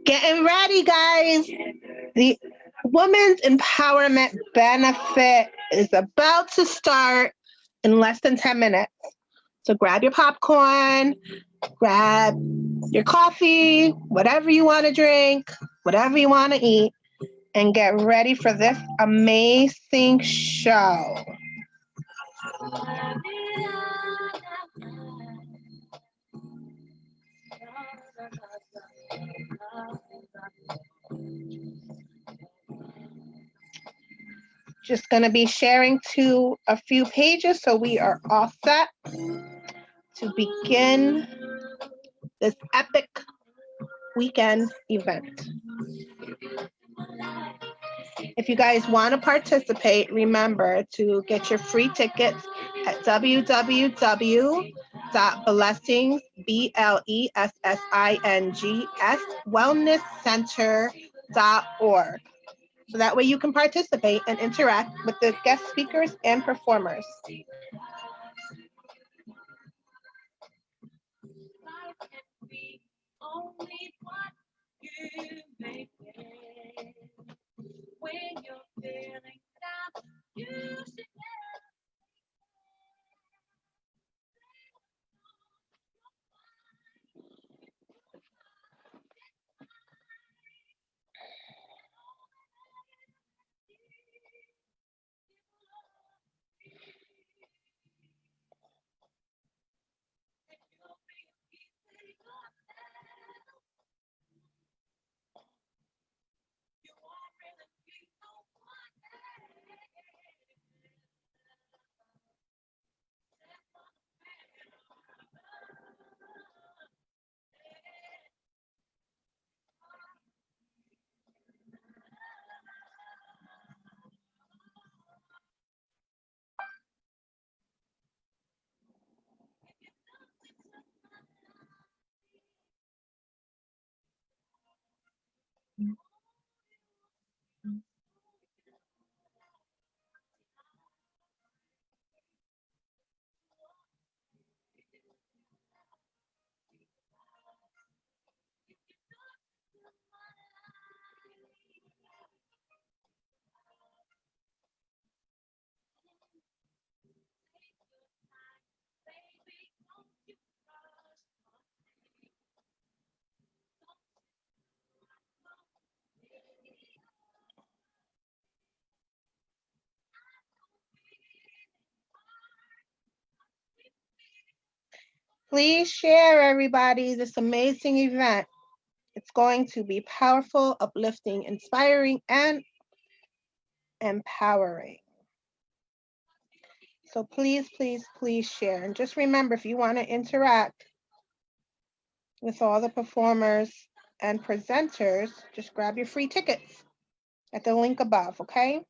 Getting ready, guys. The Women's Empowerment Benefit is about to start in less than 10 minutes. So grab your popcorn, grab your coffee, whatever you want to drink, whatever you want to eat, and get ready for this amazing show. Just going to be sharing to a few pages so we are all set to begin this epic weekend event. If you guys want to participate, remember to get your free tickets at www.blessings, so that way you can participate and interact with the guest speakers and performers. Please share, everybody, this amazing event. It's going to be powerful, uplifting, inspiring, and empowering. So please, please, please share. And just remember, if you want to interact with all the performers and presenters, just grab your free tickets at the link above, okay?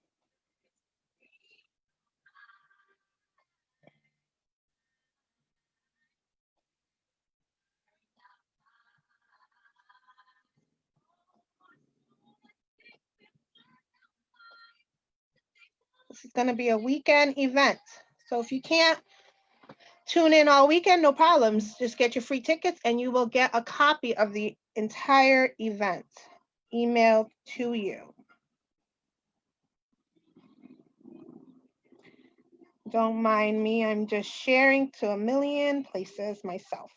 This is going to be a weekend event. So if you can't tune in all weekend, no problems. Just get your free tickets and you will get a copy of the entire event emailed to you. Don't mind me, I'm just sharing to a million places myself.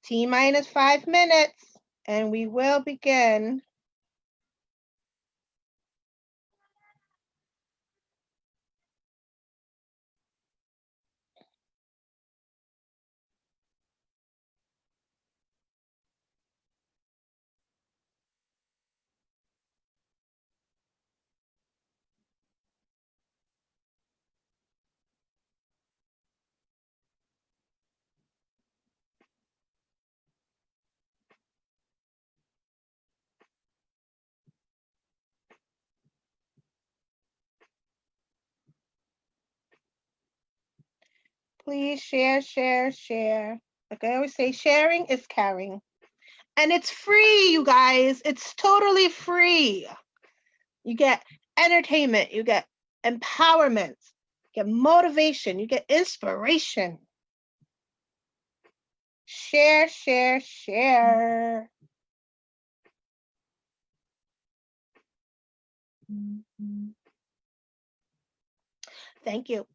T-minus 5 minutes and we will begin. Please share, share, share. Like I always say, sharing is caring. And it's free, you guys. It's totally free. You get entertainment, you get empowerment, you get motivation, you get inspiration. Share, share, share. Thank you.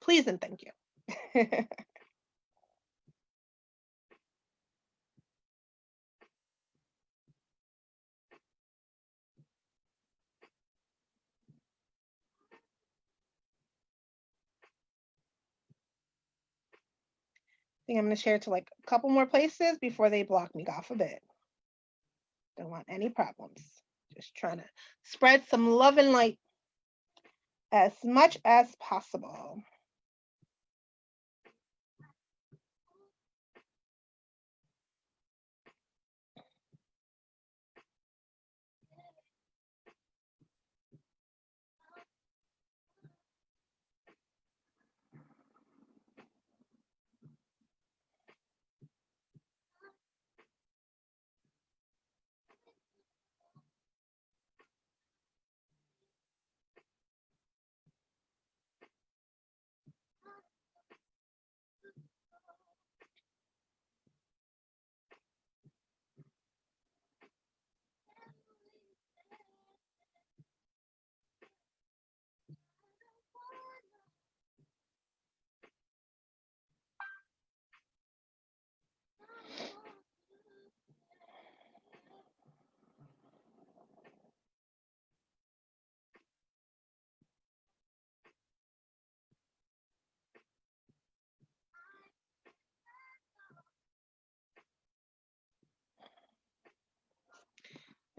Please and thank you. I think I'm going to share it to like a couple more places before they block me, God forbid. Don't want any problems. Just trying to spread some love and light as much as possible.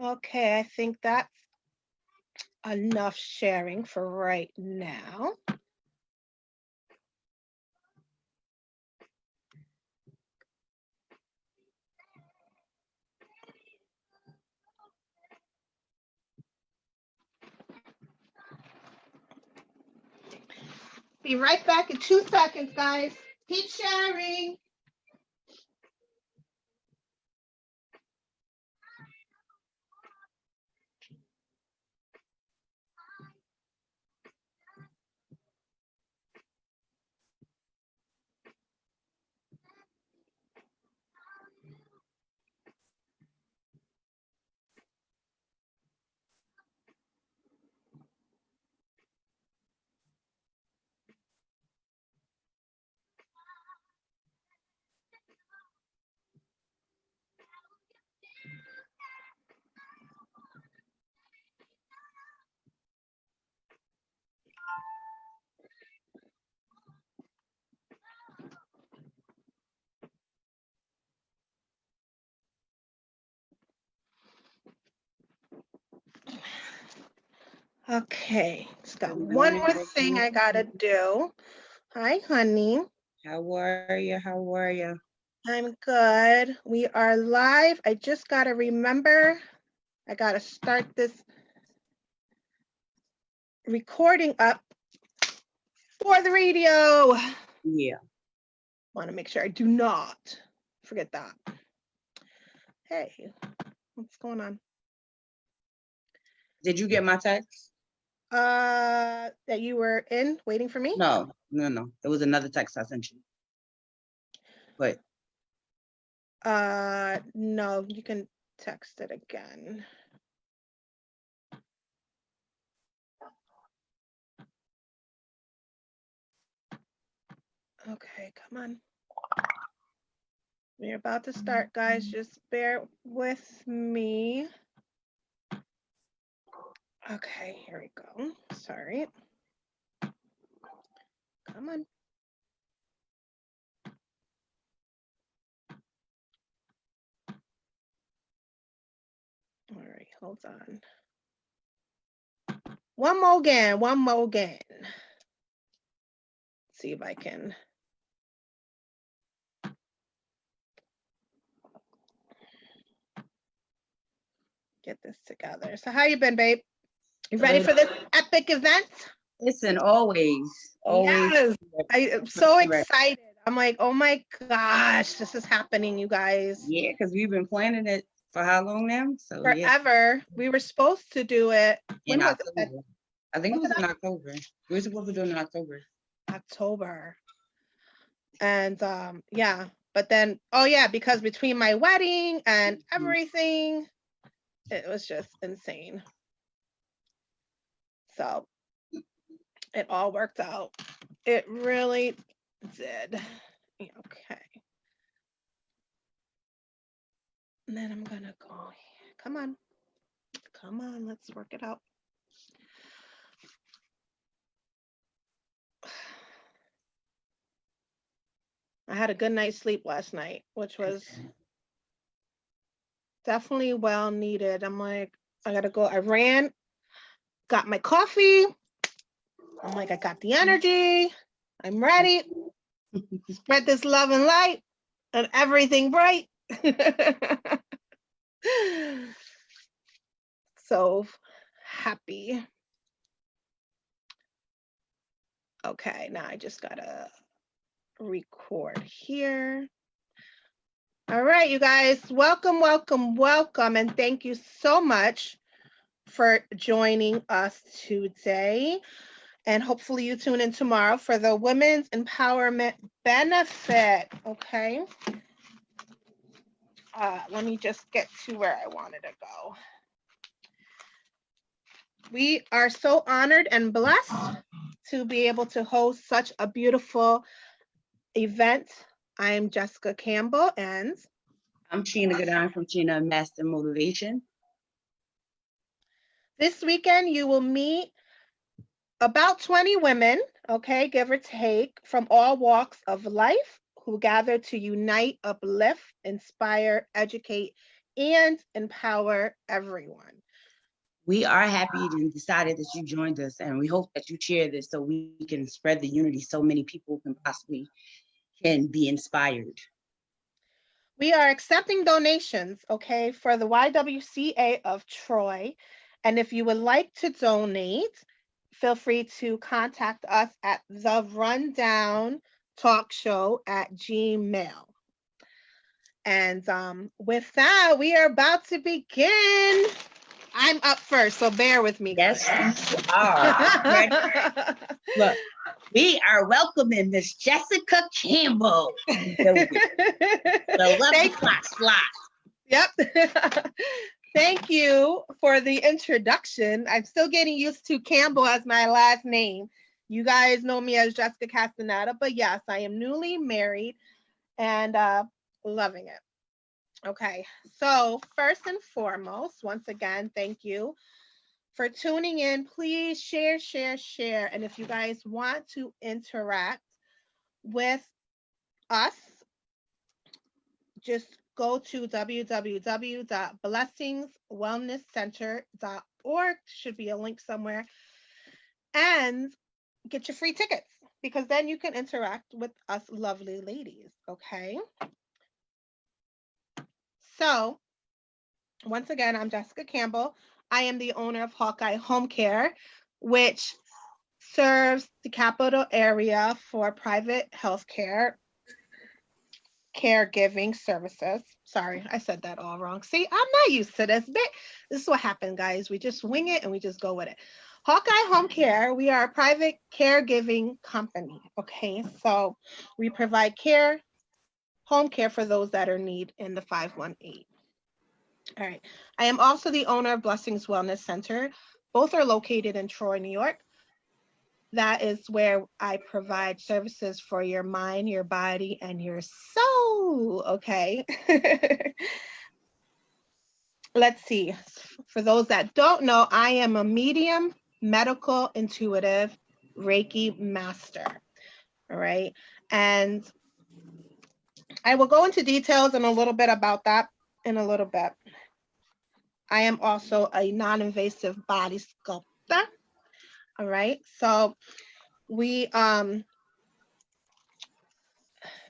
Okay, I think that's enough sharing for right now. Be right back in 2 seconds, guys. Keep sharing. Okay, just got one more thing I gotta do. Hi, honey. How are you? How are you? I'm good. We are live. I just gotta remember, I gotta start this recording up for the radio. Yeah. Want to make sure I do not forget that. Hey, What's going on? Did you get my text? That you were in waiting for me? No. It was another text I sent you. But No, you can text it again. Okay, come on. We're about to start, guys. Just bear with me. Okay, here we go. Sorry. Come on. All right, hold on. One more again. See if I can get this together. So how you been, babe? You ready for this epic event? listen, always. Yes. I am so excited. I'm like, oh my gosh, this is happening, you guys. Yeah, because we've been planning it for how long now? So Forever. Yeah. We were supposed to do it. When was it? I think it was in October. We were supposed to do it in October. October. And yeah, but then, oh yeah, because between my wedding and everything, it was just insane. So it all worked out. It really did. Okay. And then I'm gonna go, come on, let's work it out. I had a good night's sleep last night, which was definitely well needed. I'm like, I gotta go. I ran, got my coffee. I'm like, I got the energy. I'm ready. Spread this love and light and everything bright. So happy. Okay, now I just gotta record here. All right, you guys, welcome, and thank you so much for joining us today. And hopefully you tune in tomorrow for the Women's Empowerment Benefit, okay? Let me just get to where I wanted to go. We are so honored and blessed to be able to host such a beautiful event. I'm Jessica Campbell, and I'm Sheena Gadon from Sheena Master Motivation. This weekend you will meet about 20 women, okay, give or take, from all walks of life who gather to unite, uplift, inspire, educate, and empower everyone. We are happy and decided that you joined us, and we hope that you share this so we can spread the unity so many people can be inspired. We are accepting donations, okay, for the YWCA of Troy. And if you would like to donate, feel free to contact us at the Rundown Talk Show at Gmail. And with that, we are about to begin. I'm up first, so bear with me, guys. Yes, you are. Look, we are welcoming Miss Jessica Campbell. Slot. Yep. Thank you for the introduction. I'm still getting used to Campbell as my last name. You guys know me as Jessica Castaneda, but yes, I am newly married and loving it. Okay, so first and foremost, once again, thank you for tuning in. Please share. And if you guys want to interact with us, just go to www.blessingswellnesscenter.org. Should be a link somewhere, and get your free tickets, because then you can interact with us lovely ladies, okay? So once again, I'm Jessica Campbell. I am the owner of Hawkeye Home Care, which serves the capital area for private health care caregiving services. Sorry, I said that all wrong. See, I'm not used to this. This is what happened, guys. We just wing it and we just go with it. Hawkeye Home Care, we are a private caregiving company. Okay, so we provide home care for those that are in need in the 518. All right. I am also the owner of Blessings Wellness Center. Both are located in Troy, New York. That is where I provide services for your mind, your body, and your soul. Okay. Let's see. For those that don't know, I am a medium, medical, intuitive Reiki master. All right. And I will go into details and a little bit about that in a little bit. I am also a non-invasive body sculptor. All right. So we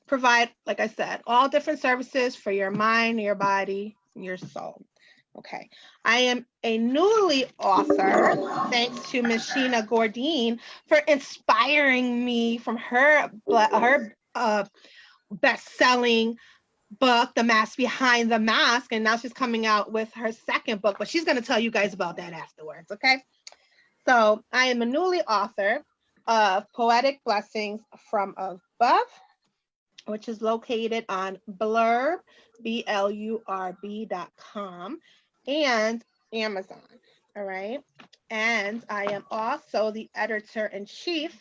provide, like I said, all different services for your mind, your body, your soul. Okay. I am a newly author, thanks to Miss Sheena Gordine for inspiring me from her best-selling book, The Mask Behind the Mask, and now she's coming out with her second book, but she's going to tell you guys about that afterwards, okay? So I am a newly author of Poetic Blessings from Above, which is located on Blurb, BLURB.com, and Amazon, all right? And I am also the editor-in-chief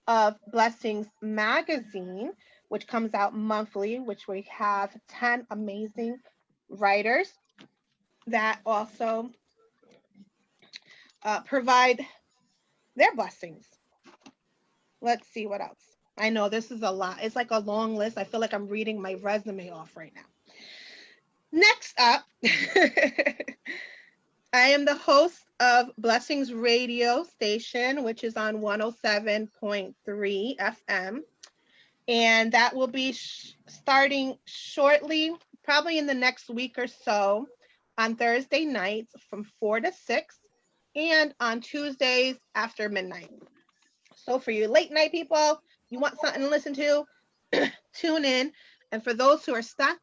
of Blessings Magazine, which comes out monthly, which we have 10 amazing writers that also provide their blessings. Let's see what else. I know this is a lot. It's like a long list. I feel like I'm reading my resume off right now. Next up, I am the host of Blessings Radio Station, which is on 107.3 FM. And that will be starting shortly, probably in the next week or so, on Thursday nights from 4 to 6, and on Tuesdays after midnight. So for you late night people, you want something to listen to, tune in. And for those who are stuck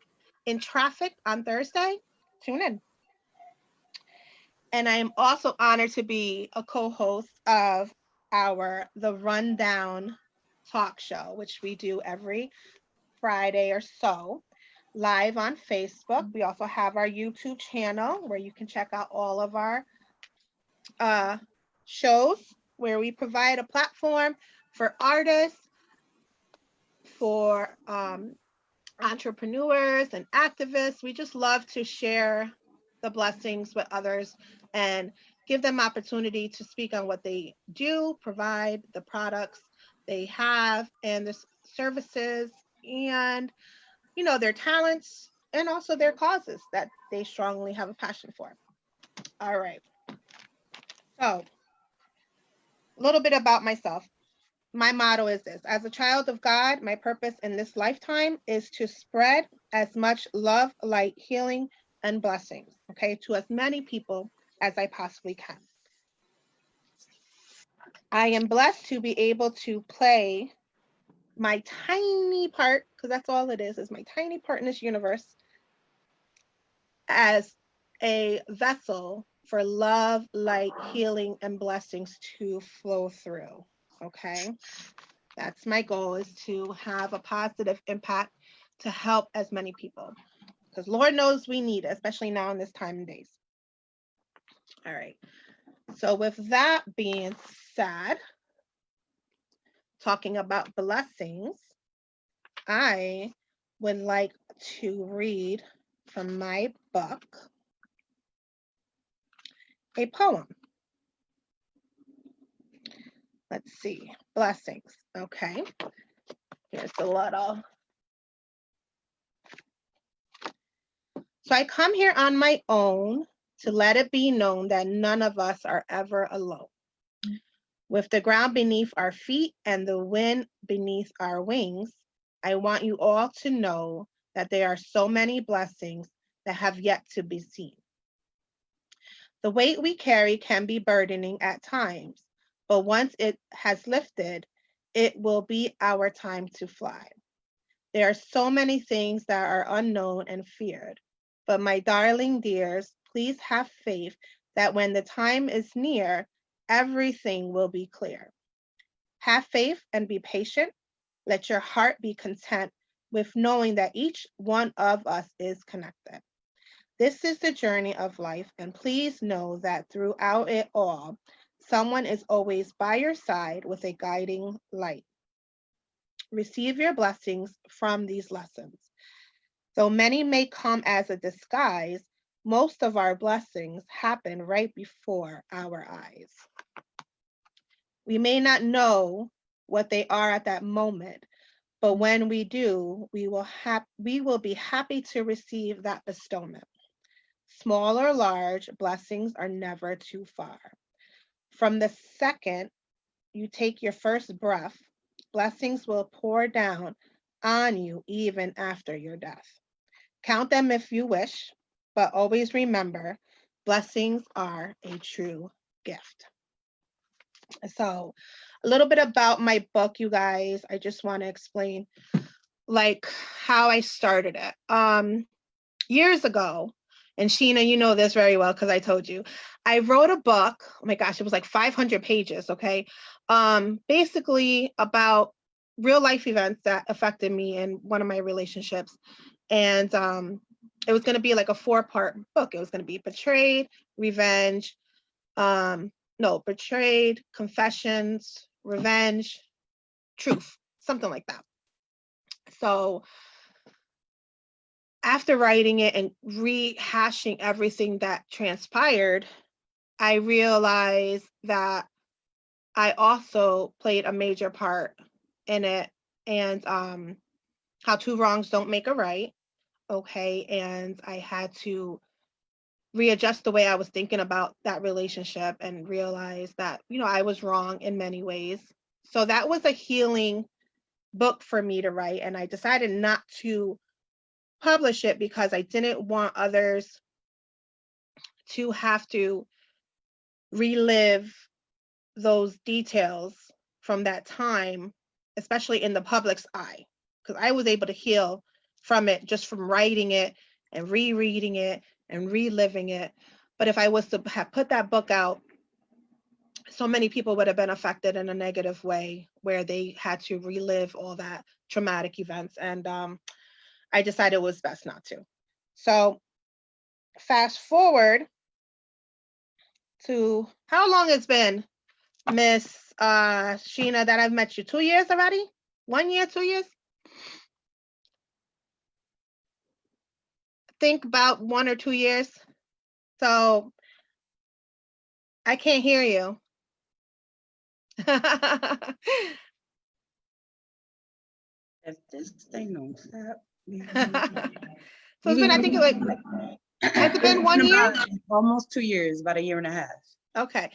in traffic on Thursday, tune in. And I am also honored to be a co-host of The Rundown talk show, which we do every Friday or so, live on Facebook. We also have our YouTube channel where you can check out all of our shows, where we provide a platform for artists, for entrepreneurs and activists. We just love to share the blessings with others and give them opportunity to speak on what they do, provide the products they have and the services, and their talents, and also their causes that they strongly have a passion for. All right. So a little bit about myself. My motto is this: as a child of God, my purpose in this lifetime is to spread as much love, light, healing, and blessings, okay, to as many people as I possibly can. I am blessed to be able to play my tiny part, because that's all it is my tiny part in this universe, as a vessel for love, light, healing, and blessings to flow through, okay? That's my goal, is to have a positive impact to help as many people, because Lord knows we need it, especially now in this time and days. All right. So with that being said, talking about blessings, I would like to read from my book a poem. Let's see. Blessings. Okay. Here's a little. So I come here on my own to let it be known that none of us are ever alone. With the ground beneath our feet and the wind beneath our wings, I want you all to know that there are so many blessings that have yet to be seen. The weight we carry can be burdening at times, but once it has lifted, it will be our time to fly. There are so many things that are unknown and feared. But my darling dears, please have faith that when the time is near, everything will be clear. Have faith and be patient. Let your heart be content with knowing that each one of us is connected. This is the journey of life, and please know that throughout it all, someone is always by your side with a guiding light. Receive your blessings from these lessons. Though many may come as a disguise, most of our blessings happen right before our eyes. We may not know what they are at that moment, but when we do, we will be happy to receive that bestowment. Small or large, blessings are never too far. From the second you take your first breath, blessings will pour down on you even after your death. Count them if you wish, but always remember blessings are a true gift. So, a little bit about my book, you guys. I just want to explain like how I started it. Years ago, and Sheena, you know this very well because I told you, I wrote a book. Oh my gosh, it was like 500 pages, okay? Basically about real life events that affected me in one of my relationships. And it was going to be like a 4-part book. It was going to be betrayed, revenge, betrayed, confessions, revenge, truth, something like that. So after writing it and rehashing everything that transpired, I realized that I also played a major part in it, and how 2 wrongs don't make a right. Okay. And I had to readjust the way I was thinking about that relationship and realize that, I was wrong in many ways. So that was a healing book for me to write. And I decided not to publish it because I didn't want others to have to relive those details from that time, especially in the public's eye, because I was able to heal from it just from writing it and rereading it and reliving it. But if I was to have put that book out, so many people would have been affected in a negative way where they had to relive all that traumatic events. And I decided it was best not to. So fast forward to how long it's been, Miss Sheena, that I've met you. 2 years already? 1 year, 2 years? Think about 1 or 2 years. So I can't hear you. If this thing don't stop. So it's been, I think, like, has it been 1 year? Almost 2 years, about a year and a half. Okay.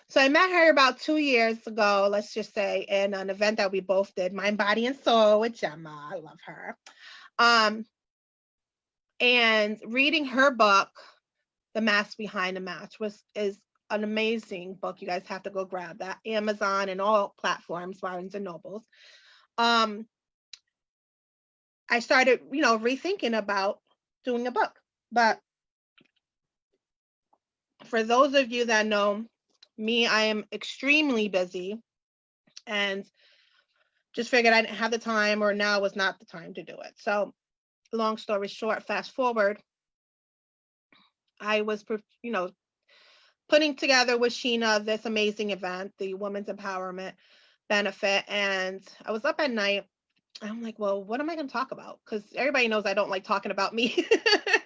So I met her about 2 years ago, let's just say, in an event that we both did, Mind, Body, and Soul with Gemma. I love her. And reading her book, The Mask Behind the Mask, is an amazing book. You guys have to go grab that. Amazon and all platforms, Barnes and Nobles. I started, rethinking about doing a book. But for those of you that know me, I am extremely busy and just figured I didn't have the time, or now was not the time to do it. So long story short, fast forward, I was, putting together with Sheena this amazing event, the Women's Empowerment Benefit. And I was up at night. I'm like, well, what am I going to talk about? Because everybody knows I don't like talking about me.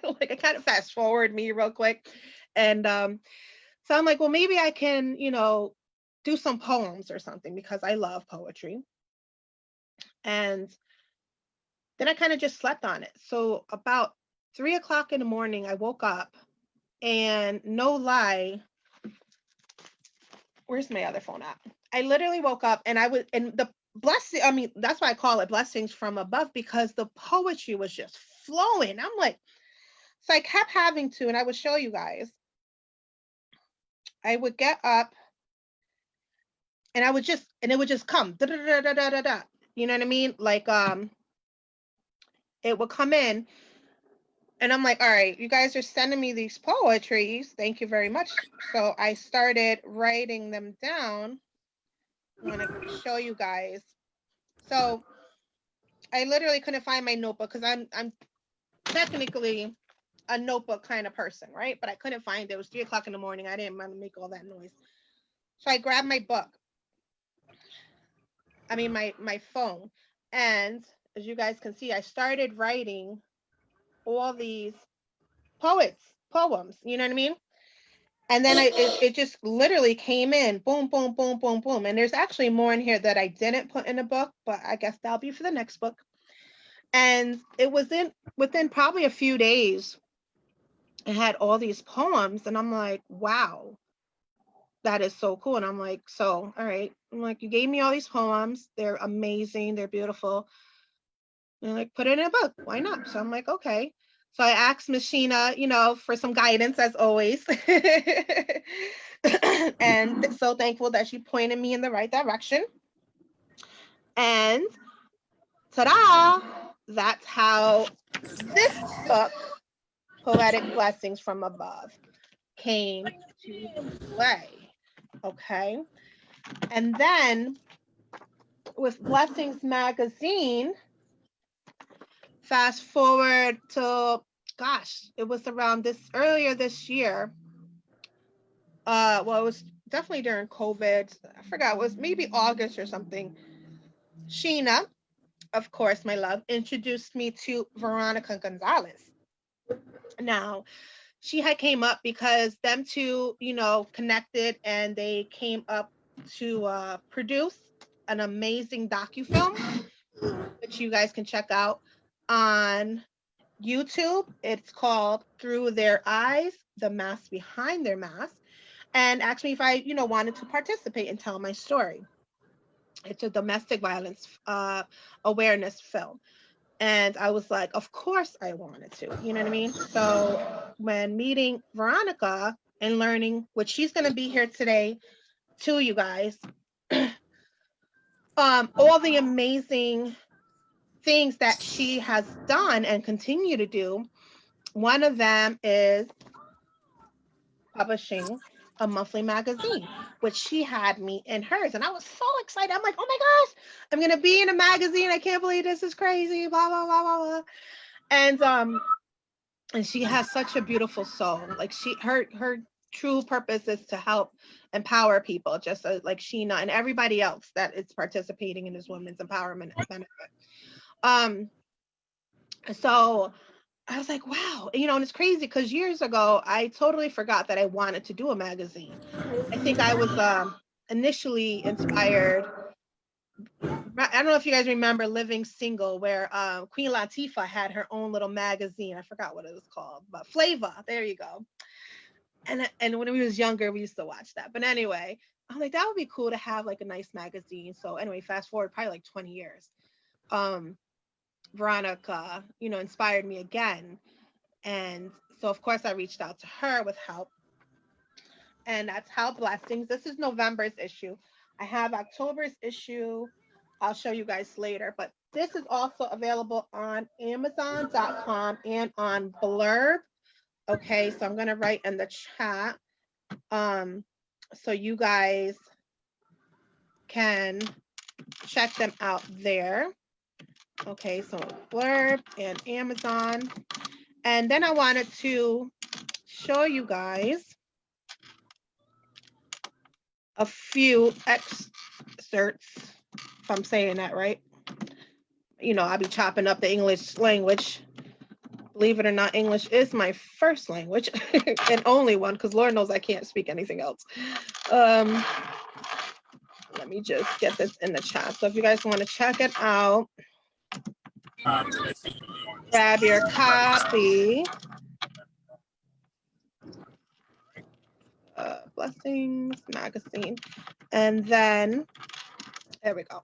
Like, I kind of fast forward me real quick. And so I'm like, well, maybe I can, do some poems or something because I love poetry. And then I kind of just slept on it. So about 3 o'clock in the morning, I woke up, and no lie, where's my other phone at? I literally woke up and the blessing, I mean, that's why I call it blessings from above, because the poetry was just flowing. I'm like, so I kept having to, and I would show you guys, I would get up and it would just come, da, da, da, da, da, da, da. You know what I mean? Like, it would come in. And I'm like, all right, you guys are sending me these poetries. Thank you very much. So I started writing them down. I want to show you guys. So I literally couldn't find my notebook because I'm technically a notebook kind of person, right? But I couldn't find it. It was 3:00 in the morning. I didn't want to make all that noise. So I grabbed my book. I mean my phone. And as you guys can see, I started writing all these poems, you know what I mean? And then it just literally came in, boom, boom, boom, boom, boom. And there's actually more in here that I didn't put in the book, but I guess that'll be for the next book. And it was within probably a few days, it had all these poems, and I'm like, wow, that is so cool. And I'm like, so, all right. I'm like, you gave me all these poems. They're amazing. They're beautiful. And like, put it in a book. Why not? So I'm like, okay. So I asked Miss Sheena, for some guidance as always. And so thankful that she pointed me in the right direction. And ta-da! That's how this book, Poetic Blessings from Above, came to play. Okay. And then with Blessings Magazine, fast forward to, gosh, it was around earlier this year. Well, it was definitely during COVID. I forgot, it was maybe August or something. Sheena, of course, my love, introduced me to Veronica Gonzalez. Now, she had came up because them two, connected, and they came up to produce an amazing docufilm, which you guys can check out on YouTube. It's called Through Their Eyes, The Mask Behind Their Mask, and asked me if I, wanted to participate and tell my story. It's a domestic violence awareness film. And I was like, of course I wanted to, you know what I mean? So when meeting Veronica and learning what she's going to be here today to you guys, all the amazing things that she has done and continue to do. One of them is publishing a monthly magazine, which she had me in hers. And I was so excited. I'm like, oh my gosh, I'm going to be in a magazine. I can't believe this is crazy, blah, blah, blah, blah, blah. And she has such a beautiful soul. Like her true purpose is to help empower people, just like Sheena and everybody else that is participating in this women's empowerment benefit. So I was like, wow, and it's crazy because years ago, I totally forgot that I wanted to do a magazine. I think I was initially inspired. I don't know if you guys remember Living Single, where Queen Latifah had her own little magazine. I forgot what it was called, but Flavor, there you go. And when we was younger, we used to watch that. But anyway, I'm like, that would be cool to have like a nice magazine. So anyway, fast forward probably like 20 years. Veronica, inspired me again. And so, of course, I reached out to her with help. And that's how Blessings. This is November's issue. I have October's issue. I'll show you guys later. But this is also available on Amazon.com and on Blurb. Okay, so I'm going to write in the chat so you guys can check them out there. Okay, so Blurb and Amazon. And then I wanted to show you guys a few excerpts, if I'm saying that right. I'll be chopping up the English language. Believe it or not, English is my first language and only one, because Lord knows I can't speak anything else. Let me just get this in the chat. So if you guys want to check it out, grab your copy. Blessings Magazine. And then, there we go.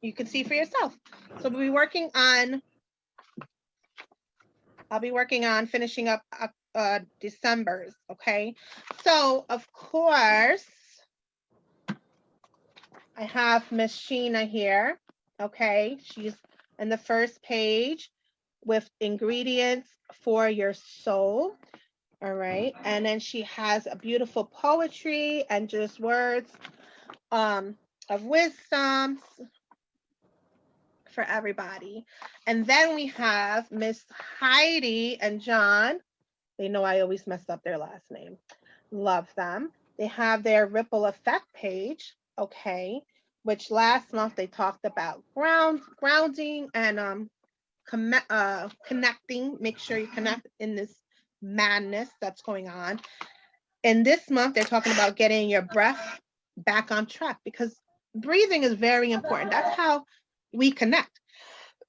You can see for yourself. So I'll be working on finishing up December's, okay? So, of course, I have Miss Sheena here, okay? She's and the first page with ingredients for your soul. All right. And then she has a beautiful poetry and just words of wisdom for everybody. And then we have Miss Heidi and John. They know I always mess up their last name. Love them. They have their ripple effect page, okay, which last month they talked about grounding and connecting. Make sure you connect in this madness that's going on. And this month they're talking about getting your breath back on track because breathing is very important. That's how we connect.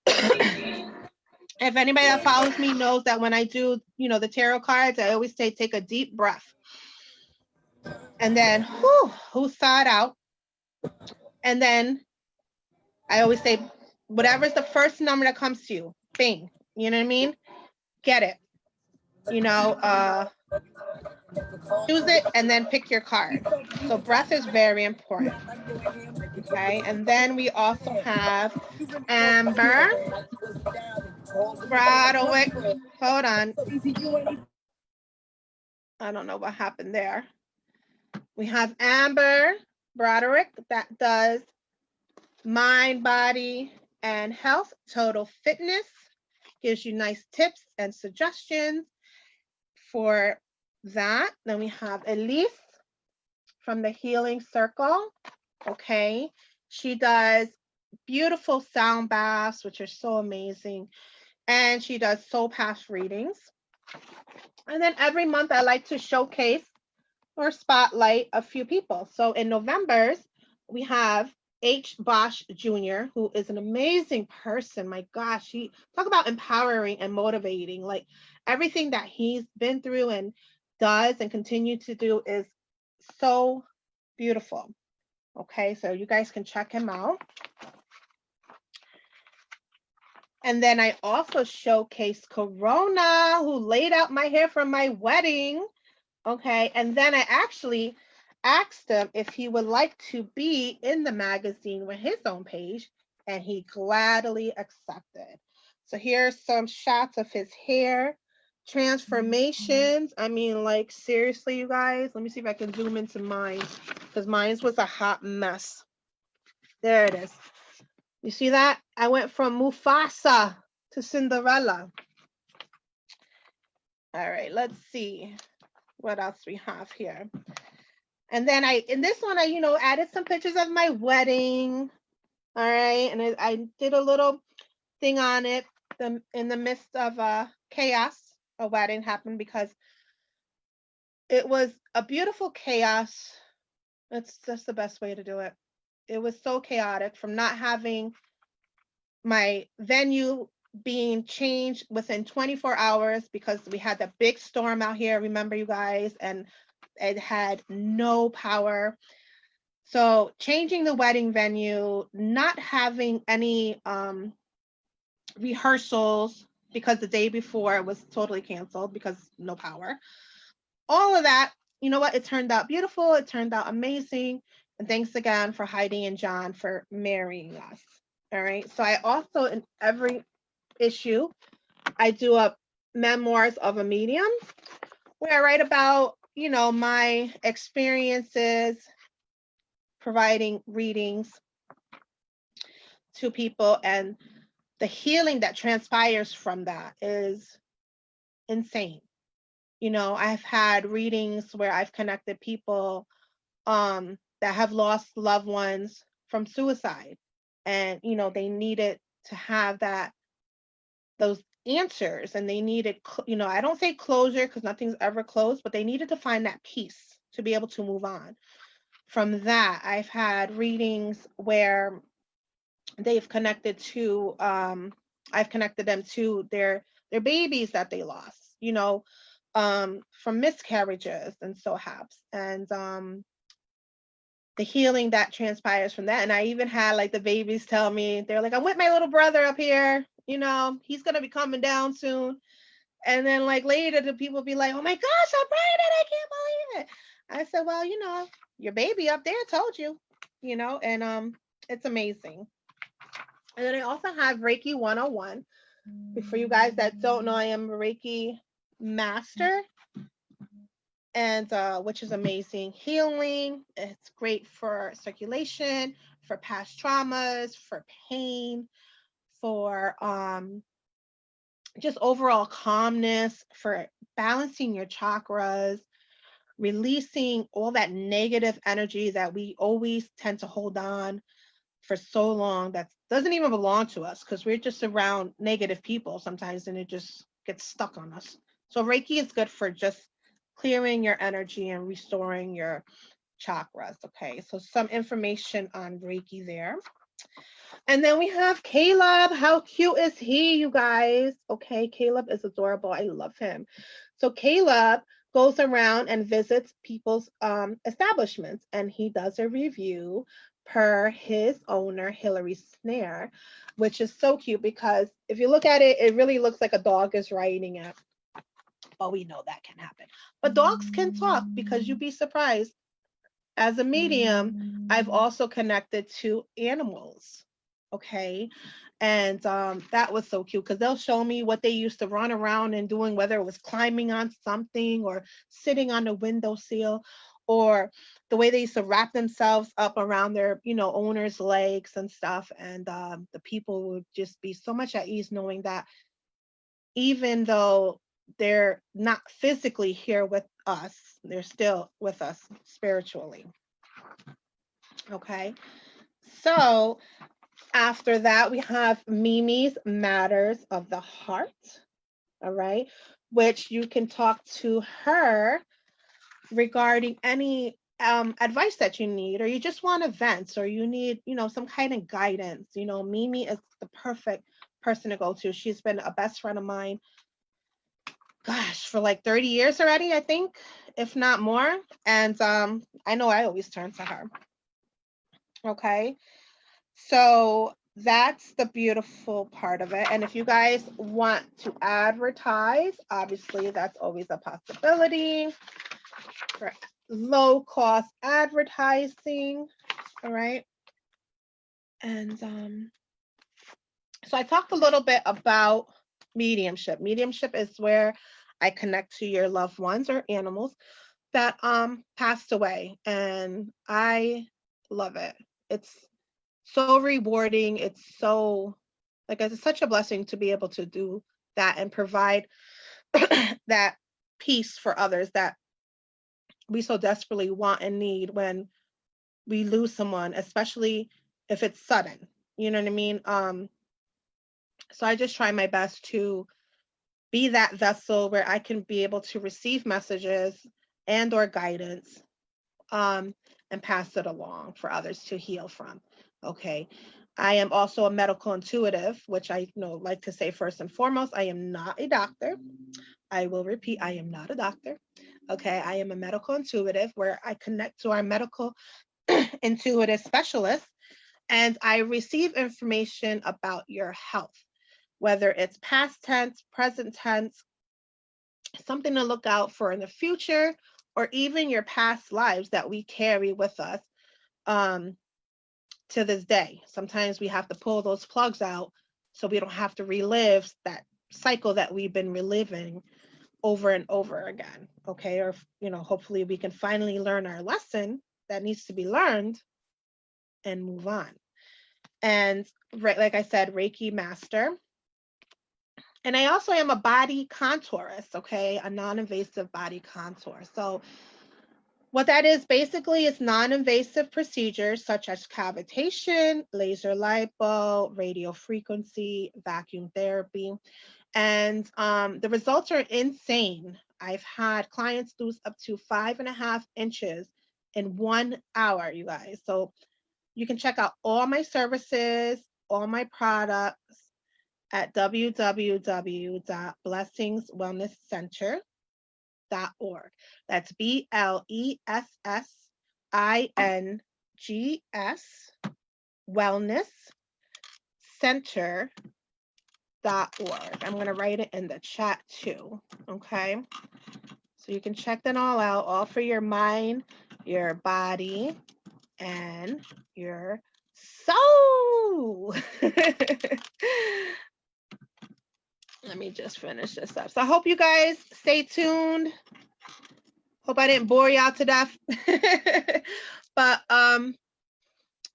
If anybody that follows me knows that when I do, the tarot cards, I always say take a deep breath and then who saw it out. And then I always say, whatever's the first number that comes to you, bing, you know what I mean? Get it, choose it and then pick your card. So breath is very important. Okay, and then we also have Amber Broderick. Hold on. I don't know what happened there. We have Amber Broderick that does mind, body, and health, total fitness, gives you nice tips and suggestions for that. Then we have Elise from the Healing Circle. Okay, she does beautiful sound baths, which are so amazing, and she does soul path readings. And then every month I like to showcase or spotlight a few people. So in November's, we have H. Bosch Jr., who is an amazing person. My gosh, he talk about empowering and motivating. Like everything that he's been through and does and continue to do is so beautiful. Okay, so you guys can check him out. And then I also showcased Corona, who laid out my hair for my wedding. Okay, and then I actually asked him if he would like to be in the magazine with his own page, and he gladly accepted. So here's some shots of his hair transformations. I mean, like seriously, you guys, let me see if I can zoom into mine because mine was a hot mess. There it is. You see that? I went from Mufasa to Cinderella. All right, let's see what else we have here. And then in this one, I added some pictures of my wedding. All right, and I did a little thing on it. In the midst of chaos, a wedding happened because it was a beautiful chaos. That's just the best way to do it. It was so chaotic from not having my venue being changed within 24 hours because we had that big storm out here, remember you guys, and it had no power. So changing the wedding venue, not having any rehearsals because the day before it was totally canceled because no power. All of that, you know what? It turned out beautiful. It turned out amazing. And thanks again for Heidi and John for marrying us. All right. So I also, in every issue, I do a memoirs of a medium where I write about, my experiences providing readings to people, and the healing that transpires from that is insane. I've had readings where I've connected people that have lost loved ones from suicide, and they needed to have those answers, and they needed, I don't say closure because nothing's ever closed, but they needed to find that peace to be able to move on from that. I've had readings where they've connected to I've connected them to their babies that they lost, from miscarriages and so haps, and the healing that transpires from that. And I even had like the babies tell me, they're like, I'm with my little brother up here, he's gonna be coming down soon. And then like later the people be like, oh my gosh, I'm pregnant, I can't believe it. I said, well, your baby up there told you, and it's amazing. And then I also have Reiki 101. For you guys that don't know, I am a Reiki master, and which is amazing healing. It's great for circulation, for past traumas, for pain, for just overall calmness, for balancing your chakras, releasing all that negative energy that we always tend to hold on for so long that doesn't even belong to us, because we're just around negative people sometimes and it just gets stuck on us. So Reiki is good for just clearing your energy and restoring your chakras. Okay, so some information on Reiki there. And then we have Caleb. How cute is he, you guys? Okay, Caleb is adorable. I love him. So Caleb goes around and visits people's establishments, and he does a review per his owner, Hillary Snare, which is so cute because if you look at it, it really looks like a dog is writing it. But we know that can happen. But dogs can talk, because you'd be surprised. As a medium, I've also connected to animals. Okay. And that was so cute because they'll show me what they used to run around and doing, whether it was climbing on something or sitting on the windowsill, or the way they used to wrap themselves up around their, owner's legs and stuff. And the people would just be so much at ease knowing that even though they're not physically here with us, they're still with us spiritually. Okay. So after that, we have Mimi's Matters of the Heart. All right. Which you can talk to her regarding any advice that you need, or you just want to vent, or you need, some kind of guidance. Mimi is the perfect person to go to. She's been a best friend of mine, gosh, for like 30 years already, I think, if not more. And I know I always turn to her. Okay. So that's the beautiful part of it. And if you guys want to advertise, obviously that's always a possibility for low cost advertising. All right. And so I talked a little bit about mediumship. Mediumship is where I connect to your loved ones or animals that passed away. And I love it. It's so rewarding. It's so, like, it's such a blessing to be able to do that and provide that peace for others that we so desperately want and need when we lose someone, especially if it's sudden. You know what I mean? So I just try my best to be that vessel where I can be able to receive messages and or guidance, um, and pass it along for others to heal from. Okay. I am also a medical intuitive, which I like to say first and foremost, I am not a doctor. I will repeat, I am not a doctor. Okay. I am a medical intuitive where I connect to our medical intuitive specialists and I receive information about your health, whether it's past tense, present tense, something to look out for in the future, or even your past lives that we carry with us um, to this day. Sometimes we have to pull those plugs out so we don't have to relive that cycle that we've been reliving over and over again. Okay. Or, hopefully we can finally learn our lesson that needs to be learned and move on. And right, like I said, Reiki master. And I also am a body contourist, okay, a non-invasive body contour. So what that is basically is non-invasive procedures such as cavitation, laser lipo, radio frequency, vacuum therapy. And the results are insane. I've had clients lose up to 5.5 inches in 1 hour, you guys. So you can check out all my services, all my products at www.blessingswellnesscenter.org. That's BLESSINGS wellness center.org. I'm going to write it in the chat too. Okay. So you can check that all out, all for your mind, your body, and your So let me just finish this up. So I hope you guys stay tuned. Hope I didn't bore y'all to death. But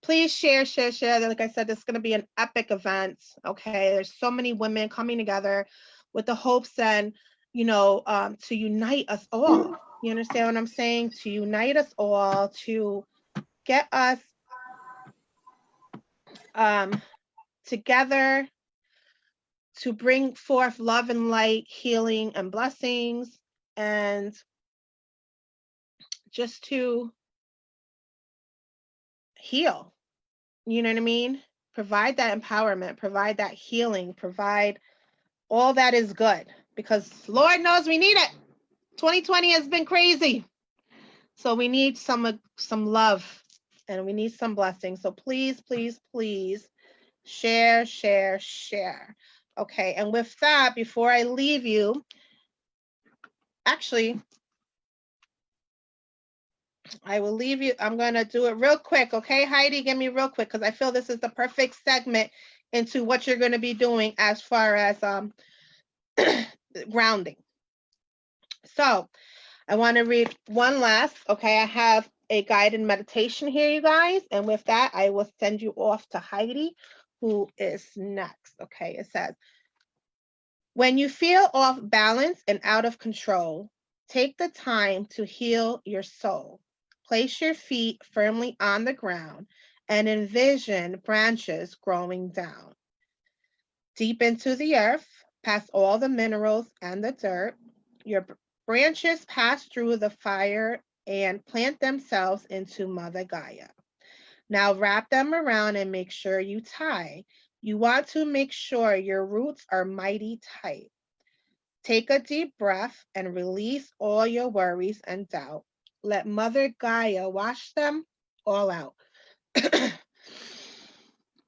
please share. Like I said, this is going to be an epic event. Okay, there's so many women coming together with the hopes and, to unite us all. You understand what I'm saying? To unite us all, to get us together, to bring forth love and light, healing and blessings, and just to heal. You know what I mean? Provide that empowerment, provide that healing, provide all that is good, because Lord knows we need it. 2020 has been crazy. So we need some love, and we need some blessings. So please, please, please share. Okay, and with that, before I leave you, actually, I will leave you. I'm going to do it real quick. Okay, Heidi, give me real quick, because I feel this is the perfect segment into what you're going to be doing as far as grounding. So I want to read one last. Okay, I have a guided meditation here, you guys. And with that, I will send you off to Heidi, who is next. Okay, it says, when you feel off balance and out of control, take the time to heal your soul. Place your feet firmly on the ground and envision branches growing down deep into the earth, past all the minerals and the dirt. Your branches pass through the fire and plant themselves into Mother Gaia. Now wrap them around and make sure you tie. You want to make sure your roots are mighty tight. Take a deep breath and release all your worries and doubt. Let Mother Gaia wash them all out.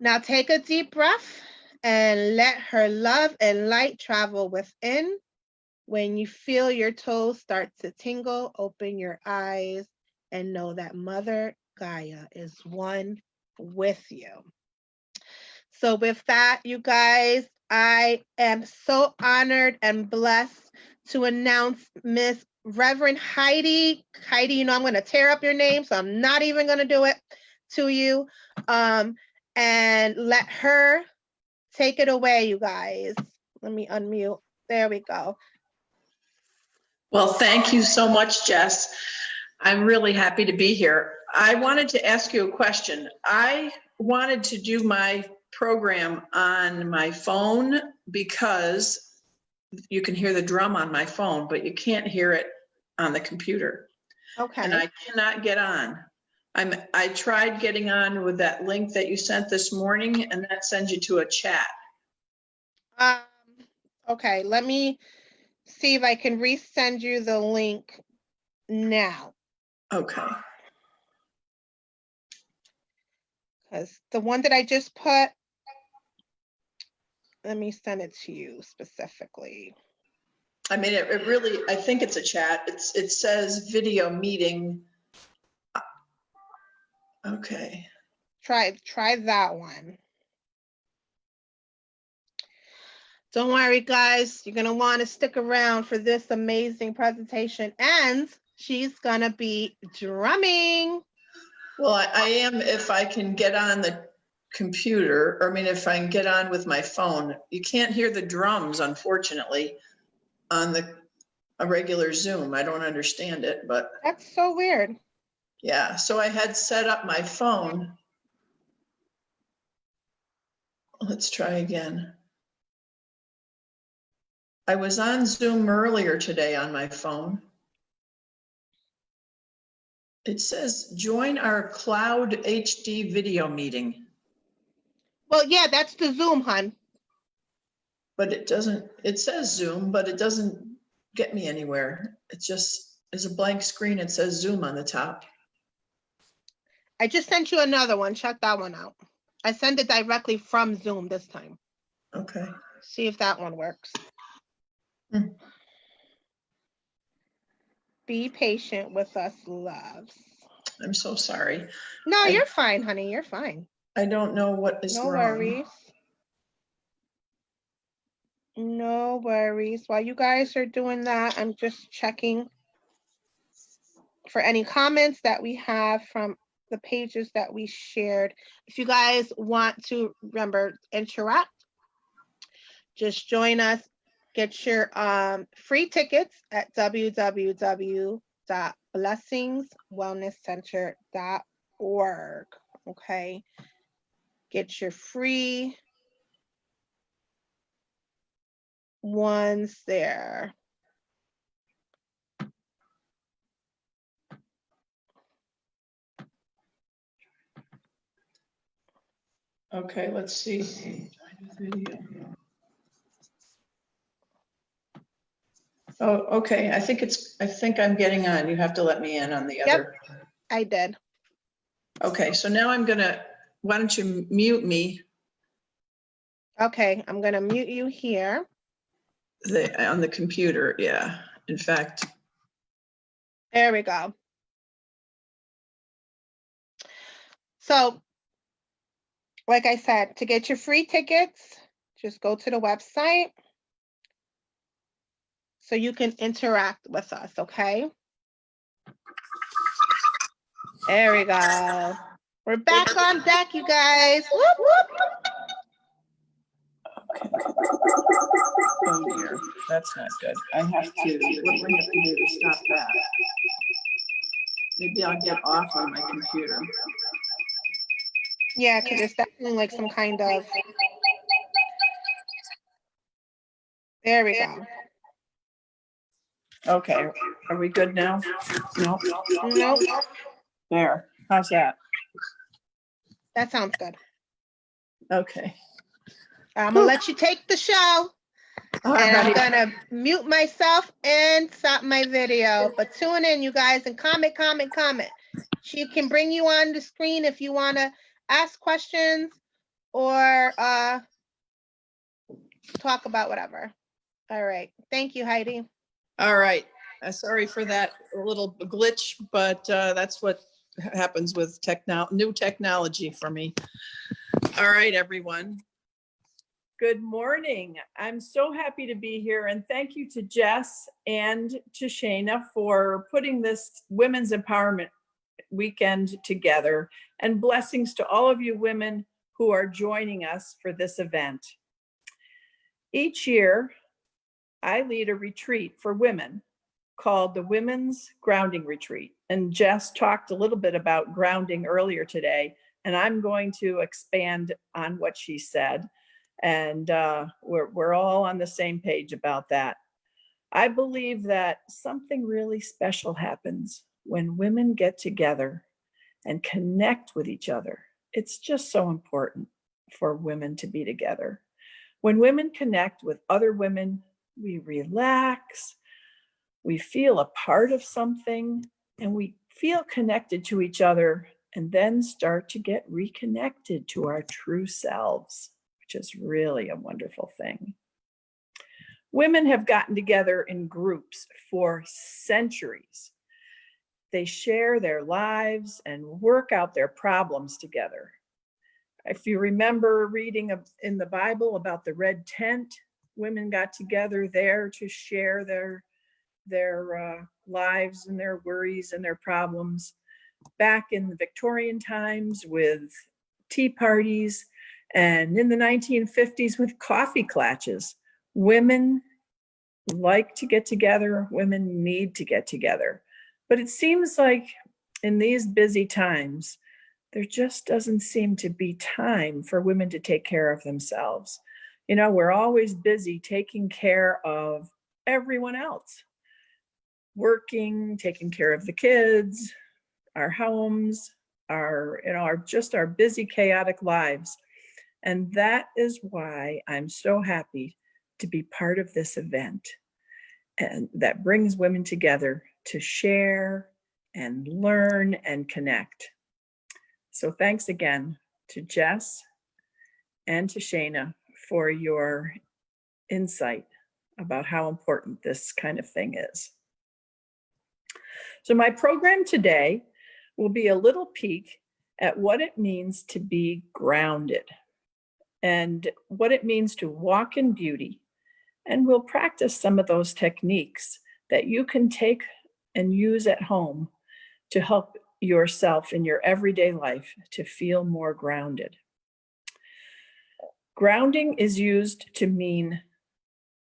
Now take a deep breath and let her love and light travel within. When you feel your toes start to tingle, open your eyes and know that Mother Gaia is one with you. So with that, you guys, I am so honored and blessed to announce Miss Reverend Heidi. Heidi, you know I'm going to tear up your name, so I'm not even going to do it to you. And let her take it away, you guys. Let me unmute. There we go. Well, thank you so much, Jess. I'm really happy to be here. I wanted to ask you a question. I wanted to do my program on my phone because you can hear the drum on my phone, but you can't hear it on the computer. Okay. And I cannot get on. I tried getting on with that link that you sent this morning, and that sends you to a chat. Okay, let me see if I can resend you the link now. Okay. Because the one that I just put, let me send it to you specifically. I mean, it really, I think it's a chat. It says video meeting. Okay. Try that one. Don't worry, guys. You're going to want to stick around for this amazing presentation. And she's going to be drumming. Well, I am, if I can get on the computer, or I mean, if I can get on with my phone. You can't hear the drums, unfortunately, on a regular Zoom. I don't understand it, but. That's so weird. Yeah, so I had set up my phone. Let's try again. I was on Zoom earlier today on my phone. It says join our cloud HD video meeting. Well, yeah, that's the Zoom, hon. But it doesn't, it says Zoom, but it doesn't get me anywhere. It just is a blank screen. It says Zoom on the top. I just sent you another one. Check that one out. I sent it directly from Zoom this time. Okay. See if that one works. Hmm. Be patient with us, loves. I'm so sorry. No, you're fine, honey. You're fine. I don't know what is No wrong. worries. No worries. While you guys are doing that, I'm just checking for any comments that we have from the pages that we shared. If you guys want to, remember, interact, just join us. Get your free tickets at www.blessingswellnesscenter.org. Okay. Get your free ones there. Okay, let's see. Oh, okay. I think I'm getting on. You have to let me in on the Yep. other. I did. Okay, so now why don't you mute me Okay, I'm gonna mute you here. on the computer? Yeah, in fact. There we go. So, like I said, to get your free tickets, just go to the website so you can interact with us, okay? There we go. We're back on deck, you guys. Whoop, whoop. Oh dear, that's not good. I have to, what do I have to do to stop that? Maybe I'll get off on my computer. Yeah, because it's definitely like some kind of, there we go. Okay, are we good now? No. Nope, There, how's that? that sounds good. Okay. I'm gonna let you take the show. All And I'm right. gonna mute myself and stop my video. But tune in, you guys, and comment. She can bring you on the screen if you wanna ask questions or talk about whatever. All right. Thank you, Heidi. All right. Sorry for that little glitch, but that's what happens with new technology for me. All right, everyone. Good morning. I'm so happy to be here, and thank you to Jess and to Shayna for putting this Women's Empowerment Weekend together, and blessings to all of you women who are joining us for this event. Each year, I lead a retreat for women called the Women's Grounding Retreat. And Jess talked a little bit about grounding earlier today, and I'm going to expand on what she said. And we're all on the same page about that. I believe that something really special happens when women get together and connect with each other. It's just so important for women to be together. When women connect with other women, we relax, we feel a part of something, and we feel connected to each other, and then start to get reconnected to our true selves, which is really a wonderful thing. Women have gotten together in groups for centuries. They share their lives and work out their problems together. If you remember reading in the Bible about the red tent, women got together there to share their lives and their worries and their problems. Back in the Victorian times with tea parties, and in the 1950s with coffee klatches, women like to get together, women need to get together. But it seems like in these busy times, there just doesn't seem to be time for women to take care of themselves. You know, we're always busy taking care of everyone else, working, taking care of the kids, our homes, our busy, chaotic lives. And that is why I'm so happy to be part of this event, and that brings women together to share and learn and connect. So thanks again to Jess and to Shayna for your insight about how important this kind of thing is. So my program today will be a little peek at what it means to be grounded and what it means to walk in beauty. And we'll practice some of those techniques that you can take and use at home to help yourself in your everyday life to feel more grounded. Grounding is used to mean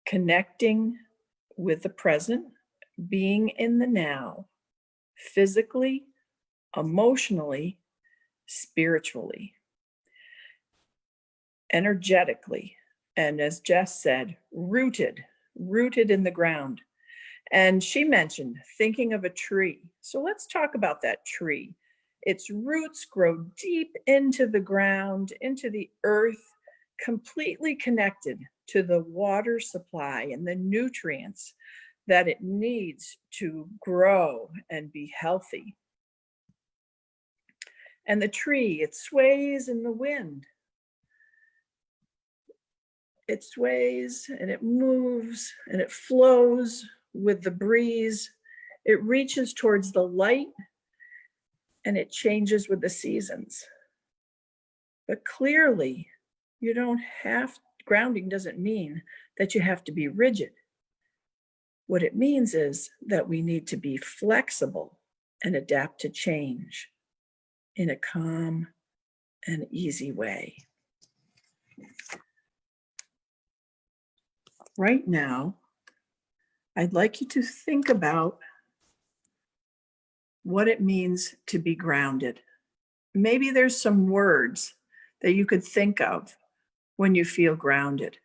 connecting with the present, being in the now, physically, emotionally, spiritually, energetically, and as Jess said, rooted in the ground. And she mentioned thinking of a tree. So let's talk about that tree. Its roots grow deep into the ground, into the earth, completely connected to the water supply and the nutrients that it needs to grow and be healthy. And the tree, it sways in the wind. It sways and it moves and it flows with the breeze. It reaches towards the light and it changes with the seasons. But clearly, you don't have, grounding doesn't mean that you have to be rigid. What it means is that we need to be flexible and adapt to change in a calm and easy way. Right now, I'd like you to think about what it means to be grounded. Maybe there's some words that you could think of when you feel grounded.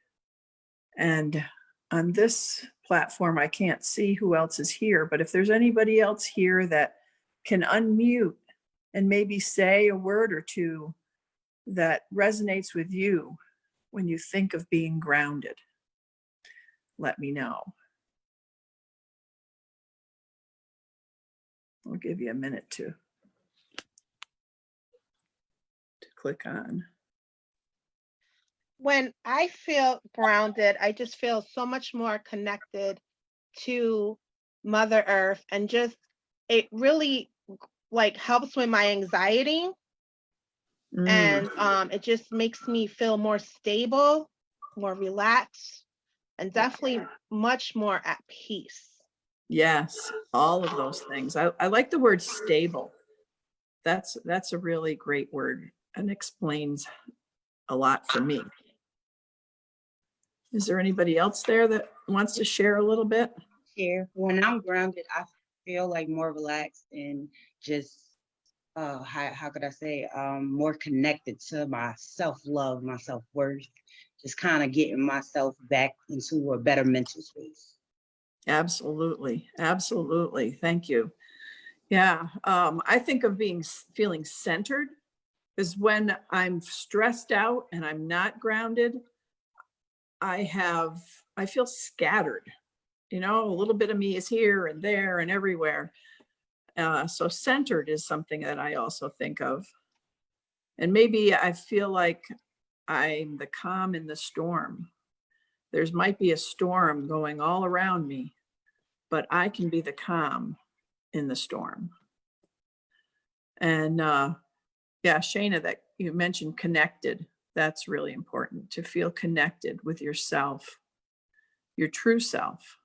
And on this platform, I can't see who else is here, but if there's anybody else here that can unmute and maybe say a word or two that resonates with you when you think of being grounded, let me know. I'll give you a minute to click on. When I feel grounded, I just feel so much more connected to Mother Earth, and just it really like helps with my anxiety. And it just makes me feel more stable, more relaxed, and definitely much more at peace. Yes, all of those things. I like the word stable. That's a really great word and explains a lot for me. Is there anybody else there that wants to share a little bit? Here, when I'm grounded, I feel like more relaxed and just how could I say more connected to my self-love, my self-worth, just kind of getting myself back into a better mental space. Absolutely. Absolutely. Thank you. Yeah. I think of feeling centered is when I'm stressed out and I'm not grounded. I feel scattered, a little bit of me is here and there and everywhere. So centered is something that I also think of. And maybe I feel like I'm the calm in the storm. There might be a storm going all around me, but I can be the calm in the storm. And yeah, Shana, that you mentioned connected. That's really important, to feel connected with yourself, your true self.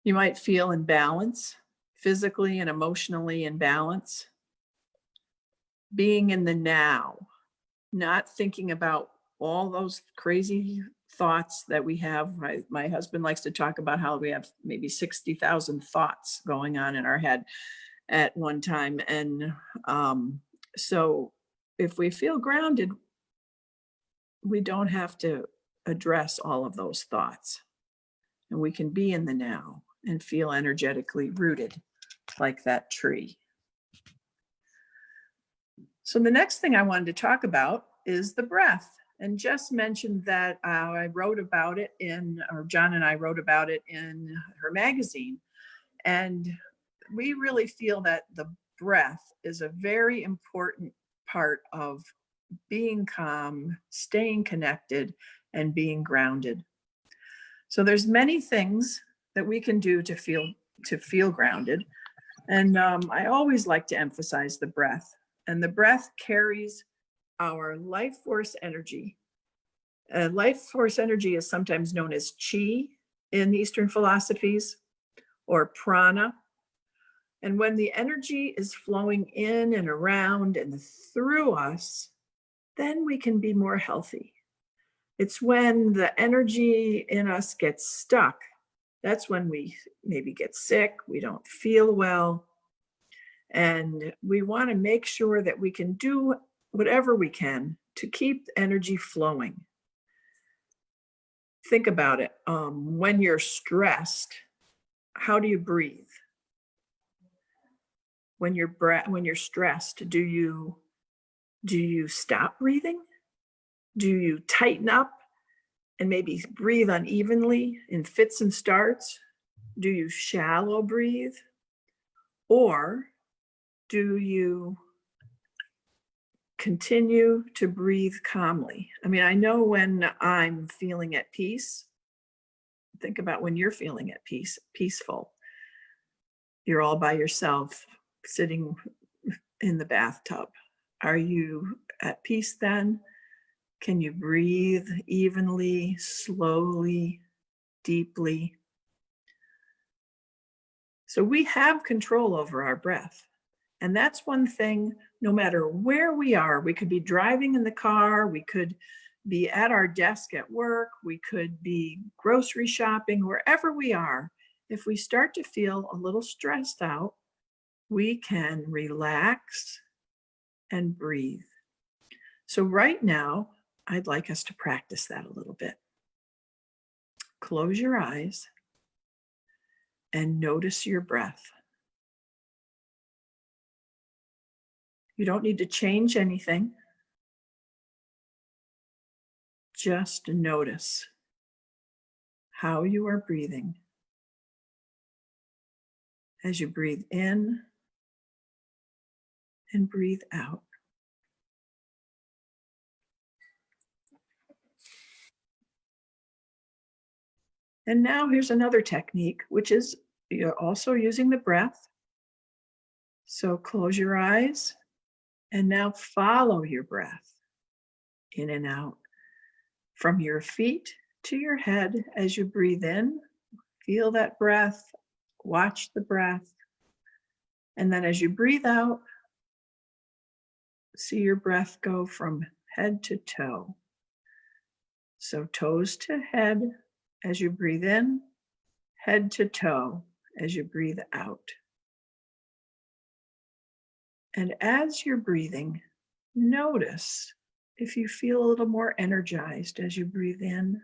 You might feel in balance, physically and emotionally in balance. Being in the now, not thinking about all those crazy thoughts that we have. My husband likes to talk about how we have maybe 60,000 thoughts going on in our head at one time. And so if we feel grounded, we don't have to address all of those thoughts. And we can be in the now and feel energetically rooted like that tree. So the next thing I wanted to talk about is the breath. And Jess mentioned that I wrote about it John and I wrote about it in her magazine. And we really feel that the breath is a very important part of being calm, staying connected, and being grounded. So there's many things that we can do to feel grounded. And I always like to emphasize the breath. And the breath carries our life force energy. Life force energy is sometimes known as chi in Eastern philosophies, or prana. And when the energy is flowing in and around and through us, then we can be more healthy. It's when the energy in us gets stuck. That's when we maybe get sick, we don't feel well. And we want to make sure that we can do whatever we can to keep the energy flowing. Think about it. When you're stressed, how do you breathe? When you're stressed, do you stop breathing? Do you tighten up and maybe breathe unevenly in fits and starts? Do you shallow breathe? Or do you continue to breathe calmly? I mean, I know when I'm feeling at peace, think about when you're feeling at peace, peaceful. You're all by yourself, sitting in the bathtub. Are you at peace then? Can you breathe evenly, slowly, deeply? So we have control over our breath. And that's one thing, no matter where we are, we could be driving in the car, we could be at our desk at work, we could be grocery shopping, wherever we are. If we start to feel a little stressed out, we can relax and breathe. So right now, I'd like us to practice that a little bit. Close your eyes and notice your breath. You don't need to change anything. Just notice how you are breathing as you breathe in and breathe out. And now here's another technique, which is you're also using the breath. So close your eyes and now follow your breath in and out from your feet to your head as you breathe in. Feel that breath, watch the breath. And then as you breathe out, see your breath go from head to toe. So toes to head as you breathe in, head to toe as you breathe out. And as you're breathing, notice if you feel a little more energized as you breathe in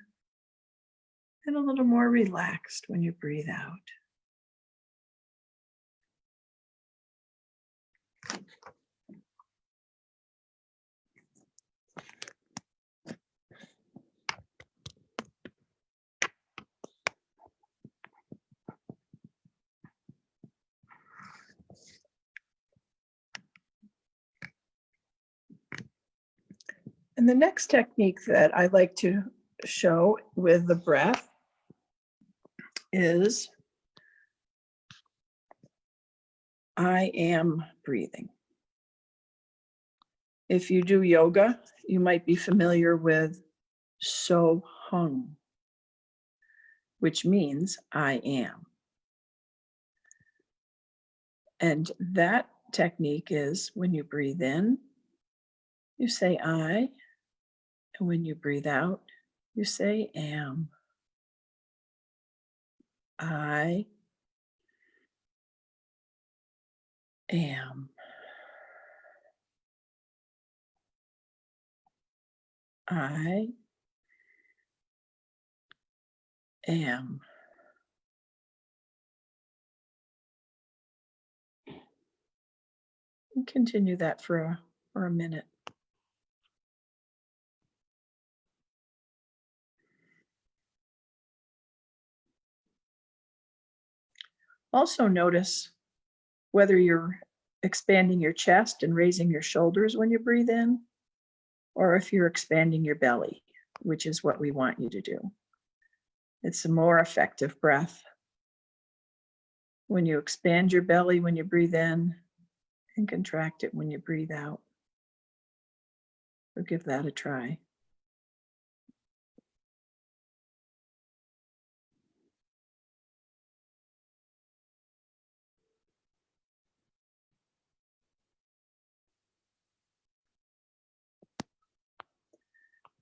and a little more relaxed when you breathe out. And the next technique that I like to show with the breath is I am breathing. If you do yoga, you might be familiar with so hung, which means I am. And that technique is when you breathe in, you say I, and when you breathe out, you say am. I am. I am. And continue that for a minute. Also notice whether you're expanding your chest and raising your shoulders when you breathe in, or if you're expanding your belly, which is what we want you to do. It's a more effective breath when you expand your belly when you breathe in, and contract it when you breathe out. So give that a try.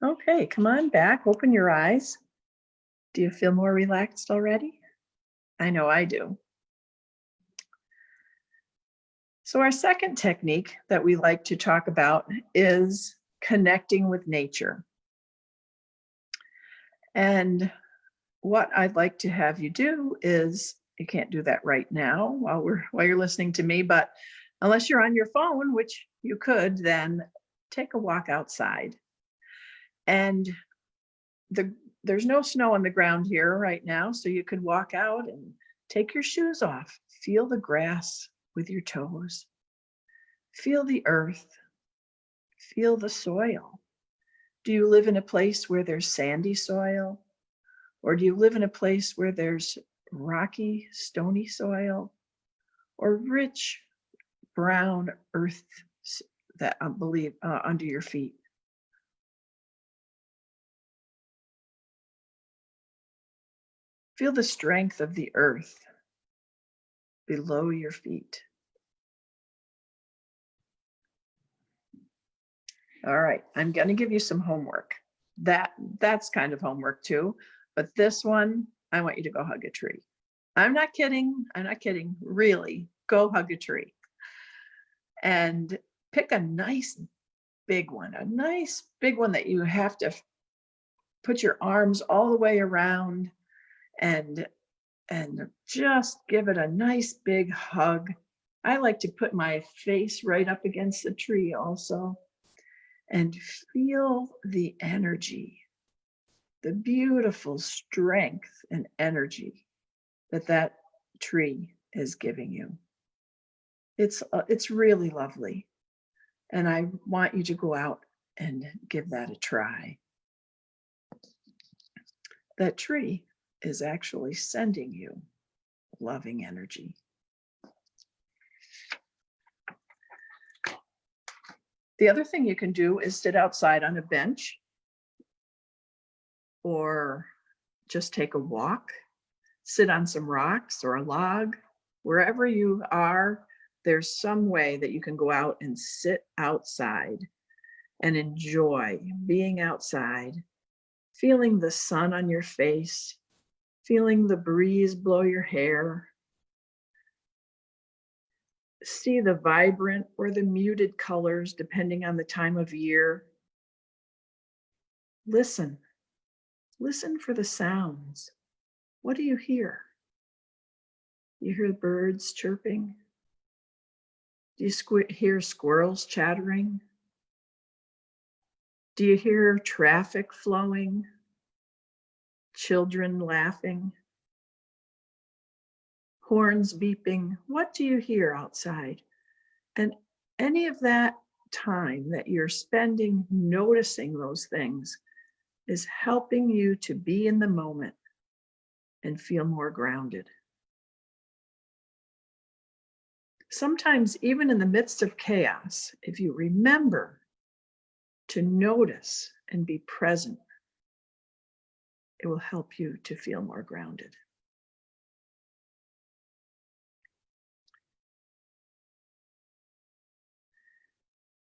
Okay, come on back, open your eyes. Do you feel more relaxed already? I know I do. So our second technique that we like to talk about is connecting with nature. And what I'd like to have you do is, you can't do that right now while you're listening to me, but unless you're on your phone, which you could, then take a walk outside. And there's no snow on the ground here right now, so you could walk out and take your shoes off. Feel the grass with your toes. Feel the earth. Feel the soil. Do you live in a place where there's sandy soil? Or do you live in a place where there's rocky, stony soil? Or rich, brown earth that under your feet? Feel the strength of the earth below your feet. All right, I'm going to give you some homework. That's kind of homework too, but this one, I want you to go hug a tree. I'm not kidding. Really, go hug a tree. And pick a nice big one that you have to put your arms all the way around and just give it a nice big hug. I like to put my face right up against the tree also and feel the energy, the beautiful strength and energy that tree is giving you. It's really lovely. And I want you to go out and give that a try. That tree is actually sending you loving energy. The other thing you can do is sit outside on a bench or just take a walk, sit on some rocks or a log. Wherever you are, there's some way that you can go out and sit outside and enjoy being outside, feeling the sun on your face, feeling the breeze blow your hair. See the vibrant or the muted colors depending on the time of year. Listen for the sounds. What do you hear? You hear birds chirping? Do you hear squirrels chattering? Do you hear traffic flowing? Children laughing? Horns beeping? What do you hear outside? And any of that time that you're spending noticing those things is helping you to be in the moment and feel more grounded. Sometimes, even in the midst of chaos, if you remember to notice and be present, it will help you to feel more grounded.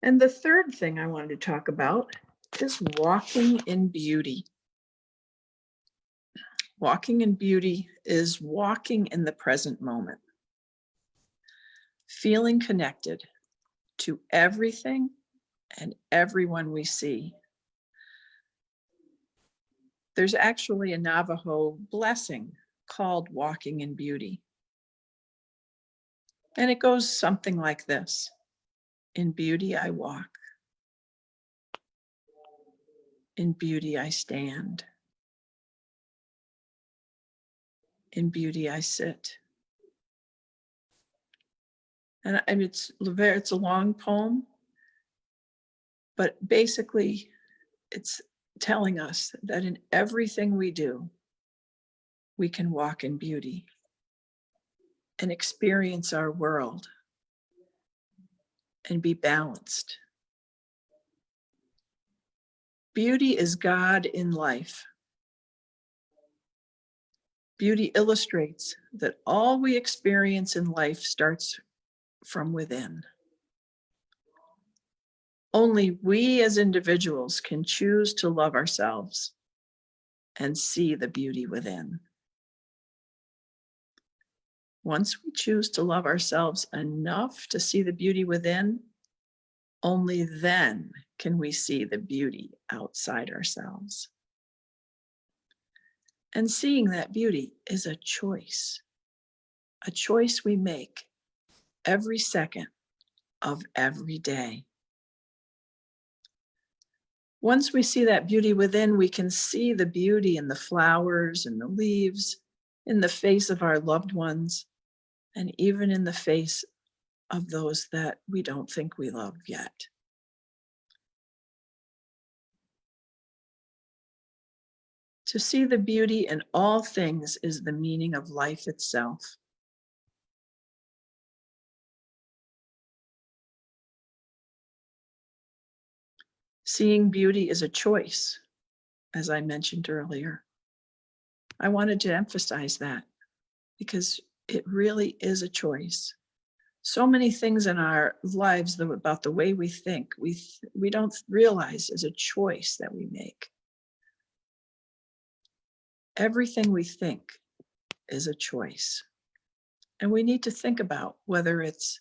And the third thing I wanted to talk about is walking in beauty. Walking in beauty is walking in the present moment, feeling connected to everything and everyone we see. There's actually a Navajo blessing called Walking in Beauty. And it goes something like this. In beauty I walk. In beauty I stand. In beauty I sit. And it's a long poem, but basically it's telling us that in everything we do, we can walk in beauty. and experience our world and be balanced. Beauty is God in life. Beauty illustrates that all we experience in life starts from within. Only we as individuals can choose to love ourselves and see the beauty within. Once we choose to love ourselves enough to see the beauty within, only then can we see the beauty outside ourselves. And seeing that beauty is a choice we make every second of every day. Once we see that beauty within, we can see the beauty in the flowers and the leaves, in the face of our loved ones, and even in the face of those that we don't think we love yet. To see the beauty in all things is the meaning of life itself. Seeing beauty is a choice, as I mentioned earlier. I wanted to emphasize that because it really is a choice. So many things in our lives about the way we think, we don't realize is a choice that we make. Everything we think is a choice. And we need to think about whether it's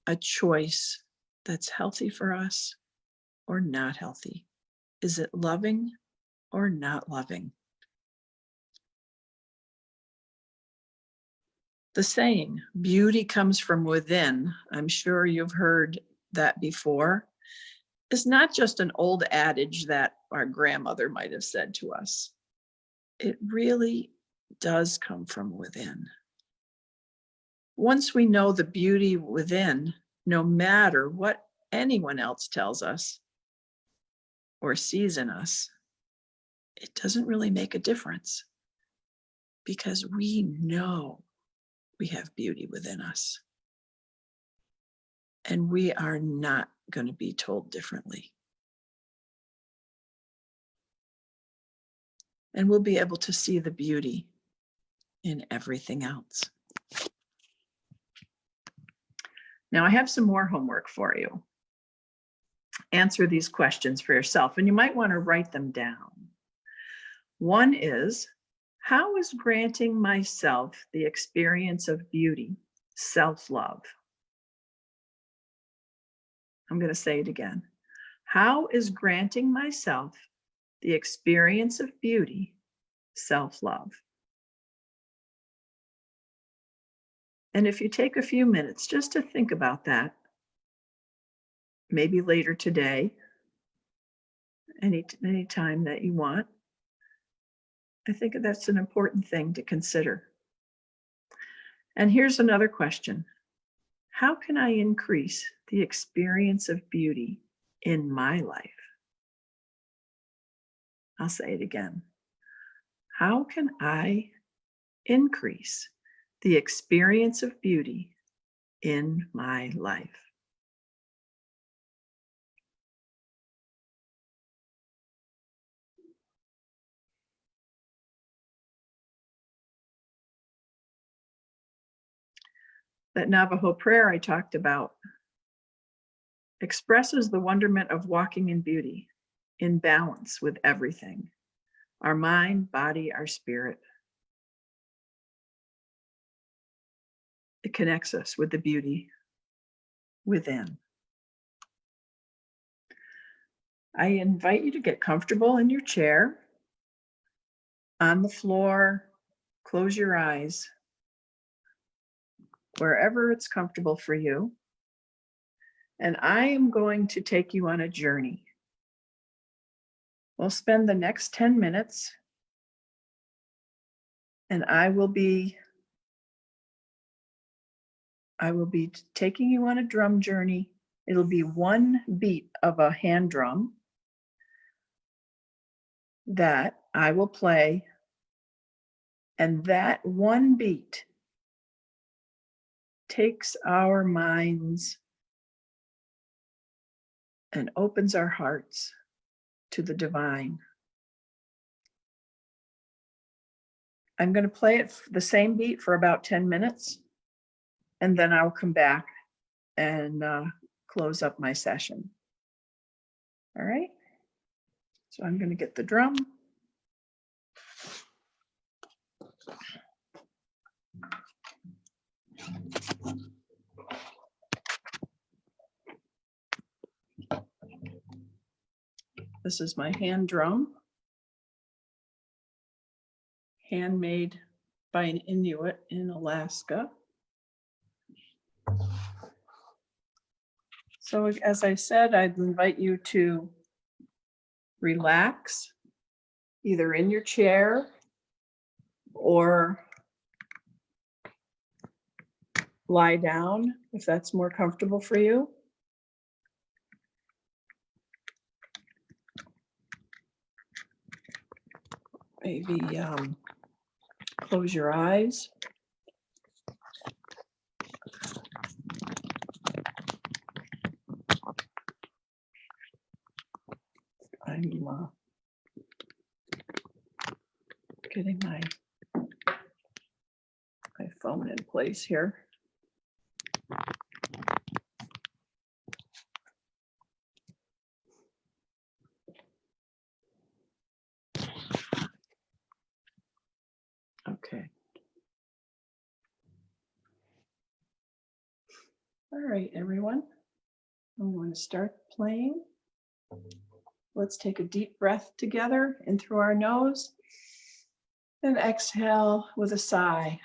a choice that's healthy for us or not healthy. Is it loving or not loving? The saying, beauty comes from within, I'm sure you've heard that before, is not just an old adage that our grandmother might have said to us. It really does come from within. Once we know the beauty within, no matter what anyone else tells us or sees in us, it doesn't really make a difference because we know we have beauty within us. And we are not going to be told differently. And we'll be able to see the beauty in everything else. Now, I have some more homework for you. Answer these questions for yourself, and you might want to write them down. One is, how is granting myself the experience of beauty self-love? I'm going to say it again. How is granting myself the experience of beauty self-love? And if you take a few minutes just to think about that, maybe later today, any time that you want, I think that's an important thing to consider. And here's another question. How can I increase the experience of beauty in my life? I'll say it again. How can I increase the experience of beauty in my life? That Navajo prayer I talked about expresses the wonderment of walking in beauty, in balance with everything, our mind, body, our spirit. It connects us with the beauty within. I invite you to get comfortable in your chair, on the floor, close your eyes, wherever it's comfortable for you. And I am going to take you on a journey. We'll spend the next 10 minutes and I will be taking you on a drum journey. It'll be one beat of a hand drum that I will play. And that one beat takes our minds and opens our hearts to the divine. I'm going to play it the same beat for about 10 minutes, and then I'll come back and close up my session. All right. So I'm going to get the drum. This is my hand drum, handmade by an Inuit in Alaska. So as I said, I'd invite you to relax, either in your chair or lie down if that's more comfortable for you. Maybe close your eyes. I'm getting my phone in place here. Okay. All right, everyone. I'm going to start playing. Let's take a deep breath together in through our nose and exhale with a sigh.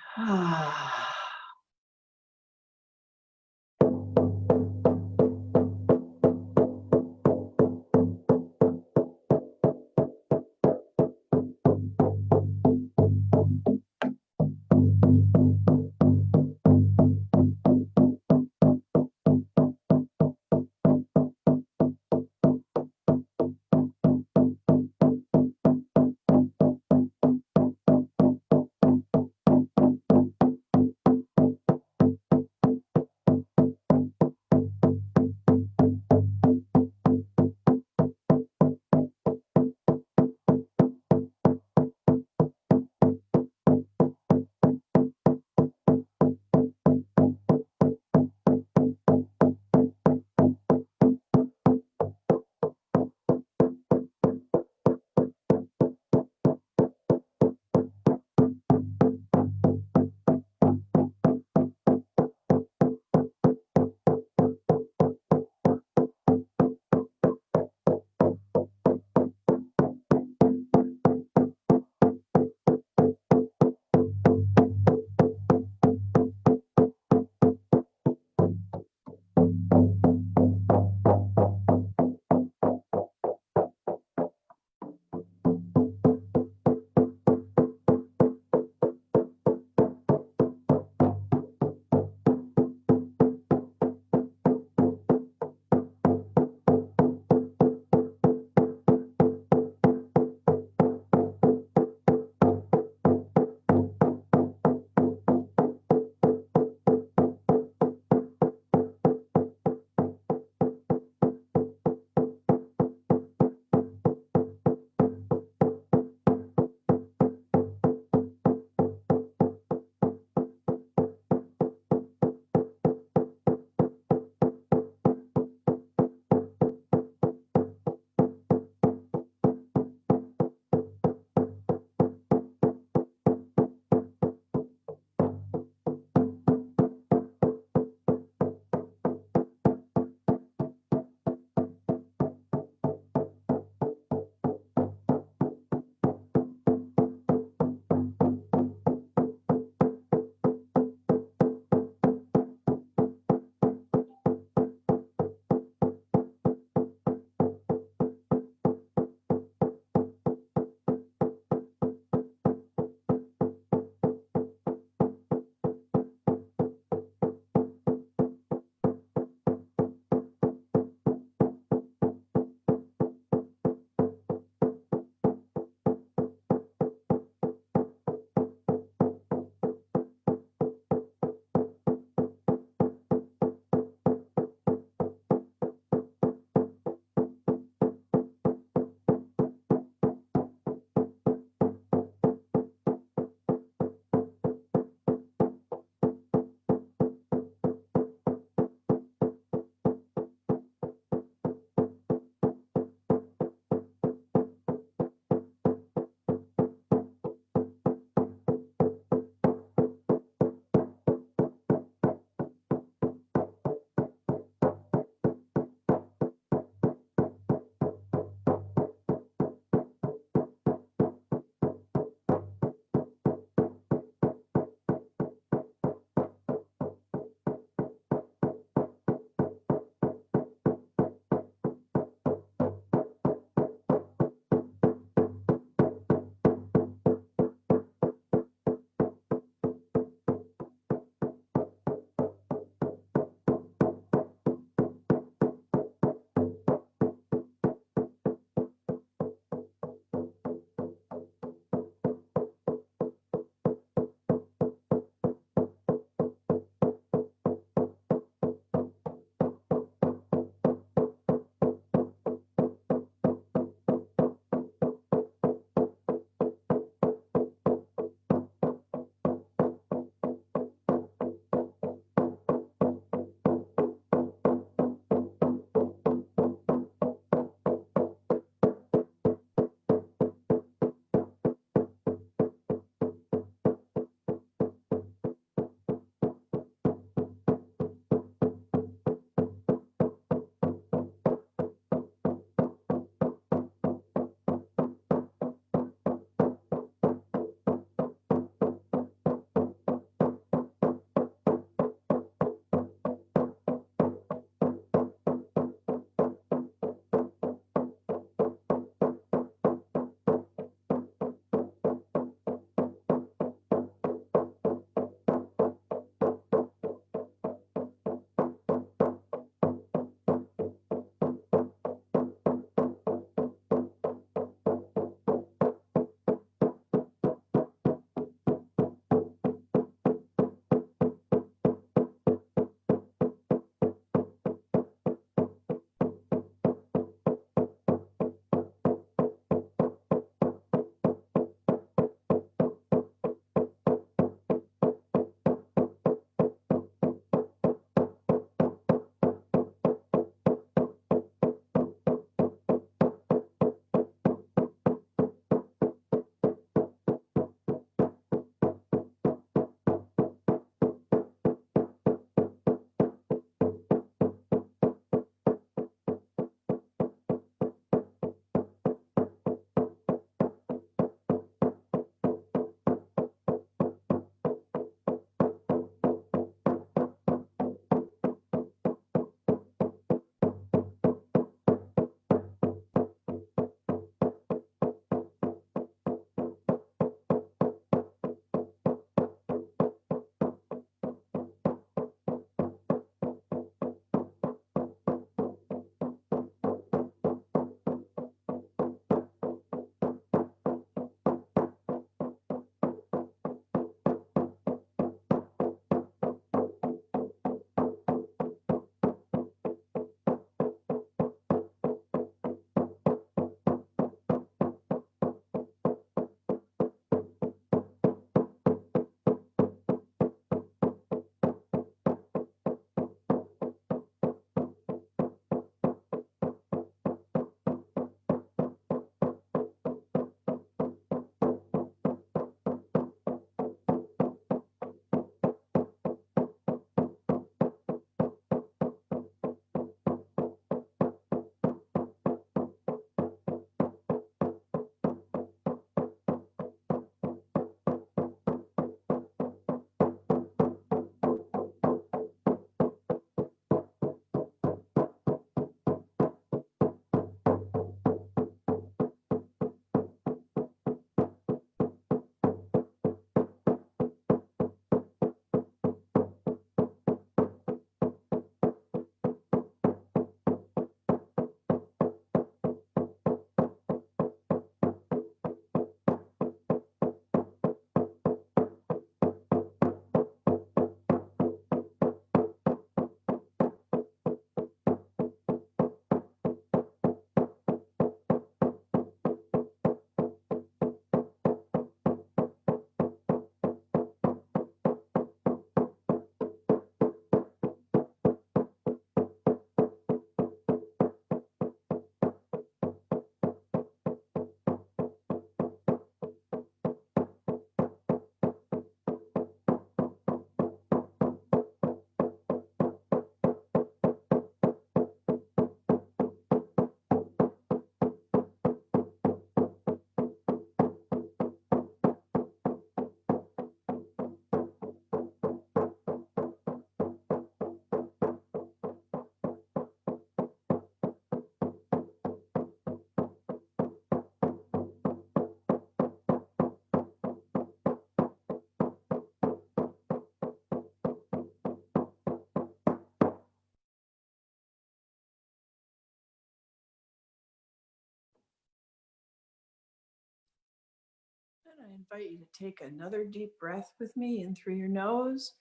And I invite you to take another deep breath with me in through your nose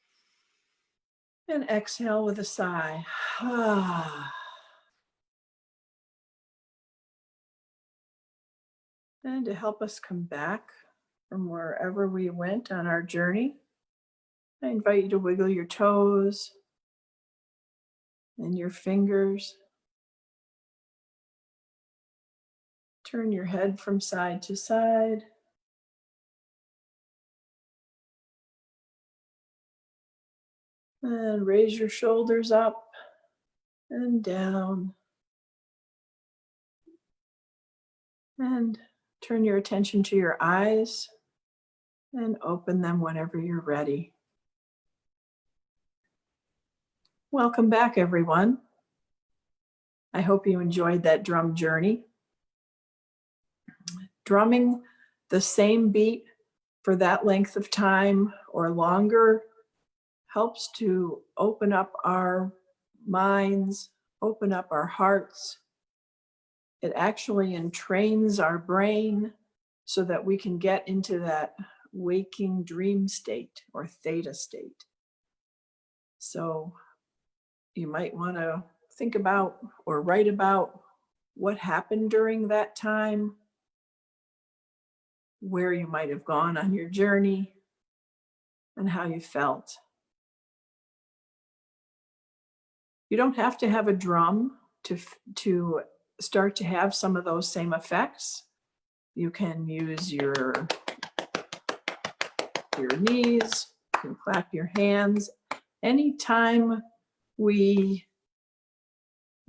and exhale with a sigh. And to help us come back from wherever we went on our journey, I invite you to wiggle your toes and your fingers. Turn your head from side to side. And raise your shoulders up and down. And turn your attention to your eyes and open them whenever you're ready. Welcome back, everyone. I hope you enjoyed that drum journey. Drumming the same beat for that length of time or longer helps to open up our minds, open up our hearts. It actually entrains our brain so that we can get into that waking dream state or theta state. So you might want to think about or write about what happened during that time, where you might have gone on your journey, and how you felt. You don't have to have a drum to start to have some of those same effects. You can use your knees, you can clap your hands. Anytime we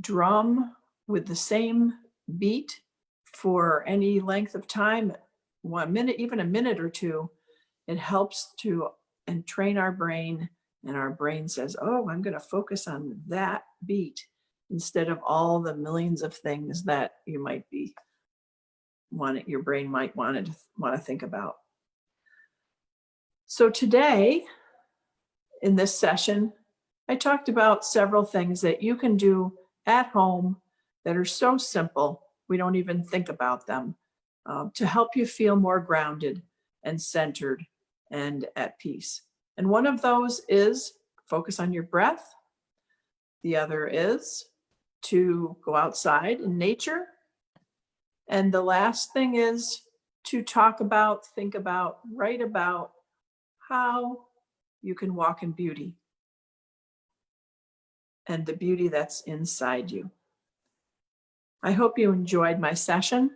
drum with the same beat for any length of time, 1 minute, even a minute or two, it helps to entrain our brain, and our brain says, oh, I'm going to focus on that beat instead of all the millions of things that you might be your brain might want to think about. So today, in this session, I talked about several things that you can do at home that are so simple, we don't even think about them, to help you feel more grounded and centered and at peace. And one of those is focus on your breath. The other is to go outside in nature. And the last thing is to talk about, think about, write about how you can walk in beauty and the beauty that's inside you. I hope you enjoyed my session.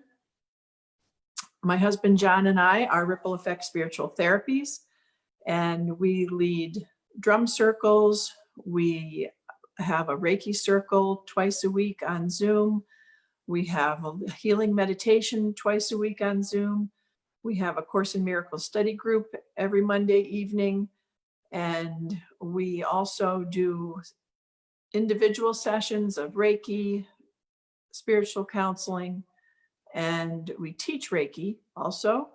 My husband, John, and I are Ripple Effect Spiritual Therapies, and we lead drum circles. We have a Reiki circle twice a week on Zoom. We have a healing meditation twice a week on Zoom. We have a Course in Miracles study group every Monday evening. And we also do individual sessions of Reiki, spiritual counseling, and we teach Reiki also.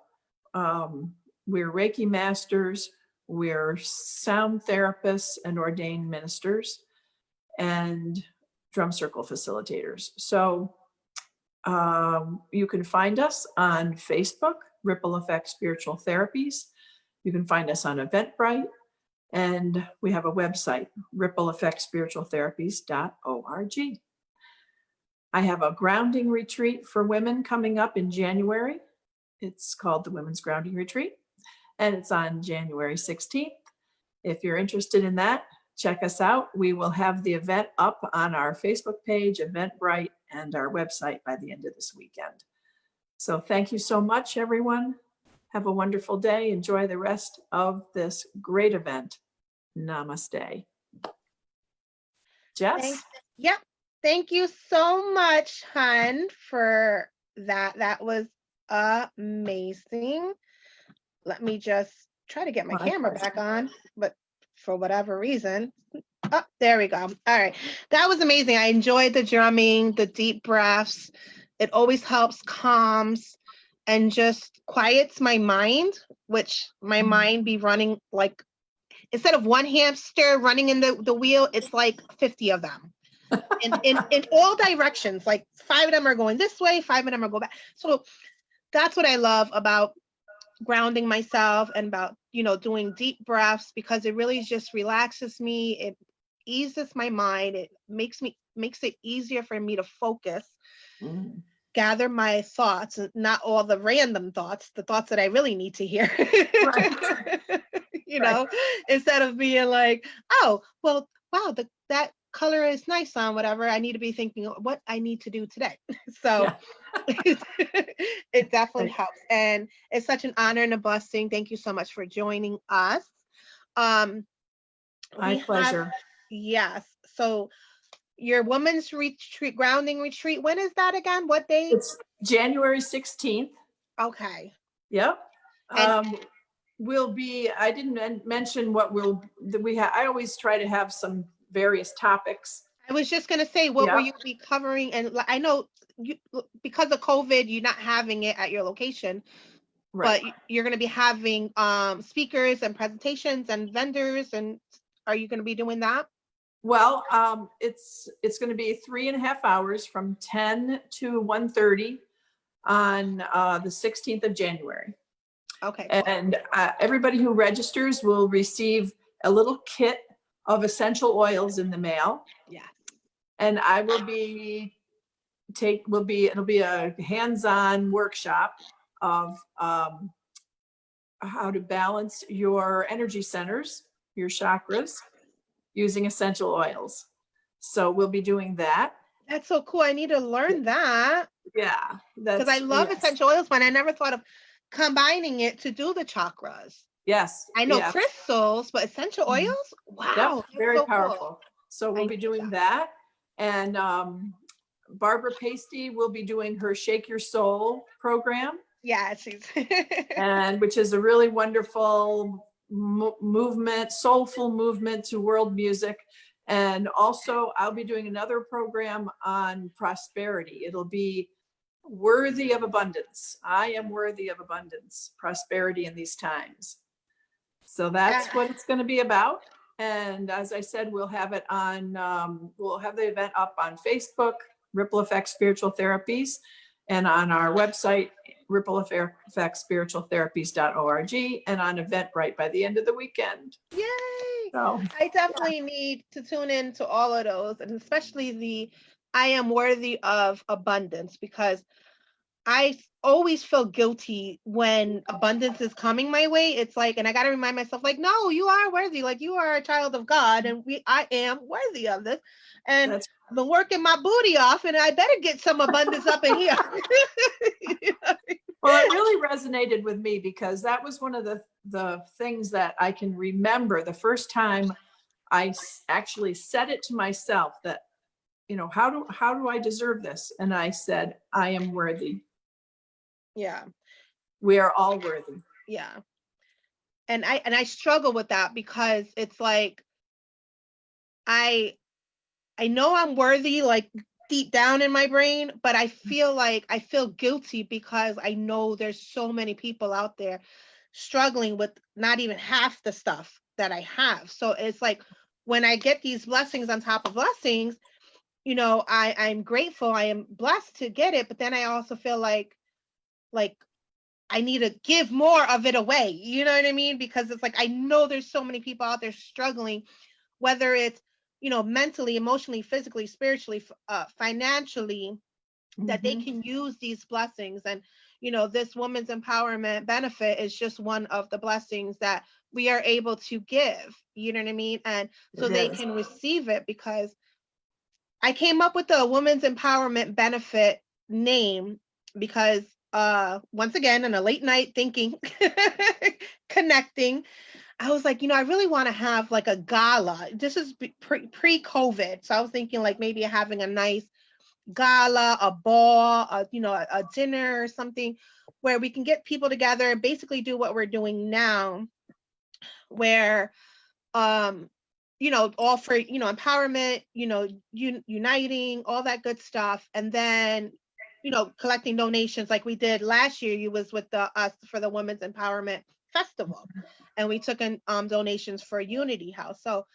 We're Reiki masters, we're sound therapists and ordained ministers, and drum circle facilitators. So you can find us on Facebook, Ripple Effect Spiritual Therapies. You can find us on Eventbrite, and we have a website, rippleeffectspiritualtherapies.org. I have a grounding retreat for women coming up in January. It's called the Women's Grounding Retreat, and it's on January 16th. If you're interested in that, check us out. We will have the event up on our Facebook page, Eventbrite, and our website by the end of this weekend. So thank you so much, everyone. Have a wonderful day. Enjoy the rest of this great event. Namaste. Jess? Yep. Thank you so much, Hun, for that. That was amazing. Let me just try to get my camera back on, but for whatever reason. Oh, there we go. All right. That was amazing. I enjoyed the drumming, the deep breaths. It always helps, calms, and just quiets my mind, which my mind be running like, instead of one hamster running in the wheel, it's like 50 of them. in all directions, like 5 of them are going this way, 5 of them are going back. So that's what I love about grounding myself and about, doing deep breaths, because it really just relaxes me. It eases my mind. It makes it easier for me to focus, Mm. gather my thoughts, and not all the random thoughts, the thoughts that I really need to hear. Right. Right. Instead of being like, oh, well, wow, that color is nice on whatever. I need to be thinking what I need to do today. So Yeah. it definitely Right. helps. And it's such an honor and a blessing. Thank you so much for joining us. Um, My we have, pleasure. yes. So your women's retreat, grounding retreat, when is that again? What date? It's January 16th. Okay. Yep. And I didn't mention what we have. I always try to have some various topics. I was just gonna say, what will Yep. you be covering? And I know you, because of COVID, you're not having it at your location, Right. but you're gonna be having speakers and presentations and vendors. And are you gonna be doing that? Well, it's going to be 3.5 hours from 10 to 1:30 on the 16th of January. Okay, cool. And everybody who registers will receive a little kit of essential oils in the mail. Yeah. And I will be it'll be a hands-on workshop of how to balance your energy centers, your chakras, using essential oils. So we'll be doing that. That's so cool. I need to learn that, Yeah, because I love yes, essential oils, but I never thought of combining it to do the chakras. yes, I know yes. crystals, but essential Mhm. oils? Yep, Wow, that's very so cool. powerful. So I we'll be need doing that. that. And Barbara Pasty will be doing her Shake Your Soul program, Yeah, she's and which is a really wonderful movement, soulful movement to world music. And also I'll be doing another program on prosperity. It'll be worthy of abundance. I am worthy of abundance, prosperity in these times. So that's yeah. what it's going to be about. And as I said, we'll have it on, we'll have the event up on Facebook, Ripple Effect Spiritual Therapies, and on our website, rippleeffectspiritualtherapies.org, and on Eventbrite by the end of the weekend. Yay! So I definitely need to tune in to all of those, and especially the I am worthy of abundance, because I always feel guilty when abundance is coming my way. It's like, and I got to remind myself, like, no, you are worthy. Like, you are a child of God, and I am worthy of this. And that's I've been working my booty off, and I better get some abundance up in here. well, it really resonated with me because that was one of the things that I can remember the first time I actually said it to myself that, how do I deserve this? And I said, I am worthy. Yeah. We are all worthy. Yeah. And I struggle with that, because it's like, I know I'm worthy, like deep down in my brain, but I feel guilty because I know there's so many people out there struggling with not even half the stuff that I have. So it's like, when I get these blessings on top of blessings, I'm grateful, I am blessed to get it, but then I also feel like I need to give more of it away. You know what I mean? Because it's like, I know there's so many people out there struggling, whether it's, mentally, emotionally, physically, spiritually, financially, that they Mhm. can use these blessings. And, this woman's empowerment benefit is just one of the blessings that we are able to give, you know what I mean? And so It they is. can receive it, because I came up with the women's empowerment benefit name because once again, in a late night thinking, connecting, I was like, I really want to have like a gala. This is pre-COVID. So I was thinking like maybe having a nice gala, a ball, a dinner or something, where we can get people together and basically do what we're doing now, where um all for empowerment, uniting, all that good stuff, and then collecting donations like we did last year. You was with us for the Women's Empowerment Festival, and we took in donations for Unity House. So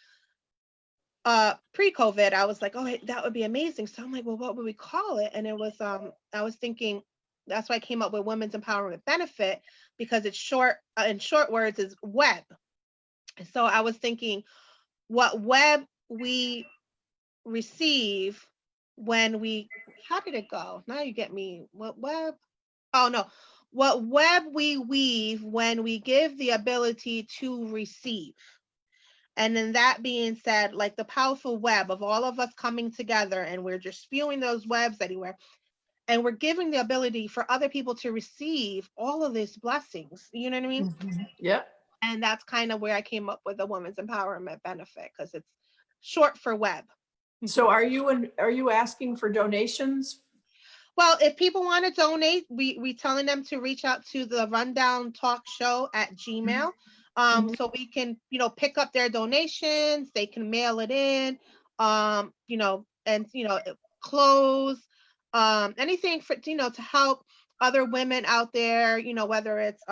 pre-COVID, I was like, oh, that would be amazing. So I'm like, well, what would we call it? And it was I was thinking That's why I came up with Women's Empowerment Benefit, because it's short, in short words, is web. So I was thinking what web we receive when we, how did it go? Now you get me. What web? Oh no. What web we weave when we give the ability to receive. And then that being said, like the powerful web of all of us coming together, and we're just spewing those webs anywhere. And we're giving the ability for other people to receive all of these blessings. You know what I mean? Yep. And that's kind of where I came up with the Women's Empowerment Benefit, because it's short for web. So are you asking for donations? Well, if people want to donate, we telling them to reach out to the Rundown Talk Show at Gmail. So we can, pick up their donations. They can mail it in, and, clothes, anything for, to help other women out there, whether it's,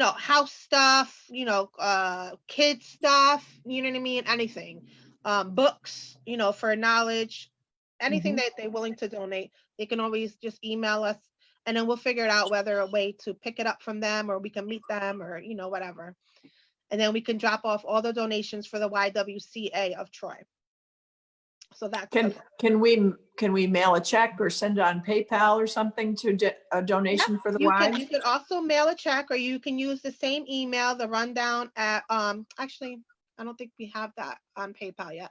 house stuff, kids stuff, you know what I mean? Anything, books, for knowledge, anything that they're willing to donate, they can always just email us, and then we'll figure it out whether a way to pick it up from them, or we can meet them, or, whatever. And then we can drop off all the donations for the YWCA of Troy. So that's Can we mail a check or send on PayPal or something to a donation for the you wives? can also mail a check, or you can use the same email, the rundown at actually I don't think we have that on PayPal yet.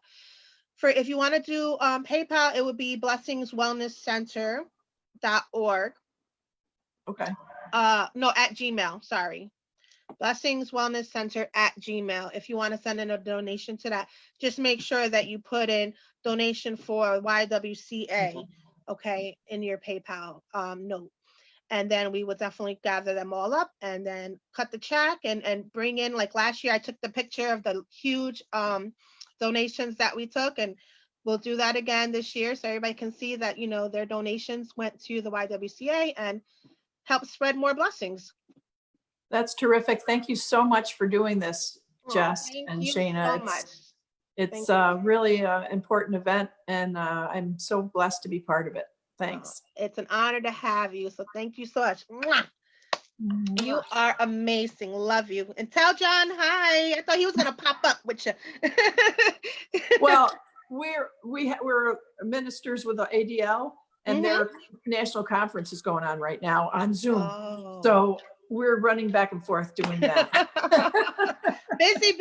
For if you want to do PayPal, it would be blessingswellnesscenter.org. Okay. No, at Gmail, sorry. Blessings Wellness Center at Gmail. If you want to send in a donation to that, just make sure that you put in donation for YWCA, okay, in your PayPal note. And then we will definitely gather them all up and then cut the check and bring in, like last year, I took the picture of the huge donations that we took, and we'll do that again this year so everybody can see that, their donations went to the YWCA and help spread more blessings. That's terrific. Thank you so much for doing this, Jess and Shana. So much. It's really an important event, and I'm so blessed to be part of it. Thanks. It's an honor to have you. So thank you so much. Mwah. You are amazing. Love you. And tell John hi. I thought he was gonna pop up with you. Well, we're ministers with the ADL, and their national conference is going on right now on Zoom. Oh. So we're running back and forth doing that. busy.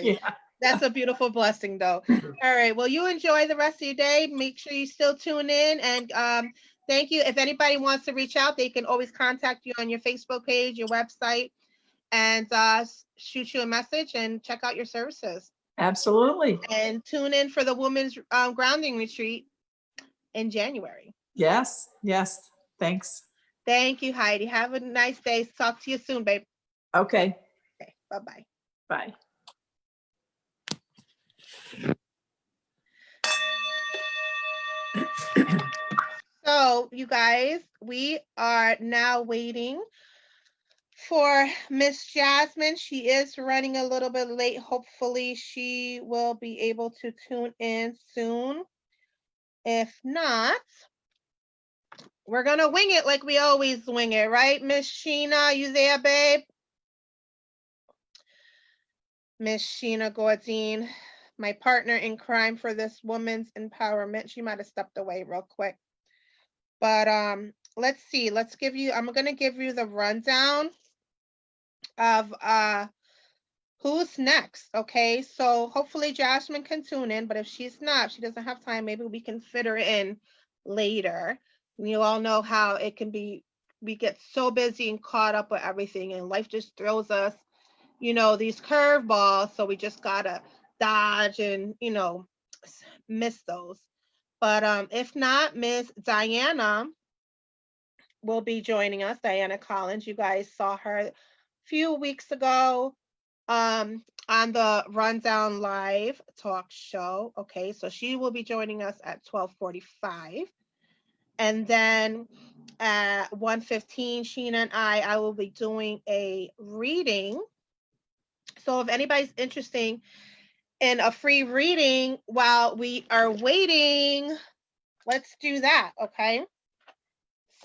Yeah. That's a beautiful blessing, though. All right. Well, you enjoy the rest of your day. Make sure you still tune in. And thank you. If anybody wants to reach out, they can always contact you on your Facebook page, your website, and shoot you a message and check out your services. Absolutely. And tune in for the Women's Grounding Retreat in January. Yes. Thanks. Thank you, Heidi. Have a nice day. Talk to you soon, babe. Okay. Bye-bye. Bye. So, you guys, we are now waiting for Miss Jasmine. She is running a little bit late. Hopefully, she will be able to tune in soon. If not, we're going to wing it like we always wing it, right, Miss Sheena? You there, babe? Miss Sheena Gordine, my partner in crime for this woman's empowerment. She might have stepped away real quick. But let's see. I'm going to give you the rundown of who's next, okay? So hopefully Jasmine can tune in, but if she's not, she doesn't have time, maybe we can fit her in later. You all know how it can be. We get so busy and caught up with everything, and life just throws us, these curveballs. So we just gotta dodge and, miss those. But if not, Miss Diana will be joining us, Diana Collins. You guys saw her a few weeks ago on the Rundown Live talk show. Okay, so she will be joining us at 12:45. And then at 1:15, Sheena and I will be doing a reading. So if anybody's interested in a free reading while we are waiting, let's do that, okay?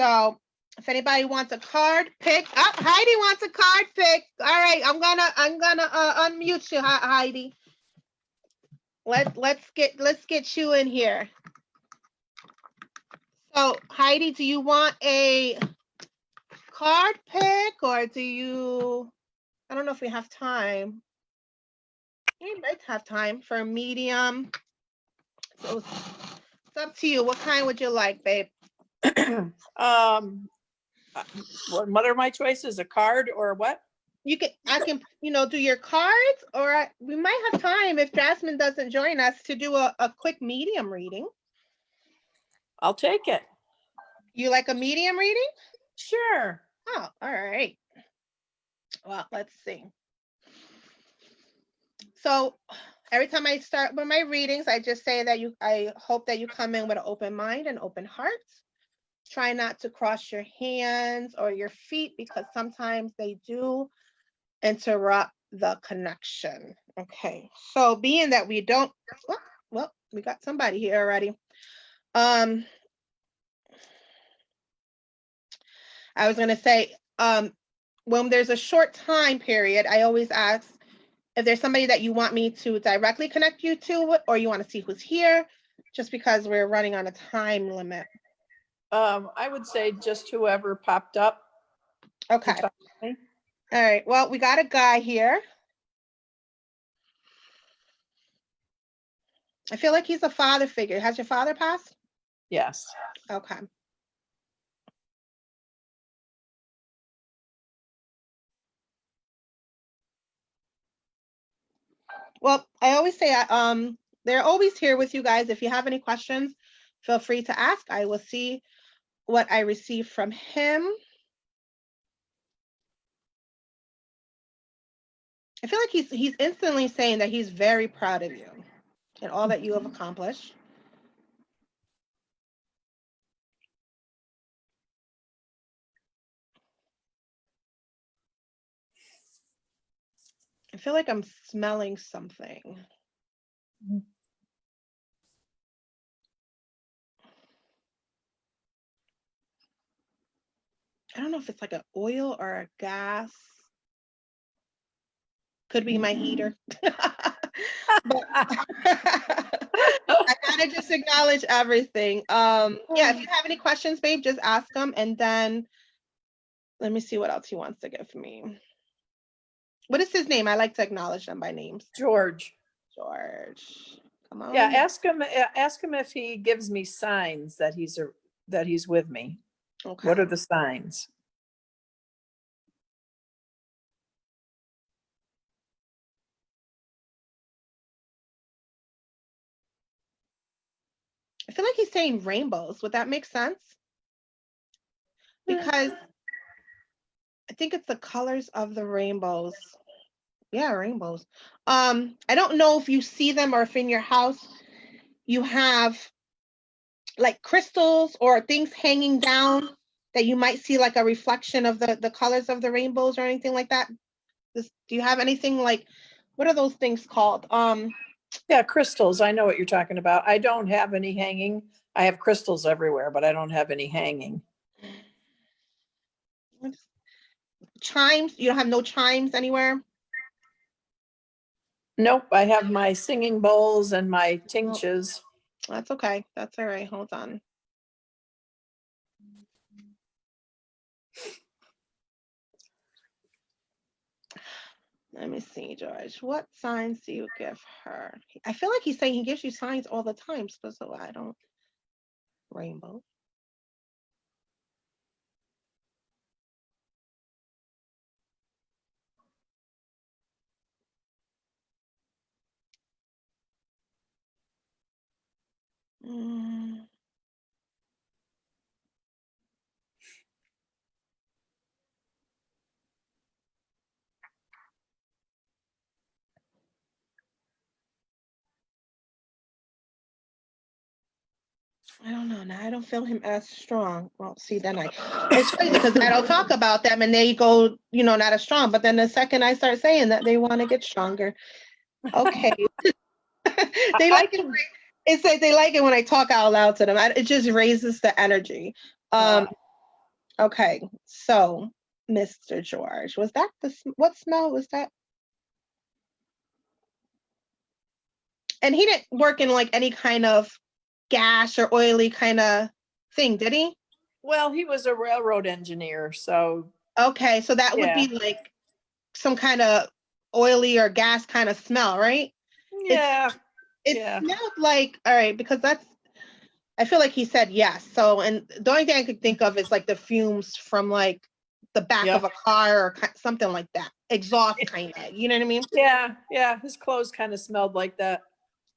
So if anybody wants a card pick, oh, Heidi wants a card pick. All right, I'm gonna unmute you, Heidi. Let's get you in here. So Heidi, do you want a card pick or do you? I don't know if we have time. We might have time for a medium. So it's up to you. What kind would you like, babe? What are my choices? A card or what? I can, do your cards, or we might have time if Jasmine doesn't join us to do a quick medium reading. I'll take it. You like a medium reading? Sure. Oh, all right. Well, let's see. So every time I start with my readings, I just say that I hope that you come in with an open mind and open heart. Try not to cross your hands or your feet because sometimes they do interrupt the connection. Okay, so being that we don't, well, we got somebody here already. I was gonna say, when there's a short time period, I always ask if there's somebody that you want me to directly connect you to, or you want to see who's here, just because we're running on a time limit. I would say just whoever popped up. Okay. to talk to me. All right. Well, we got a guy here. I feel like he's a father figure. Has your father passed? Yes. Okay. Well, I always say, they're always here with you guys. If you have any questions, feel free to ask. I will see what I receive from him. I feel like he's instantly saying that he's very proud of you and all that you have accomplished. I feel like I'm smelling something. I don't know if it's like an oil or a gas. Could be my heater. But I gotta just acknowledge everything. Yeah, if you have any questions, babe, just ask them, and then let me see what else he wants to give me. What is his name? I like to acknowledge them by names. George. George. Come on. Yeah, ask him if he gives me signs that he's with me. Okay. What are the signs? I feel like he's saying rainbows. Would that make sense? Because I think it's the colors of the rainbows. Yeah, rainbows. I don't know if you see them or if in your house you have like crystals or things hanging down that you might see like a reflection of the colors of the rainbows or anything like that. Do you have anything like, what are those things called? Yeah, crystals. I know what you're talking about. I don't have any hanging. I have crystals everywhere, but I don't have any hanging. Chimes? You don't have no chimes anywhere? Nope, I have my singing bowls and my tinctures. That's okay. That's all right. Hold on. Let me see, George. What signs do you give her? I feel like he's saying he gives you signs all the time, so I don't. Rainbow. I don't know. Now I don't feel him as strong. Well, see, then it's crazy because I don't talk about them and they go, not as strong. But then the second I start saying that, they want to get stronger. Okay. They like it. It's like they like it when I talk out loud to them. It just raises the energy. Okay, so Mr. George, was that what smell was that? And he didn't work in like any kind of gas or oily kind of thing, did he? Well, he was a railroad engineer, so Okay, so that would yeah, be like some kind of oily or gas kind of smell, right? It's yeah, it yeah, smelled like, all right, because that's I feel like he said yes. So, and the only thing I could think of is like the fumes from like the back of yep, a car or something like that. Exhaust kind of, you know what I mean? yeah, yeah. His clothes kind of smelled like that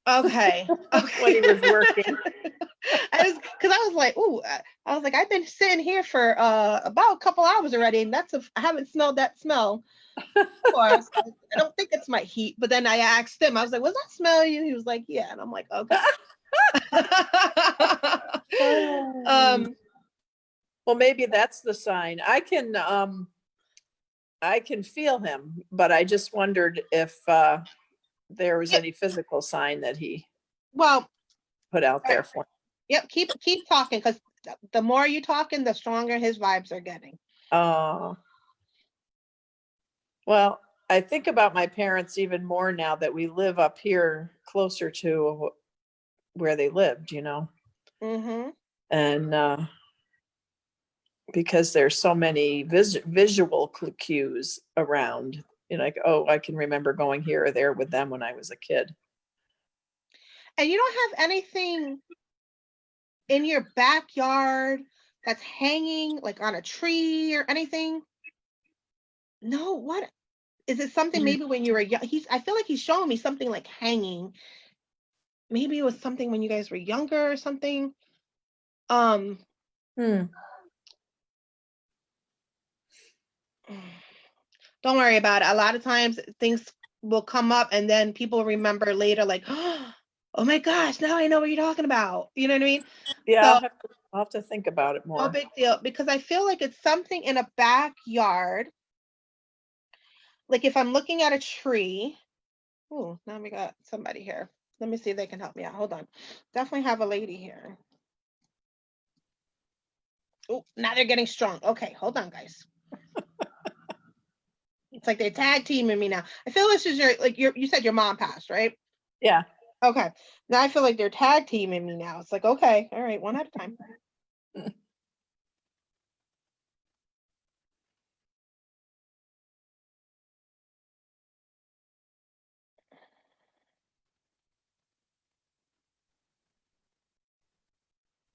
Okay. when he Okay. was working. Because I was like, ooh, I was like, I've been sitting here for about a couple hours already, and I haven't smelled that smell before. So I don't think it's my heat. But then I asked him, I was like, was that smell you? He was like, yeah. And I'm like, okay. um, Well, maybe that's the sign. I can feel him, but I just wondered if there was yeah, any physical sign that he well, put out there for. yep, keep talking because the more you talking, the stronger his vibes are getting. Uh, well, I think about my parents even more now that we live up here closer to where they lived, Mm-hmm. and because there's so many visual cues around, like, oh, I can remember going here or there with them when I was a kid. And you don't have anything in your backyard that's hanging like on a tree or anything? No, what is it something Mm. maybe when you were young? I feel like he's showing me something like hanging. Maybe it was something when you guys were younger or something. Um, Hmm. don't worry about it. A lot of times things will come up and then people remember later, like, oh my gosh, now I know what you're talking about. You know what I mean? Yeah, So I'll have to think about it no more. big deal because I feel like it's something in a backyard. Like if I'm looking at a tree. Oh, now we got somebody here. Let me see if they can help me out. Hold on. Definitely have a lady here. Oh, now they're getting strong. Okay, hold on, guys. It's like they're tag teaming me now. I feel this is you said your mom passed, right? Yeah. Okay. Now I feel like they're tag teaming me now. It's like, okay, all right, one at a time.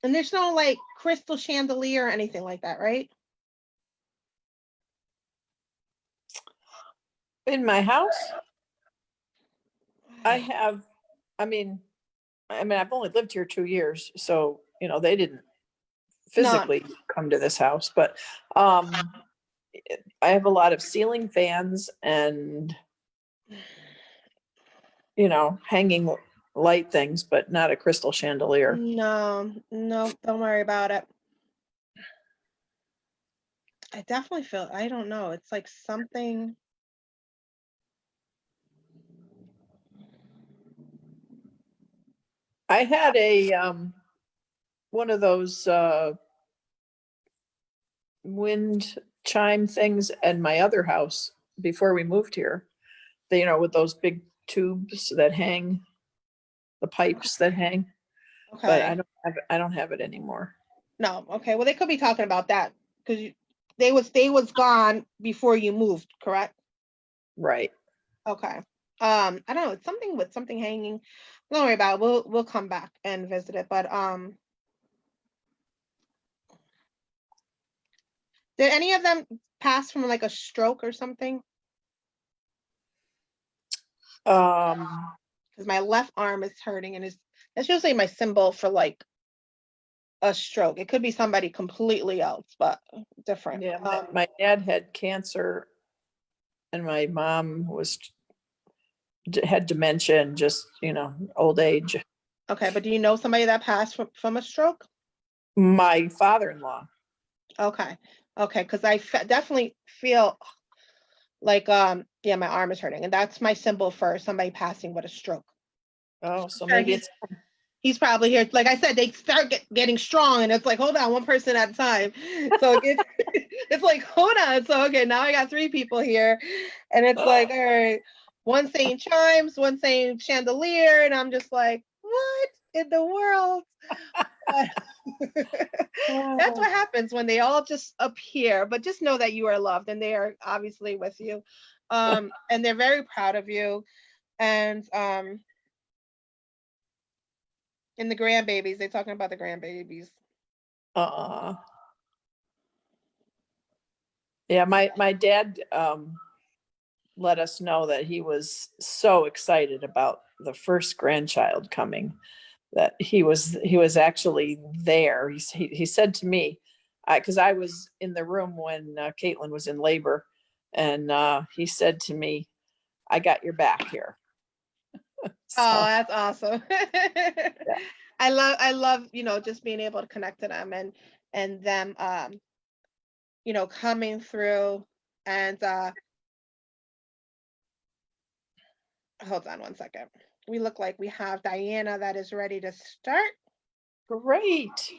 And there's no like crystal chandelier or anything like that, right? In my house, I have, I mean, I've only lived here 2 years, so, they didn't No. physically come to this house, but um, I have a lot of ceiling fans and, hanging light things, but not a crystal chandelier. No, no, don't worry about it. I definitely feel, I don't know. It's like something. I had one of those wind chime things in my other house before we moved here. With those big tubes that hang, the pipes that hang, but Okay. I don't have it anymore. No, okay. Well, they could be talking about that because they was gone before you moved, correct? Right. Okay. I don't know. It's something with something hanging. Don't worry about it. We'll come back and visit it. But did any of them pass from like a stroke or something? Um, Because my left arm is hurting and that's usually my symbol for like a stroke. It could be somebody completely else, but different. yeah, my dad had cancer and my mom had dementia and just, old age. Okay, but do you know somebody that passed from a stroke? My father-in-law. Okay. Okay, because definitely feel like yeah, my arm is hurting, and that's my symbol for somebody passing with a stroke. Oh, so Sure, maybe it's He's probably here. Like I said, they start getting strong, and it's like, hold on, one person at a time. So it's like, hold on. So okay, now I got 3 people here, and it's like, all right, one saying chimes, one saying chandelier, and I'm just like, what in the world? But that's what happens when they all just appear. But just know that you are loved, and they are obviously with you, and they're very proud of you, and the grandbabies. They're talking about the grandbabies. Yeah, my dad let us know that he was so excited about the first grandchild coming that he was actually there. He said to me, because I was in the room when Caitlin was in labor, and he said to me, "I got your back here." So, Oh, that's awesome. I love, just being able to connect to them and them coming through and hold on one second. We look like we have Diana that is ready to start. great.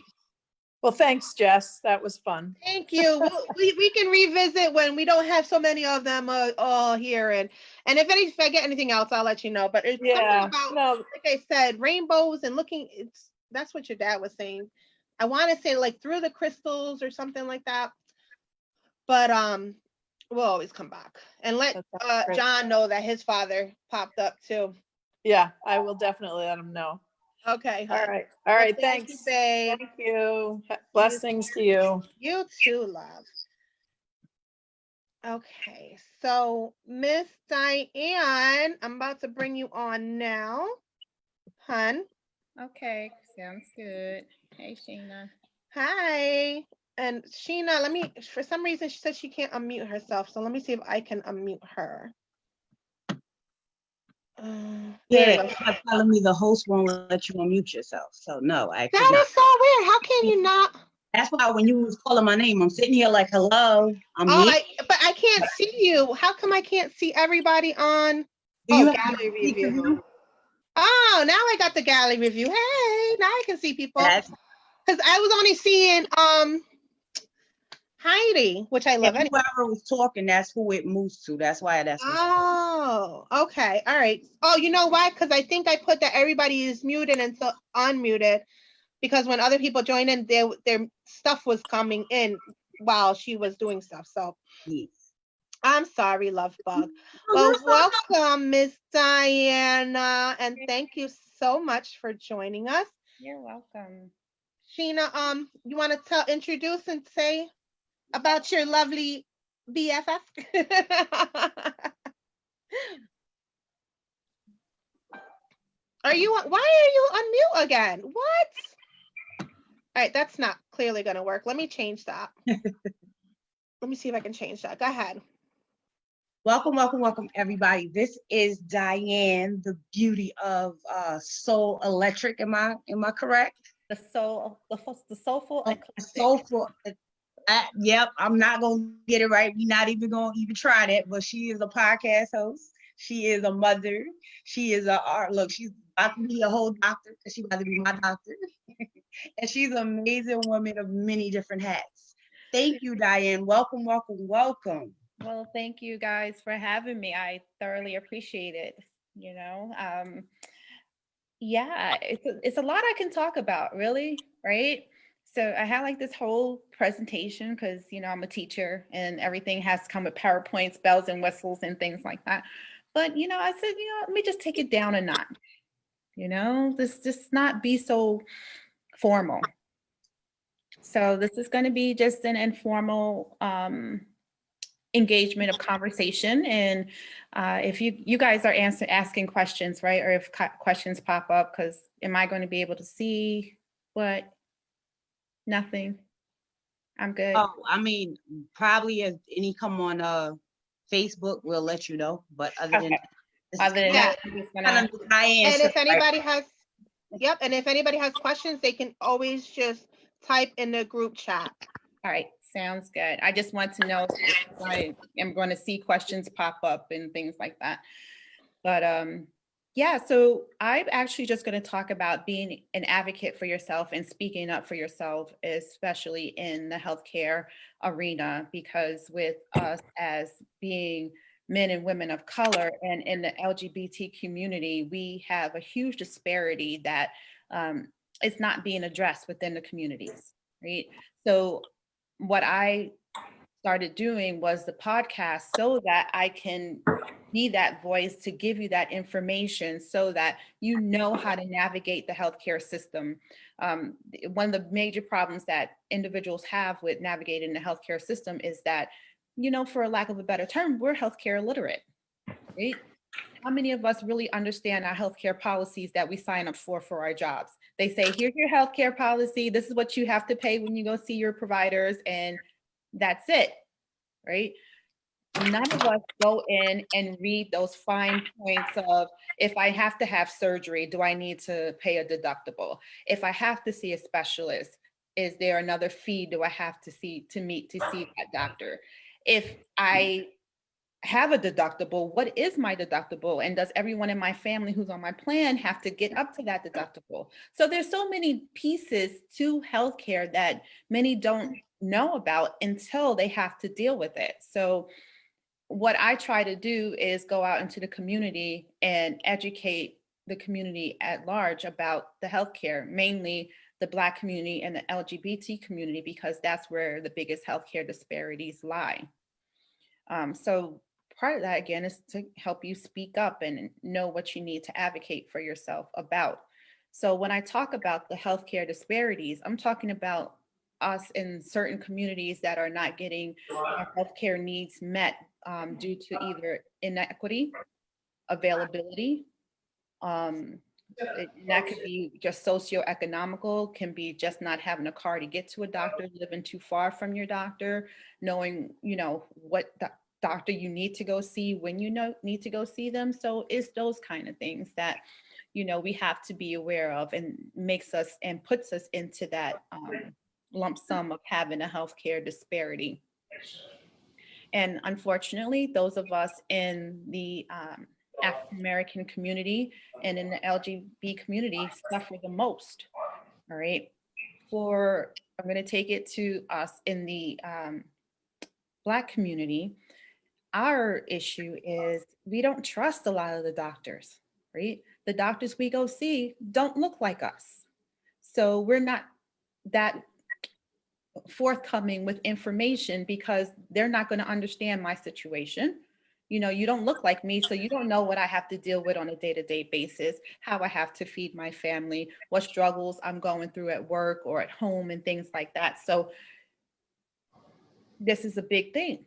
Well, thanks, Jess. That was fun. Thank you. We can revisit when we don't have so many of them all here, and if I get anything else, I'll let you know. But it's something about, like I said, rainbows and looking. That's what your dad was saying. I want to say like through the crystals or something like that. But we'll always come back and let John know that his father popped up too. Yeah, I will definitely let him know. Okay. All right. All right. Thank Thanks. you, babe. Thank you. Blessings to you. You too, love. Okay, so Miss Diane, I'm about to bring you on now, hun. Okay, sounds good. Hey, Sheena. Hi. And Sheena, for some reason, she said she can't unmute herself. So let me see if I can unmute her. There Yeah, you go. kept telling me the host won't let you unmute yourself. So no, I could That not. is so weird. How can you not? That's why when you was calling my name, I'm sitting here like, hello, I'm Oh, here. but I can't see you. How come I can't see everybody on? Do you have Gallery to speak to review. them? Oh, now I got the gallery review. Hey, now I can see people. That's Because I was only seeing Heidi, which I love. Anyway. whoever was talking, that's who it moves to. That's why that's what's Oh, okay. All right. Oh, you know why? Because I think I put that everybody is muted until unmuted. Because when other people join in, their stuff was coming in while she was doing stuff. So yes. I'm sorry, love bug. Well, welcome, Miss Diana, and thank you so much for joining us. You're welcome. Sheena, you want to introduce and say about your lovely BFF? Why are you on mute again? What? All right, that's not clearly going to work. Let me change that. Let me see if I can change that. Go ahead. Welcome, welcome, welcome, everybody. This is Diane, the beauty of Soul Electric. Am I correct? The soulful. Soulful. Yep, I'm not gonna get it right. We're not even gonna try that. But she is a podcast host. She is a mother. She is a art. Look, she's about to be a whole doctor because she's about to be my doctor. And she's an amazing woman of many different hats. Thank you, Diane. Welcome, welcome, welcome. Well, thank you guys for having me. I thoroughly appreciate it. Yeah, it's a lot I can talk about, really, right? So I had like this whole presentation because, I'm a teacher and everything has to come with PowerPoints, bells and whistles and things like that. But, I said, let me just take it down a notch. This just not be so formal. So this is going to be just an informal engagement of conversation. And if you guys are asking questions, right? Or if questions pop up, because am I going to be able to see what? Nothing. I'm good. Oh, I mean, probably if any come on Facebook, we'll let you know. But other than that, I'm just gonna, and if anybody has, yep, and if anybody has questions, they can always just type in the group chat. All right, sounds good. I just want to know if I am going to see questions pop up and things like that. But Yeah, so I'm actually just going to talk about being an advocate for yourself and speaking up for yourself, especially in the healthcare arena, because with us as being men and women of color and in the LGBT community, we have a huge disparity that um, is not being addressed within the communities, right? So what I started doing was the podcast so that I can be that voice to give you that information so that you know how to navigate the healthcare system. One of the major problems that individuals have with navigating the healthcare system is that, you know, for a lack of a better term, we're healthcare illiterate, right? How many of us really understand our healthcare policies that we sign up for our jobs? They say, here's your healthcare policy. This is what you have to pay when you go see your providers, and that's it, right? None of us go in and read those fine points of, if I have to have surgery, do I need to pay a deductible? If I have to see a specialist, is there another fee do I have to meet to see that doctor? If I have a deductible, what is my deductible? And does everyone in my family who's on my plan have to get up to that deductible? So there's so many pieces to healthcare that many don't know about until they have to deal with it. So what I try to do is go out into the community and educate the community at large about the healthcare, mainly the Black community and the LGBT community, because that's where the biggest healthcare disparities lie. So part of that, again, is to help you speak up and know what you need to advocate for yourself about. So when I talk about the healthcare disparities, I'm talking about us in certain communities that are not getting our healthcare needs met due to either inequity, availability, and that could be just socioeconomical, can be just not having a car to get to a doctor, living too far from your doctor, knowing, you know, what doctor you need to go see when you know need to go see them. So it's those kind of things that, you know, we have to be aware of, and makes us and puts us into that lump sum of having a healthcare disparity. And unfortunately, those of us in the African American community and in the LGBT community suffer the most. All right. I'm going to take it to us in the Black community. Our issue is we don't trust a lot of the doctors, right? The doctors we go see don't look like us. So we're not that forthcoming with information because they're not going to understand my situation. You know, you don't look like me, so you don't know what I have to deal with on a day-to-day basis, how I have to feed my family, what struggles I'm going through at work or at home and things like that. So this is a big thing.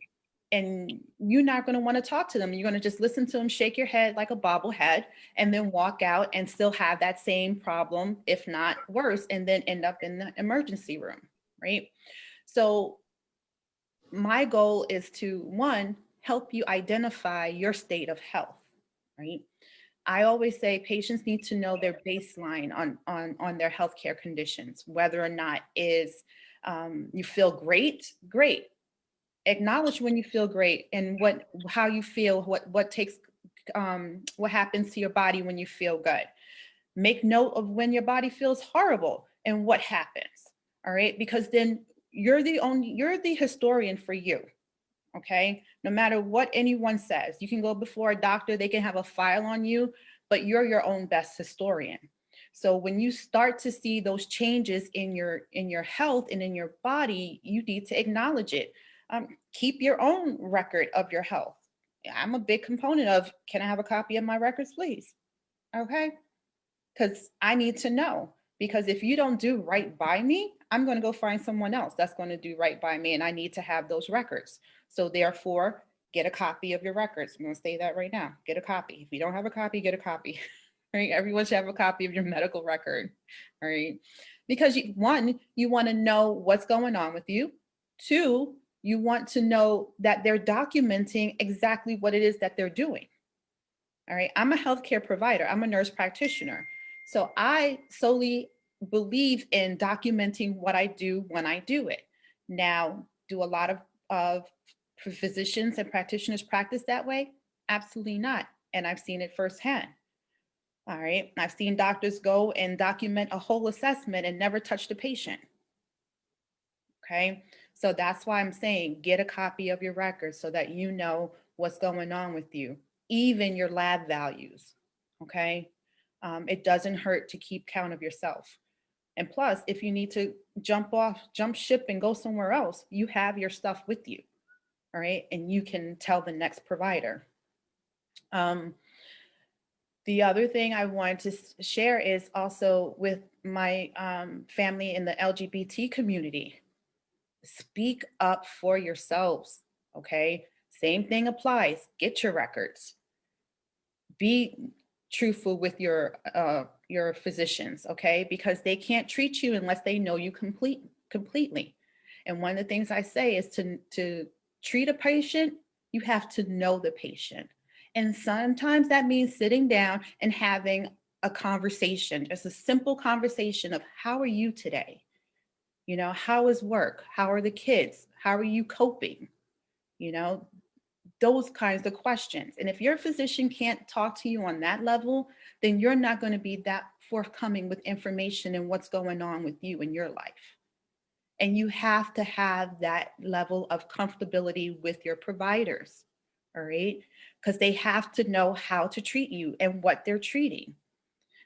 And you're not going to want to talk to them. You're going to just listen to them, shake your head like a bobblehead, and then walk out and still have that same problem, if not worse, and then end up in the emergency room, right? So my goal is to, one, help you identify your state of health, right? I always say patients need to know their baseline on their healthcare conditions, whether or not is you feel great, great. Acknowledge when you feel great and how you feel, what happens to your body when you feel good. Make note of when your body feels horrible and what happens. All right, because then you're the historian for you. Okay, no matter what anyone says, you can go before a doctor, they can have a file on you, but you're your own best historian. So when you start to see those changes in your health and in your body, you need to acknowledge it. Keep your own record of your health. I'm a big component of, can I have a copy of my records, please? Okay, because I need to know. Because if you don't do right by me, I'm going to go find someone else that's going to do right by me, and I need to have those records. So therefore, get a copy of your records. I'm going to say that right now. Get a copy. If you don't have a copy, get a copy. Right? Everyone should have a copy of your medical record. All right. Because one, you want to know what's going on with you. Two, you want to know that they're documenting exactly what it is that they're doing. All right. I'm a healthcare provider. I'm a nurse practitioner. So I solely believe in documenting what I do when I do it. Now, do a lot of physicians and practitioners practice that way? Absolutely not. And I've seen it firsthand. All right. I've seen doctors go and document a whole assessment and never touch the patient. Okay. So that's why I'm saying get a copy of your records so that you know what's going on with you, even your lab values. Okay. It doesn't hurt to keep count of yourself. And plus, if you need to jump ship and go somewhere else, you have your stuff with you. All right. And you can tell the next provider. The other thing I wanted to share is also with my family in the LGBT community. Speak up for yourselves, okay? Same thing applies. Get your records. Be truthful with your physicians, okay? Because they can't treat you unless they know you completely. And one of the things I say is to treat a patient, you have to know the patient. And sometimes that means sitting down and having a conversation, just a simple conversation of how are you today? You know, how is work? How are the kids? How are you coping? You know, those kinds of questions. And if your physician can't talk to you on that level, then you're not going to be that forthcoming with information and what's going on with you in your life. And you have to have that level of comfortability with your providers, all right? Because they have to know how to treat you and what they're treating.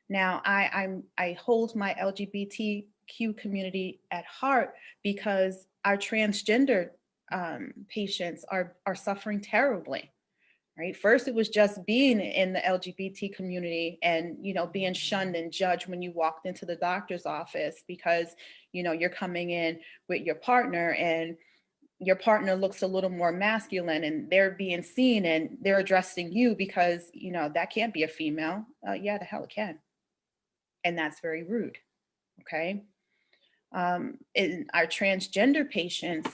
Now, I hold my LGBTQ community at heart because our transgender patients are suffering terribly. Right. First, it was just being in the LGBT community and, you know, being shunned and judged when you walked into the doctor's office because, you know, you're coming in with your partner and your partner looks a little more masculine and they're being seen and they're addressing you because, you know, that can't be a female. Yeah, the hell it can. And that's very rude. Okay. In our transgender patients,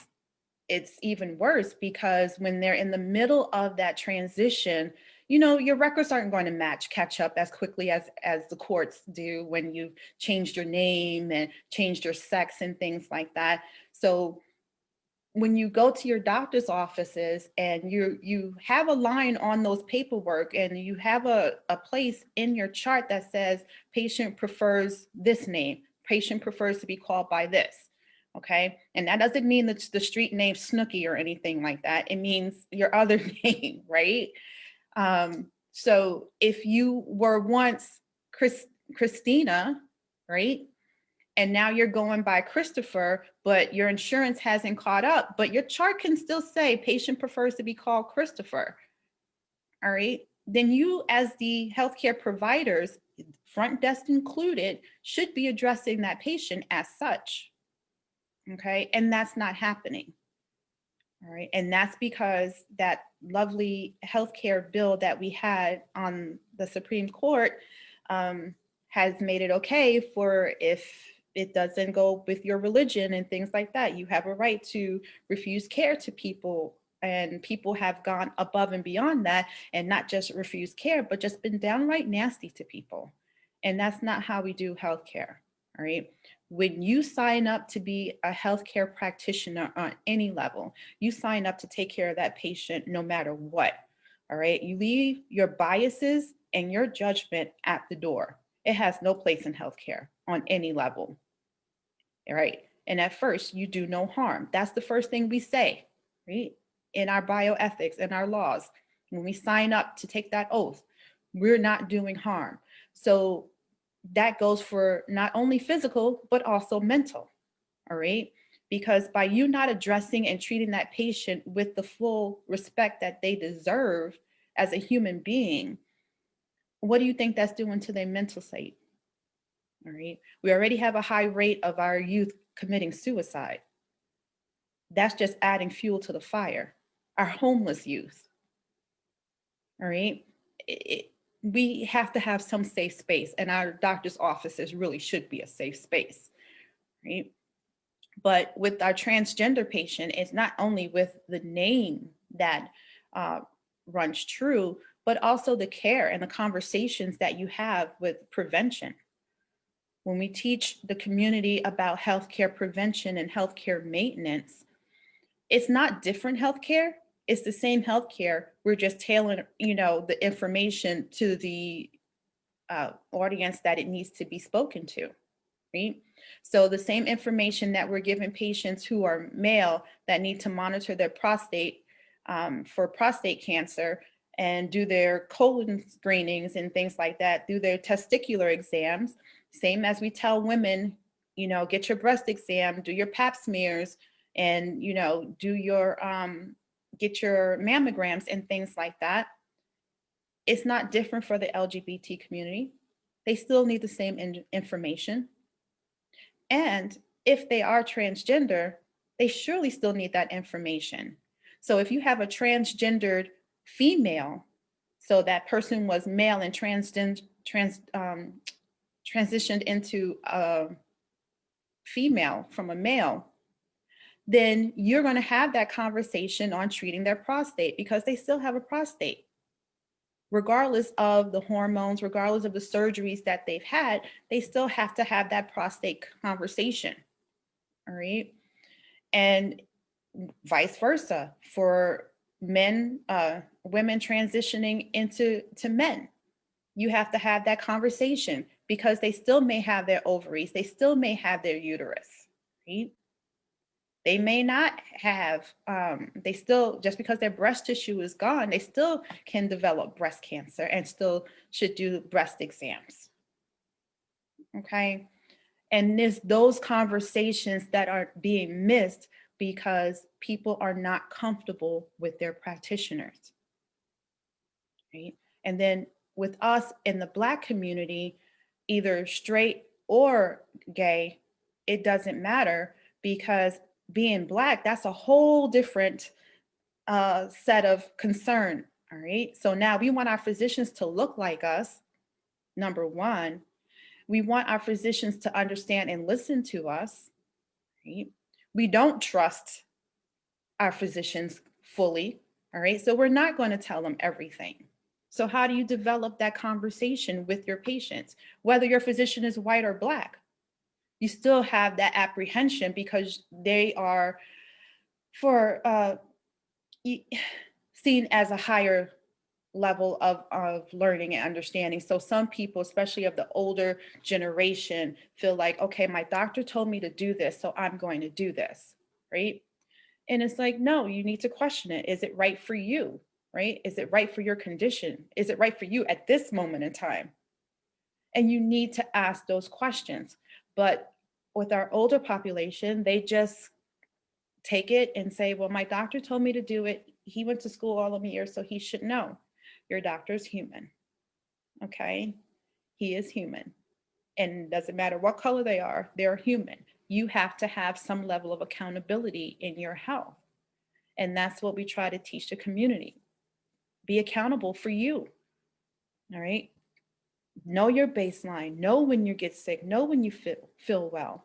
it's even worse because when they're in the middle of that transition, you know, your records aren't going to catch up as quickly as the courts do when you've changed your name and changed your sex and things like that. So when you go to your doctor's offices and you have a line on those paperwork and you have a place in your chart that says patient prefers this name, patient prefers to be called by this. Okay. And that doesn't mean that the street name Snooky or anything like that. It means your other name, right? So if you were once Christina, right? And now you're going by Christopher, but your insurance hasn't caught up, but your chart can still say patient prefers to be called Christopher. All right. Then you, as the healthcare providers, front desk included, should be addressing that patient as such. Okay. And that's not happening. All right. And that's because that lovely healthcare bill that we had on the Supreme Court has made it okay for if it doesn't go with your religion and things like that, you have a right to refuse care to people. And people have gone above and beyond that and not just refused care, but just been downright nasty to people. And that's not how we do healthcare. All right. When you sign up to be a healthcare practitioner on any level, you sign up to take care of that patient no matter what. All right. You leave your biases and your judgment at the door. It has no place in healthcare on any level. All right. And at first, you do no harm. That's the first thing we say, right? In our bioethics and our laws. When we sign up to take that oath, we're not doing harm. So that goes for not only physical, but also mental. All right. Because by you not addressing and treating that patient with the full respect that they deserve as a human being, what do you think that's doing to their mental state? All right. We already have a high rate of our youth committing suicide. That's just adding fuel to the fire. Our homeless youth. All right. We have to have some safe space, and our doctor's offices really should be a safe space. Right. But with our transgender patient, it's not only with the name that runs true, but also the care and the conversations that you have with prevention. When we teach the community about healthcare prevention and healthcare maintenance, it's not different healthcare. It's the same healthcare. We're just tailoring, the information to the audience that it needs to be spoken to, right? So the same information that we're giving patients who are male that need to monitor their prostate for prostate cancer and do their colon screenings and things like that, do their testicular exams, same as we tell women, you know, get your breast exam, do your pap smears, and, you know, do your, get your mammograms and things like that. It's not different for the LGBT community. They still need the same information. And if they are transgender, they surely still need that information. So if you have a transgendered female, so that person was male and transitioned into a female from a male, then you're going to have that conversation on treating their prostate because they still have a prostate. Regardless of the hormones, regardless of the surgeries that they've had, they still have to have that prostate conversation. All right. And vice versa for men, women transitioning into men. You have to have that conversation because they still may have their ovaries, they still may have their uterus, right? They may not have, they still, just because their breast tissue is gone, they still can develop breast cancer and still should do breast exams. Okay. And there's those conversations that are being missed because people are not comfortable with their practitioners. Right. And then with us in the Black community, either straight or gay, it doesn't matter because being Black, that's a whole different set of concern. All right. So now we want our physicians to look like us, number one. We want our physicians to understand and listen to us. Right? We don't trust our physicians fully. All right. So we're not going to tell them everything. So how do you develop that conversation with your patients? Whether your physician is white or Black, you still have that apprehension because they are seen as a higher level of learning and understanding. So some people, especially of the older generation, feel like, okay, my doctor told me to do this, so I'm going to do this, right? And it's like, no, you need to question it. Is it right for you, right? Is it right for your condition? Is it right for you at this moment in time? And you need to ask those questions. But with our older population, they just take it and say, well, my doctor told me to do it. He went to school all of the years, so he should know. Your doctor's human, okay? He is human. And it doesn't matter what color they are, they're human. You have to have some level of accountability in your health. And that's what we try to teach the community. Be accountable for you, all right? Know your baseline, know when you get sick, know when you feel well.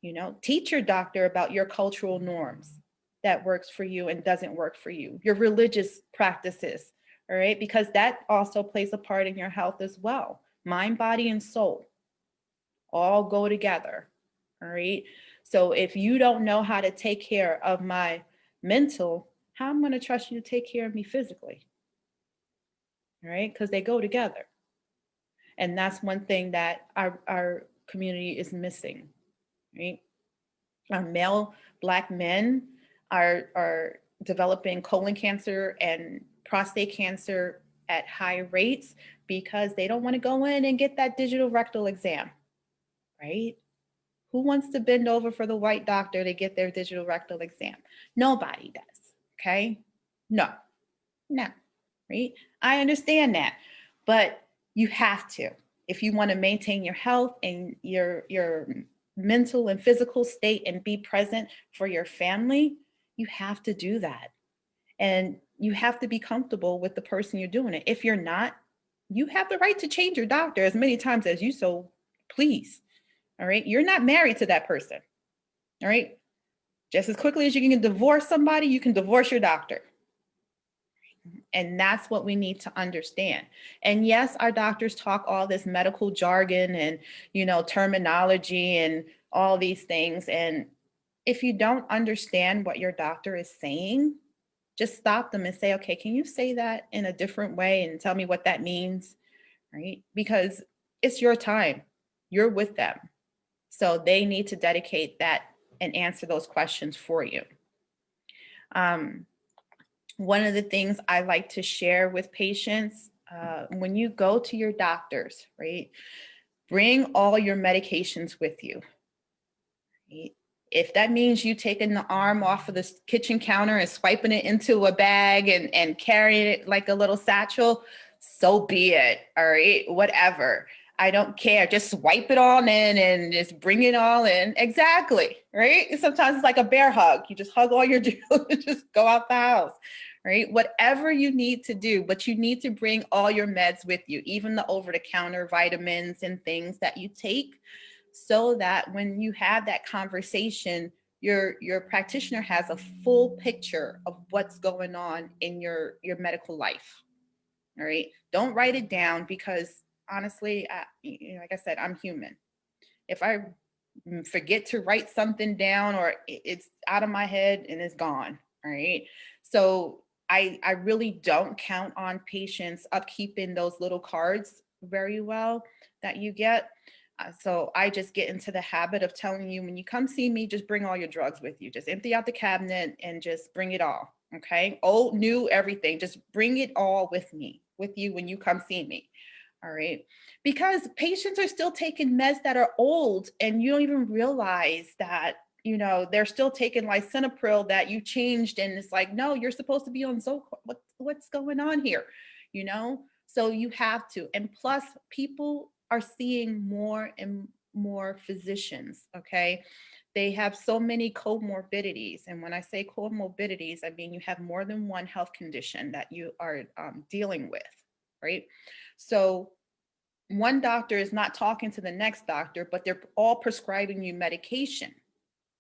You know, teach your doctor about your cultural norms that works for you and doesn't work for you, your religious practices, all right? Because that also plays a part in your health as well. Mind, body, and soul all go together, all right? So if you don't know how to take care of my mental, how am I going to trust you to take care of me physically? All right? Because they go together. And that's one thing that our community is missing, right? Our male Black men are developing colon cancer and prostate cancer at high rates because they don't want to go in and get that digital rectal exam, right? Who wants to bend over for the white doctor to get their digital rectal exam? Nobody does, okay? No, right? I understand that, but you have to. If you want to maintain your health and your mental and physical state and be present for your family, you have to do that. And you have to be comfortable with the person you're doing it. If you're not, you have the right to change your doctor as many times as you so please. All right. You're not married to that person. All right. Just as quickly as you can divorce somebody, you can divorce your doctor. And that's what we need to understand. And yes, our doctors talk all this medical jargon and, you know, terminology and all these things. And if you don't understand what your doctor is saying, just stop them and say, okay, can you say that in a different way and tell me what that means? right? Because it's your time, you're with them. So they need to dedicate that and answer those questions for you. One of the things I like to share with patients, when you go to your doctors, right, bring all your medications with you. Right? If that means you taking the arm off of the kitchen counter and swiping it into a bag and carrying it like a little satchel, so be it. All right, whatever. I don't care. Just swipe it all in and just bring it all in. Exactly. Right. Sometimes it's like a bear hug. You just hug all your dudes, just go out the house. Right. Whatever you need to do, but you need to bring all your meds with you, even the over-the-counter vitamins and things that you take, so that when you have that conversation, your practitioner has a full picture of what's going on in your medical life. All right. Don't write it down, because honestly, like I said, I'm human. If I forget to write something down, or it's out of my head and it's gone. All right. So I really don't count on patients upkeeping those little cards very well that you get. So I just get into the habit of telling you, when you come see me, just bring all your drugs with you. Just empty out the cabinet and just bring it all. Okay. Old, new, everything. Just bring it all with you when you come see me. All right. Because patients are still taking meds that are old, and you don't even realize that, they're still taking lisinopril that you changed. And it's like, no, you're supposed to be on Zocor. What's going on here? So you have to. And plus, people are seeing more and more physicians. Okay. They have so many comorbidities. And when I say comorbidities, I mean you have more than one health condition that you are dealing with. Right. So one doctor is not talking to the next doctor, but they're all prescribing you medication,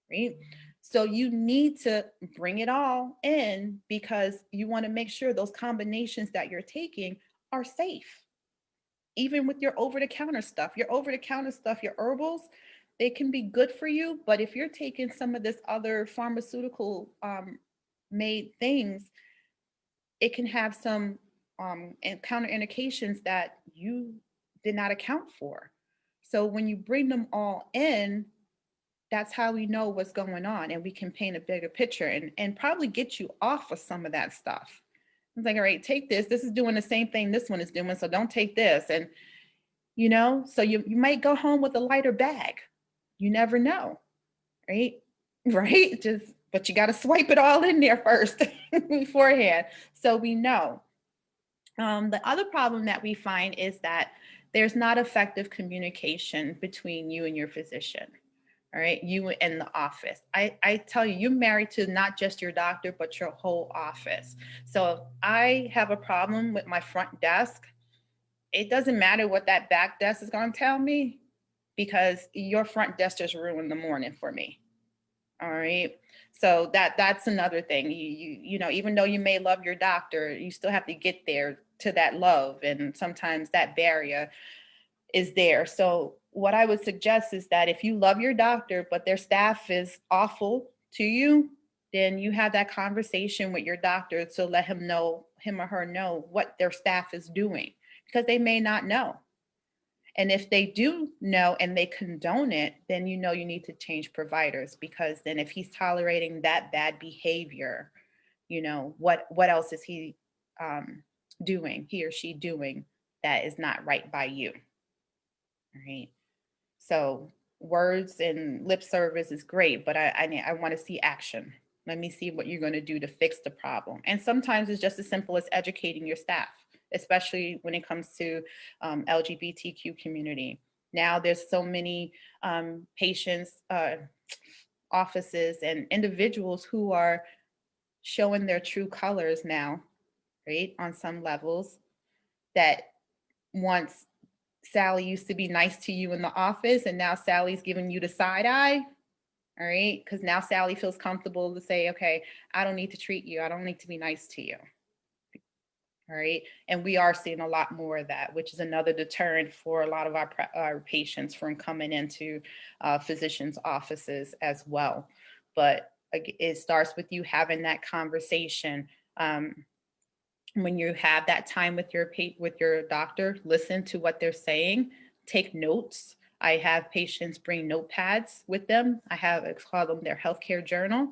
right? So you need to bring it all in, because you want to make sure those combinations that you're taking are safe. Even with your over-the-counter stuff, your herbals, they can be good for you, but if you're taking some of this other pharmaceutical made things, it can have some and counterindications that you did not account for. So when you bring them all in, that's how we know what's going on, and we can paint a bigger picture and probably get you off of some of that stuff. It's like, all right, take this. This is doing the same thing this one is doing, so don't take this. And so you might go home with a lighter bag. You never know, right? Right? But you got to swipe it all in there first beforehand, so we know. The other problem that we find is that there's not effective communication between you and your physician. All right, you in the office. I tell you, you're married to not just your doctor, but your whole office. So if I have a problem with my front desk, it doesn't matter what that back desk is going to tell me, because your front desk just ruined the morning for me. All right. So that's another thing. Even though you may love your doctor, you still have to get there to that love. And sometimes that barrier is there. So what I would suggest is that if you love your doctor, but their staff is awful to you, then you have that conversation with your doctor to let him or her know what their staff is doing, because they may not know. And if they do know and they condone it, then you need to change providers, because then if he's tolerating that bad behavior, what else is he doing, he or she doing, that is not right by you. All right. So words and lip service is great, but I want to see action. Let me see what you're going to do to fix the problem. And sometimes it's just as simple as educating your staff, especially when it comes to LGBTQ community. Now there's so many patients, offices, and individuals who are showing their true colors now, right? On some levels, that once Sally used to be nice to you in the office, and now Sally's giving you the side eye. All right. Because now Sally feels comfortable to say, okay, I don't need to treat you. I don't need to be nice to you. All right. And we are seeing a lot more of that, which is another deterrent for a lot of our patients from coming into physicians' offices as well. But it starts with you having that conversation. when you have that time with your doctor, listen to what they're saying, take notes. I have patients bring notepads with them. It's called them their healthcare journal.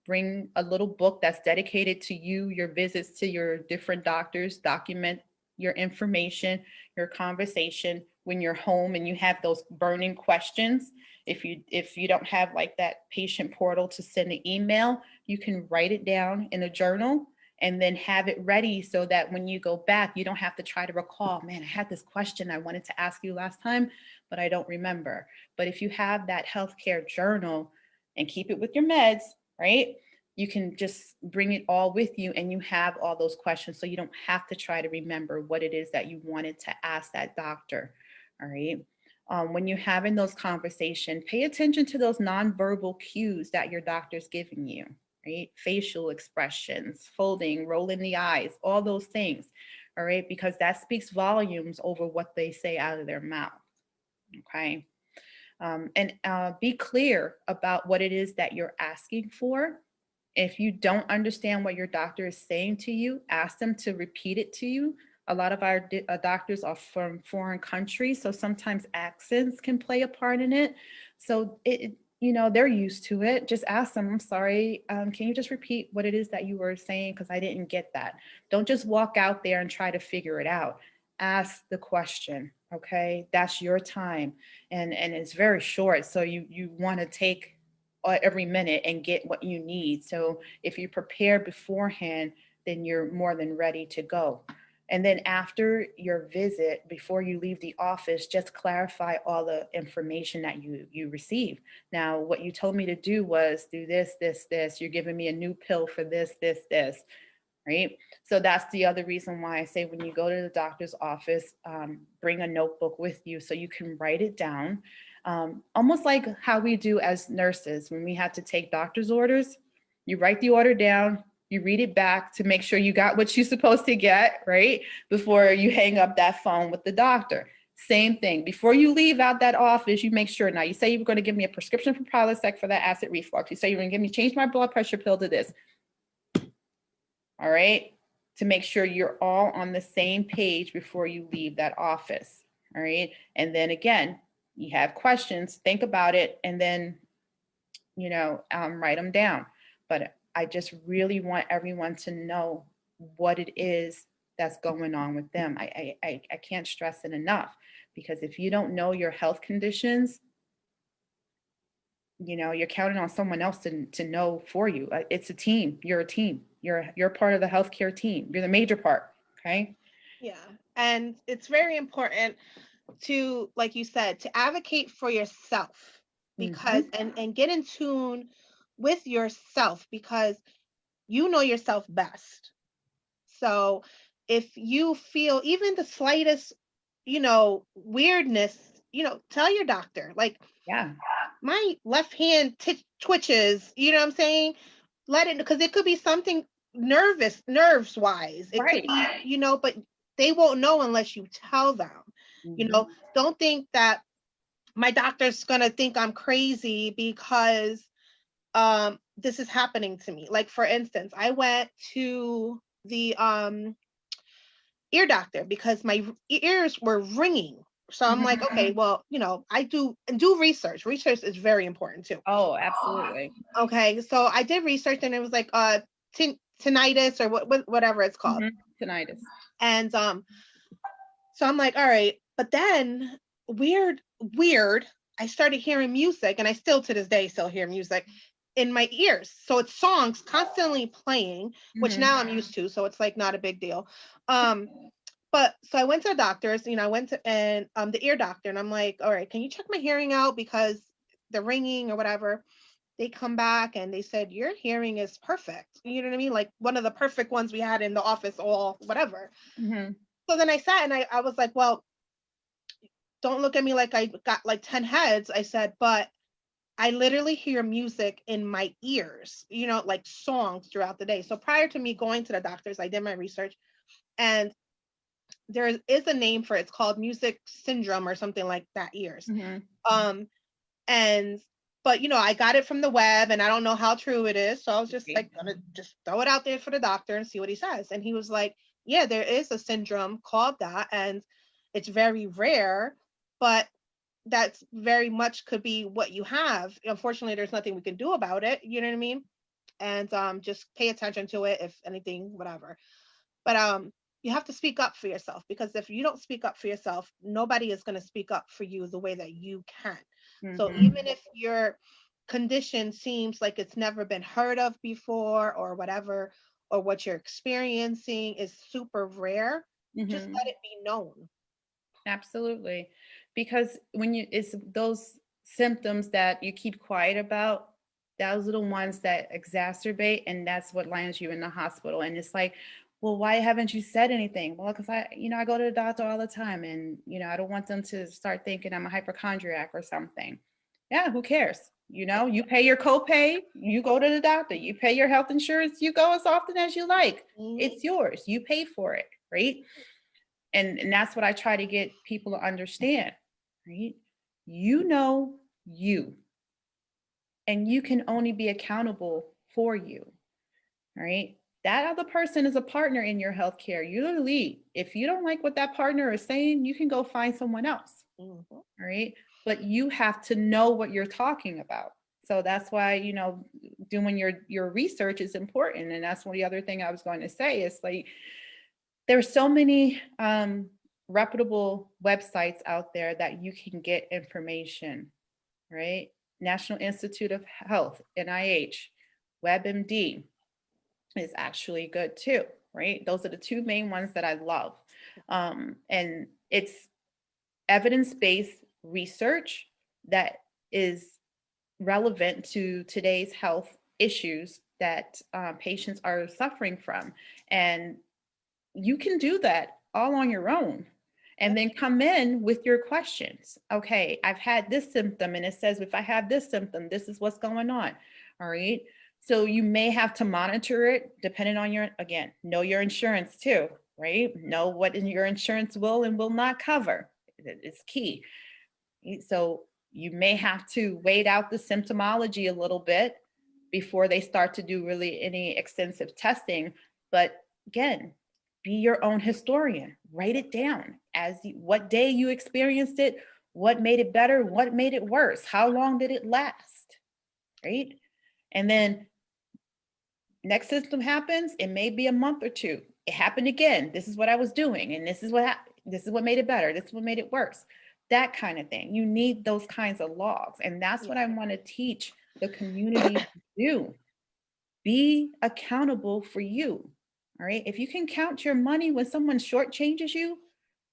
Bring a little book that's dedicated to you, your visits to your different doctors, document your information, your conversation when you're home and you have those burning questions. If you don't have like that patient portal to send an email, you can write it down in a journal and then have it ready so that when you go back, you don't have to try to recall, man, I had this question I wanted to ask you last time, but I don't remember. But if you have that healthcare journal and keep it with your meds, right? You can just bring it all with you and you have all those questions. So you don't have to try to remember what it is that you wanted to ask that doctor. All right. When you're having those conversations, pay attention to those nonverbal cues that your doctor's giving you, right? Facial expressions, folding, rolling the eyes, all those things. All right. Because that speaks volumes over what they say out of their mouth. Okay. And be clear about what it is that you're asking for. If you don't understand what your doctor is saying to you, ask them to repeat it to you. A lot of our doctors are from foreign countries, so sometimes accents can play a part in it. So they're used to it. Just ask them, I'm sorry, can you just repeat what it is that you were saying? Because I didn't get that. Don't just walk out there and try to figure it out. Ask the question, okay? That's your time. And it's very short, so you want to take every minute and get what you need. So if you prepare beforehand, then you're more than ready to go. And then after your visit, before you leave the office, just clarify all the information that you receive. Now, what you told me to do was do this, this, this. You're giving me a new pill for this, this, this, right? So that's the other reason why I say when you go to the doctor's office, bring a notebook with you so you can write it down. Almost like how we do as nurses when we have to take doctor's orders. You write the order down, you read it back to make sure you got what you're supposed to get, right? Before you hang up that phone with the doctor. Same thing. Before you leave out that office, you make sure. Now, you say you were going to give me a prescription for Prilosec for that acid reflux. You say you're going to give me change my blood pressure pill to this. All right. To make sure you're all on the same page before you leave that office. All right. And then again, you have questions, think about it, and then, write them down. But I just really want everyone to know what it is that's going on with them. I can't stress it enough, because if you don't know your health conditions, you're counting on someone else to know for you. It's a team. You're a team. You're part of the healthcare team. You're the major part. Okay. Yeah. And it's very important to, like you said, to advocate for yourself, because and get in tune with yourself, because you know yourself best. So if you feel even the slightest, weirdness, tell your doctor, like, Yeah. my left hand twitches, you know what I'm saying? Let it, because it could be something nerves wise. It Right. could be, but they won't know unless you tell them. Don't think that my doctor's gonna think I'm crazy because this is happening to me. Like, for instance, I went to the ear doctor because my ears were ringing. So I'm like, okay, well, I do research. Research is very important too. Oh, absolutely. Okay, so I did research and it was like tinnitus or whatever it's called. Tinnitus. And so I'm like, all right, but then weird, I started hearing music, and I still to this day still hear music in my ears. So it's songs constantly playing, which now I'm used to, so it's like not a big deal. But so I went to the doctors, I went to the ear doctor, and I'm like, all right, can you check my hearing out because the ringing or whatever? They come back and they said, your hearing is perfect. You know what I mean? Like one of the perfect ones we had in the office, or whatever. So then I sat and I was like, well, don't look at me like I got like 10 heads. I said, but I literally hear music in my ears, like songs throughout the day. So prior to me going to the doctors, I did my research, and there is a name for it. It's called music syndrome or something like that, ears. And but I got it from the web and I don't know how true it is. So I was just like, gonna just throw it out there for the doctor and see what he says. And he was like, yeah, there is a syndrome called that. And it's very rare, but that's very much could be what you have. Unfortunately, there's nothing we can do about it. You know what I mean? And just pay attention to it, if anything, whatever. But you have to speak up for yourself, because if you don't speak up for yourself, nobody is going to speak up for you the way that you can. So Mhm. even if your condition seems like it's never been heard of before or whatever, or what you're experiencing is super rare, just Mhm. let it be known. Absolutely. Because when it's those symptoms that you keep quiet about, those are the ones that exacerbate, and that's what lands you in the hospital. And it's like, well, why haven't you said anything? Well, because I go to the doctor all the time, and, I don't want them to start thinking I'm a hypochondriac or something. Yeah, who cares? You pay your copay, you go to the doctor, you pay your health insurance, you go as often as you like. It's yours. You pay for it, right? And that's what I try to get people to understand, right? You know you, and you can only be accountable for you, right? That other person is a partner in your healthcare. You're the lead. If you don't like what that partner is saying, you can go find someone else, right? But you have to know what you're talking about. So that's why, doing your research is important. And that's one the other thing I was going to say is, like, there's so many reputable websites out there that you can get information, right? National Institute of Health, NIH, WebMD is actually good too, right? Those are the two main ones that I love. And it's evidence-based research that is relevant to today's health issues that patients are suffering from. And you can do that all on your own, and then come in with your questions. Okay, I've had this symptom, and it says if I have this symptom, this is what's going on. All right. So you may have to monitor it depending on know your insurance too, right? Know what your insurance will and will not cover. It's key. So you may have to wait out the symptomology a little bit before they start to do really any extensive testing. But again, be your own historian. Write it down what day you experienced it, what made it better, what made it worse, how long did it last, right? And then next symptom happens, it may be a month or two. It happened again. This is what I was doing, and this is what happened. This is what made it better. This is what made it worse. That kind of thing. You need those kinds of logs, and that's what I want to teach the community to do. Be accountable for you. All right. If you can count your money when someone shortchanges you,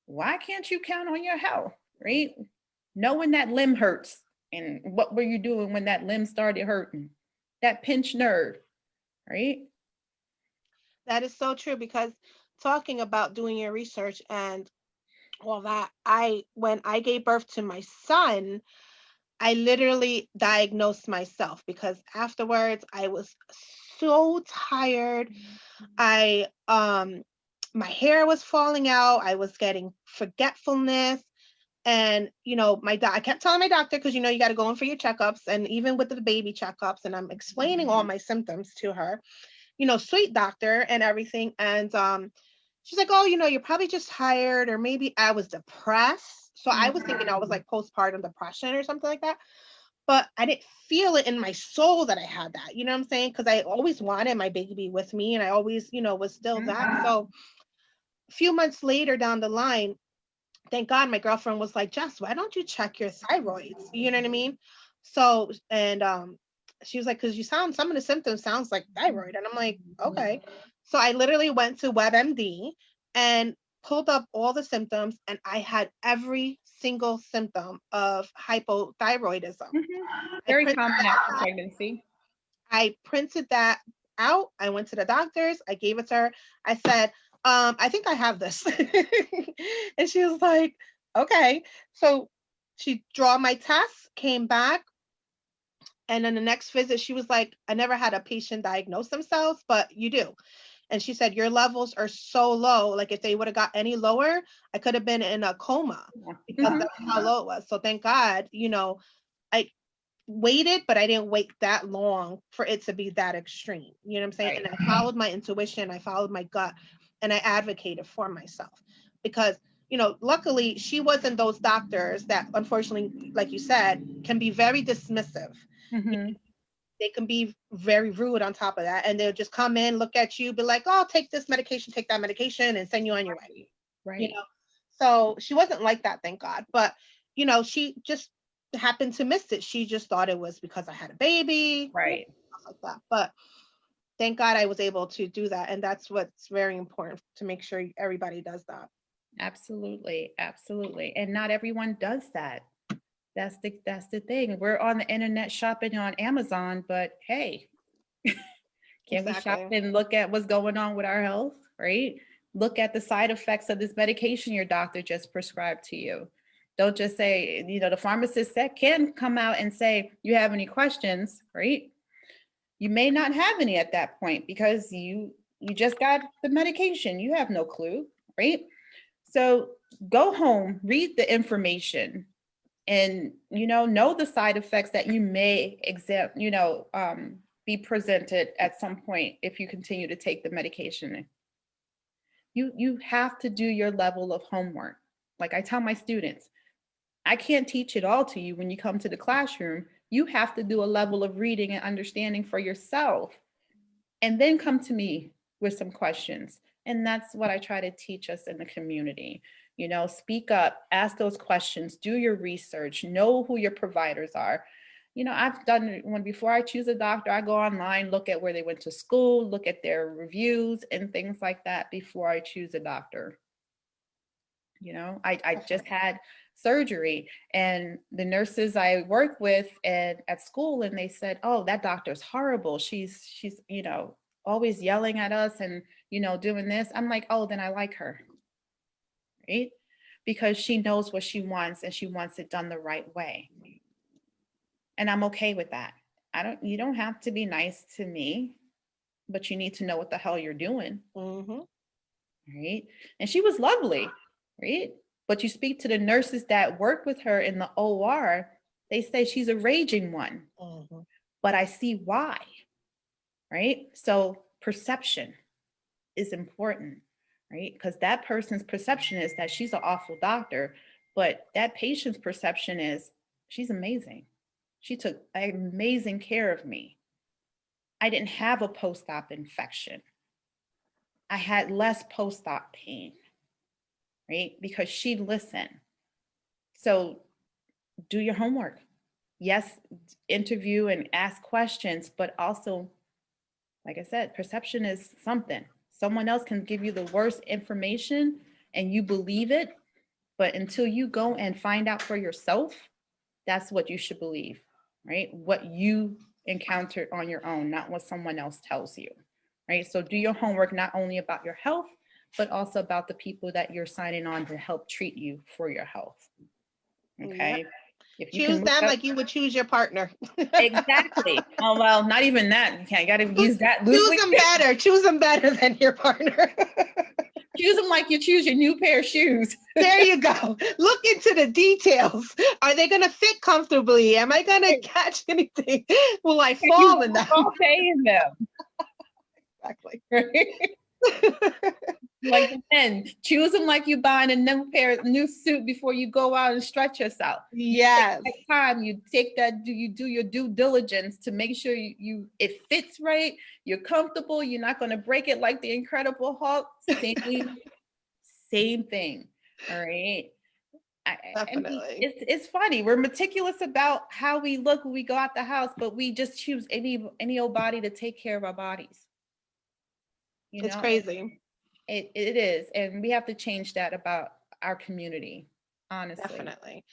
why can't you count on your health? Right? Know when that limb hurts, and what were you doing when that limb started hurting? That pinched nerve, right? That is so true, because talking about doing your research and all that, when I gave birth to my son, I literally diagnosed myself, because afterwards I was so tired. I my hair was falling out. I was getting forgetfulness. And I kept telling my doctor, because you got to go in for your checkups, and even with the baby checkups, and I'm explaining all my symptoms to her, sweet doctor and everything. And she's like, oh, you're probably just tired, or maybe I was depressed. So I was thinking I was like postpartum depression or something like that. But I didn't feel it in my soul that I had that. You know what I'm saying? Because I always wanted my baby with me, and I always, was still that. So a few months later down the line, thank God, my girlfriend was like, Jess, why don't you check your thyroids? You know what I mean? So, and she was like, because some of the symptoms sounds like thyroid. And I'm like, okay. So I literally went to WebMD and pulled up all the symptoms, and I had every single symptom of hypothyroidism. Very common after pregnancy. I printed that out. I went to the doctors. I gave it to her. I said, I think I have this. And she was like, okay. So she draw my tests, came back. And then the next visit, she was like, I never had a patient diagnose themselves, but you do. And she said, your levels are so low. Like if they would have got any lower, I could have been in a coma, because that's how low it was. So thank God, I waited, but I didn't wait that long for it to be that extreme. You know what I'm saying? Right. And I followed my intuition, I followed my gut, and I advocated for myself because, luckily she wasn't those doctors that unfortunately, like you said, can be very dismissive. Mm-hmm. They can be very rude on top of that. And they'll just come in, look at you, be like, oh, take this medication, take that medication, and send you on your way. Right. So she wasn't like that, thank God. But, she just happened to miss it. She just thought it was because I had a baby, Right. stuff like that. But thank God I was able to do that. And that's what's very important, to make sure everybody does that. Absolutely. Absolutely. And not everyone does that. That's the thing. We're on the internet shopping on Amazon, but hey, can we shop Exactly. and look at what's going on with our health, right? Look at the side effects of this medication your doctor just prescribed to you. Don't just say, the pharmacist that can come out and say, you have any questions, right? You may not have any at that point because you just got the medication. You have no clue, right? So go home, read the information, and know the side effects that you may be presented at some point if you continue to take the medication. You have to do your level of homework. Like I tell my students, I can't teach it all to you when you come to the classroom. You have to do a level of reading and understanding for yourself, and then come to me with some questions. And that's what I try to teach us in the community. Speak up, ask those questions, do your research, know who your providers are. I've done it when before I choose a doctor, I go online, look at where they went to school, look at their reviews and things like that before I choose a doctor. I just had surgery, and the nurses I work with at school, and they said, oh, that doctor's horrible. She's always yelling at us and, doing this. I'm like, oh, then I like her, right? Because she knows what she wants and she wants it done the right way. And I'm okay with that. You don't have to be nice to me, but you need to know what the hell you're doing. Mm-hmm. Right? And she was lovely, right? But you speak to the nurses that work with her in the OR, they say she's a raging one. Mm-hmm. But I see why, right? So perception is important, right? Because that person's perception is that she's an awful doctor, but that patient's perception is she's amazing. She took amazing care of me. I didn't have a post-op infection. I had less post-op pain, right? Because she listened. So do your homework. Yes, interview and ask questions, but also, like I said, perception is something. Someone else can give you the worst information and you believe it, but until you go and find out for yourself, that's what you should believe, right? What you encountered on your own, not what someone else tells you, right? So do your homework, not only about your health, but also about the people that you're signing on to help treat you for your health. Okay. Yep. If you Choose can them up, like you would choose your partner. exactly. Oh, well, not even that. You got to use that Choose loosely. them better. Choose them better than your partner. Choose them like you choose your new pair of shoes. There you go. Look into the details. Are they going to fit comfortably? Am I going to catch anything? Will I fall in them? Okay in them. Exactly. Like the men, choose them like you buying a new suit before you go out and stretch yourself. Yes. You take that time, you do your due diligence to make sure it fits right, you're comfortable, you're not going to break it like the Incredible Hulk. Same thing. All right. Definitely. It's funny. We're meticulous about how we look when we go out the house, but we just choose any old body to take care of our bodies. It's crazy. It is. And we have to change that about our community, honestly. Definitely.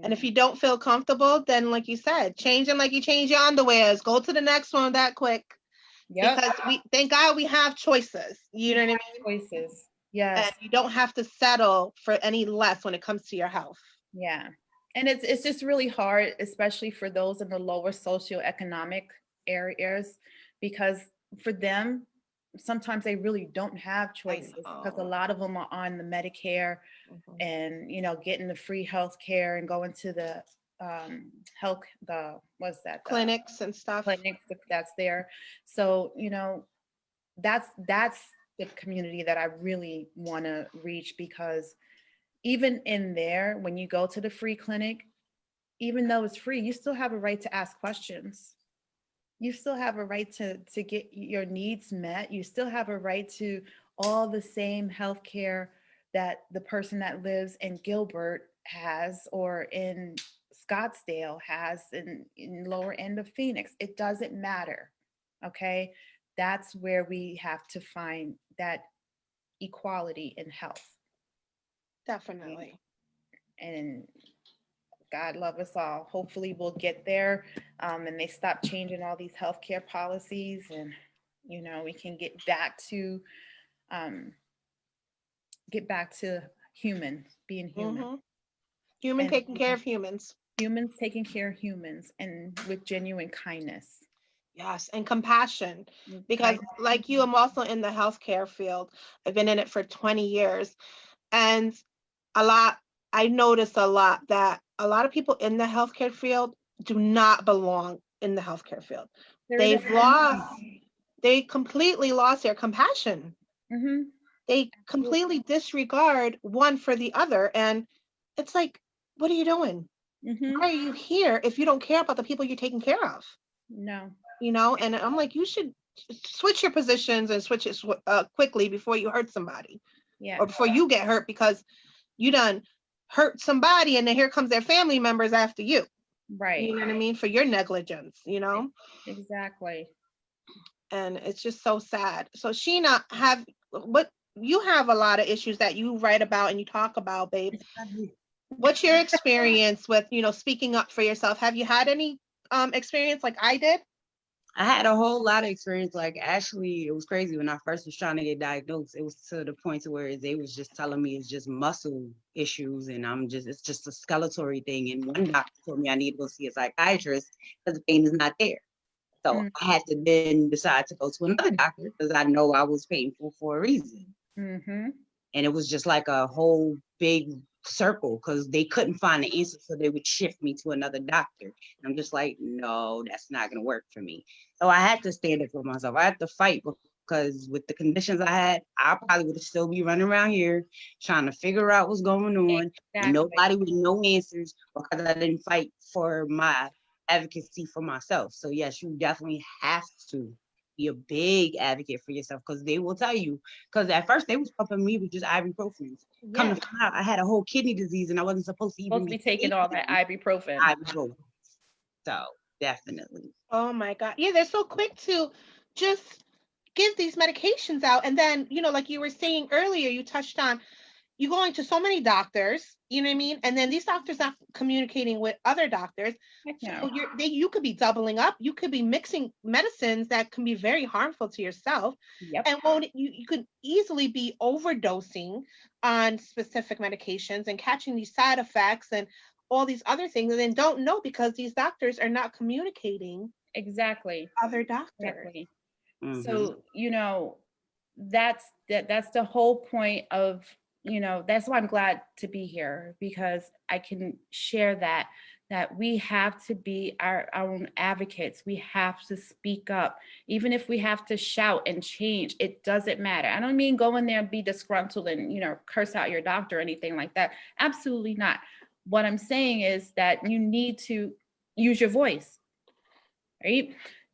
And if you don't feel comfortable, then like you said, change them like you change your underwears. Go to the next one that quick. Yep. Because thank God we have choices. You know what I mean? Choices. Yes. And you don't have to settle for any less when it comes to your health. Yeah. And it's just really hard, especially for those in the lower socioeconomic areas, because for them, sometimes they really don't have choices because a lot of them are on the Medicare and, getting the free health care and going to the health, what's that? The Clinics and stuff. clinics that's there. So, that's the community that I really want to reach, because even in there, when you go to the free clinic, even though it's free, you still have a right to ask questions. You still have a right to get your needs met. You still have a right to all the same health care that the person that lives in Gilbert has, or in Scottsdale has, in lower end of Phoenix. It doesn't matter. Okay. That's where we have to find that equality in health. Definitely. And God love us all. Hopefully we'll get there, and they stop changing all these healthcare policies, and we can get back to human, being human. Mm-hmm. Human And taking care of humans. humans taking care of humans, and with genuine kindness. Yes, and compassion. Because like you, I'm also in the healthcare field. I've been in it for 20 years. And I notice a lot that a lot of people in the healthcare field do not belong in the healthcare field. They completely lost their compassion. Mm-hmm. They completely disregard one for the other. And it's like, what are you doing? Mm-hmm. Why are you here if you don't care about the people you're taking care of? No. And I'm like, you should switch your positions and switch it quickly before you hurt somebody. Yeah. Or before you get hurt, because you done hurt somebody and then here comes their family members after you. Right. You know what I mean? For your negligence, Exactly. And it's just so sad. So Sheena, you have a lot of issues that you write about and you talk about, babe. What's your experience with, speaking up for yourself? Have you had any experience like I did? I had a whole lot of experience. Like, actually, it was crazy when I first was trying to get diagnosed. It was to the point to where they was just telling me it's just muscle issues, and it's just a skeletal thing. And one doctor told me I need to go see a psychiatrist because the pain is not there. So I had to then decide to go to another doctor because I know I was painful for a reason. Mm-hmm. And it was just like a whole big circle because they couldn't find the answer, so they would shift me to another doctor. And I'm just like, no, that's not going to work for me. So I had to stand up for myself. I had to fight, because with the conditions I had, I probably would still be running around here trying to figure out what's going on. Exactly. And nobody with no answers, because I didn't fight for my advocacy for myself. So yes, you definitely have to be a big advocate for yourself, because they will tell you. Because at first they was pumping me with just ibuprofen. Come to find out, I had a whole kidney disease and I wasn't supposed to even be taking all that ibuprofen. So definitely. Oh my God. Yeah, they're so quick to just give these medications out. And then, like you were saying earlier, you touched on, you going to so many doctors, you know what I mean? And then these doctors not communicating with other doctors. So you could be doubling up. You could be mixing medicines that can be very harmful to yourself. Yep. And you could easily be overdosing on specific medications and catching these side effects and all these other things, and then don't know because these doctors are not communicating Exactly. other doctors. Exactly. Mhm. So, that's the whole point of, that's why I'm glad to be here, because I can share that we have to be our own advocates. We have to speak up, even if we have to shout and change. It doesn't matter. I don't mean go in there and be disgruntled and, curse out your doctor or anything like that. Absolutely not. What I'm saying is that you need to use your voice, right?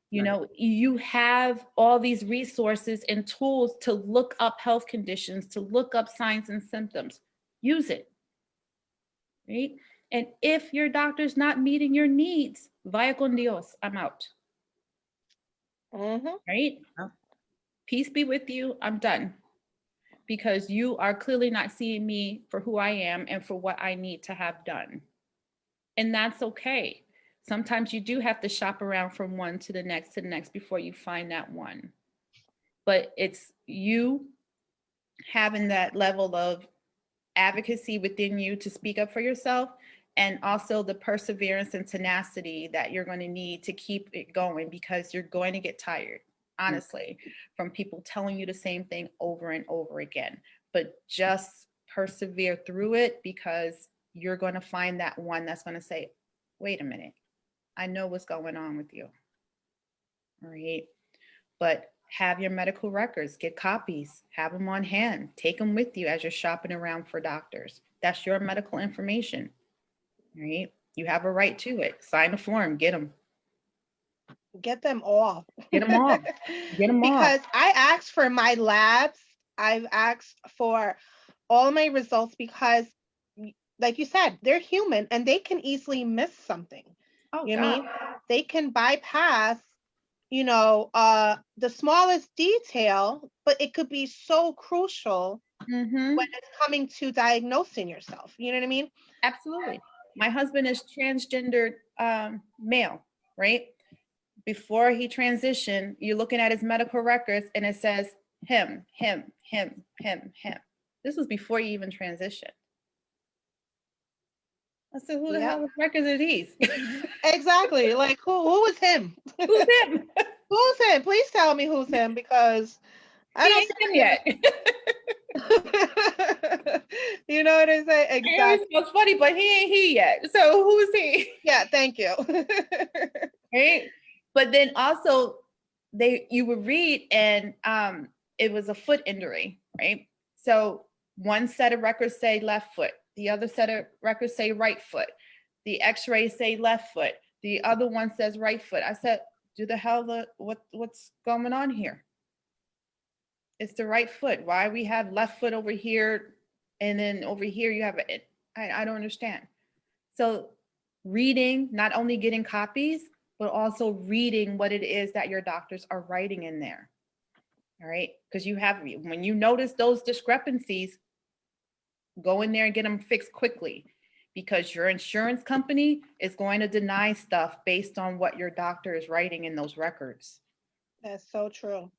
You have all these resources and tools to look up health conditions, to look up signs and symptoms. Use it, right? And if your doctor's not meeting your needs, vaya con Dios, I'm out. Mm-hmm. Right? Peace be with you, I'm done. Because you are clearly not seeing me for who I am and for what I need to have done. And that's okay. Sometimes you do have to shop around from one to the next before you find that one. But it's you having that level of advocacy within you to speak up for yourself, and also the perseverance and tenacity that you're going to need to keep it going, because you're going to get tired, honestly, from people telling you the same thing over and over again. But just persevere through it, because you're going to find that one that's going to say, wait a minute, I know what's going on with you. All right. But have your medical records, get copies, have them on hand, take them with you as you're shopping around for doctors. That's your medical information. All right. You have a right to it. Sign the form, get them. Get them all. Get them all. Get them all. Because I asked for my labs. I've asked for all my results because, like you said, they're human and they can easily miss something. Oh, You know what I God. mean? They can bypass, the smallest detail, but it could be so crucial Mm-hmm. when it's coming to diagnosing yourself. You know what I mean? Absolutely. My husband is transgendered male, right? Before he transitioned, you're looking at his medical records and it says him, him, him, him, him. This was before he even transitioned. I said, who the Yep. hell records are these? Exactly. Like who is him? Who's him? Who's him? Please tell me who's him because I He don't ain't him yet. You know what I'm saying? I know Exactly. it sounds funny, but he ain't he yet. So who is he? Yeah, thank you. Right? But then also you would read and it was a foot injury, right? So one set of records say left foot, the other set of records say right foot, the x-rays say left foot, the other one says right foot. I said, do the hell what's going on here? It's the right foot. Why we have left foot over here and then over here you have it. I don't understand. So reading, not only getting copies, but also reading what it is that your doctors are writing in there. All right. Because when you notice those discrepancies, go in there and get them fixed quickly because your insurance company is going to deny stuff based on what your doctor is writing in those records. That's so true.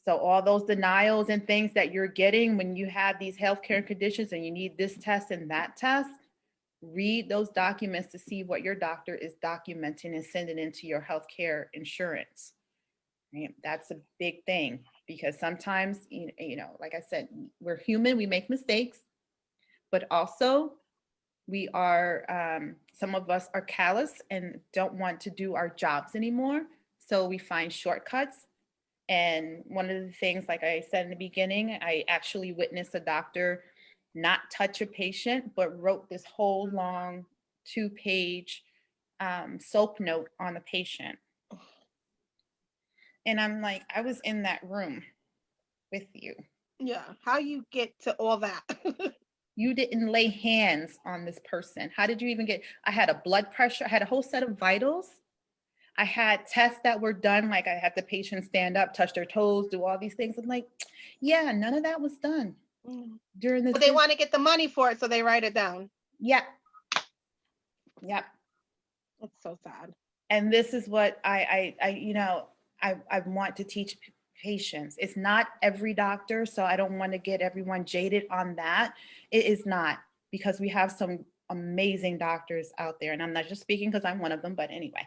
So all those denials and things that you're getting when you have these healthcare conditions and you need this test and that test, read those documents to see what your doctor is documenting and sending into your healthcare insurance. Right? That's a big thing because sometimes, like I said, we're human, we make mistakes, but also we are, some of us are callous and don't want to do our jobs anymore. So we find shortcuts. And one of the things, like I said in the beginning, I actually witnessed a doctor not touch a patient, but wrote this whole long 2-page soap note on the patient. And I'm like, I was in that room with you. Yeah. How you get to all that? You didn't lay hands on this person. How did you even I had a blood pressure, I had a whole set of vitals. I had tests that were done, like I had the patient stand up, touch their toes, do all these things. I'm like, yeah, none of that was done during this. But they want to get the money for it, so they write it down. Yeah. Yep. It's so sad. And this is what I want to teach patients. It's not every doctor, so I don't want to get everyone jaded on that. It is not, because we have some amazing doctors out there, and I'm not just speaking because I'm one of them, but anyway.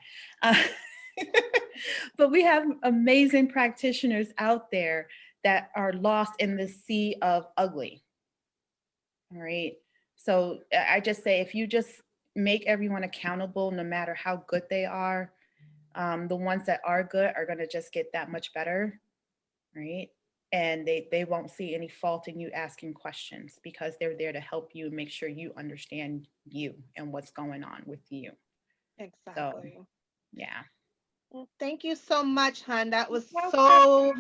But we have amazing practitioners out there that are lost in the sea of ugly. All right. So I just say, if you just make everyone accountable, no matter how good they are, the ones that are good are going to just get that much better, right? And they won't see any fault in you asking questions because they're there to help you and make sure you understand you and what's going on with you. Exactly. So, yeah. Well, thank you so much, hon. That was so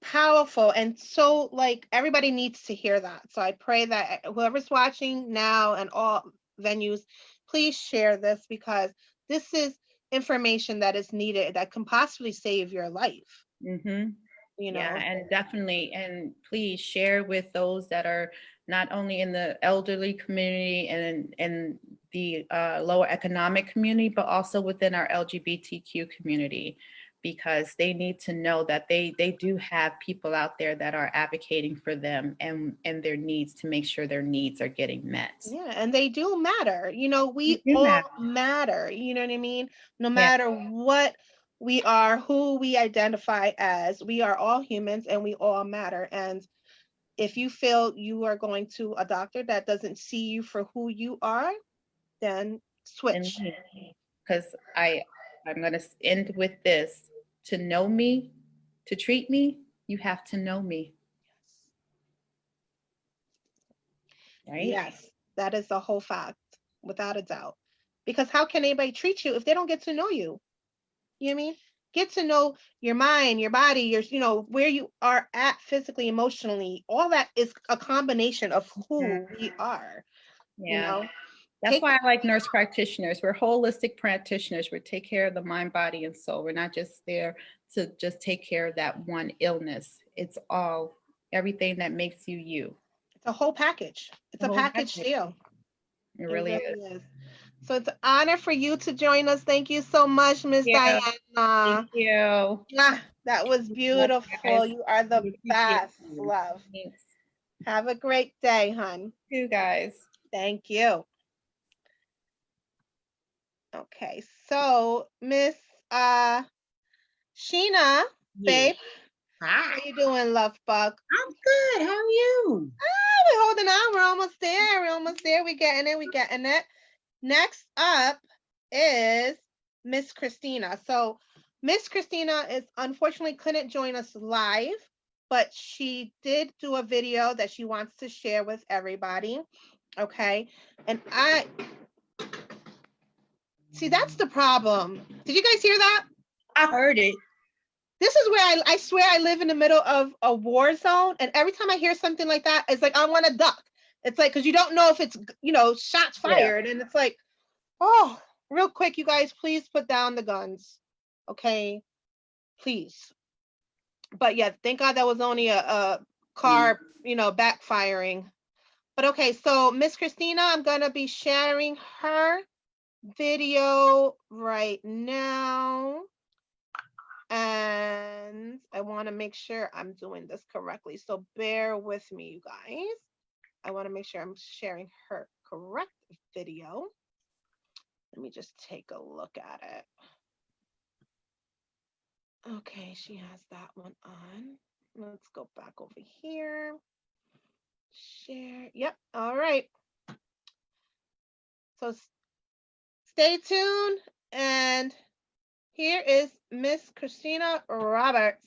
powerful and so everybody needs to hear that. So I pray that whoever's watching now and all venues, please share this because this is information that is needed that can possibly save your life. Mm-hmm. You know? Yeah, and definitely, and please share with those that are not only in the elderly community and in the lower economic community, but also within our LGBTQ community, because they need to know that they do have people out there that are advocating for them and their needs to make sure their needs are getting met. Yeah, and they do matter. We do all matter. matter. You know what I mean? No matter what we are, who we identify as, we are all humans and we all matter. And if you feel you are going to a doctor that doesn't see you for who you are, then switch. because I'm going to end with this. To know me, to treat me, you have to know me. Right? Yes, that is the whole fact, without a doubt. Because how can anybody treat you if they don't get to know you? You know what I mean? Get to know your mind, your body, your, where you are at physically, emotionally. All that is a combination of who we are, Yeah. That's Take why I like nurse practitioners. We're holistic practitioners. We take care of the mind, body, and soul. We're not just there to just take care of that one illness. It's all everything that makes you you. It's a whole package. It's The a whole package package. deal. It It really really is. is. So it's an honor for you to join us. Thank you so much, Miss Yeah. Diana. Thank you. That was Love beautiful. guys. You are We the appreciate best, you. love. Thanks. Have a great day, hon. You guys. Thank you. Okay, so Miss Sheena, Yeah. babe, how Hi. you doing, love bug? I'm good. How are you? We're holding on. We're almost there. We're almost there. We getting it. We getting it. Next up is Miss Christina. So Miss Christina is unfortunately couldn't join us live, but she did do a video that she wants to share with everybody. Okay. And I see that's the problem. Did you guys hear that? I heard it. This is where I swear I live in the middle of a war zone. And every time I hear something like that, it's like I want to duck. It's like, because you don't know if it's, shots Yeah. fired. And it's like, oh, real quick, you guys, please put down the guns. Okay, please. But yeah, thank God that was only a car, backfiring. But okay, so Miss Christina, I'm going to be sharing her video right now. And I want to make sure I'm doing this correctly. So bear with me, you guys. I want to make sure I'm sharing her correct video. Let me just take a look at it. Okay, she has that one on. Let's go back over here. Share. Yep. All right. So stay tuned. And here is Miss Christina Roberts.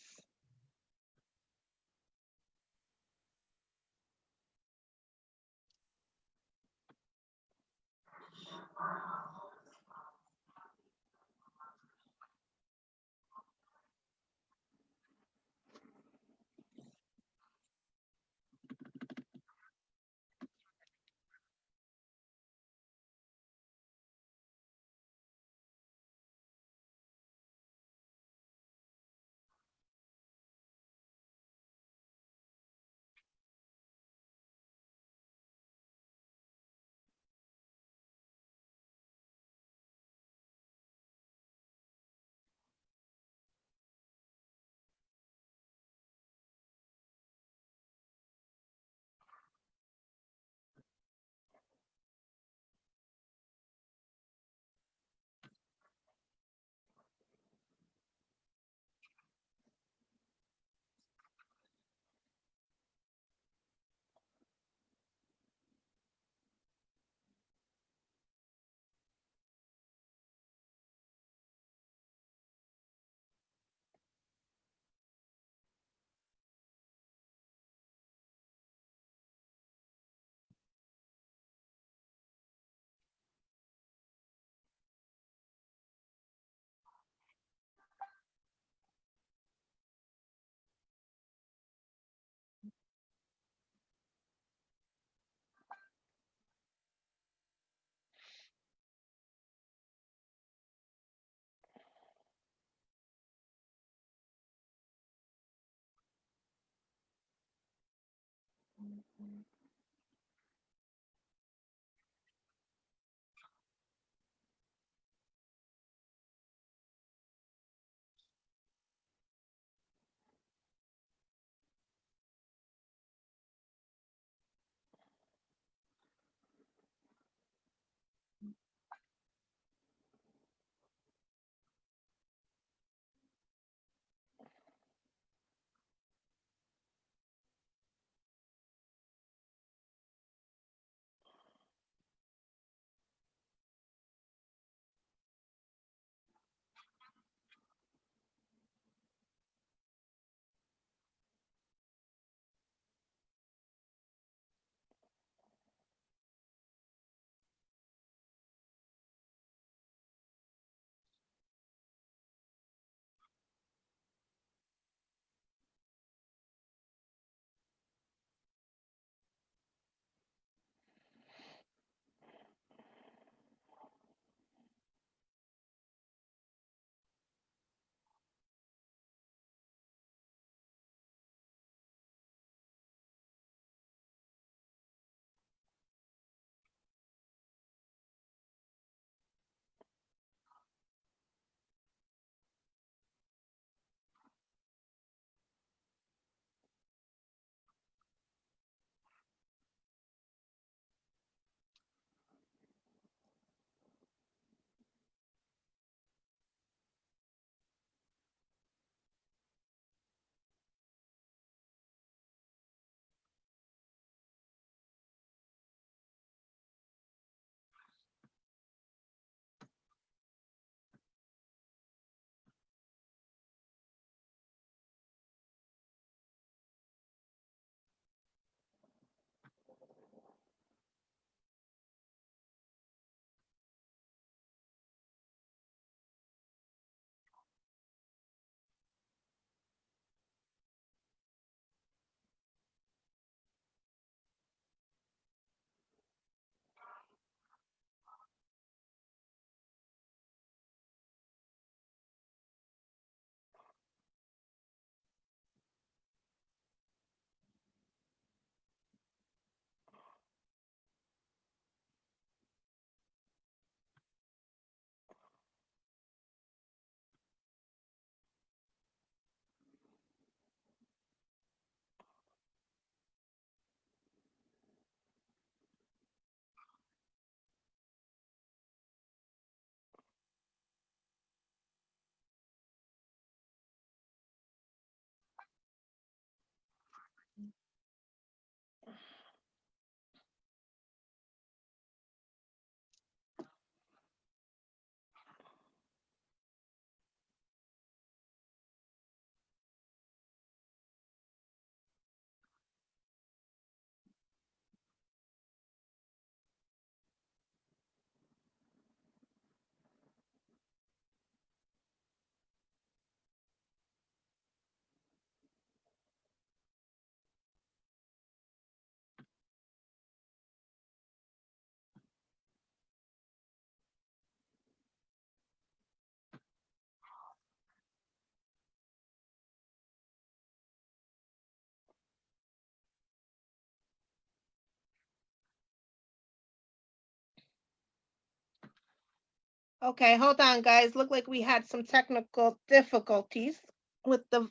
Okay, hold on, guys. Look like we had some technical difficulties with the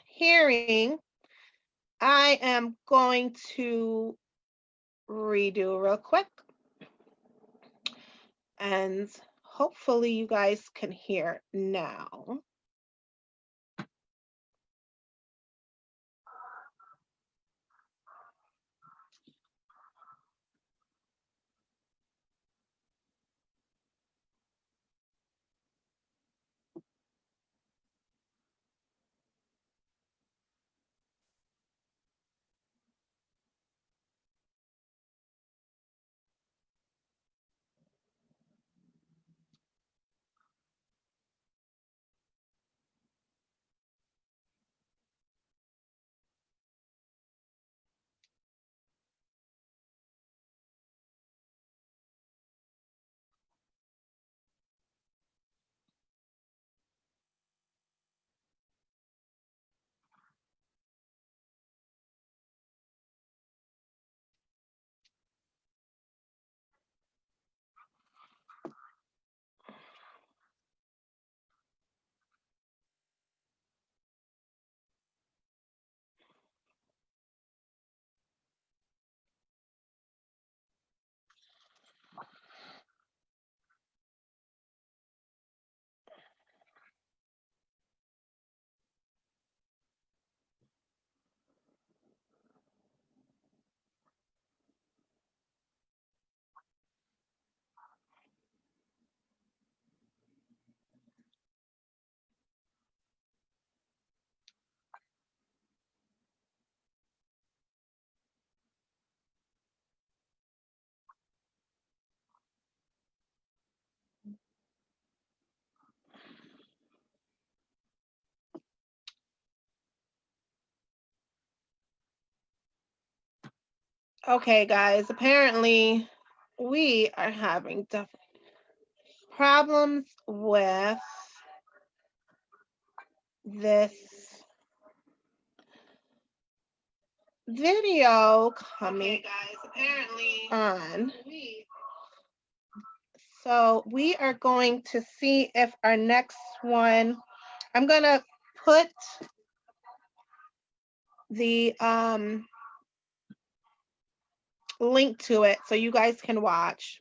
hearing. I am going to redo real quick. And hopefully you guys can hear now. Okay, guys, apparently we are having problems with this video coming on. So we are going to see if our next one, I'm gonna put the link to it so you guys can watch.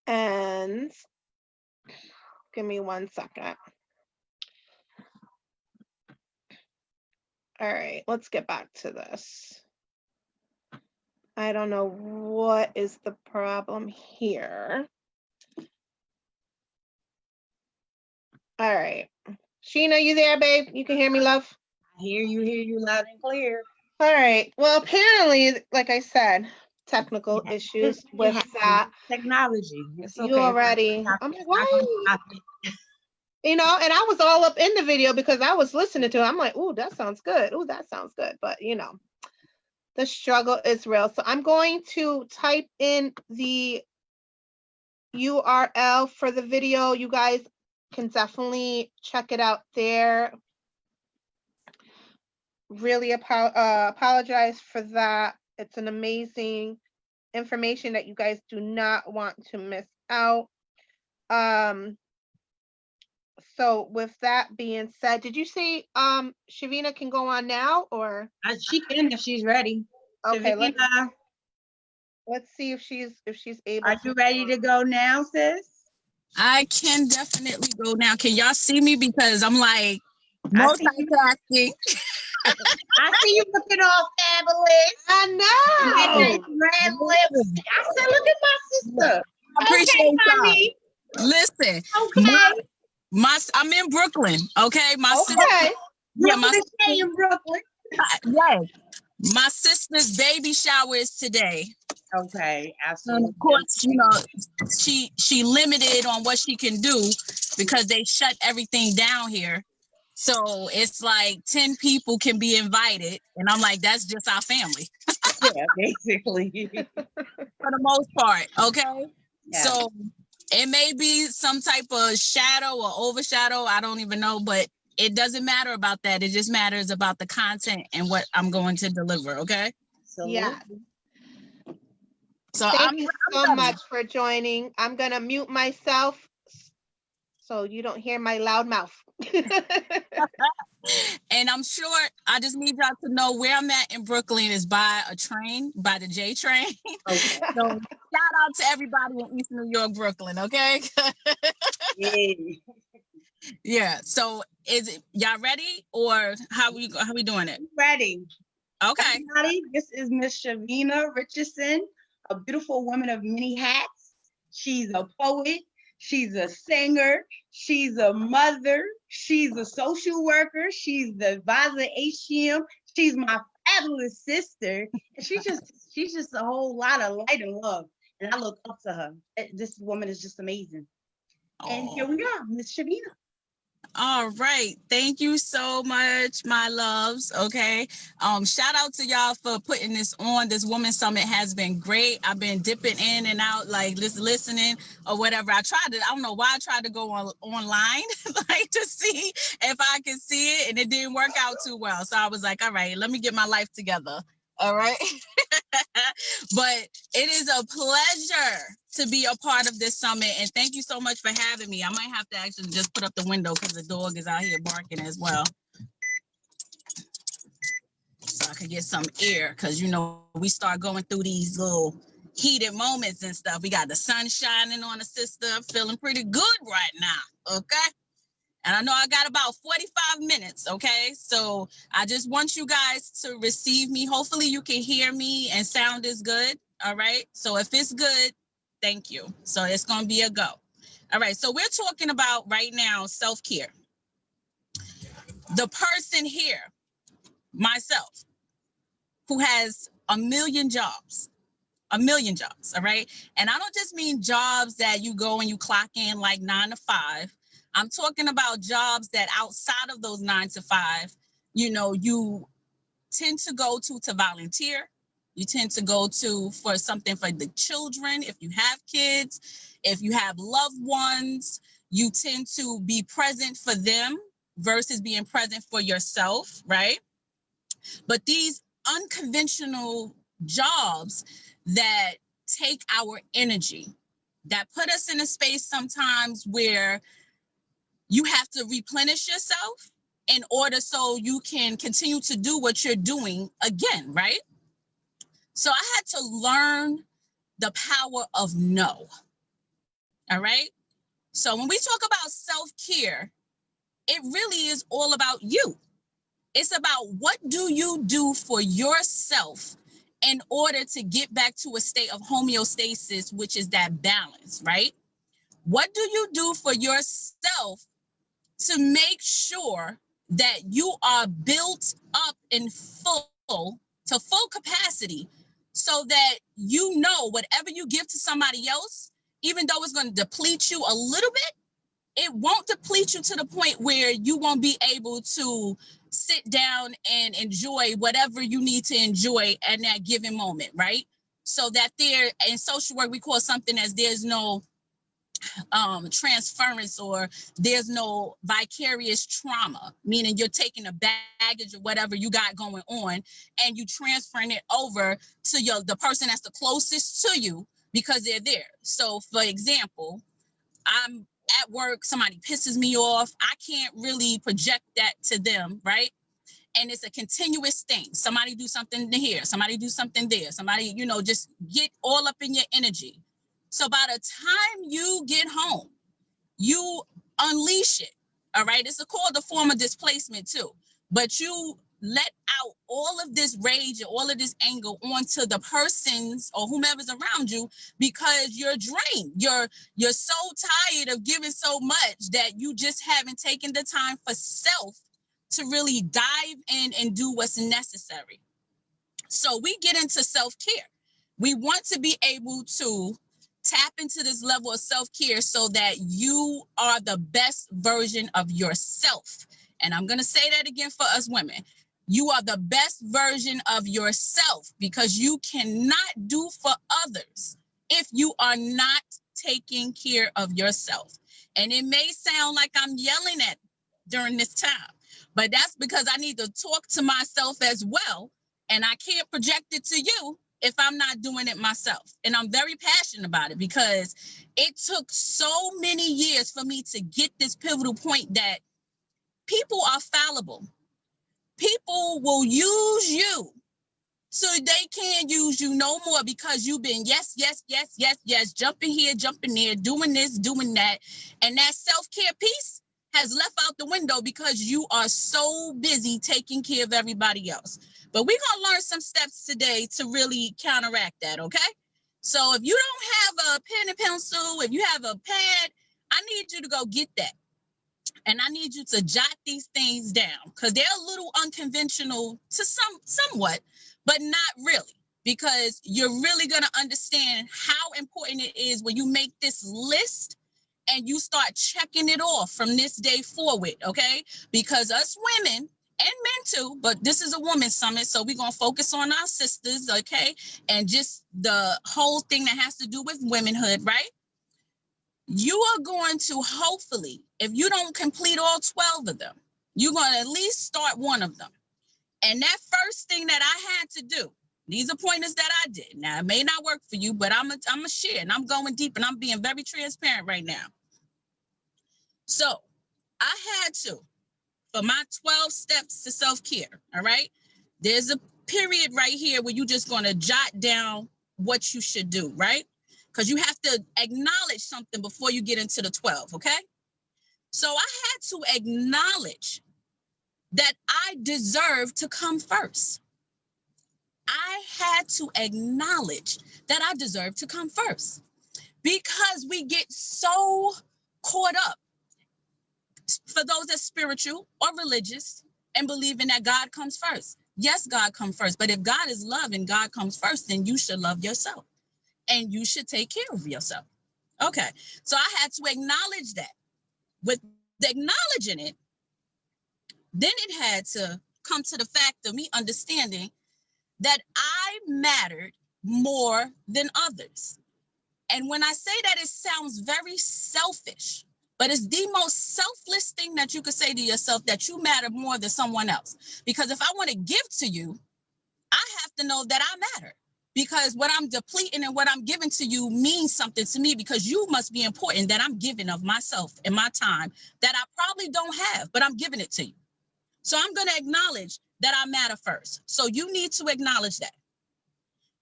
And give me 1 second. All right, let's get back to this. I don't know what is the problem here. All right. Sheena, you there, babe? You can hear me, love? I hear you loud and clear. All right. Well, apparently, like I said, technical issues with that. Technology. It's okay. You already. I'm like, why? You know, and I was all up in the video because I was listening to it. I'm like, ooh, that sounds good. Ooh, that sounds good. But, you know, the struggle is real. So I'm going to type in the URL for the video. You guys can definitely check it out there. Really apologize for that. It's an amazing information that you guys do not want to miss out. So with that being said, did you say Shavina can go on now, or She can if she's ready. okay, Shavina, let's see if she's able. are you ready to go now, sis? I can definitely go now. Can y'all see me? Because I'm like I see you. multitasking. I see you looking all fabulous. I know. And red lips. I said, look at my sister. I appreciate Okay, y'all. mommy. Listen, Okay. I'm in Brooklyn. Okay, my sister. Okay. Yeah, my Brooklyn, stay in Brooklyn. yes. My sister's baby shower is today. Okay, And absolutely. of course, you know, she limited on what she can do because they shut everything down here. So it's like 10 people can be invited. And I'm like, that's just our family. Yeah, basically. For the most part, okay? Yeah. So it may be some type of shadow or overshadow, I don't even know, but it doesn't matter about that. It just matters about the content and what I'm going to deliver, okay? So Yeah. So Thank you so ready. much for joining. I'm going to mute myself so you don't hear my loud mouth. And I'm sure I just need y'all to know where I'm at in Brooklyn is by a train, by the J train. Okay. So shout out to everybody in East New York, Brooklyn, okay? Yay. Yeah. So is it y'all ready or how we doing it? Ready. Okay. Everybody, this is Miss Shavina Richardson, a beautiful woman of many hats. She's a poet. She's a singer. She's a mother. She's a social worker. She's the advisor at HCM. She's my fabulous sister. And she's just a whole lot of light and love. And I look up to her. This woman is just amazing. And here we are, Miss Shavina. All right. Thank you so much, my loves. Okay. Shout out to y'all for putting this on. This Woman Summit has been great. I've been dipping in and out, like listening or whatever. I don't know why I tried to go online, like to see if I could see it, and it didn't work out too well. So I was like, all right, let me get my life together. All right. But it is a pleasure to be a part of this summit, and thank you so much for having me. I might have to actually just put up the window because the dog is out here barking as well, so I could get some air, because we start going through these little heated moments and stuff. We got the sun shining on the sister. I'm feeling pretty good right now. Okay. And I know I got about 45 minutes, okay? So I just want you guys to receive me. Hopefully you can hear me and sound is good, all right? So if it's good, thank you. So it's going to be a go. All right, so we're talking about right now self-care. The person here, myself, who has a million jobs, all right? And I don't just mean jobs that you go and you clock in like 9 to 5. I'm talking about jobs that outside of those 9 to 5, you tend to go to volunteer. You tend to go to for something for the children. If you have kids, if you have loved ones, you tend to be present for them versus being present for yourself, right? But these unconventional jobs that take our energy, that put us in a space sometimes where you have to replenish yourself in order so you can continue to do what you're doing again, right? So I had to learn the power of no, all right? So when we talk about self-care, it really is all about you. It's about what do you do for yourself in order to get back to a state of homeostasis, which is that balance, right? What do you do for yourself to make sure that you are built up in to full capacity, so that whatever you give to somebody else, even though it's going to deplete you a little bit, it won't deplete you to the point where you won't be able to sit down and enjoy whatever you need to enjoy at that given moment, right? So that in social work, we call something as there's no transference, or there's no vicarious trauma, meaning you're taking a baggage of whatever you got going on and you transferring it over to the person that's the closest to you because they're there. So for example, I'm at work, somebody pisses me off, I can't really project that to them, right? And it's a continuous thing. Somebody do something here, somebody do something there, somebody, just get all up in your energy. So by the time you get home, you unleash it, all right? It's called a form of displacement too. But you let out all of this rage and all of this anger onto the persons or whomever's around you because you're drained. You're so tired of giving so much that you just haven't taken the time for self to really dive in and do what's necessary. So we get into self-care. We want to be able to tap into this level of self-care so that you are the best version of yourself. And I'm going to say that again for us women. You are the best version of yourself, because you cannot do for others if you are not taking care of yourself. And it may sound like I'm yelling at during this time, but that's because I need to talk to myself as well. And I can't project it to you if I'm not doing it myself. And I'm very passionate about it because it took so many years for me to get this pivotal point that people are fallible. People will use you so they can't use you no more because you've been yes, jumping here, jumping there, doing this, doing that. And that self-care piece has left out the window because you are so busy taking care of everybody else. But we're going to learn some steps today to really counteract that, okay? So if you don't have a pen and pencil, if you have a pad, I need you to go get that. And I need you to jot these things down because they're a little unconventional to somewhat, but not really, because you're really going to understand how important it is when you make this list and you start checking it off from this day forward, okay? Because us women and men too, but this is a women's summit, so we're going to focus on our sisters, okay? And just the whole thing that has to do with womanhood, right? You are going to hopefully, if you don't complete all 12 of them, you're going to at least start one of them. And that first thing that I had to do, these are pointers that I did. Now, it may not work for you, but I'm a share, and I'm going deep, and I'm being very transparent right now. So I had to, for my 12 steps to self-care, all right? There's a period right here where you're just going to jot down what you should do, right? Because you have to acknowledge something before you get into the 12, okay? So I had to acknowledge that I deserve to come first. I had to acknowledge that I deserve to come first because we get so caught up, for those that's spiritual or religious and believing that God comes first. Yes, God comes first, but if God is love and God comes first, then you should love yourself and you should take care of yourself. Okay, so I had to acknowledge that. With acknowledging it, then it had to come to the fact of me understanding that I mattered more than others. And when I say that, it sounds very selfish, but it's the most selfless thing that you could say to yourself, that you matter more than someone else. Because if I want to give to you, I have to know that I matter. Because what I'm depleting and what I'm giving to you means something to me, because you must be important that I'm giving of myself and my time that I probably don't have, but I'm giving it to you. So I'm going to acknowledge that I matter first. So you need to acknowledge that.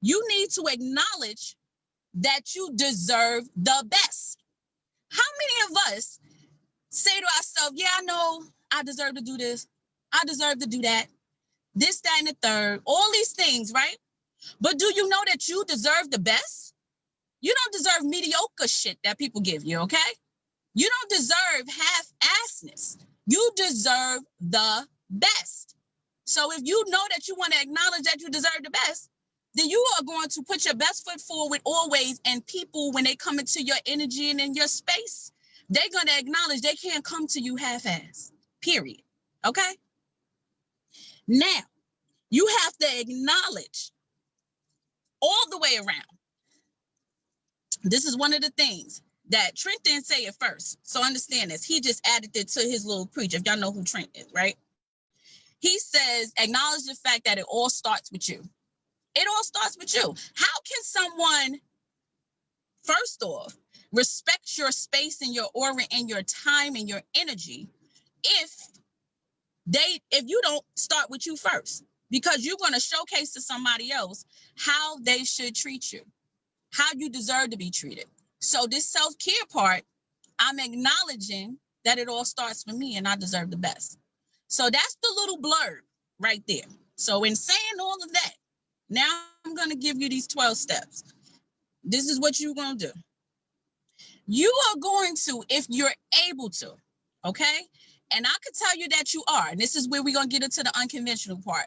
You need to acknowledge that you deserve the best. How many of us say to ourselves, yeah, I know I deserve to do this. I deserve to do that. This, that, and the third, all these things, right? But do you know that you deserve the best? You don't deserve mediocre shit that people give you, okay? You don't deserve half-assness. You deserve the best. So if you know that you want to acknowledge that you deserve the best, then you are going to put your best foot forward always. And people, when they come into your energy and in your space, they're going to acknowledge they can't come to you half-assed, period. Okay? Now, you have to acknowledge all the way around. This is one of the things that Trent didn't say it first. So understand this. He just added it to his little preach. If y'all know who Trent is, right? He says, acknowledge the fact that it all starts with you. It all starts with you. How can someone, first off, respect your space and your aura and your time and your energy if you don't start with you first? Because you're going to showcase to somebody else how they should treat you, how you deserve to be treated. So this self-care part, I'm acknowledging that it all starts with me and I deserve the best. So that's the little blurb right there. So in saying all of that, now I'm going to give you these 12 steps. This is what you're going to do. You are going to, if you're able to, okay? And I could tell you that you are, and this is where we're going to get into the unconventional part.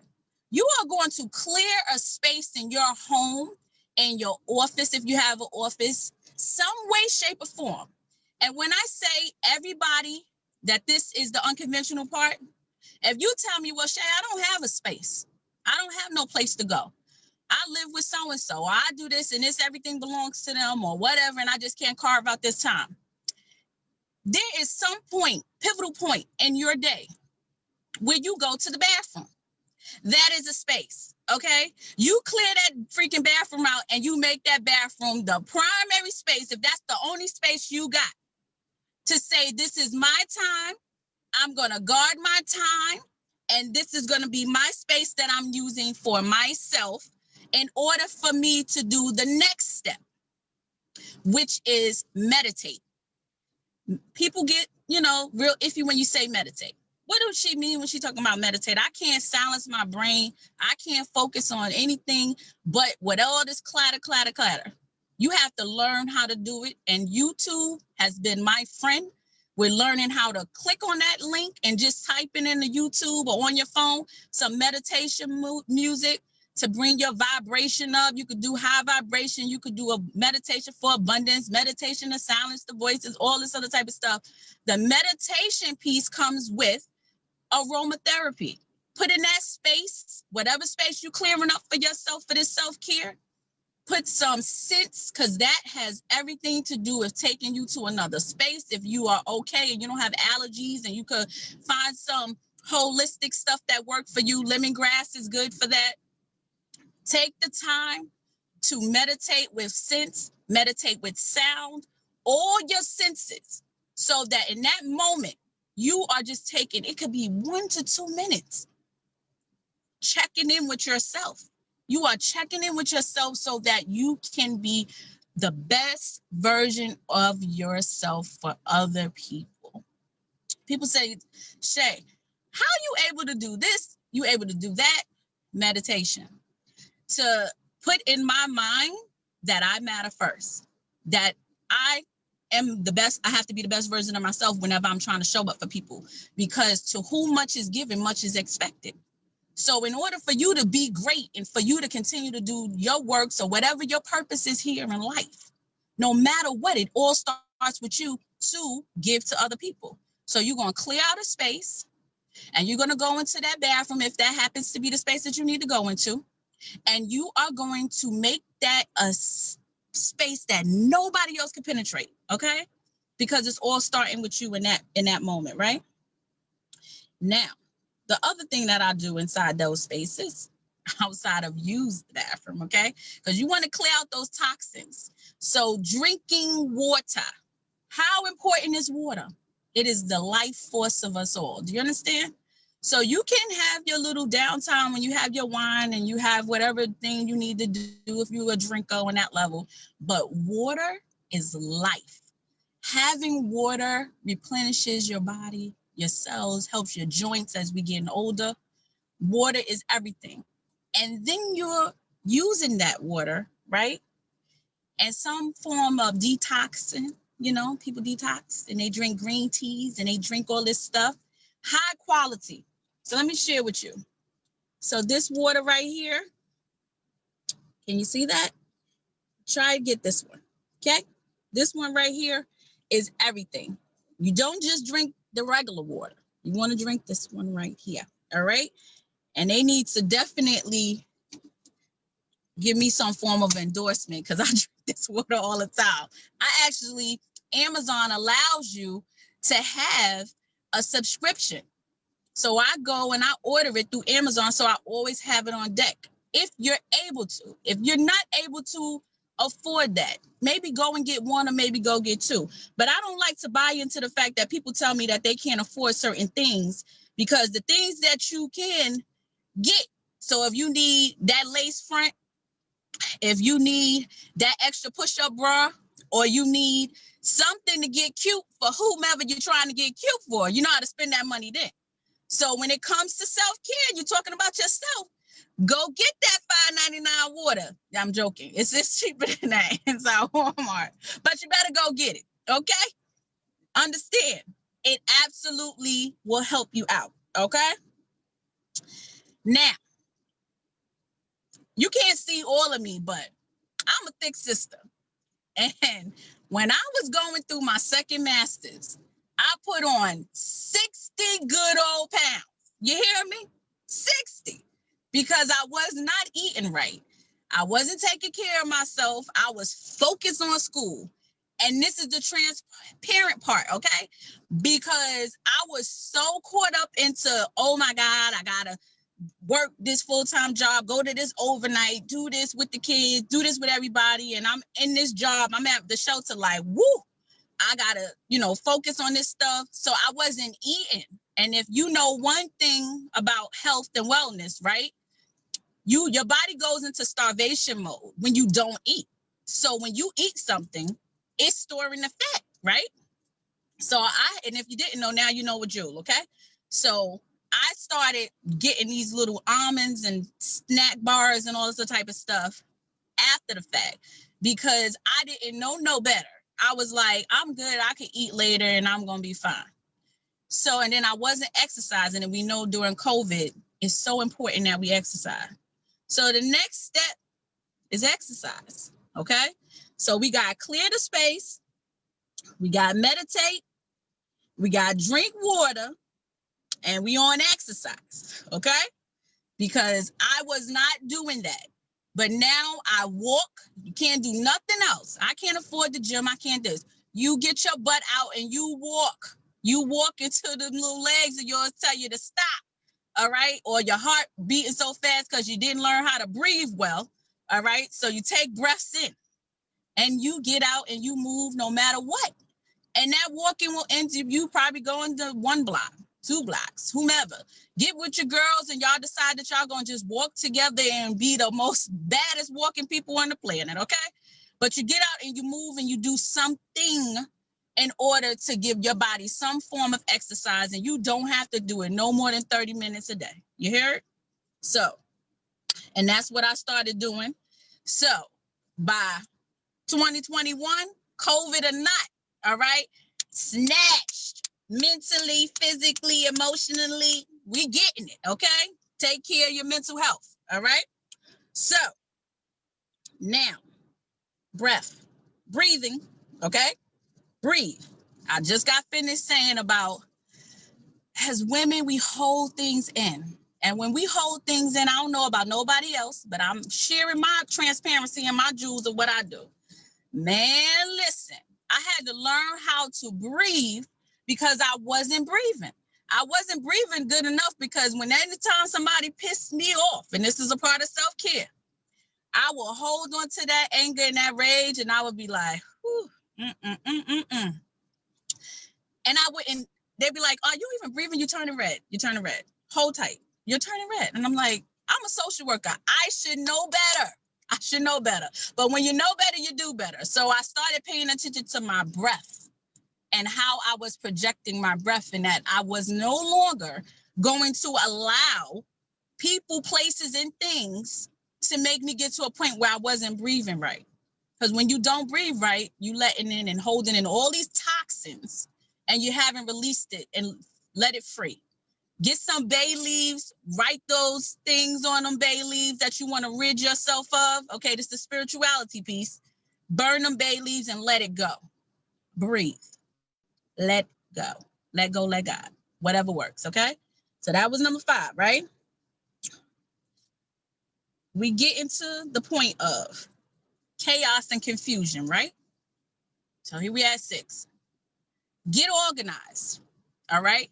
You are going to clear a space in your home, in your office, if you have an office, some way, shape, or form. And when I say everybody that this is the unconventional part, if you tell me, well, Shay, I don't have a space. I don't have no place to go. I live with so-and-so, or I do this and this, everything belongs to them or whatever, and I just can't carve out this time. There is some point, pivotal point in your day where you go to the bathroom. That is a space, Okay, you clear that freaking bathroom out and you make that bathroom the primary space. If that's the only space you got to say, this is my time, I'm going to guard my time, and this is going to be my space that I'm using for myself in order for me to do the next step, which is meditate. People get, real iffy when you say meditate. What does she mean when she talking about meditate? I can't silence my brain. I can't focus on anything but with all this clatter, clatter, clatter. You have to learn how to do it. And YouTube has been my friend. We're learning how to click on that link and just typing in the YouTube or on your phone some meditation music to bring your vibration up. You could do high vibration. You could do a meditation for abundance, meditation to silence the voices, all this other type of stuff. The meditation piece comes with aromatherapy. Put in that space, whatever space you're clearing up for yourself for this self-care, put some scents, because that has everything to do with taking you to another space. If you are okay and you don't have allergies and you could find some holistic stuff that work for you, lemongrass is good for that. Take the time to meditate with scents, meditate with sound, all your senses, so that in that moment, you are just taking, it could be 1 to 2 minutes, checking in with yourself. You are checking in with yourself so that you can be the best version of yourself for other people. People say, Shay, how are you able to do this? You able to do that? Meditation. To put in my mind that I matter first, that I am the best. I have to be the best version of myself whenever I'm trying to show up for people, because to whom much is given, much is expected. So in order for you to be great and for you to continue to do your works or whatever your purpose is here in life, no matter what, it all starts with you to give to other people. So you're going to clear out a space and you're going to go into that bathroom if that happens to be the space that you need to go into. And you are going to make that a space that nobody else can penetrate, okay? Because it's all starting with you in that moment, right? Now, the other thing that I do inside those spaces, outside of use the bathroom, okay? Because you want to clear out those toxins. So drinking water. How important is water? It is the life force of us all. Do you understand? So you can have your little downtime when you have your wine and you have whatever thing you need to do if you're a drinker on that level. But water is life. Having water replenishes your body, your cells, helps your joints as we get older. Water is everything. And then you're using that water, right? And some form of detoxing, people detox and they drink green teas and they drink all this stuff. High quality. So let me share with you. So this water right here, can you see that? Try to get this one, okay? This one right here is everything. You don't just drink the regular water. You want to drink this one right here, all right? And they need to definitely give me some form of endorsement because I drink this water all the time. Amazon allows you to have a subscription. So I go and I order it through Amazon, so I always have it on deck. If you're able to. If you're not able to afford that, maybe go and get one or maybe go get two. But I don't like to buy into the fact that people tell me that they can't afford certain things, because the things that you can get. So if you need that lace front, if you need that extra push-up bra, or you need something to get cute for whomever you're trying to get cute for, you know how to spend that money then. So when it comes to self-care, you're talking about yourself, go get that $5.99 water. I'm joking. It's cheaper than that inside Walmart. But you better go get it, okay? Understand, it absolutely will help you out, okay? Now, you can't see all of me, but I'm a thick sister. And when I was going through my second master's, I put on 60 good old pounds. You hear me? 60. Because I was not eating right. I wasn't taking care of myself. I was focused on school. And this is the transparent part, okay? Because I was so caught up into, oh my God, I gotta work this full-time job, go to this overnight, do this with the kids, do this with everybody. And I'm in this job. I'm at the shelter like, woo, I gotta, focus on this stuff. So I wasn't eating. And if you know one thing about health and wellness, right? Your body goes into starvation mode when you don't eat. So when you eat something, it's storing the fat, right? So and if you didn't know, now you know what, Jewel, okay? So I started getting these little almonds and snack bars and all this type of stuff after the fact because I didn't know no better. I was like, I'm good. I can eat later and I'm going to be fine. So, and then I wasn't exercising, and we know during COVID, it's so important that we exercise. So the next step is exercise, okay? So we got to clear the space. We got to meditate. We got to drink water. And we on exercise, okay? Because I was not doing that. But now I walk. You can't do nothing else. I can't afford the gym. I can't do this. You get your butt out and you walk. You walk until the little legs of yours tell you to stop, all right? Or your heart beating so fast because you didn't learn how to breathe well, all right? So you take breaths in and you get out and you move no matter what. And that walking will end up you probably going to 1 block, 2 blocks, whomever. Get with your girls and y'all decide that y'all going to just walk together and be the most baddest walking people on the planet, okay? But you get out and you move and you do something in order to give your body some form of exercise, and you don't have to do it no more than 30 minutes a day. You hear it? So, and that's what I started doing. So by 2021, COVID or not, all right, snatched mentally, physically, emotionally, we getting it, okay? Take care of your mental health, all right? So now, breathing, okay? Breathe. I just got finished saying about as women, we hold things in. And when we hold things in, I don't know about nobody else, but I'm sharing my transparency and my jewels of what I do. Man, listen, I had to learn how to breathe because I wasn't breathing. I wasn't breathing good enough because when anytime somebody pissed me off, and this is a part of self-care, I will hold on to that anger and that rage, and I would be like, whew, And I wouldn't, they'd be like, are you even breathing? You're turning red. You're turning red. Hold tight. You're turning red. And I'm like, I'm a social worker. I should know better. I should know better. But when you know better, you do better. So I started paying attention to my breath and how I was projecting my breath, and that I was no longer going to allow people, places, and things to make me get to a point where I wasn't breathing right. Because when you don't breathe right, you letting in and holding in all these toxins, and you haven't released it and let it free. Get some bay leaves, write those things on them bay leaves that you want to rid yourself of. Okay, this is the spirituality piece. Burn them bay leaves and let it go. Breathe. Let go. Let go, let God. Whatever works, okay? So that was number 5, right? We get into the point of chaos and confusion, right? So here we at 6. Get organized, all right?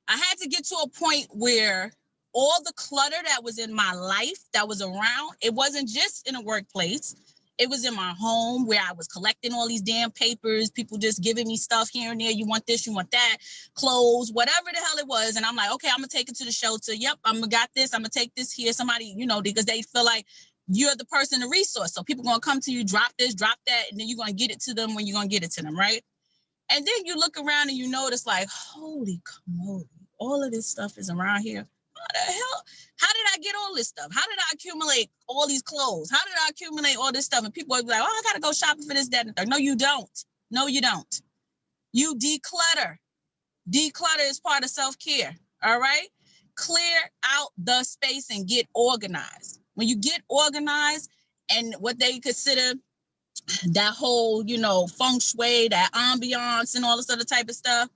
I had to get to a point where all the clutter that was in my life, that was around, it wasn't just in a workplace. It was in my home where I was collecting all these damn papers, people just giving me stuff here and there. You want this, you want that, clothes, whatever the hell it was. And I'm like, okay, I'm going to take it to the shelter. Yep, I'm going to got this. I'm going to take this here. Somebody, because they feel like you're the person, the resource. So people going to come to you, drop this, drop that, and then you're going to get it to them when you're going to get it to them, right? And then you look around and you notice like, holy commodity, all of this stuff is around here. How the hell? How did I get all this stuff? How did I accumulate all these clothes? How did I accumulate all this stuff? And people would be like, oh, I got to go shopping for this, that, and the third. No, you don't. No, you don't. You declutter. Declutter is part of self-care, all right? Clear out the space and get organized. When you get organized and what they consider that whole, feng shui, that ambiance and all this other type of stuff,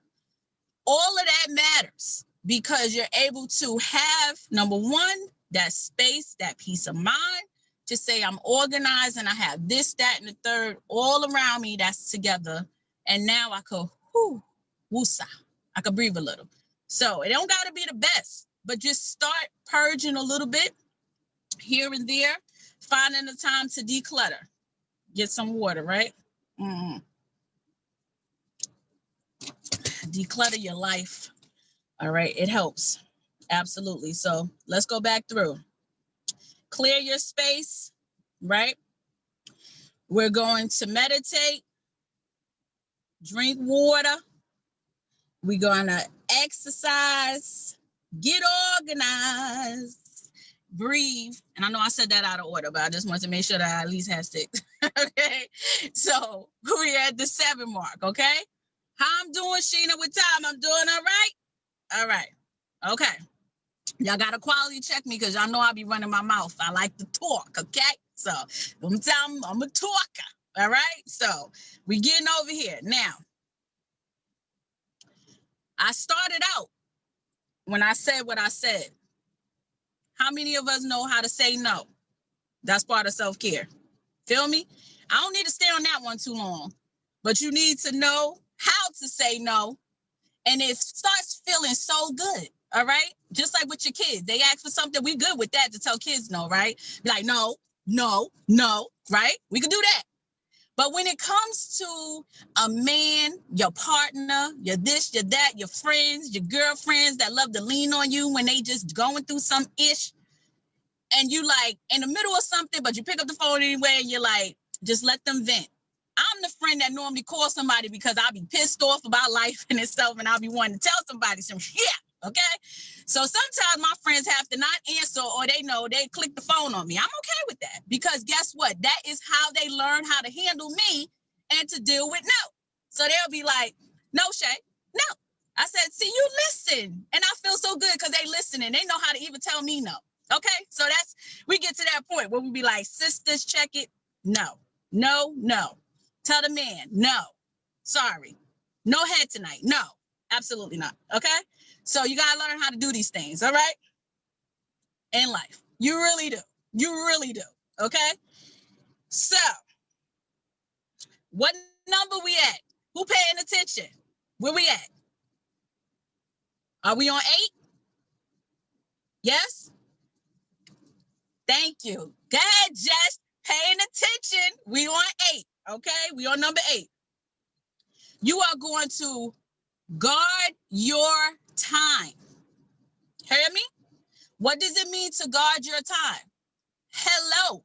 all of that matters because you're able to have, number 1, that space, that peace of mind to say I'm organized and I have this, that, and the third all around me that's together. And now I could, woosah, I could breathe a little. So it don't got to be the best. but just start purging a little bit here and there, finding the time to declutter. Get some water, right? Declutter your life. All right, it helps. Absolutely. So let's go back through. Clear your space, right? We're going to meditate, drink water. We're going to exercise, get organized, breathe. And I know I said that out of order, but I just wanted to make sure that I at least had 6. Okay. So we're at the 7 mark. Okay. How I'm doing, Sheena, with time? I'm doing all right. All right. Okay. Y'all got to quality check me because y'all know I be running my mouth. I like to talk. Okay. So I'm a talker. All right. So we getting over here. Now, I started out when I said what I said. How many of us know how to say no? That's part of self-care. Feel me? I don't need to stay on that one too long, but you need to know how to say no. And it starts feeling so good. All right. Just like with your kids, they ask for something. We good with that to tell kids no, right? Be like, no, no, no, right? We can do that. But when it comes to a man, your partner, your this, your that, your friends, your girlfriends that love to lean on you when they just going through some ish, and you like in the middle of something, but you pick up the phone anyway, and you're like, just let them vent. I'm the friend that normally calls somebody because I'll be pissed off about life in itself, and I'll be wanting to tell somebody some shit. Okay. So sometimes my friends have to not answer, or they know they click the phone on me. I'm okay with that because guess what? That is how they learn how to handle me and to deal with no. So they'll be like, no, Shay, no. I said, see, you listen. And I feel so good because they listen and they know how to even tell me no. Okay. So we get to that point where we be like, sisters, check it. No, no, no. Tell the man, no, sorry. No head tonight. No, absolutely not. Okay. So you got to learn how to do these things, all right? In life. You really do. You really do, okay? So, what number we at? Who paying attention? Where we at? Are we on 8? Yes? Thank you. Go ahead, Jess. Paying attention. We on 8, okay? We on number 8. You are going to guard your time. Hear me? What does it mean to guard your time? Hello.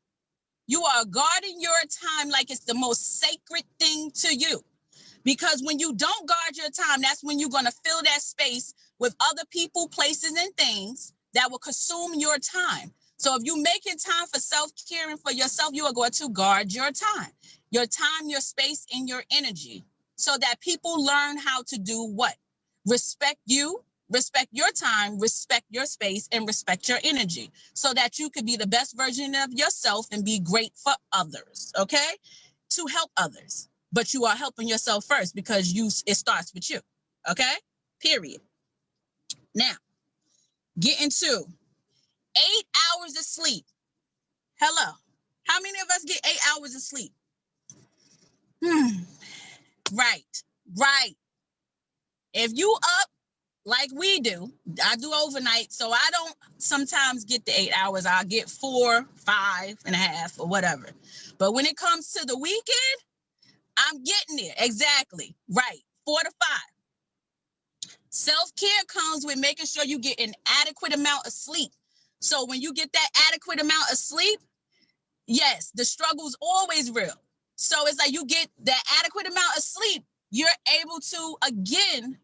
You are guarding your time like it's the most sacred thing to you. Because when you don't guard your time, that's when you're going to fill that space with other people, places, and things that will consume your time. So if you're making time for self-care and for yourself, you are going to guard your time, your space, and your energy so that people learn how to do what? Respect you, respect your time, respect your space, and respect your energy so that you could be the best version of yourself and be great for others, okay? To help others. But you are helping yourself first because it starts with you, okay? Period. Now, get into 8 hours of sleep. Hello. How many of us get 8 hours of sleep? Right. If you up like we do, I do overnight, so I don't sometimes get the 8 hours. I'll get 4, 5.5, or whatever. But when it comes to the weekend, I'm getting there. Exactly. Right. 4 to 5. Self-care comes with making sure you get an adequate amount of sleep. So when you get that adequate amount of sleep, yes, the struggle's always real. So it's like you get that adequate amount of sleep, you're able to, again,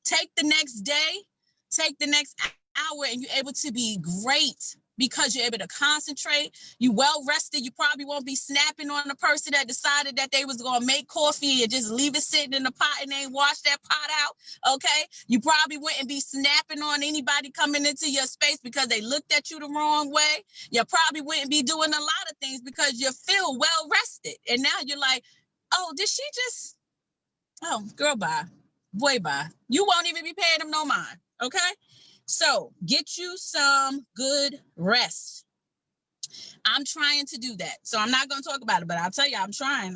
take the next day, take the next hour, and you're able to be great because you're able to concentrate. You well rested. You probably won't be snapping on the person that decided that they was going to make coffee and just leave it sitting in the pot and ain't wash that pot out. Okay. You probably wouldn't be snapping on anybody coming into your space because they looked at you the wrong way. You probably wouldn't be doing a lot of things because you feel well rested. And now you're like, oh, did she just, oh, girl, bye. Boy, bye. You won't even be paying them no mind. Okay. So get you some good rest. I'm trying to do that. So I'm not going to talk about it, but I'll tell you, I'm trying.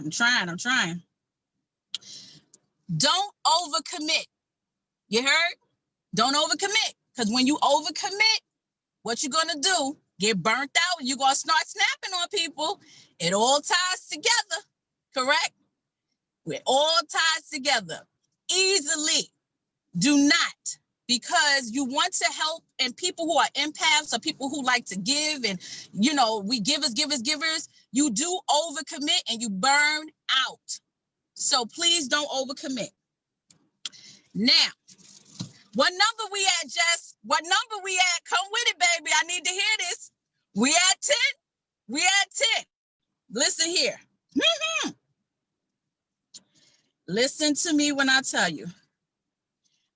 Don't overcommit. You heard? Don't overcommit Because when you overcommit, what you're gonna do, get burnt out, and you're gonna start snapping on people. It all ties together, correct? It all ties together easily. Do not, because you want to help, and people who are empaths or people who like to give, and we givers. You do overcommit and you burn out. So please don't overcommit. Now, what number we at, Jess? What number we at? Come with it, baby. I need to hear this. We at 10? We at 10. Listen here. Listen to me when I tell you.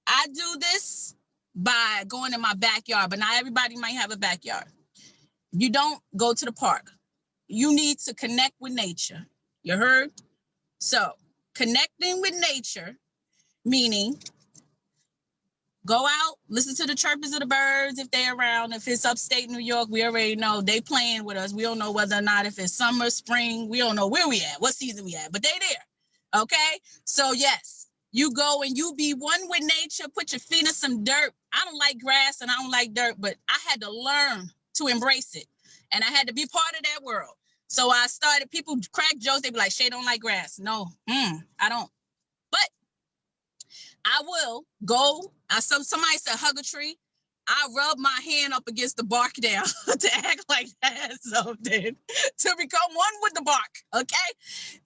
I do this by going in my backyard, but not everybody might have a backyard. You don't go to the park. You need to connect with nature. You heard? So connecting with nature, meaning go out, listen to the chirpings of the birds if they're around. If it's upstate New York, we already know they playing with us. We don't know whether or not if it's summer, spring, we don't know where we at, what season we at, but they there. Okay? So yes, you go and you be one with nature, put your feet in some dirt. I don't like grass and I don't like dirt, but I had to learn to embrace it. And I had to be part of that world. So I started, people crack jokes, they be like, Shay don't like grass. No, I don't. But I will go, somebody said hug a tree. I rub my hand up against the bark down to act like that's something, to become one with the bark, okay?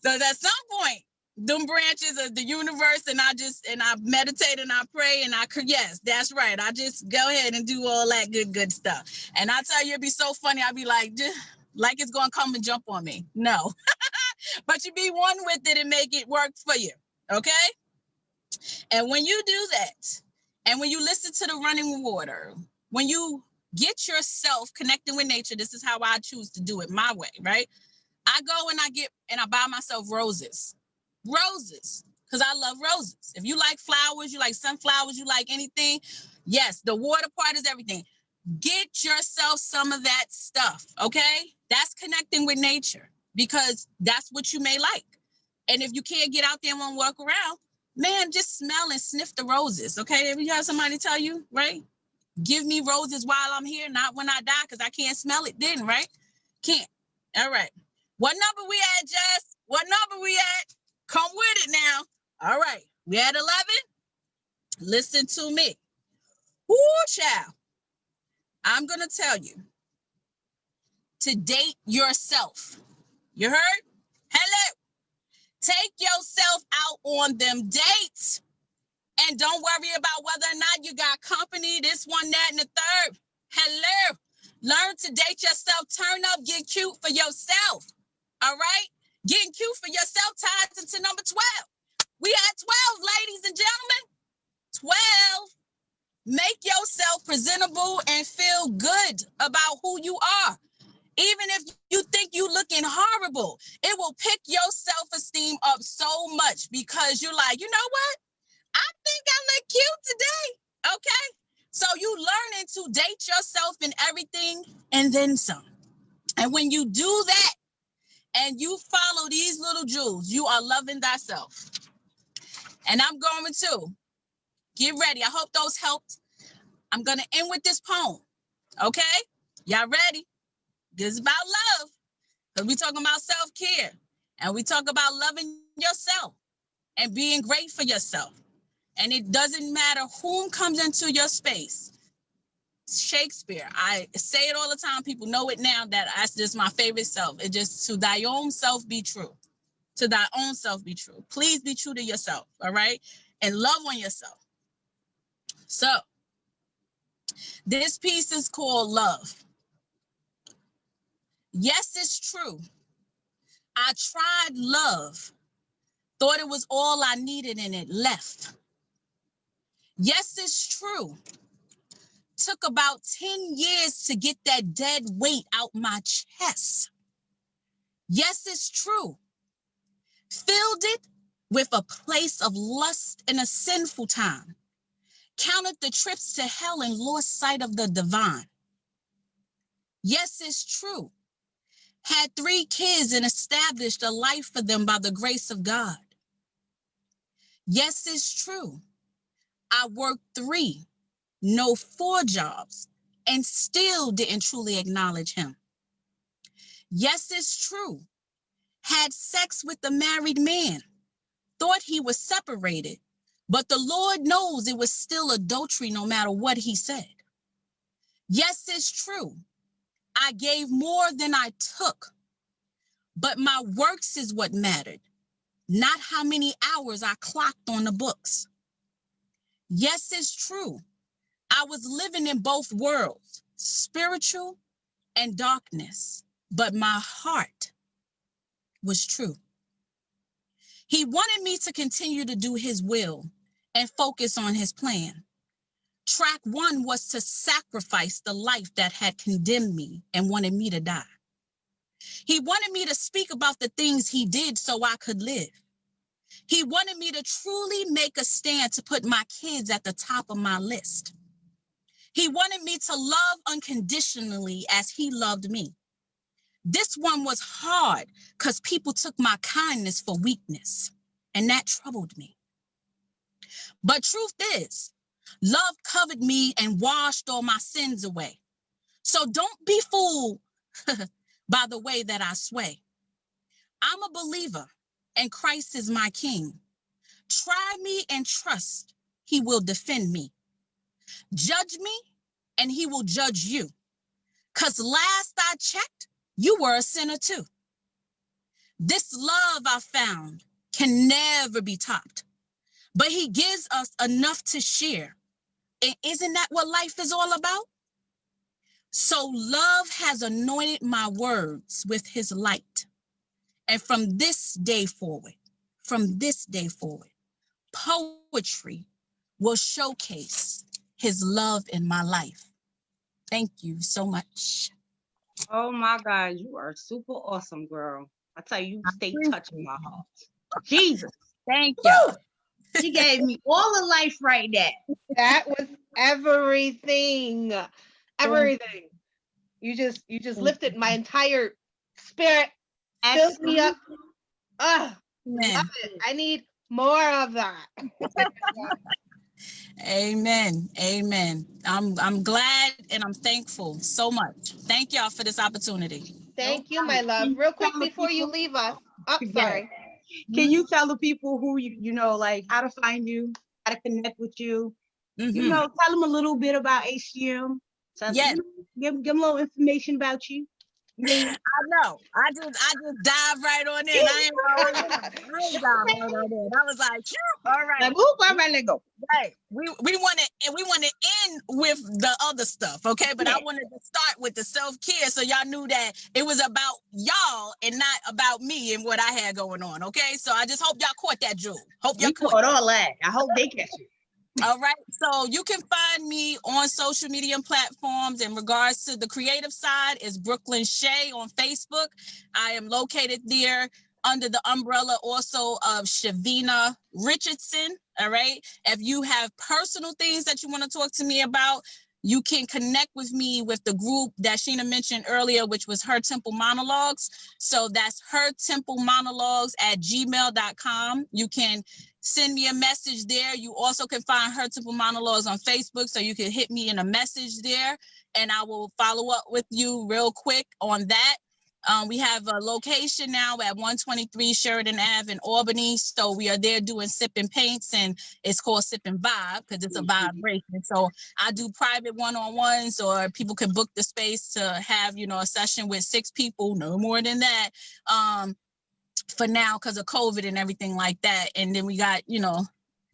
So at some point, them branches of the universe, and I meditate and I pray and yes, that's right. I just go ahead and do all that good stuff. And I tell you, it'd be so funny. I'd be like it's gonna come and jump on me. No, but you be one with it and make it work for you, okay? And when you do that, and when you listen to the running water, when you get yourself connecting with nature, this is how I choose to do it my way, right? I go and I buy myself roses, because I love roses. If you like flowers, you like sunflowers, you like anything, yes, the water part is everything. Get yourself some of that stuff, okay? That's connecting with nature, because that's what you may like. And if you can't get out there and want to walk around, man, just smell and sniff the roses, okay? If you have somebody tell you, right? Give me roses while I'm here, not when I die, because I can't smell it then, right? Can't. All right. What number we at, Jess? What number we at? Come with it now. All right. We at 11? Listen to me. Ooh, child. I'm going to tell you to date yourself. You heard? Hello. Take yourself out on them dates. And don't worry about whether or not you got company, this one, that, and the third. Hello. Learn to date yourself. Turn up, get cute for yourself. All right? Getting cute for yourself ties into number 12. We at 12, ladies and gentlemen. 12. Make yourself presentable and feel good about who you are. Even if you think you looking horrible, it will pick your self-esteem up so much, because you're like, you know what? I think I look cute today, okay? So you learning to date yourself in everything and then some. And when you do that and you follow these little jewels, you are loving thyself. And I'm going to get ready. I hope those helped. I'm going to end with this poem, okay? Y'all ready? This is about love, because we talking about self-care, and we talk about loving yourself and being great for yourself. And it doesn't matter whom comes into your space. Shakespeare, I say it all the time. People know it now that that's just my favorite self. It just, to thy own self be true. To thy own self be true. Please be true to yourself, all right? And love on yourself. So this piece is called Love. Yes, it's true. I tried love, thought it was all I needed, and it left. Yes, it's true. Took about 10 years to get that dead weight out my chest. Yes, it's true. Filled it with a place of lust and a sinful time. Counted the trips to hell and lost sight of the divine. Yes, it's true. Had 3 kids and established a life for them by the grace of God. Yes, it's true. I worked 3 no 4 jobs, and still didn't truly acknowledge him. Yes, it's true. Had sex with a married man, thought he was separated, but the Lord knows it was still adultery no matter what he said. Yes, it's true. I gave more than I took, but my works is what mattered, not how many hours I clocked on the books. Yes, it's true. I was living in both worlds, spiritual and darkness, but my heart was true. He wanted me to continue to do his will and focus on his plan. Track 1 was to sacrifice the life that had condemned me and wanted me to die. He wanted me to speak about the things he did so I could live. He wanted me to truly make a stand to put my kids at the top of my list. He wanted me to love unconditionally as he loved me. This one was hard because people took my kindness for weakness, and that troubled me. But truth is, love covered me and washed all my sins away. So don't be fooled by the way that I sway. I'm a believer, and Christ is my king. Try me and trust he will defend me. Judge me, and he will judge you. Because last I checked, you were a sinner too. This love I found can never be topped, but he gives us enough to share. And isn't that what life is all about? So love has anointed my words with his light. And from this day forward, poetry will showcase his love in my life. Thank you so much. Oh my God, you are super awesome, girl. I tell you, you stay touching my heart. Jesus. Thank you. She gave me all the life right there. That was everything. Everything. You just lifted my entire spirit, filled me up. Love it. I need more of that. Amen. Amen. I'm glad and I'm thankful so much. Thank y'all for this opportunity. Thank you, my love. Real quick before you leave us. Oh, sorry. Can you tell the people who you know, like how to find you, how to connect with you? You know, tell them a little bit about HGM. So, Yes. Give them a little information about you. I know. I just dive right on in. I ain't dive right on in. I was like, all right. Like, whoop, all right, let go. Right. We want to end with the other stuff, okay? But I wanted to start with the self-care so y'all knew that it was about y'all and not about me and what I had going on, okay? So I just hope y'all caught that, Jewel. Hope y'all caught all that. I hope they catch it. All right. So you can find me on social media platforms. In regards to the creative side, is Brooklyn Shea on Facebook. I am located there under the umbrella also of Shavina Richardson. All right. If you have personal things that you want to talk to me about, you can connect with me with the group that Sheena mentioned earlier, which was Her Temple Monologues. So that's hertemplemonologues@gmail.com. You can send me a message there. You also can find Her Temple Monologues on Facebook, so you can hit me in a message there, and I will follow up with you real quick on that. We have a location now at 123 Sheridan Ave in Albany, so we are there doing Sip and Paints, and it's called Sip and Vibe because it's a vibration. So I do private one-on-ones, or people can book the space to have, a session with 6 people, no more than that. For now, because of COVID and everything like that. And then we got,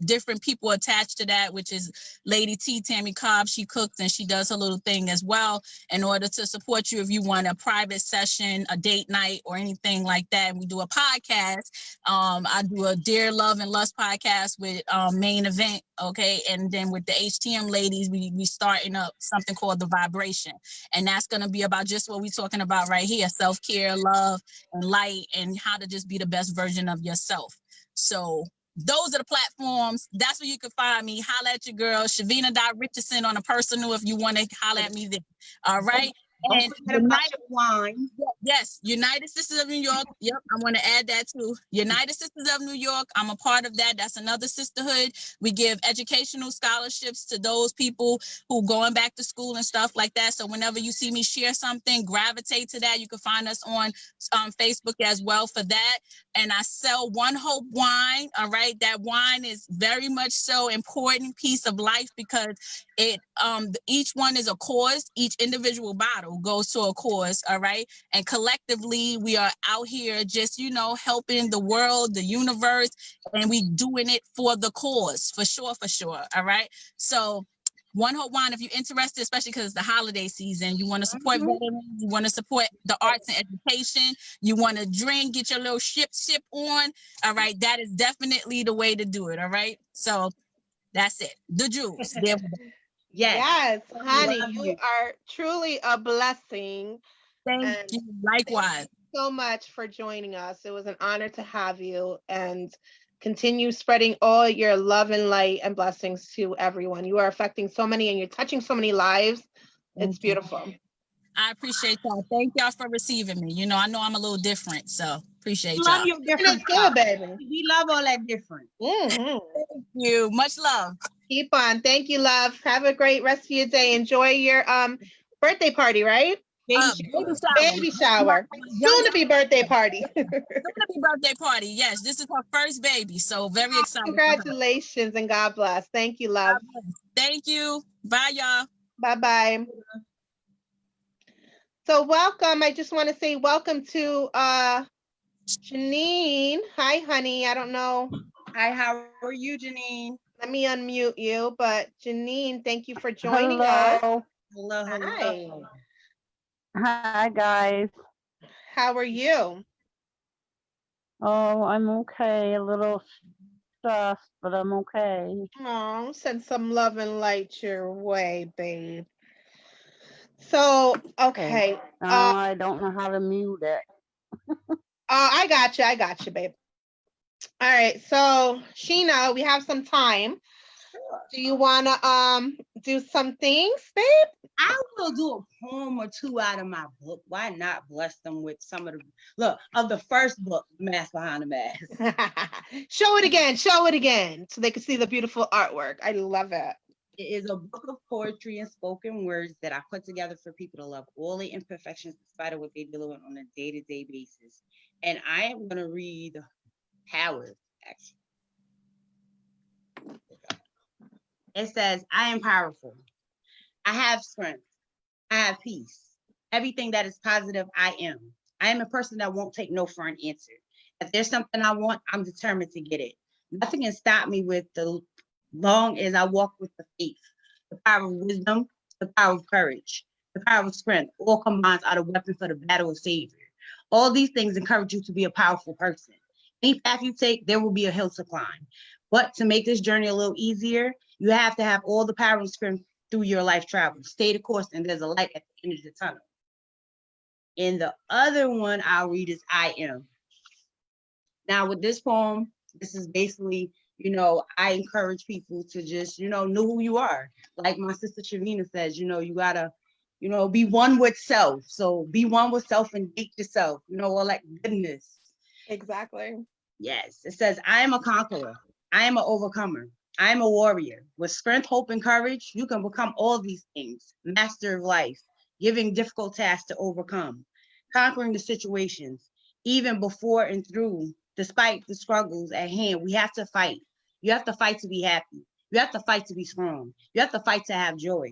different people attached to that, which is Lady T, Tammy Cobb. She cooks and she does her little thing as well in order to support you if you want a private session, a date night, or anything like that. And we do a podcast. I do a Dear Love and Lust podcast with Main Event, okay? And then with the HTM ladies, we starting up something called The Vibration. And that's going to be about just what we're talking about right here, self-care, love, and light, and how to just be the best version of yourself. So those are the platforms. That's where you can find me. Holla at your girl, Shavina.Richardson on a personal if you want to holla at me there. All right. Don't And forget about United, your wine. yes, United Sisters of New York. Yep, I want to add that too. United Sisters of New York. I'm a part of that. That's another sisterhood. We give educational scholarships to those people who going back to school and stuff like that. So whenever you see me share something, gravitate to that. You can find us on Facebook as well for that. And I sell One Hope wine. All right, that wine is very much so important piece of life because it each one is a cause. Each individual bottle goes to a cause. All right, and collectively we are out here just helping the world, the universe, and we doing it for the cause, for sure. All right, so One Hope Wine, if you're interested, especially because it's the holiday season, you want to support veterans, you want to support the arts and education, you want to drink, get your little ship on. All right, that is definitely the way to do it. All right, so that's it. The juice. There we go. Yes. Honey, Love you you. are truly a blessing. Thank And you. thank Likewise. you so much for joining us. It was an honor to have you, and continue spreading all your love and light and blessings to everyone. You are affecting so many and you're touching so many lives. It's Thank you. beautiful. I appreciate y'all. Thank y'all for receiving me. I know I'm a little different, so appreciate We love y'all. your And different it's good, stuff. baby. We love all that different. Mhm. Thank you. Much love. Keep on. Thank you, love. Have a great rest of your day. Enjoy your birthday party, right? Baby Baby shower. shower. Baby shower. My Soon to youngest be birthday party. birthday party. Yes, this is her first baby, so very excited for her. Congratulations and God bless. Thank you, love. Thank you. Bye, y'all. Bye-bye. So welcome. I just want to say welcome to Janine. Hi, honey. I don't know. Hi, how are you, Janine? Let me unmute you. But Janine, thank you for joining us. Hello. Hello, Hi. hello. Hi, guys. How are you? Oh, I'm okay. A little stressed, but I'm okay. Oh, send some love and light your way, babe. So, okay. I don't know how to mute it. I got you, babe. All right. So, Sheena, we have some time. Do you want to do some things, babe? I will do a poem or two out of my book. Why not bless them with some of the first book, Mask Behind the Mask. Show it again. Show it again so they can see the beautiful artwork. I love it. It is a book of poetry and spoken words that I put together for people to love all the imperfections despite of what they deal with on a day-to-day basis. And I am going to read Howard, actually. It says, I am powerful. I have strength. I have peace. Everything that is positive, I am. I am a person that won't take no for an answer. If there's something I want, I'm determined to get it. Nothing can stop me with the long as I walk with the faith, the power of wisdom, the power of courage, the power of strength, all combines are the weapon for the battle of Savior. All these things encourage you to be a powerful person. Any path you take, there will be a hill to climb. But to make this journey a little easier, you have to have all the power and strength through your life travel. Stay the course, and there's a light at the end of the tunnel. And the other one I'll read is I Am. Now, with this poem, this is basically, I encourage people to just, know who you are. Like my sister Shavina says, you gotta, be one with self. So be one with self and date yourself, all that goodness. Exactly. Yes, it says, I am a conqueror. I am an overcomer. I am a warrior. With strength, hope, and courage, you can become all these things. Master of life, giving difficult tasks to overcome, conquering the situations, even before and through, despite the struggles at hand, we have to fight. You have to fight to be happy. You have to fight to be strong. You have to fight to have joy.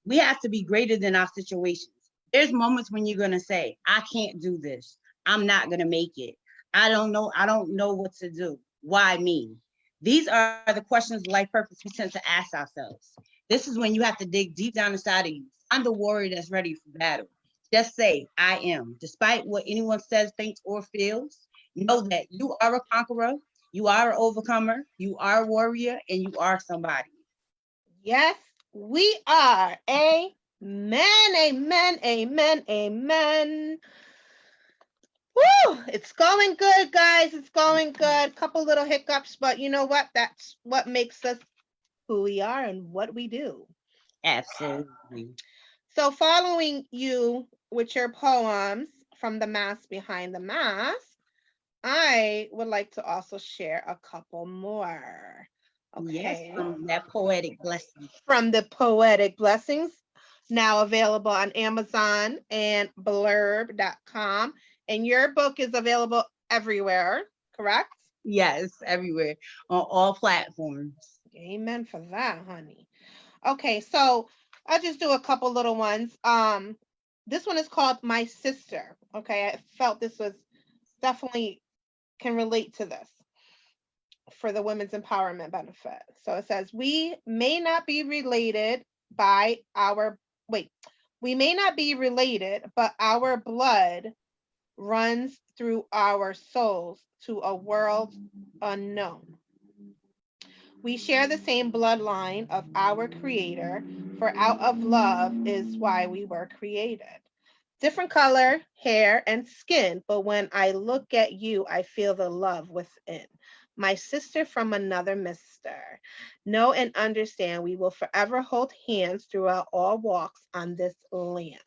We have to be greater than our situations. There's moments when you're going to say, I can't do this. I'm not going to make it. I don't know what to do. Why me? These are the questions of life purpose we tend to ask ourselves. This is when you have to dig deep down inside of you. I'm the warrior that's ready for battle. Just say, I am. Despite what anyone says, thinks, or feels, know that you are a conqueror, you are an overcomer, you are a warrior, and you are somebody. Yes, we are. Amen, amen, amen, amen. Woo! It's going good, guys. It's going good. Couple little hiccups, but you know what? That's what makes us who we are and what we do. Absolutely. So following you with your poems from the mask behind the mask, I would like to also share a couple more. Yes, Okay. from that poetic blessing. From the Poetic Blessings, now available on Amazon and blurb.com. And your book is available everywhere, correct? Yes, everywhere on all platforms. Amen for that, honey. Okay, so I'll just do a couple little ones. This one is called My Sister. Okay, I felt this was definitely can relate to this for the women's empowerment benefit. So it says, we may not be related by our, we may not be related, but our blood runs through our souls to a world unknown. We share the same bloodline of our Creator, for out of love is why we were created. Different color, hair, and skin, but when I look at you, I feel the love within. My sister from another mister. Know and understand we will forever hold hands throughout all walks on this land.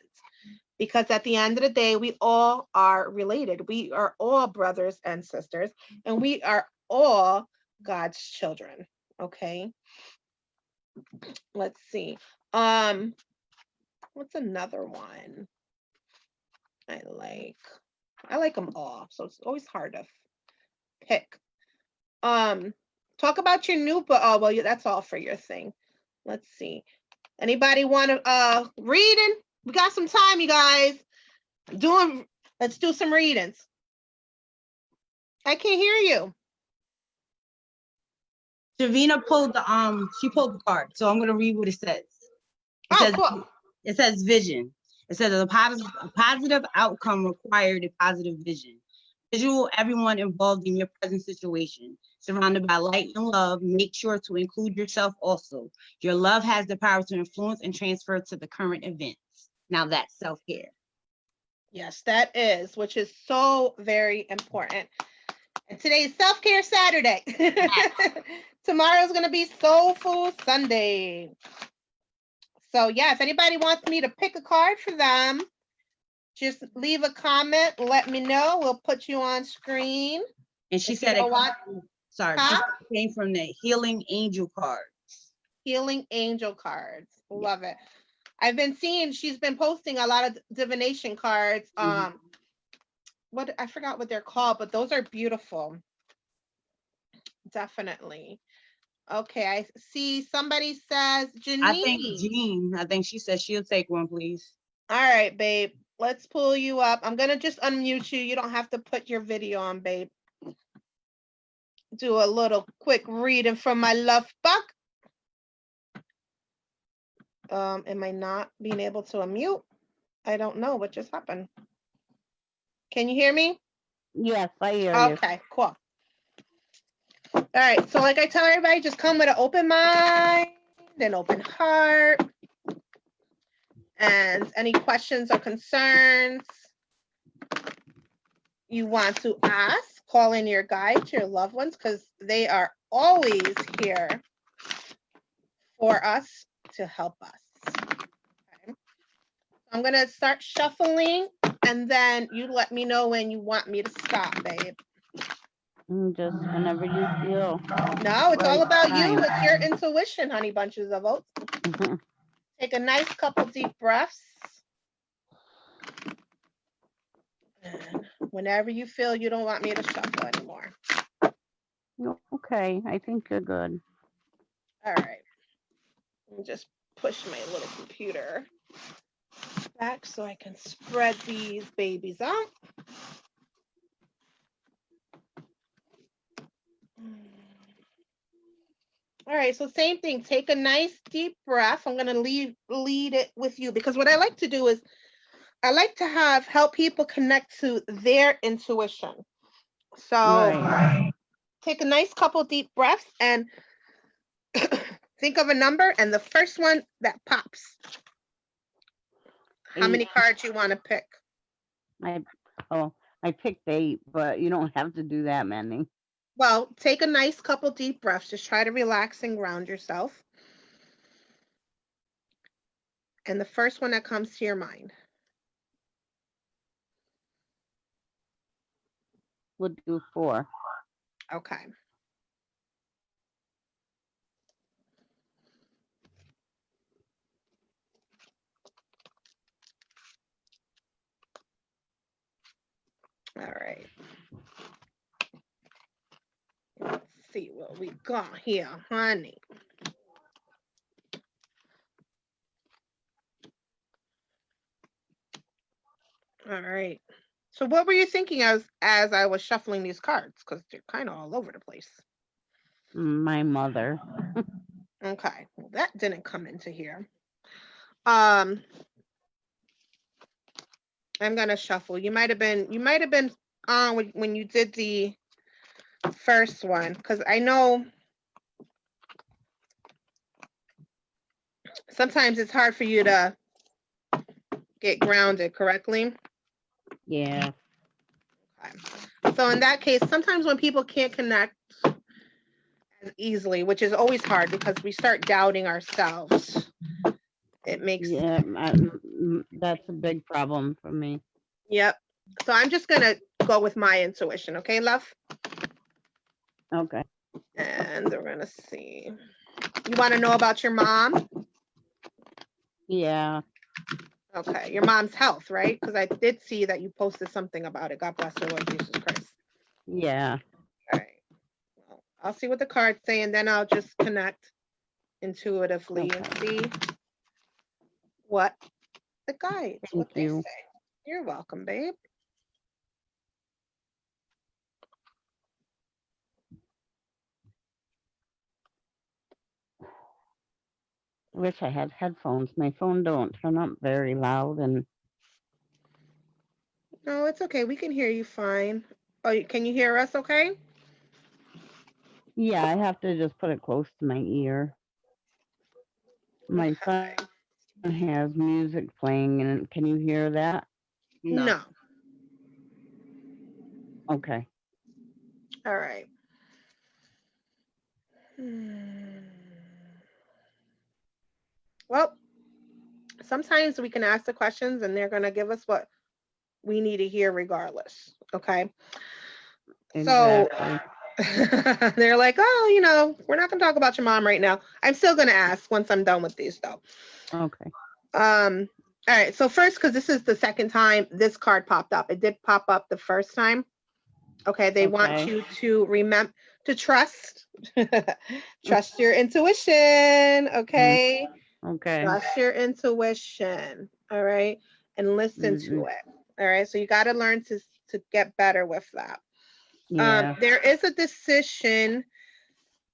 Because at the end of the day, we all are related. We are all brothers and sisters, and we are all God's children. Okay. Let's see. What's another one I like? I like them all, so it's always hard to pick. Talk about your new book. Oh, well, that's all for your thing. Let's see. Anybody want to reading? We got some time, you guys. Let's do some readings. I can't hear you. Shavina pulled the card, so I'm gonna read what it says. Cool. It says vision. It says a positive outcome required a positive vision. Visual everyone involved in your present situation. Surrounded by light and love, make sure to include yourself also. Your love has the power to influence and transfer to the current events. Now that's self-care. Yes, that is, which is so very important. And today's Self-Care Saturday. Tomorrow's going to be Soul Food Sunday. So yeah, if anybody wants me to pick a card for them, just leave a comment, let me know. We'll put you on screen. And she If said you it don't want- sorry, Huh? it came from the Healing Angel card. Healing Angel cards. Love it. I've been seeing, she's been posting a lot of divination cards. What I forgot what they're called, but those are beautiful. Definitely. Okay, I see somebody says Janine. I think she said she'll take one, please. All right, babe. Let's pull you up. I'm gonna just unmute you. You don't have to put your video on, babe. Do a little quick reading from my love book. Am I not being able to unmute? I don't know what just happened. Can you hear me? Yes, I hear you. Okay, cool. All right, so like I tell everybody, just come with an open mind, an open heart, and any questions or concerns you want to ask, call in your guides, your loved ones, because they are always here for us to help us. Okay. I'm going to start shuffling, and then you let me know when you want me to stop, babe. Just whenever you feel. No, it's all Right about you. time. It's your intuition, honey bunches of oats. Take a nice couple deep breaths. And whenever you feel you don't want me to shuffle anymore. Okay, I think you're good. All right. Let me just push my little computer back so I can spread these babies out. All right, so same thing. Take a nice deep breath. I'm going to lead it with you, because what I like to do is I like to help people connect to their intuition. So Right. take a nice couple deep breaths and think of a number, and the first one that pops. How many cards you want to pick? I picked 8, but you don't have to do that many. Well, take a nice couple deep breaths. Just try to relax and ground yourself. And the first one that comes to your mind. Would do 4. Okay. All right. Let's see what we got here, honey. All right. So what were you thinking as I was shuffling these cards? Because they're kind of all over the place. My mother. Okay. Well, that didn't come into here. I'm gonna shuffle. You might have been on when you did the first one, because I know sometimes it's hard for you to get grounded correctly. Yeah. Okay. So in that case, sometimes when people can't connect as easily, which is always hard because we start doubting ourselves, it makes Yeah. That's a big problem for me. Yep. So I'm just gonna go with my intuition, okay, love? Okay. And we're gonna see. You want to know about your mom? Yeah. Okay, your mom's health, right? Because I did see that you posted something about it. God bless her, Lord Jesus Christ. Yeah. All right. Well, I'll see what the cards say, and then I'll just connect intuitively and see what the guides, what Thank they you. say. You're welcome, babe. Wish I had headphones. My phone don't turn up very loud, and No, it's okay. We can hear you fine. Oh, can you hear us okay? yeah, I have to just put it close to my ear. My son has music playing, and can you hear that? No. Okay. All right. Hmm. Well, sometimes we can ask the questions and they're going to give us what we need to hear regardless. Okay. Exactly. So they're like, oh, we're not going to talk about your mom right now. I'm still going to ask once I'm done with these though. Okay. All right. So first, because this is the second time this card popped up, it did pop up the first time. Okay. They want Okay. you to remember to trust, trust your intuition. Okay. Okay. Trust your intuition. All right. And listen to Mhm. it. All right. So you got to learn to get better with that. Yeah. There is a decision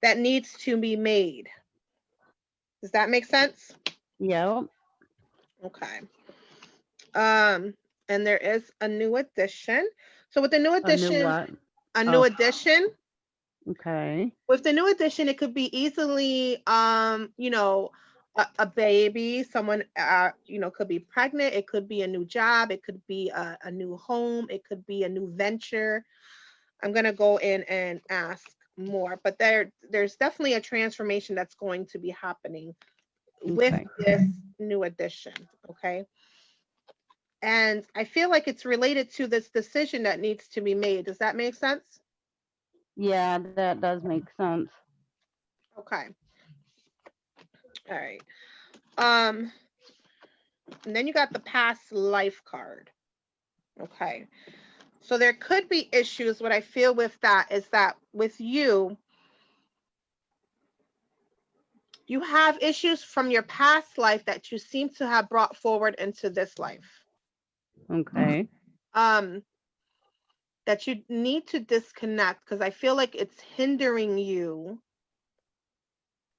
that needs to be made. Does that make sense? Yep. Okay. And there is a new addition. So with the new A new addition, what? a new Oh. addition, Okay. with the new addition, it could be easily, a baby, someone, could be pregnant. It could be a new job. It could be a new home. It could be a new venture. I'm going to go in and ask more, but there's definitely a transformation that's going to be happening with Okay. this new addition. Okay. And I feel like it's related to this decision that needs to be made. Does that make sense? Yeah, that does make sense. Okay. All right. And then you got the past life card. Okay. So there could be issues. What I feel with that is that with you, you have issues from your past life that you seem to have brought forward into this life. Okay. That you need to disconnect because I feel like it's hindering you.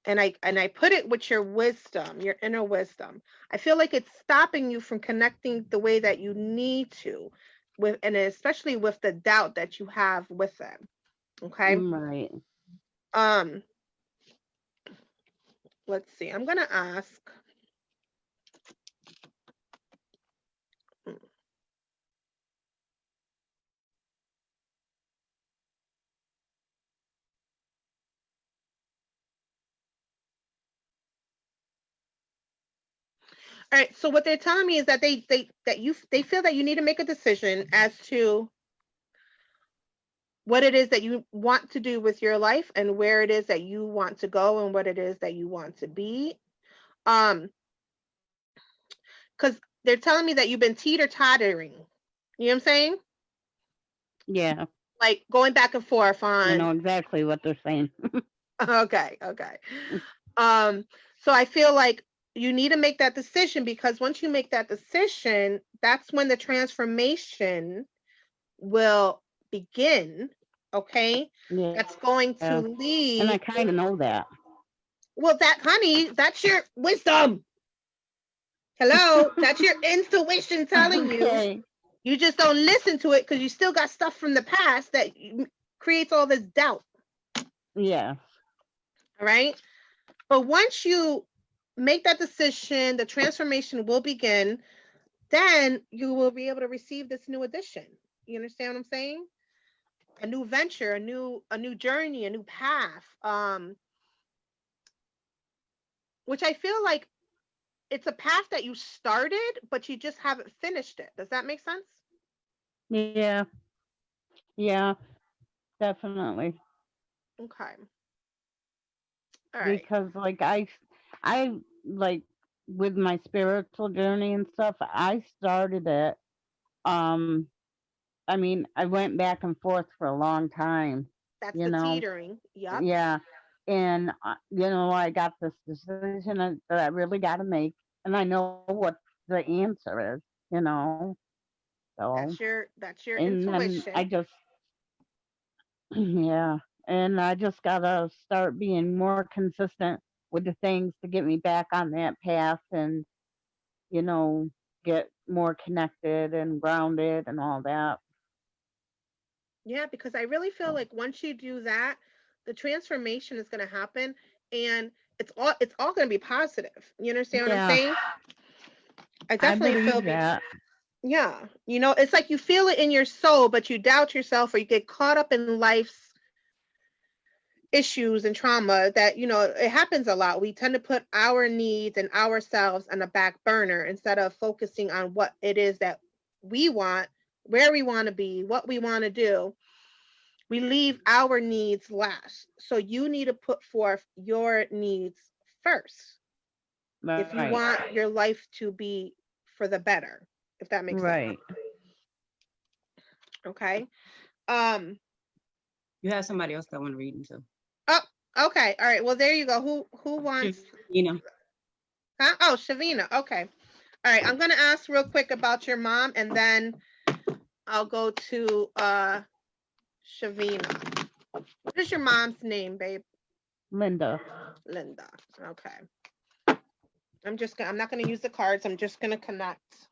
And I put it with your wisdom, your inner wisdom. I feel like it's stopping you from connecting the way that you need to, with, and especially with the doubt that you have with them. Okay. Right. Let's see. I'm gonna ask. All right. So what they're telling me is that they feel that you need to make a decision as to what it is that you want to do with your life and where it is that you want to go and what it is that you want to be. Because they're telling me that you've been teeter-tottering. You know what I'm saying? Yeah, Like going back and forth I know on. exactly what they're saying. Okay. So I feel like you need to make that decision, because once you make that decision, that's when the transformation will begin. Okay. Yeah, That's going to and lead. I kind of know that. Well, that, honey, that's your wisdom. Hello, that's your intuition telling you. Okay. You just don't listen to it because you still got stuff from the past that creates all this doubt. Yeah. All right. But once you make that decision, the transformation will begin. Then you will be able to receive this new addition. You understand what I'm saying? A new venture, a new journey, a new path. Which I feel like it's a path that you started, but you just haven't finished it. Does that make sense? Yeah. Yeah. Definitely. Okay. All right. Because like I like with my spiritual journey and stuff, I started it. Um, I mean, I went back and forth for a long time, That's you the know. teetering. Yep. Yeah. And you know, I got this decision that I really got to make, and I know what the answer is, you know. So, That's your and then I intuition. just yeah, and I just gotta start being more consistent with the things to get me back on that path and, you know, get more connected and grounded and all that. Yeah, because I really feel like once you do that, the transformation is going to happen, and it's all going to be positive. You understand what I'm Yeah, saying? I I definitely feel believe that. yeah. It's like you feel it in your soul, but you doubt yourself, or you get caught up in life's issues and trauma that, it happens a lot. We tend to put our needs and ourselves on a back burner instead of focusing on what it is that we want, where we want to be, what we want to do. We leave our needs last. So you need to put forth your needs first if you Right, want your life to be for the better, if that makes sense. right. Okay. You have somebody else that want to read them too. Oh, okay. All right. Well, there you go. Who wants? You know. Huh? Oh, Shavina. Okay. All right. I'm gonna ask real quick about your mom, and then I'll go to Shavina. What is your mom's name, babe? Linda. Linda. Okay. I'm not gonna use the cards. I'm just gonna connect.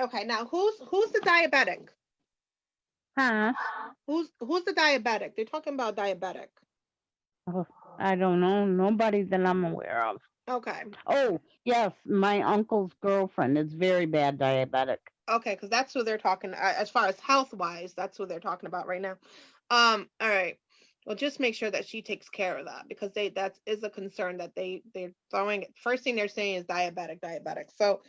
Okay. Now, who's the diabetic? Huh? Who's the diabetic? They're talking about diabetic. Oh, I don't know. Nobody that I'm aware of. Okay. Oh, yes, my uncle's girlfriend is very bad diabetic. Okay, because that's who they're talking. As far as health wise, that's who they're talking about right now. All right. Well, just make sure that she takes care of that, because that is a concern that they're throwing. First thing they're saying is diabetic. So,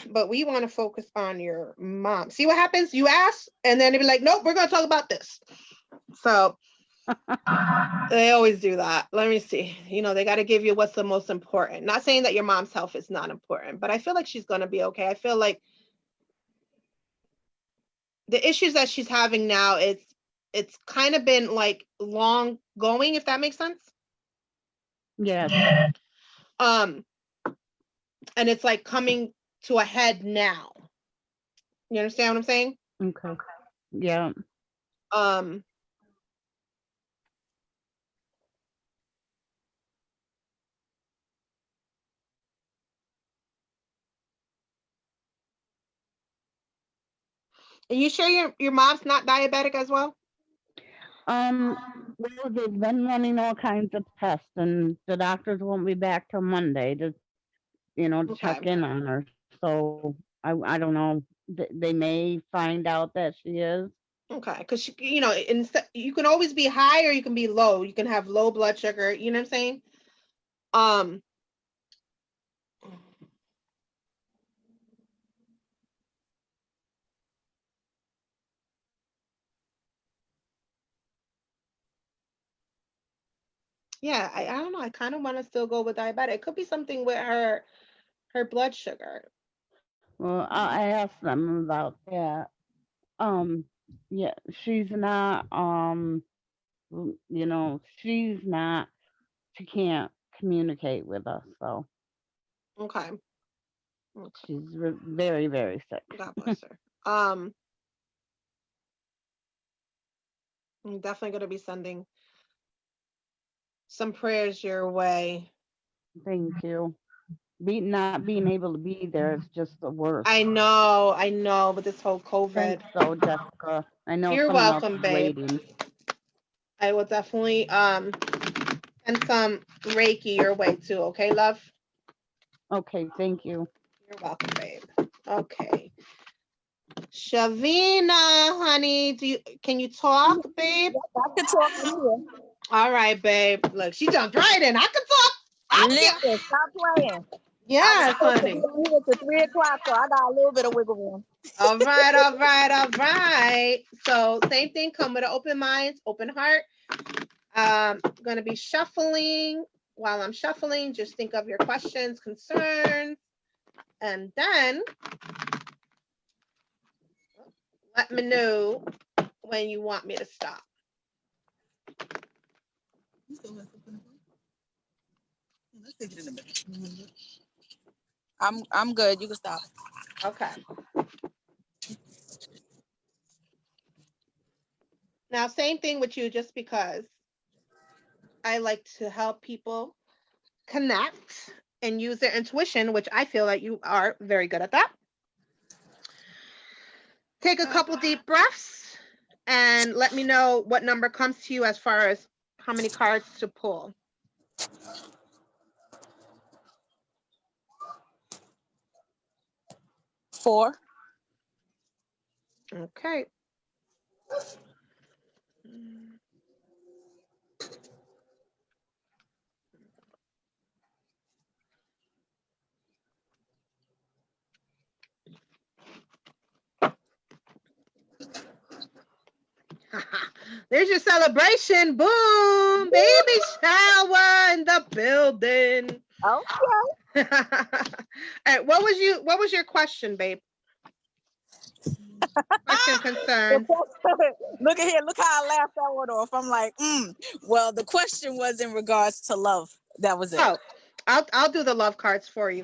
but we want to focus on your mom. See what happens? You ask, and then they be like, "Nope, we're going to talk about this." So they always do that. Let me see. They got to give you what's the most important. Not saying that your mom's health is not important, but I feel like she's going to be okay. I feel like the issues that she's having now, it's kind of been like long going, if that makes sense. Yes. And it's like coming to a head now. You understand what I'm saying? Okay. Yeah. Um and you sure your mom's not diabetic as well? Well, they've been running all kinds of tests, and the doctors won't be back till Monday to, to Okay. check in on her. So I don't know. They may find out that she is. Okay, because you can always be high or you can be low. You can have low blood sugar. You know what I'm saying? Um, yeah, I don't know. I kind of want to still go with diabetic. It could be something with her blood sugar. Well, I asked them about that. Um, yeah, she's not. She's not. She can't communicate with us, so Okay. Okay. she's very, very sick. God bless her. I'm definitely gonna be sending some prayers your way. Thank you. Not being able to be there is just the worst. I know, but this whole COVID. Thanks, though, Jessica. I know You're someone else welcome, is babe. waiting. I will definitely send some Reiki your way too. Okay, love. Okay, thank you. You're welcome, babe. Okay. Shavina, honey, can you talk, babe? I can talk from here. All right, babe. Look, she jumped right in. I can talk. Listen, stop playing. I was Yes, supposed to be honey. on here till 3 o'clock, so I got a little bit of wiggle room. All right, all right, all right. So same thing, come with an open mind, open heart. Gonna be shuffling. While I'm shuffling, just think of your questions, concerns, and then let me know when you want me to stop. I'm good. You can stop. Okay. Now, same thing with you, just because I like to help people connect and use their intuition, which I feel like you are very good at that. Take a couple deep breaths and let me know what number comes to you as far as how many cards to pull. Four. Okay. There's your celebration. Boom, baby shower in the building. Okay. All right, what was your question, babe? Question, concern. Look at here. Look how I laughed that one off. I'm like, Well, the question was in regards to love. That was it. Oh, I'll do the love cards for you.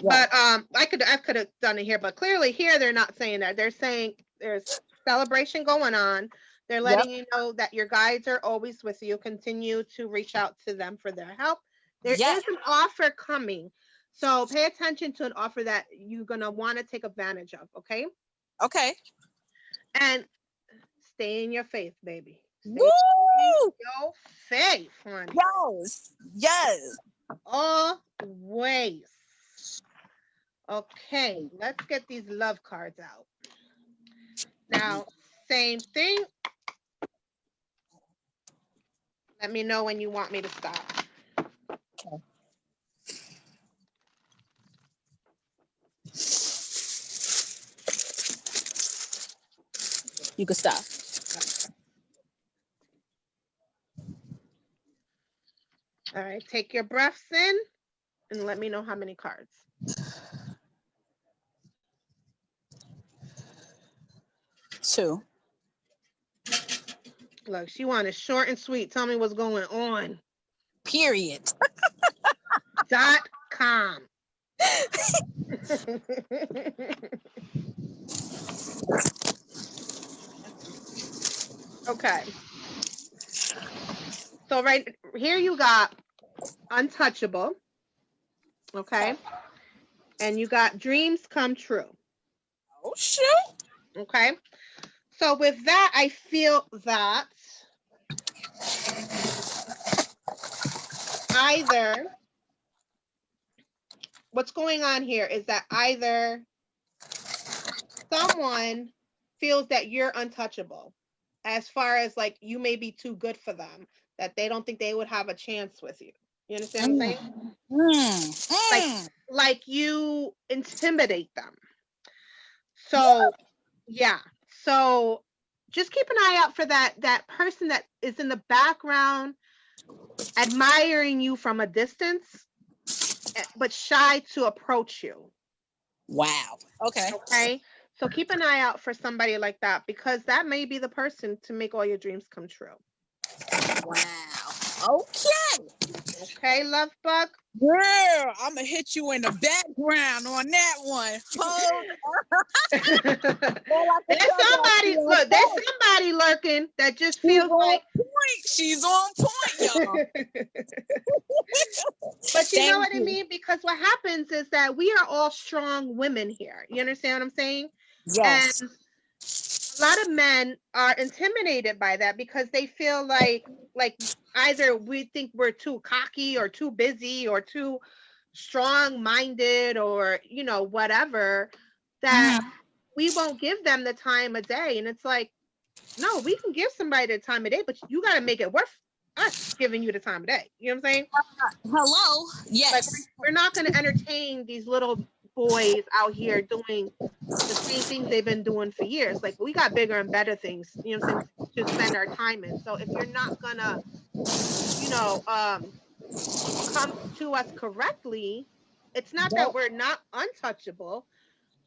Yeah. But I could have done it here, but clearly here they're not saying that. They're saying there's celebration going on. They're letting you know that your guides are always with you. Continue to reach out to them for their help. There is an offer coming. So pay attention to an offer that you're gonna want to take advantage of, okay? Okay. And stay in your faith, baby. Stay Woo! in your faith, honey. Yes. Yes. Always. Okay, let's get these love cards out. Now, same thing. Let me know when you want me to stop. Okay. You can stop. All right, take your breaths in and let me know how many cards. Two. Look, she wanted short and sweet. Tell me what's going on. Period. .com. Okay. So right here you got untouchable. Okay. And you got dreams come true. Oh, shit. Okay. So with that, I feel that either what's going on here is that either someone feels that you're untouchable, as far as like you may be too good for them, that they don't think they would have a chance with you. You understand what I'm saying? Like you intimidate them. So yeah. So just keep an eye out for that person that is in the background admiring you from a distance, but shy to approach you. Wow. Okay. Okay. So keep an eye out for somebody like that, because that may be the person to make all your dreams come true. Wow. Okay. Okay, love bug. Girl, I'm gonna hit you in the background on that one. Hold There's somebody lurking that just feels like she's on point, y'all. But you know what I mean? Because what happens is that we are all strong women here. You understand what I'm saying? Yes. And a lot of men are intimidated by that because they feel like either we think we're too cocky or too busy or too strong-minded or whatever, that we won't give them the time of day. And it's like, no, we can give somebody the time of day, but you got to make it worth us giving you the time of day. You know what I'm saying? Hello. Yes. Like, we're not going to entertain these little boys out here doing the same things they've been doing for years. Like, we got bigger and better things, you know what I'm saying, to spend our time in. So if you're not gonna, come to us correctly, it's not that we're not untouchable,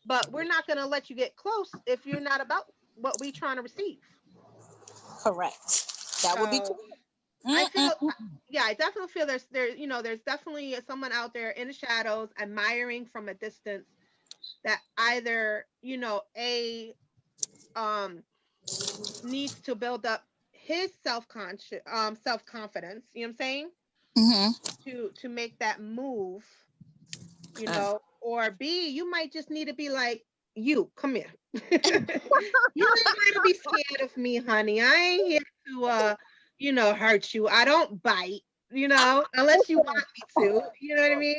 but we're not gonna let you get close if you're not about what we trying to receive. Correct. That would be cool. I definitely feel there's definitely someone out there in the shadows admiring from a distance that either, needs to build up his self-confidence, you know what I'm saying? To make that move, or B, you might just need to be like, you come here. You ain't gotta be scared of me, honey. I ain't here to hurt you. I don't bite, unless you want me to. You know what I mean?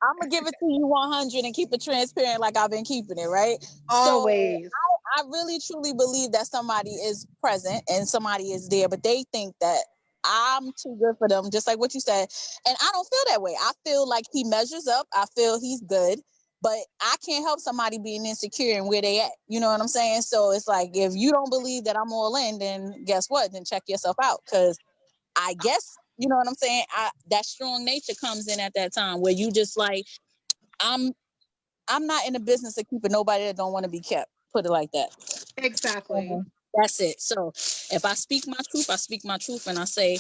I'm gonna give it to you 100 and keep it transparent like I've been keeping it, right? Always. So I really truly believe that somebody is present and somebody is there, but they think that I'm too good for them, just like what you said. And I don't feel that way. I feel like he measures up. I feel he's good, but I can't help somebody being insecure and where they at. You know what I'm saying? So it's like, if you don't believe that I'm all in, then guess what? Then check yourself out. Because I guess, you know what I'm saying? That strong nature comes in at that time where you just like, I'm not in the business of keeping nobody that don't want to be kept. Put it like that. Exactly. That's it. So if I speak my truth, I speak my truth, and I say,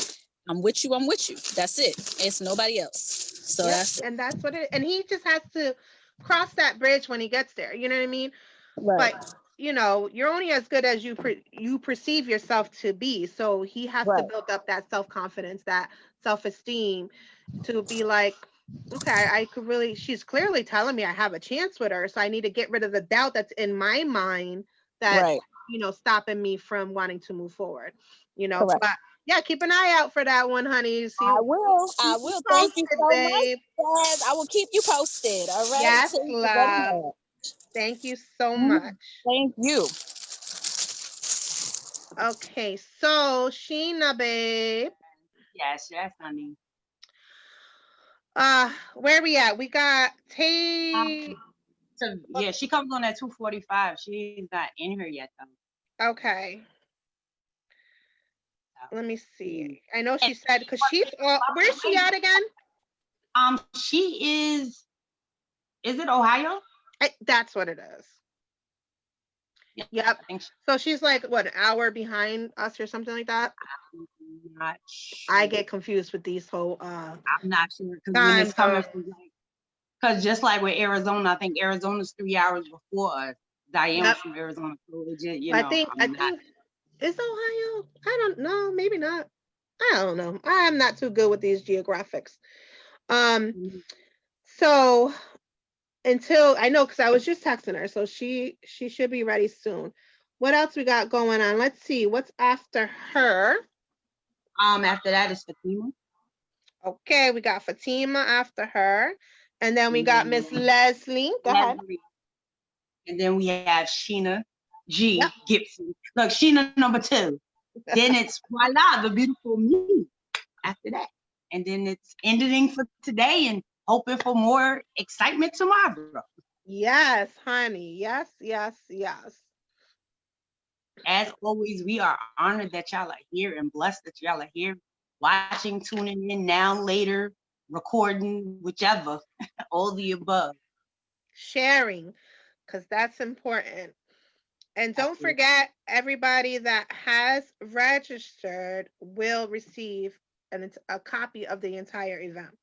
I'm with you. I'm with you. That's it. It's nobody else. So that's it. And that's what it. And he just has to cross that bridge when he gets there. You know what I mean? Right. But you're only as good as you perceive yourself to be. So he has to build up that self-confidence, that self-esteem, to be like, okay, I could really. She's clearly telling me I have a chance with her, so I need to get rid of the doubt that's in my mind that stopping me from wanting to move forward. Correct. But yeah, keep an eye out for that one, honey. I will. Thank you so much. Yes, I will keep you posted. All right. Yes, love. Thank you so much. Thank you. Okay, so Sheena, babe. Yes, honey. Where we at? We got Tay. So yeah, she comes on at 2:45. She's not in here yet though. Okay. Let me see. I know she said because she's where's she at again? She is it Ohio? That's what it is. Yep. So she's like what, an hour behind us or something like that? I'm not sure. I get confused with these whole I'm not sure because when it's coming from because just like with Arizona, I think Arizona's 3 hours before us. Diane's from Arizona, so it just, I think is Ohio? I don't know, maybe not. I don't know. I'm not too good with these geographics. So until I know, because I was just texting her, so she should be ready soon. What else we got going on? Let's see what's after her. After that is Fatima. Okay, we got Fatima after her. And then we got Miss Leslie. Go ahead. Leslie. And then we have Sheena G. Yep. Gibson. Look, Sheena number 2. Then it's voila, the beautiful me after that. And then it's ending for today and hoping for more excitement tomorrow. Yes, honey. Yes, yes, yes. As always, we are honored that y'all are here and blessed that y'all are here, watching, tuning in now, later, recording, whichever, all the above. Sharing, because that's important. And don't Absolutely. forget, everybody that has registered will receive a copy of the entire event.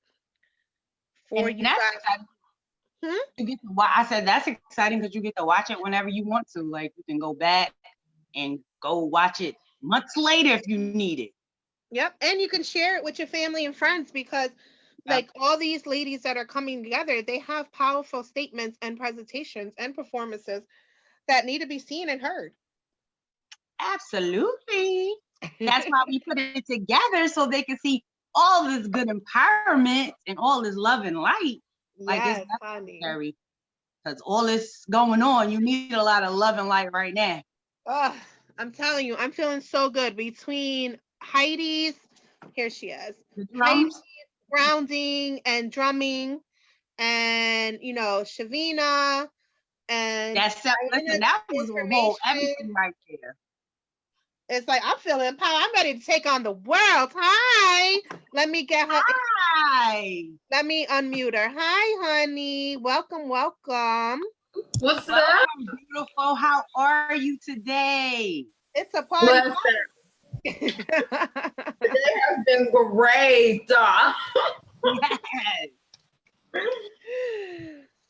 For And you that's guys. exciting. You get to I said that's exciting because you get to watch it whenever you want to. Like you can go back and go watch it months later if you need it. Yep. And you can share it with your family and friends because like all these ladies that are coming together, they have powerful statements and presentations and performances that need to be seen and heard. Absolutely. That's why we put it together so they can see all this good empowerment and all this love and light. Like Yes, it's honey. necessary. Because all this going on, you need a lot of love and light right now. Oh, I'm telling you, I'm feeling so good between Heidi's, here she is, The Heidi's drums, grounding and drumming, and Shavina and listen, Diana's that was a whole information. everything right there. It's like I'm feeling power. I'm ready to take on the world. Hi. Let me get her. Hi. Let me unmute her. Hi, honey. Welcome, welcome. What's up? Welcome, beautiful. How are you today? It's a party. Listen, today has been great. Yes.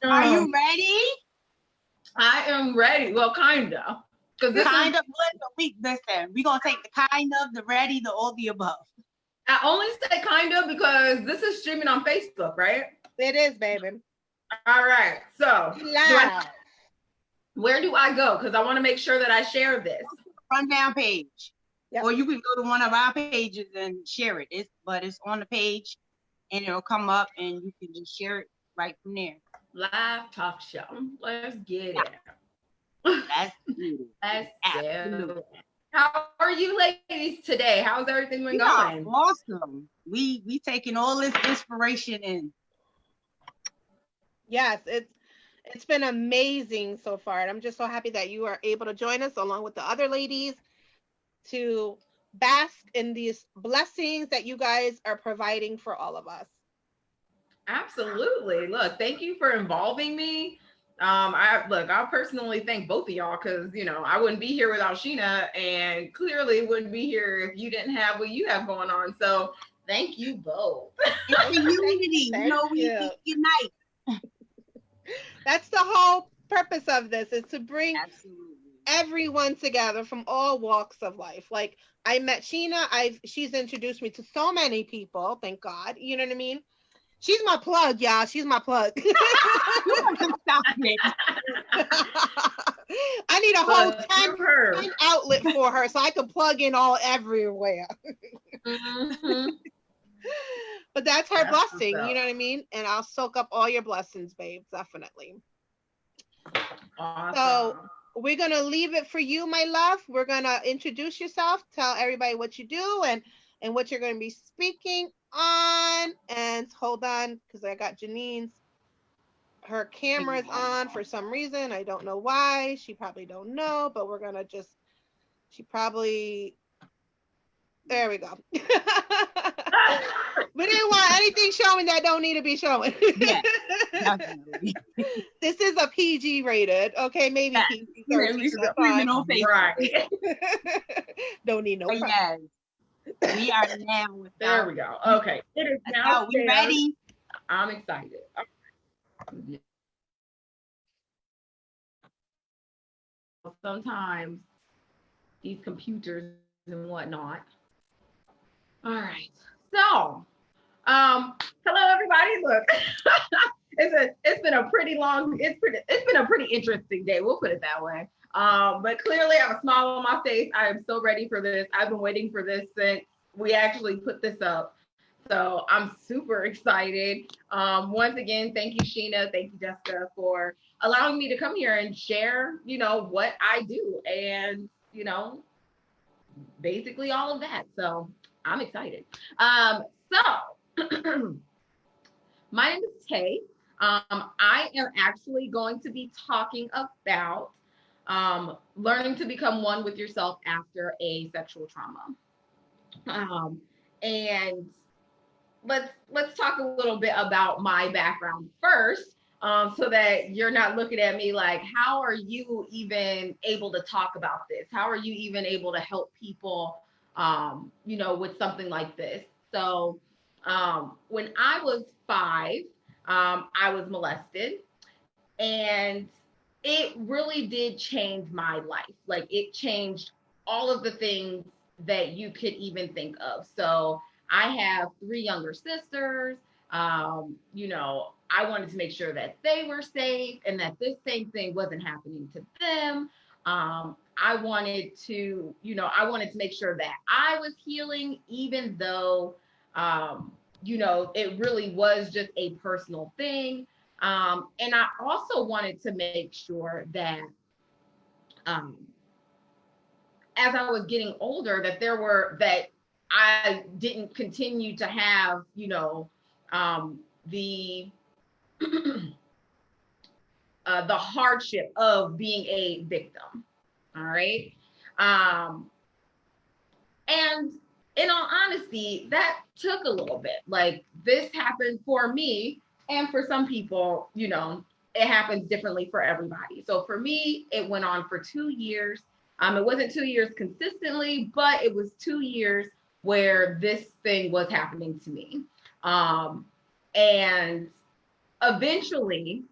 Are you ready? I am ready. Well, kind of. Because this Kind of. Listen, we're going to take the kind of, the ready, the all the above. I only say kind of because this is streaming on Facebook, right? It is, baby. All right. So, Live. where do I go? Because I want to make sure that I share this. Rundown page. Yep. Or you can go to one of our pages and share it. But it's on the page and it'll come up and you can just share it right from there. Live talk show. Let's get it. That's beautiful. Let's do it. How are you ladies today? How's everything been going? Awesome. We taking all this inspiration in. Yes, it's been amazing so far. And I'm just so happy that you are able to join us along with the other ladies to bask in these blessings that you guys are providing for all of us. Absolutely. Look, thank you for involving me. I'll personally thank both of y'all because I wouldn't be here without Sheena, and clearly wouldn't be here if you didn't have what you have going on. So thank you both. It's the unity. We unite. That's the whole purpose of this, is to bring Absolutely. everyone together from all walks of life. Like I met Sheena, she's introduced me to so many people, thank God. You know what I mean? She's my plug, y'all. She's my plug. Stop it. I need a whole 10 outlet for her so I can plug in all everywhere. Mm-hmm. But that's her blessing, you know what I mean? And I'll soak up all your blessings, babe, definitely. Awesome. So we're going to leave it for you, my love. We're going to introduce yourself, tell everybody what you do and what you're going to be speaking on. And hold on, because I got Janine's, her camera's on for some reason. I don't know why. She probably don't know, but we're going to just, there we go. We didn't want anything showing that don't need to be showing. Yeah, definitely. This is a PG rated, okay? Maybe PG-13. Right. Don't need no. Yes. We are now with. There we go. Okay. It is now. We ready? I'm excited. Sometimes these computers and whatnot. All right. So, hello everybody. Look, it's been a pretty interesting day. We'll put it that way. But clearly I have a smile on my face. I am so ready for this. I've been waiting for this since we actually put this up So I'm super excited. Once again, thank you, Sheena. Thank you, Jessica, for allowing me to come here and share, what I do and, basically all of that. So I'm excited. So my name is Tay. I am actually going to be talking about learning to become one with yourself after a sexual trauma. And let's talk a little bit about my background first, so that you're not looking at me like, how are you even able to talk about this? How are you even able to help people, with something like this? So, when I was 5, I was molested, and it really did change my life. Like, it changed all of the things that you could even think of. So I have 3 younger sisters. I wanted to make sure that they were safe and that this same thing wasn't happening to them. I wanted to make sure that I was healing, even though, it really was just a personal thing. And I also wanted to make sure that, um, as I was getting older, that I didn't continue to have, the the hardship of being a victim. All right. Um, and in all honesty, that took a little bit. Like, this happened for me, and for some people, it happens differently for everybody. So for me, it went on for 2 years. It wasn't 2 years consistently, but it was 2 years where this thing was happening to me. And eventually,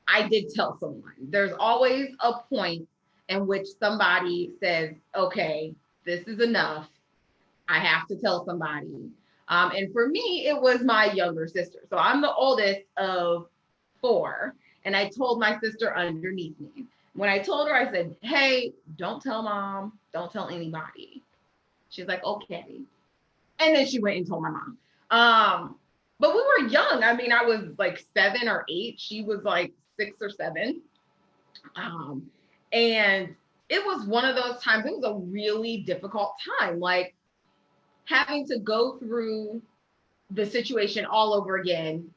I did tell someone. There's always a point in which somebody says, okay, this is enough. I have to tell somebody. And for me, it was my younger sister. So I'm the oldest of 4. And I told my sister underneath me. When I told her, I said, hey, don't tell mom. Don't tell anybody. She's like, okay. And then she went and told my mom. But we were young. I mean, I was like 7 or 8. She was like 6 or 7. And it was one of those times, it was a really difficult time. Like, having to go through the situation all over again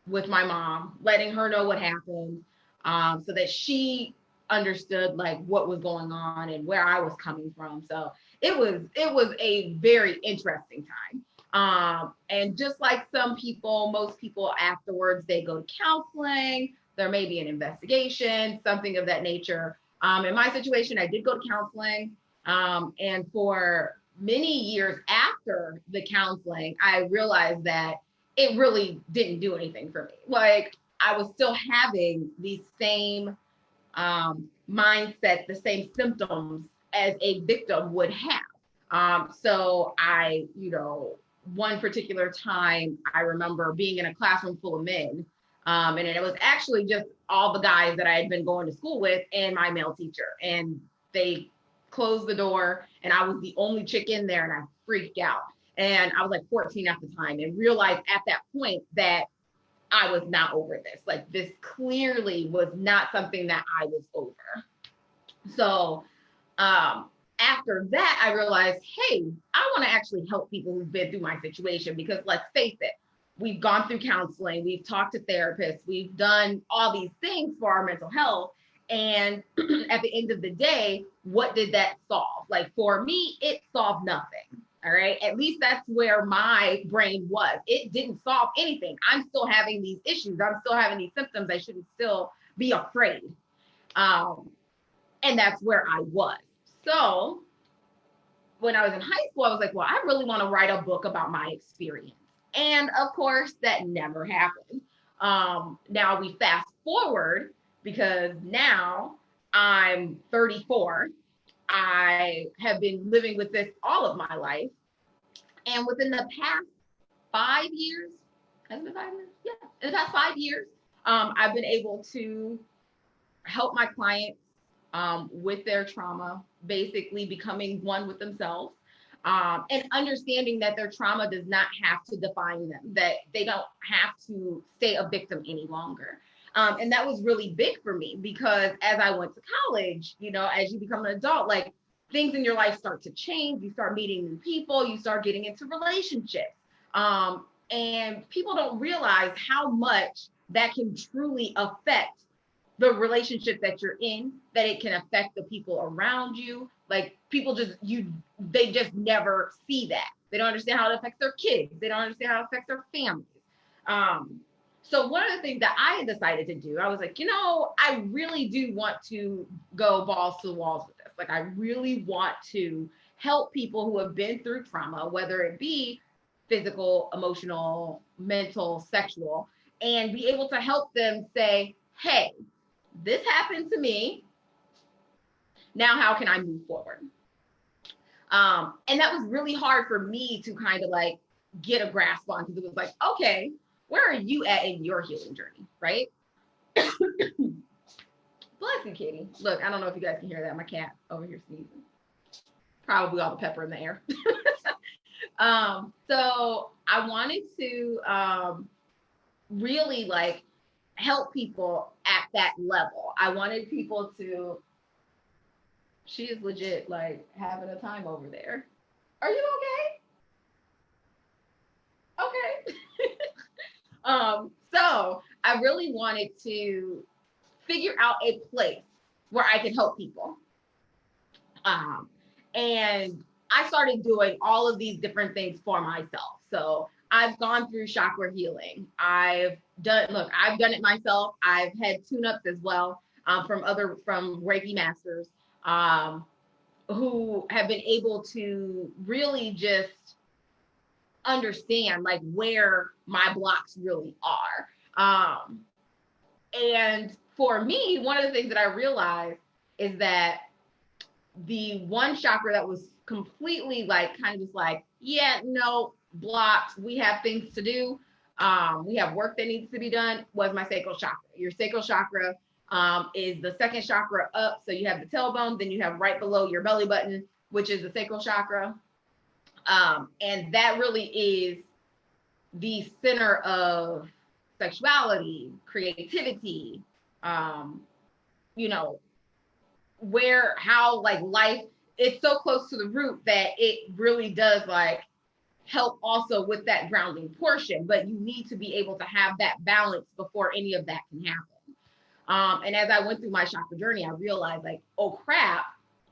with my mom, letting her know what happened, so that she understood like what was going on and where I was coming from. So it was a very interesting time. And just like most people afterwards, they go to counseling. There may be an investigation, something of that nature. In my situation, I did go to counseling. And for many years after the counseling, I realized that it really didn't do anything for me. Like, I was still having the same mindset, the same symptoms as a victim would have. So one particular time, I remember being in a classroom full of men. And it was actually just all the guys that I had been going to school with and my male teacher. And they closed the door, and I was the only chick in there, and I freaked out. And I was like 14 at the time, and realized at that point that I was not over this. Like, this clearly was not something that I was over. So after that, I realized, hey, I want to actually help people who've been through my situation, because let's face it, we've gone through counseling, we've talked to therapists, we've done all these things for our mental health. And at the end of the day, what did that solve? Like, for me, it solved nothing. All right. At least that's where my brain was. It didn't solve anything. I'm still having these issues. I'm still having these symptoms. I shouldn't still be afraid. And that's where I was. So when I was in high school, I was like, well, I really want to write a book about my experience. And of course, that never happened. Now we fast forward, because now I'm 34. I have been living with this all of my life. And within the past 5 years, has it been 5 years? Yeah, in the past 5 years, I've been able to help my clients with their trauma, basically becoming one with themselves. And understanding that their trauma does not have to define them, that they don't have to stay a victim any longer. And that was really big for me because as I went to college, you know, as you become an adult, like things in your life start to change. You start meeting new people, you start getting into relationships. And people don't realize how much that can truly affect the relationship that you're in, that it can affect the people around you. Like people they just never see that. They don't understand how it affects their kids. They don't understand how it affects their families. So one of the things that I had decided to do, I was like, you know, I really do want to go balls to the walls with this. Like I really want to help people who have been through trauma, whether it be physical, emotional, mental, sexual, and be able to help them say, hey, this happened to me. Now, how can I move forward? And that was really hard for me to kind of like get a grasp on because it was like, okay, where are you at in your healing journey, right? Bless you, Kitty. Look, I don't know if you guys can hear that. My cat over here sneezing. Probably all the pepper in the air. So I wanted to really like help people at that level. I wanted people to, she is legit like having a time over there. Are you okay? Okay. So I really wanted to figure out a place where I could help people. And I started doing all of these different things for myself. So I've gone through chakra healing. I've done it myself. I've had tune-ups as well from Reiki masters who have been able to really just understand like where my blocks really are. And for me, one of the things that I realized is that the one chakra that was completely like kind of just like, yeah, no, blocked, we have things to do, we have work that needs to be done, was my sacral chakra. Your sacral chakra is the second chakra up. So you have the tailbone, then you have right below your belly button, which is the sacral chakra. And that really is the center of sexuality, creativity, you know, how like life, it's so close to the root that it really does like help also with that grounding portion, but you need to be able to have that balance before any of that can happen. And as I went through my chakra journey, I realized like, oh crap,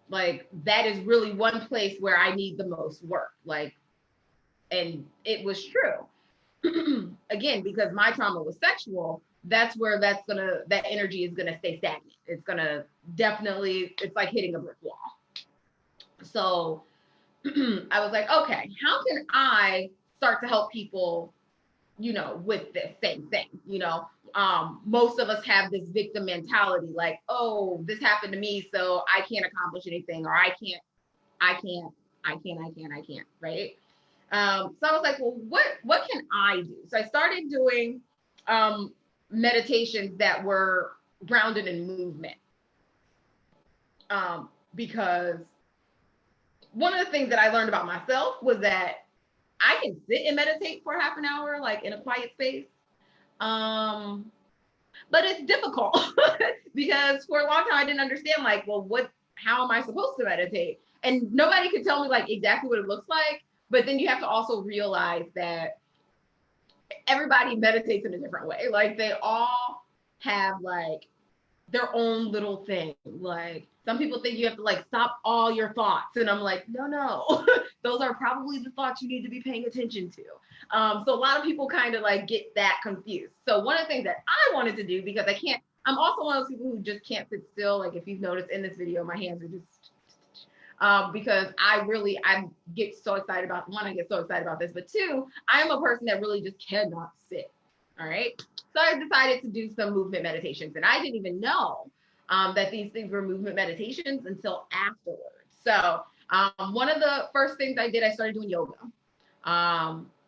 like that is really one place where I need the most work. Like, and it was true. Again, because my trauma was sexual, that's where that energy is gonna stay stagnant. It's gonna definitely, it's like hitting a brick wall. So I was like, okay, how can I start to help people, you know, with this same thing? You know, most of us have this victim mentality, like, oh, this happened to me, so I can't accomplish anything, or I can't, right? So I was like, well, what can I do? So I started doing meditations that were grounded in movement. Because one of the things that I learned about myself was that I can sit and meditate for half an hour, like in a quiet space. But it's difficult because for a long time I didn't understand, like, well, how am I supposed to meditate? And nobody could tell me like exactly what it looks like. But then you have to also realize that everybody meditates in a different way. Like they all have like their own little thing. Like some people think you have to like stop all your thoughts. And I'm like, no, those are probably the thoughts you need to be paying attention to. So a lot of people kind of like get that confused. So one of the things that I wanted to do, because I'm also one of those people who just can't sit still. Like if you've noticed in this video, my hands are just, because I get so excited about, one, I get so excited about this, but two, I'm a person that really just cannot sit. All right. So I decided to do some movement meditations, and I didn't even know that these things were movement meditations until afterwards. So one of the first things I did, I started doing yoga.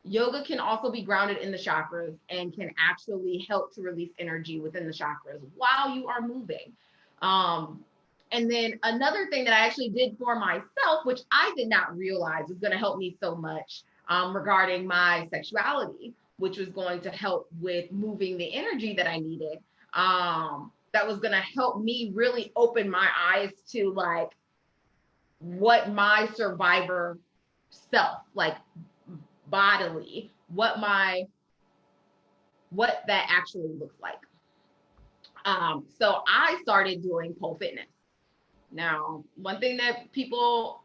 Yoga can also be grounded in the chakras and can actually help to release energy within the chakras while you are moving. And then another thing that I actually did for myself, which I did not realize was going to help me so much regarding my sexuality, which was going to help with moving the energy that I needed. That was going to help me really open my eyes to like what my survivor self, like bodily, what that actually looks like. So I started doing pole fitness. Now, one thing that people,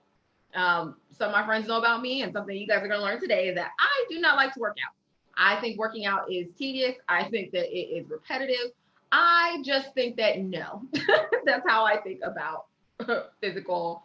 some of my friends know about me and something you guys are going to learn today is that I do not like to work out. I think working out is tedious. I think that it is repetitive. I just think that no, that's how I think about physical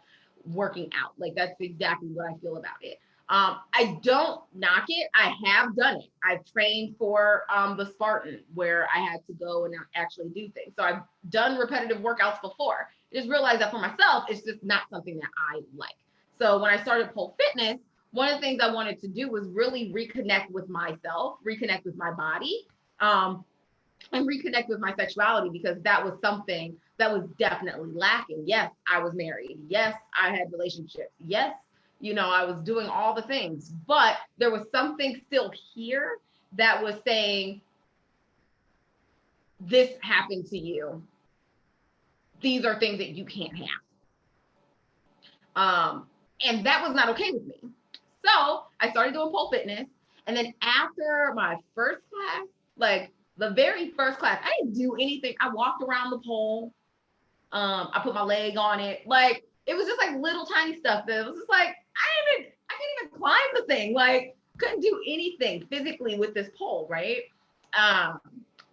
working out. Like that's exactly what I feel about it. I don't knock it. I have done it. I've trained for the Spartan where I had to go and actually do things. So I've done repetitive workouts before. I just realized that for myself, it's just not something that I like. So when I started pole fitness, one of the things I wanted to do was really reconnect with myself, reconnect with my body, and reconnect with my sexuality, because that was something that was definitely lacking. Yes, I was married. Yes, I had relationships. Yes, I was doing all the things, but there was something still here that was saying, this happened to you. These are things that you can't have. And that was not okay with me. So I started doing pole fitness. And then after my first class, like the very first class, I didn't do anything. I walked around the pole. I put my leg on it. Like, it was just like little tiny stuff that was just like, I can't even climb the thing. Like, couldn't do anything physically with this pole, right?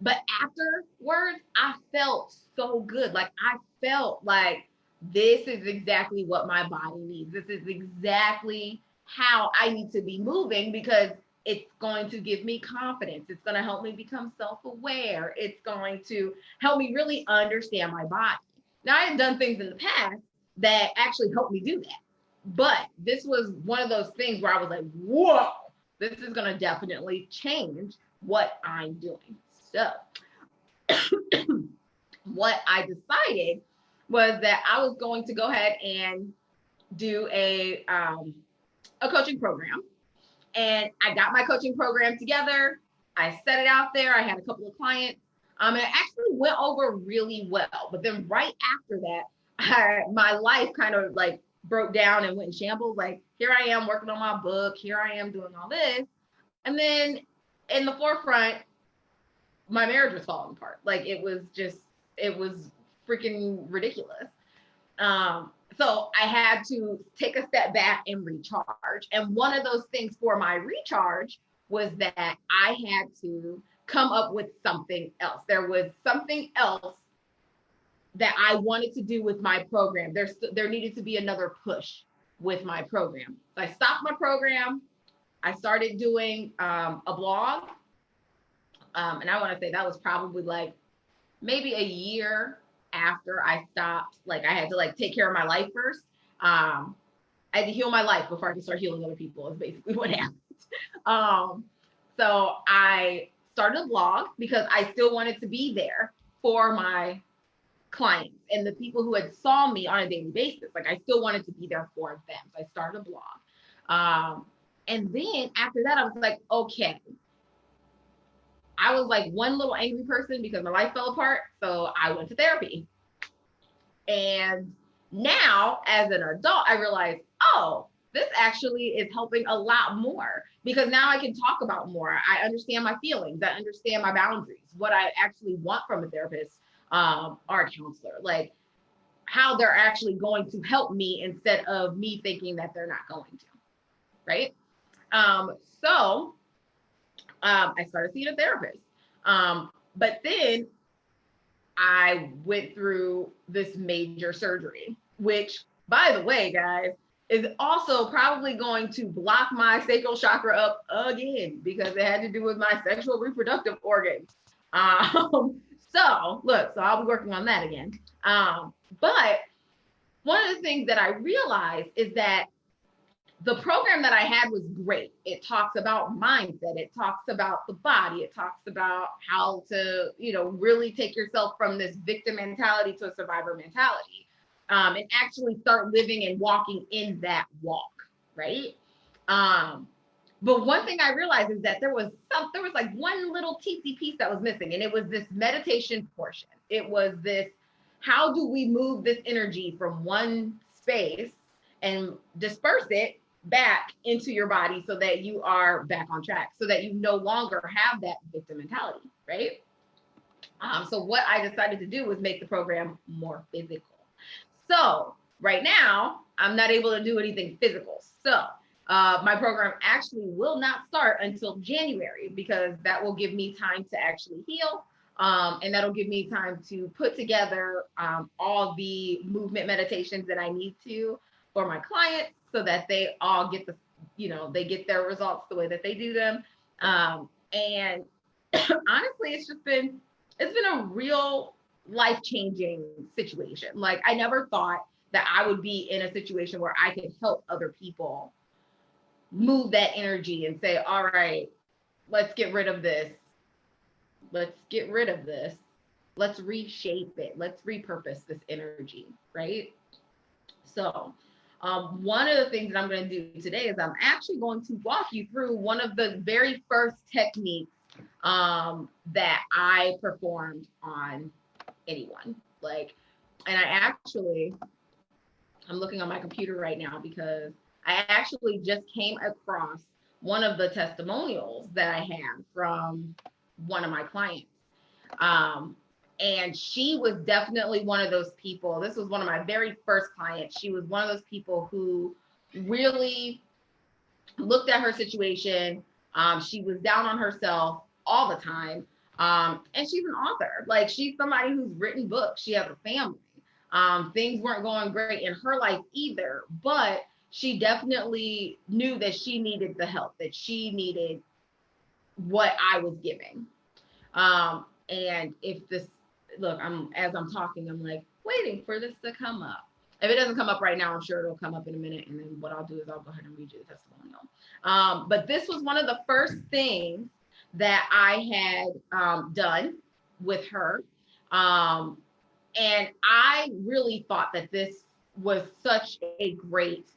But afterwards, I felt so good. Like, I felt like this is exactly what my body needs. This is exactly how I need to be moving, because it's going to give me confidence. It's going to help me become self-aware. It's going to help me really understand my body. Now, I had done things in the past that actually helped me do that. But this was one of those things where I was like, whoa, this is going to definitely change what I'm doing. So what I decided was that I was going to go ahead and do a coaching program. And I got my coaching program together. I set it out there. I had a couple of clients. And it actually went over really well. But then right after that, my life kind of like broke down and went in shambles. Like, here I am working on my book. Here I am doing all this. And then in the forefront, my marriage was falling apart. Like, it was freaking ridiculous. So I had to take a step back and recharge. And one of those things for my recharge was that I had to come up with something else. There was something else that I wanted to do with my program. There needed to be another push with my program. So I stopped my program. I started doing a blog. And I want to say that was probably like maybe a year after I stopped. Like, I had to like take care of my life first. I had to heal my life before I could start healing other people, is basically what happened. So I started a blog because I still wanted to be there for my clients and the people who had saw me on a daily basis. Like, I still wanted to be there for them. So I started a blog. And then after that, I was like, okay. I was like one little angry person because my life fell apart. So I went to therapy. And now, as an adult, I realized, oh, this actually is helping a lot more, because now I can talk about more. I understand my feelings. I understand my boundaries, what I actually want from a therapist or a counselor, like how they're actually going to help me instead of me thinking that they're not going to, right? So I started seeing a therapist. But then I went through this major surgery, which, by the way, guys, is also probably going to block my sacral chakra up again, because it had to do with my sexual reproductive organs. So I'll be working on that again. But one of the things that I realized is that the program that I had was great. It talks about mindset. It talks about the body. It talks about how to, really take yourself from this victim mentality to a survivor mentality. and actually start living and walking in that walk, right? But one thing I realized is that there was like one little teensy piece that was missing, and it was this meditation portion. It was this, how do we move this energy from one space and disperse it back into your body so that you are back on track, so that you no longer have that victim mentality, right? So what I decided to do was make the program more physical. So right now, I'm not able to do anything physical. So my program actually will not start until January, because that will give me time to actually heal. And that'll give me time to put together all the movement meditations that I need to for my clients, so that they all get they get their results the way that they do them. And honestly, it's been a real life-changing situation. Like, I never thought that I would be in a situation where I could help other people move that energy and say, all right, let's get rid of this. Let's get rid of this. Let's reshape it. Let's repurpose this energy, right? So one of the things that I'm going to do today is I'm actually going to walk you through one of the very first techniques that I performed on anyone. Like, and I'm looking on my computer right now, because I actually just came across one of the testimonials that I had from one of my clients. And she was definitely one of those people. This was one of my very first clients. She was one of those people who really looked at her situation. She was down on herself all the time. And she's an author. Like, she's somebody who's written books. She has a family. Things weren't going great in her life either, but she definitely knew that she needed the help, that she needed what I was giving. And if this, look, as I'm talking, I'm like waiting for this to come up. If it doesn't come up right now, I'm sure it'll come up in a minute. And then what I'll do is I'll go ahead and read you the testimonial. But this was one of the first things that I had done with her. And I really thought that this was such a great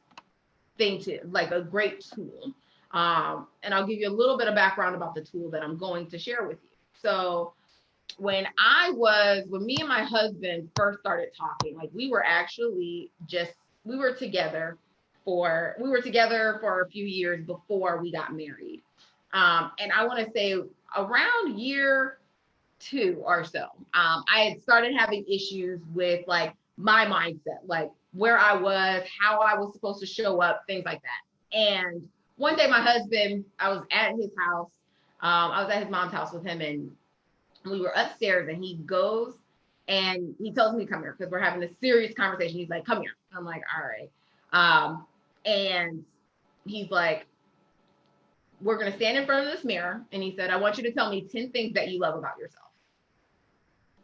thing like a great tool. And I'll give you a little bit of background about the tool that I'm going to share with you. So when me and my husband first started talking, like, we were together for a few years before we got married. And I want to say around year 2 or so, I had started having issues with like my mindset, like where I was, how I was supposed to show up, things like that. And one day my husband, I was at his house. I was at his mom's house with him, and we were upstairs, and he goes and he tells me to come here, because we're having a serious conversation. He's like, come here. I'm like, all right. And he's like, we're going to stand in front of this mirror. And he said, I want you to tell me 10 things that you love about yourself.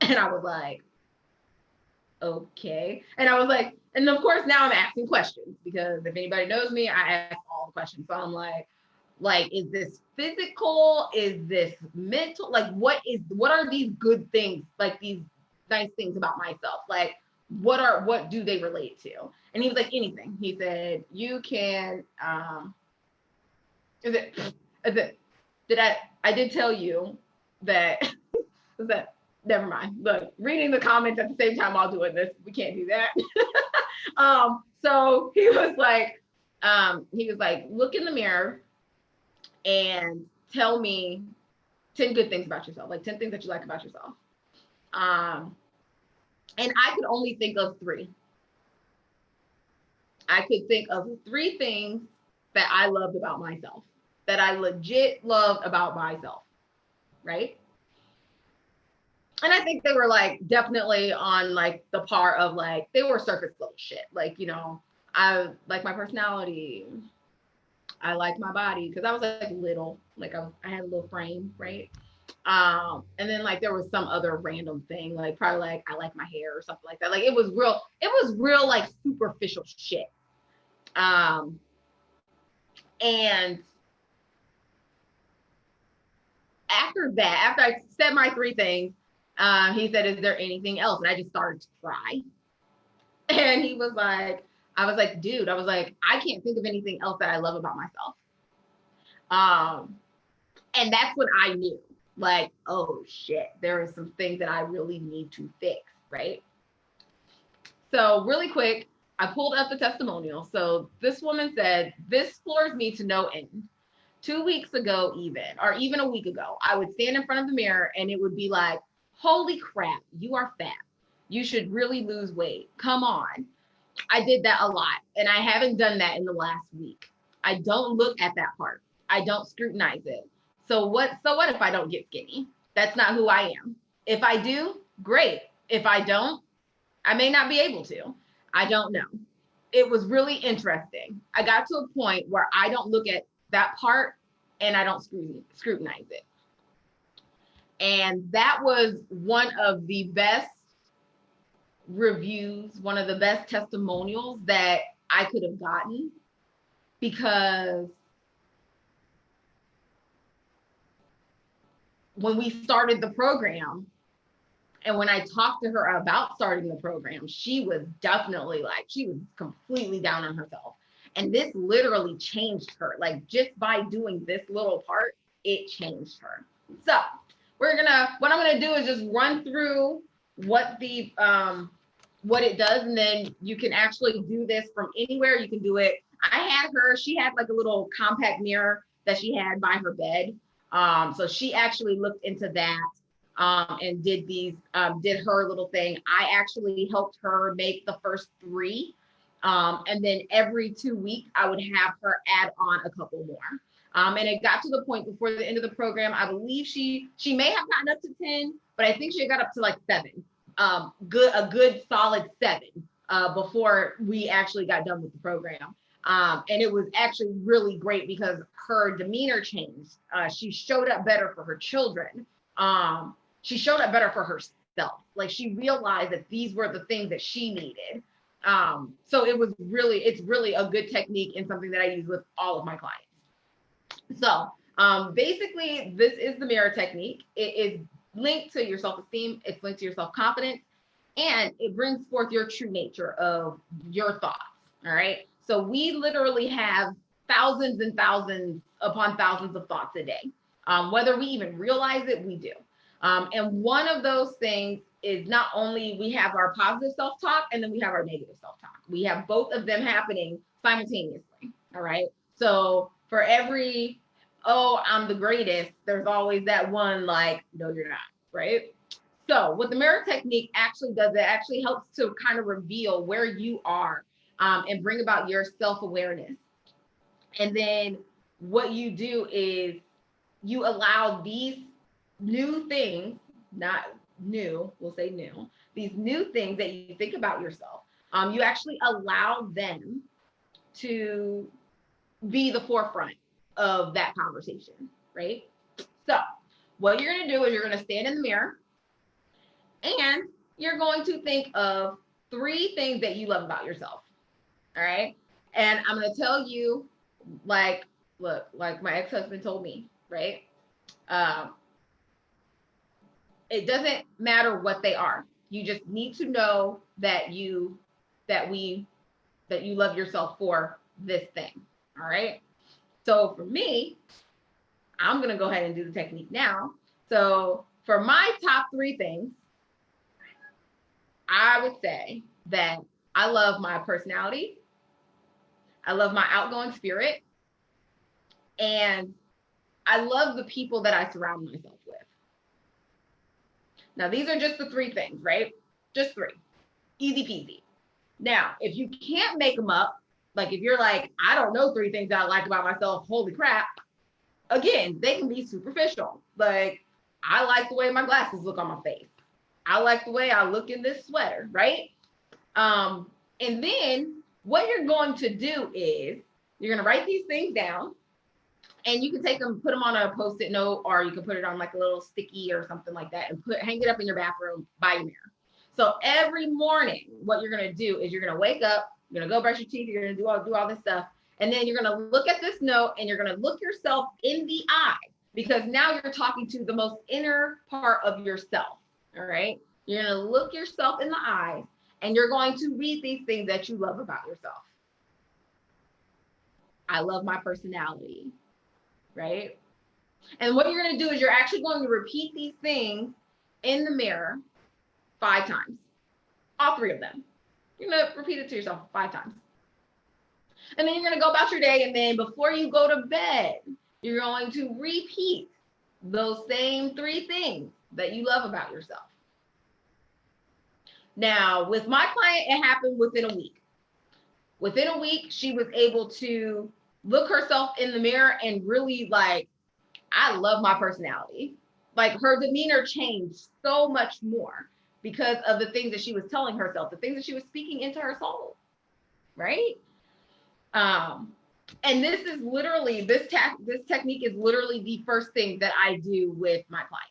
And I was like, okay. And I was like, and of course now I'm asking questions, because if anybody knows me, I ask all the questions. So I'm like, is this physical? Is this mental? Like, what are these good things? Like, these nice things about myself? Like, what do they relate to? And he was like, anything. He said, you can, I did tell you that, never mind. Look, reading the comments at the same time while doing this, we can't do that. So he was like, look in the mirror and tell me 10 good things about yourself, like 10 things that you like about yourself. And I could only think of 3. I could think of 3 things that I loved about myself, that I legit loved about myself, right? And I think they were like definitely on like the par of like, they were surface level shit. Like, I like my personality. I liked my body, because I was like little, like I had a little frame, right? And then like there was some other random thing, like probably like I like my hair or something like that. Like it was real like superficial shit. And after I said my 3 things, he said, is there anything else? And I just started to cry. And he was like, I was like, dude, I was like, I can't think of anything else that I love about myself. And that's when I knew, like, oh shit, there are some things that I really need to fix, right? So really quick, I pulled up the testimonial. So this woman said, this floors me to no end. 2 weeks ago, or even a week ago, I would stand in front of the mirror and it would be like, holy crap, you are fat. You should really lose weight. Come on. I did that a lot, and I haven't done that in the last week. I don't look at that part. I don't scrutinize it. So what if I don't get skinny? That's not who I am. If I do, great. If I don't, I may not be able to. I don't know. It was really interesting. I got to a point where I don't look at that part and I don't scrutinize it. And that was one of the best reviews, one of the best testimonials that I could have gotten, because when we started the program and when I talked to her about starting the program, she was definitely like, she was completely down on herself. And this literally changed her. Like, just by doing this little part, it changed her. So what I'm gonna do is just run through what it does, and then you can actually do this from anywhere. You can do it. She had like a little compact mirror that she had by her bed. So she actually looked into that and did her little thing. I actually helped her make the first 3. And then every 2 weeks, I would have her add on a couple more. And it got to the point before the end of the program, I believe she may have gotten up to 10, but I think she got up to like 7. A good solid 7 before we actually got done with the program. And it was actually really great because her demeanor changed. She showed up better for her children. She showed up better for herself. Like, she realized that these were the things that she needed. So it's really a good technique and something that I use with all of my clients. So basically, this is the mirror technique. It is linked to your self-esteem. It's linked to your self-confidence, and it brings forth your true nature of your thoughts. All right. So we literally have thousands and thousands upon thousands of thoughts a day. Whether we even realize it, we do. And one of those things is not only we have our positive self-talk and then we have our negative self-talk. We have both of them happening simultaneously. All right. So for every, oh, I'm the greatest, there's always that one like, no, you're not. Right. So what the mirror technique actually does, it actually helps to kind of reveal where you are and bring about your self-awareness. And then what you do is you allow these new things, not new, we'll say new, these new things that you think about yourself, you actually allow them to be the forefront of that conversation, right? So what you're gonna do is you're gonna stand in the mirror and you're going to think of 3 things that you love about yourself, all right? And I'm gonna tell you, like, look, like my ex-husband told me, right? It doesn't matter what they are. You just need to know that you love yourself for this thing. All right. So for me, I'm gonna go ahead and do the technique now. So for my top 3 things, I would say that I love my personality, I love my outgoing spirit, and I love the people that I surround myself with. Now, these are just the 3 things, right? Just 3. Easy peasy. Now, if you can't make them up, like if you're like, I don't know 3 things I like about myself, holy crap, again, they can be superficial. Like, I like the way my glasses look on my face. I like the way I look in this sweater, right? And then what you're going to do is you're going to write these things down, and you can take them, put them on a Post-it note, or you can put it on like a little sticky or something like that and hang it up in your bathroom by your mirror. So every morning, what you're going to do is you're going to wake up, you're going to go brush your teeth, you're going to do all this stuff. And then you're going to look at this note and you're going to look yourself in the eye, because now you're talking to the most inner part of yourself. All right. You're going to look yourself in the eye and you're going to read these things that you love about yourself. I love my personality, right? And what you're going to do is you're actually going to repeat these things in the mirror 5 times, all 3 of them. You're going to repeat it to yourself 5 times. And then you're going to go about your day. And then before you go to bed, you're going to repeat those same 3 things that you love about yourself. Now, with my client, it happened within a week. Within a week, she was able to look herself in the mirror and really like, I love my personality. Like her demeanor changed so much more because of the things that she was telling herself, the things that she was speaking into her soul, right? And this is literally, this technique is literally the first thing that I do with my clients.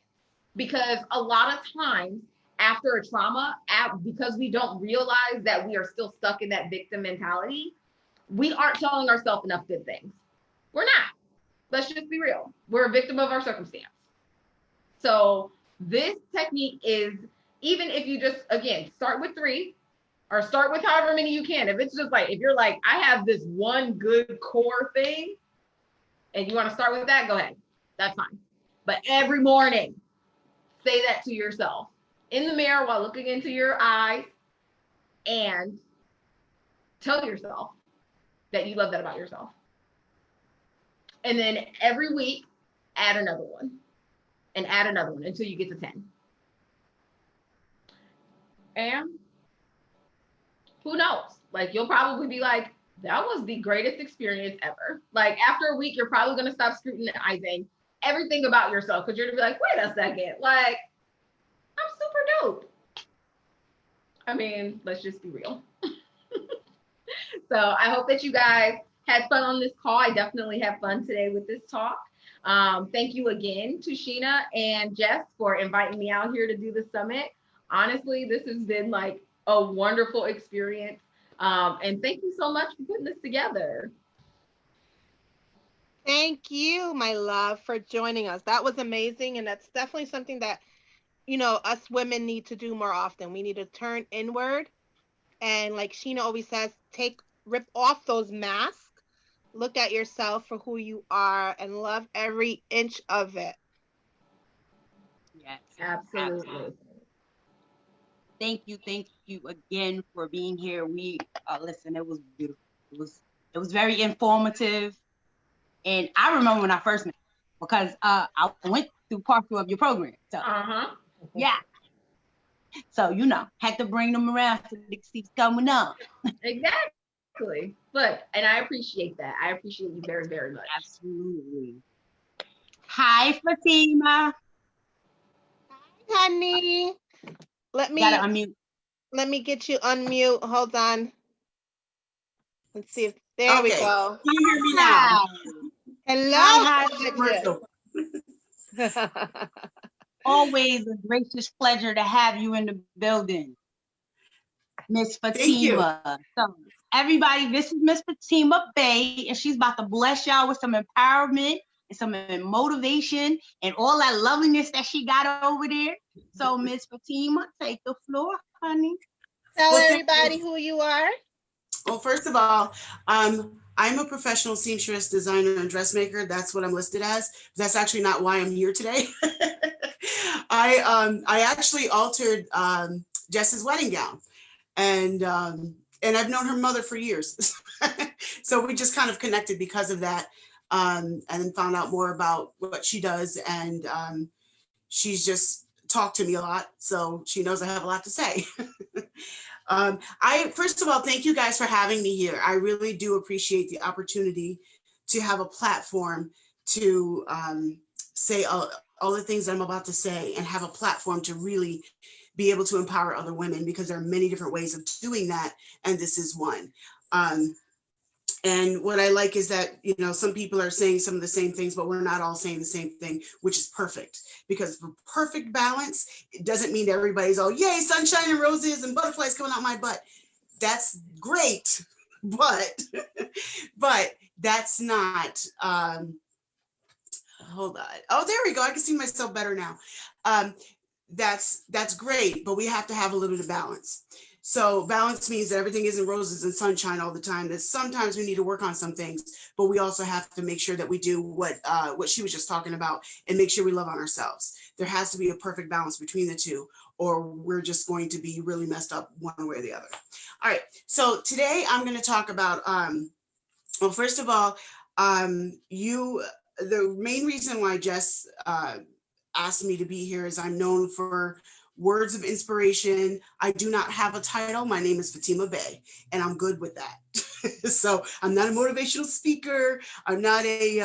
Because a lot of times after a trauma, because we don't realize that we are still stuck in that victim mentality, we aren't telling ourselves enough good things. We're not. Let's just be real. We're a victim of our circumstance. So this technique is, even if you just, again, start with 3 or start with however many you can. If it's just like, if you're like, I have this one good core thing and you want to start with that, go ahead. That's fine. But every morning, say that to yourself in the mirror while looking into your eyes and tell yourself that you love that about yourself. And then every week, add another one and add another one until you get to 10. And who knows? Like, you'll probably be like, that was the greatest experience ever. Like, after a week, you're probably going to stop scrutinizing everything about yourself because you're going to be like, wait a second, like, I'm super dope. I mean, let's just be real. So I hope that you guys had fun on this call. I definitely had fun today with this talk. Thank you again to Sheena and Jess for inviting me out here to do the summit. Honestly, this has been like a wonderful experience. And thank you so much for putting this together. Thank you, my love, for joining us. That was amazing. And that's definitely something that, you know, us women need to do more often. We need to turn inward. And like Sheena always says, rip off those masks, look at yourself for who you are, and love every inch of it. Yes, Absolutely. Thank you again for being here. We listen, it was beautiful. It was very informative. And I remember when I first met you, because I went through part 2 of your program. So yeah. So you know, had to bring them around so they can see what's coming up. Exactly. Look, and I appreciate that. I appreciate you very, very much. Absolutely. Hi, Fatima. Hi, honey. Let Gotta unmute. me get you unmute. Hold on. Let's see if there we go. Can you hear me now? Hello. Hi. Always a gracious pleasure to have you in the building, Miss Fatima. So everybody, this is Miss Fatima Bay, and she's about to bless y'all with some empowerment and some motivation and all that loveliness that she got over there. So Miss Fatima, take the floor, honey. Tell everybody who you are. Well, first of all, I'm a professional seamstress, designer, and dressmaker. That's what I'm listed as. That's actually not why I'm here today. I actually altered Jess's wedding gown, and I've known her mother for years. So we just kind of connected because of that, and then found out more about what she does, and she's just talked to me a lot, so she knows I have a lot to say. First of all, thank you guys for having me here. I really do appreciate the opportunity to have a platform to say all the things I'm about to say, and have a platform to really be able to empower other women, because there are many different ways of doing that, and this is one. And what I like is that, you know, some people are saying some of the same things, but we're not all saying the same thing, which is perfect. Because for perfect balance, it doesn't mean everybody's all, yay, sunshine and roses and butterflies coming out my butt. That's great, but that's not, hold on. Oh, there we go. I can see myself better now. That's great, but we have to have a little bit of balance. So balance means that everything isn't roses and sunshine all the time, that sometimes we need to work on some things, but we also have to make sure that we do what she was just talking about, and make sure we love on ourselves. There has to be a perfect balance between the two, or we're just going to be really messed up one way or the other. All right, so today I'm going to talk about, well, first of all, the main reason why Jess asked me to be here is I'm known for words of inspiration. I do not have a title. My name is Fatima Bey, and I'm good with that. So I'm not a motivational speaker. I'm not a,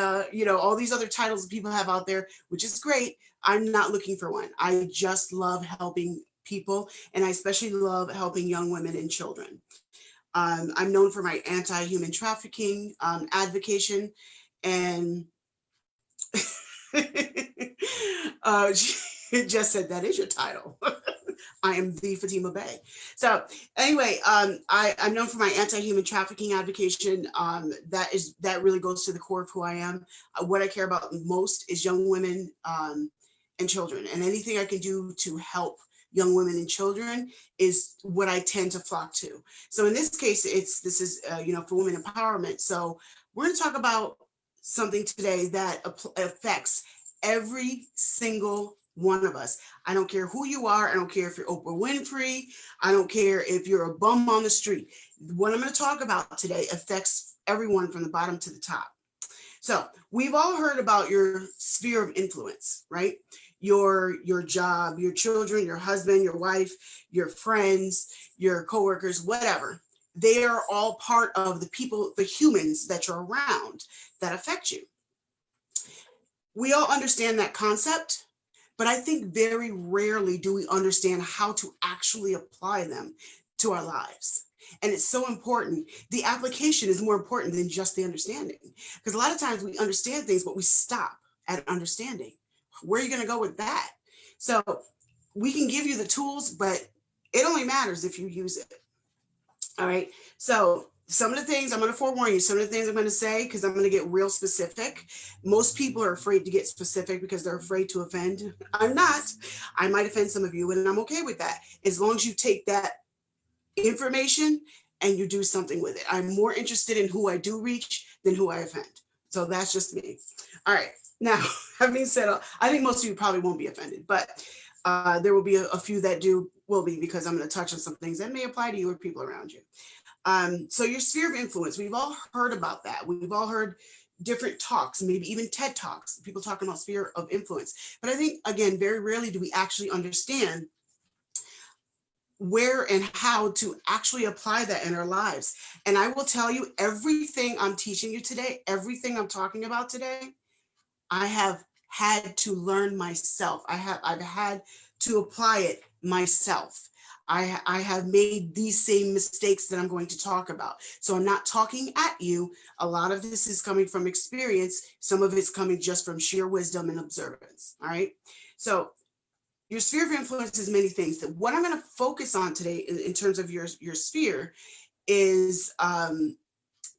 all these other titles that people have out there, which is great. I'm not looking for one. I just love helping people, and I especially love helping young women and children. I'm known for my anti-human trafficking advocacy, and she just said that is your title. I am the Fatima Bey. So anyway, I'm known for my anti-human trafficking advocacy. That really goes to the core of who I am. What I care about most is young women and children, and anything I can do to help young women and children is what I tend to flock to. So in this case, this is for women empowerment. So we're going to talk about something today that affects every single one of us. I don't care who you are. I don't care if you're Oprah Winfrey. I don't care if you're a bum on the street. What I'm going to talk about today affects everyone from the bottom to the top. So we've all heard about your sphere of influence, right? Your job, your children, your husband, your wife, your friends, your coworkers, whatever. They are all part of the people, the humans that you're around that affect you. We all understand that concept, but I think very rarely do we understand how to actually apply them to our lives. And it's so important. The application is more important than just the understanding, because a lot of times we understand things, but we stop at understanding. Where are you going to go with that? So we can give you the tools, but it only matters if you use it. All right. So some of the things I'm going to forewarn you, some of the things I'm going to say, because I'm going to get real specific. Most people are afraid to get specific because they're afraid to offend. I'm not. I might offend some of you, and I'm okay with that, as long as you take that information and you do something with it. I'm more interested in who I do reach than who I offend. So that's just me. All right. Now, having said, I think most of you probably won't be offended, but there will be a few that will be, because I'm going to touch on some things that may apply to you or people around you. So your sphere of influence, we've all heard about that. We've all heard different talks, maybe even TED Talks, people talking about sphere of influence. But I think, again, very rarely do we actually understand where and how to actually apply that in our lives. And I will tell you, everything I'm teaching you today, everything I'm talking about today, I have had to learn myself. I've had to apply it myself. I have made these same mistakes that I'm going to talk about. So I'm not talking at you. A lot of this is coming from experience. Some of it's coming just from sheer wisdom and observance. All right. So your sphere of influence is many things. What I'm going to focus on today in terms of your sphere is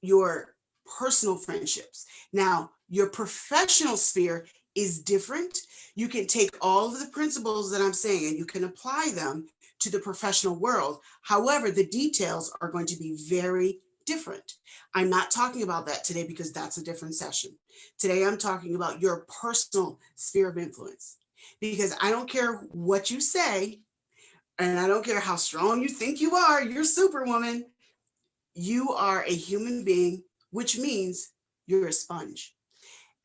your personal friendships. Now, your professional sphere is different. You can take all of the principles that I'm saying and you can apply them to the professional world. However, the details are going to be very different. I'm not talking about that today because that's a different session. Today, I'm talking about your personal sphere of influence. Because I don't care what you say, and I don't care how strong you think you are, you're Superwoman. You are a human being, which means you're a sponge.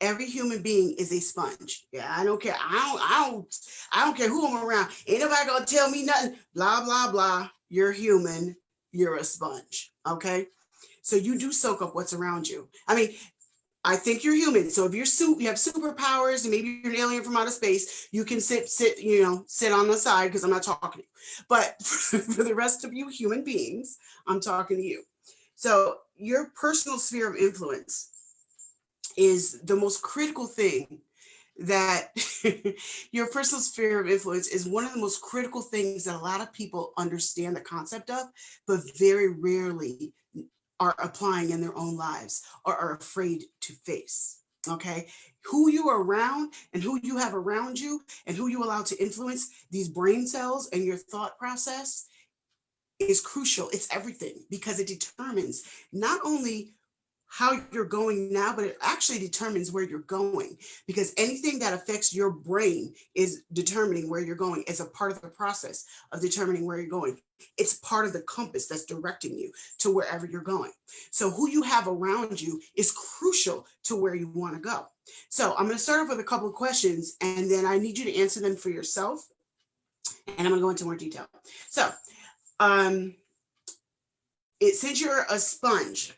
Every human being is a sponge. Yeah, I don't care. I don't care who I'm around. Ain't nobody gonna tell me nothing. Blah, blah, blah. You're human. You're a sponge. Okay. So you do soak up what's around you. I mean, I think you're human. So if you have superpowers and maybe you're an alien from outer space, you can sit on the side because I'm not talking to you. But for the rest of you human beings, I'm talking to you. So your personal sphere of influence is the most critical thing that your personal sphere of influence is one of the most critical things that a lot of people understand the concept of, but very rarely are applying in their own lives or are afraid to face. Okay, who you are around and who you have around you and who you allow to influence these brain cells and your thought process is crucial. It's everything, because it determines not only how you're going now, but it actually determines where you're going, because anything that affects your brain is determining where you're going as a part of the process of determining where you're going. It's part of the compass that's directing you to wherever you're going. So who you have around you is crucial to where you want to go. So I'm going to start off with a couple of questions, and then I need you to answer them for yourself. And I'm going to go into more detail. So since you're a sponge,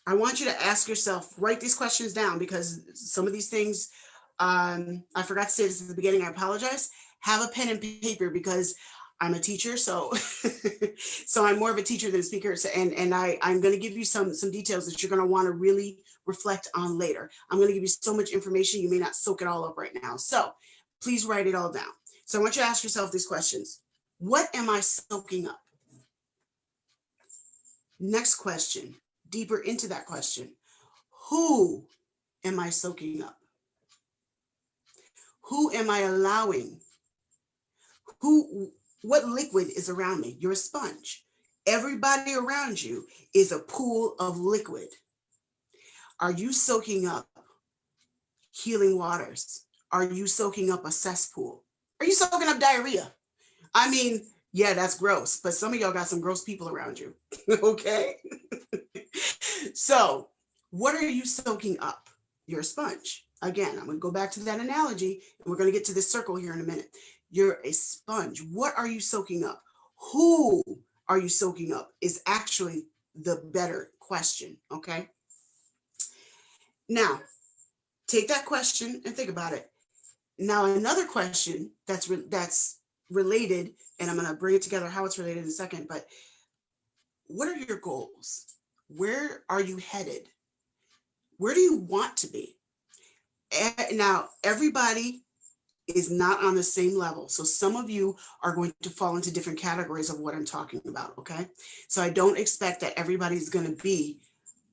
I want you to ask yourself, write these questions down, because some of these things, I forgot to say this at the beginning, I apologize. Have a pen and paper, because I'm a teacher, so so I'm more of a teacher than a speaker. So, and I'm going to give you some details that you're going to want to really reflect on later. I'm going to give you so much information, you may not soak it all up right now. So please write it all down. So I want you to ask yourself these questions. What am I soaking up? Next question, deeper into that question. Who am I soaking up? Who am I allowing? What liquid is around me? You're a sponge. Everybody around you is a pool of liquid. Are you soaking up healing waters? Are you soaking up a cesspool? Are you soaking up diarrhea? I mean, yeah, that's gross, but some of y'all got some gross people around you, okay? So what are you soaking up? You're a sponge. Again, I'm going to go back to that analogy, and we're going to get to this circle here in a minute. You're a sponge. What are you soaking up? Who are you soaking up is actually the better question, okay? Now, take that question and think about it. Now, another question that's related, and I'm going to bring it together how it's related in a second, but what are your goals? Where are you headed? Where do you want to be? Now, everybody is not on the same level. So some of you are going to fall into different categories of what I'm talking about, okay? So I don't expect that everybody's going to be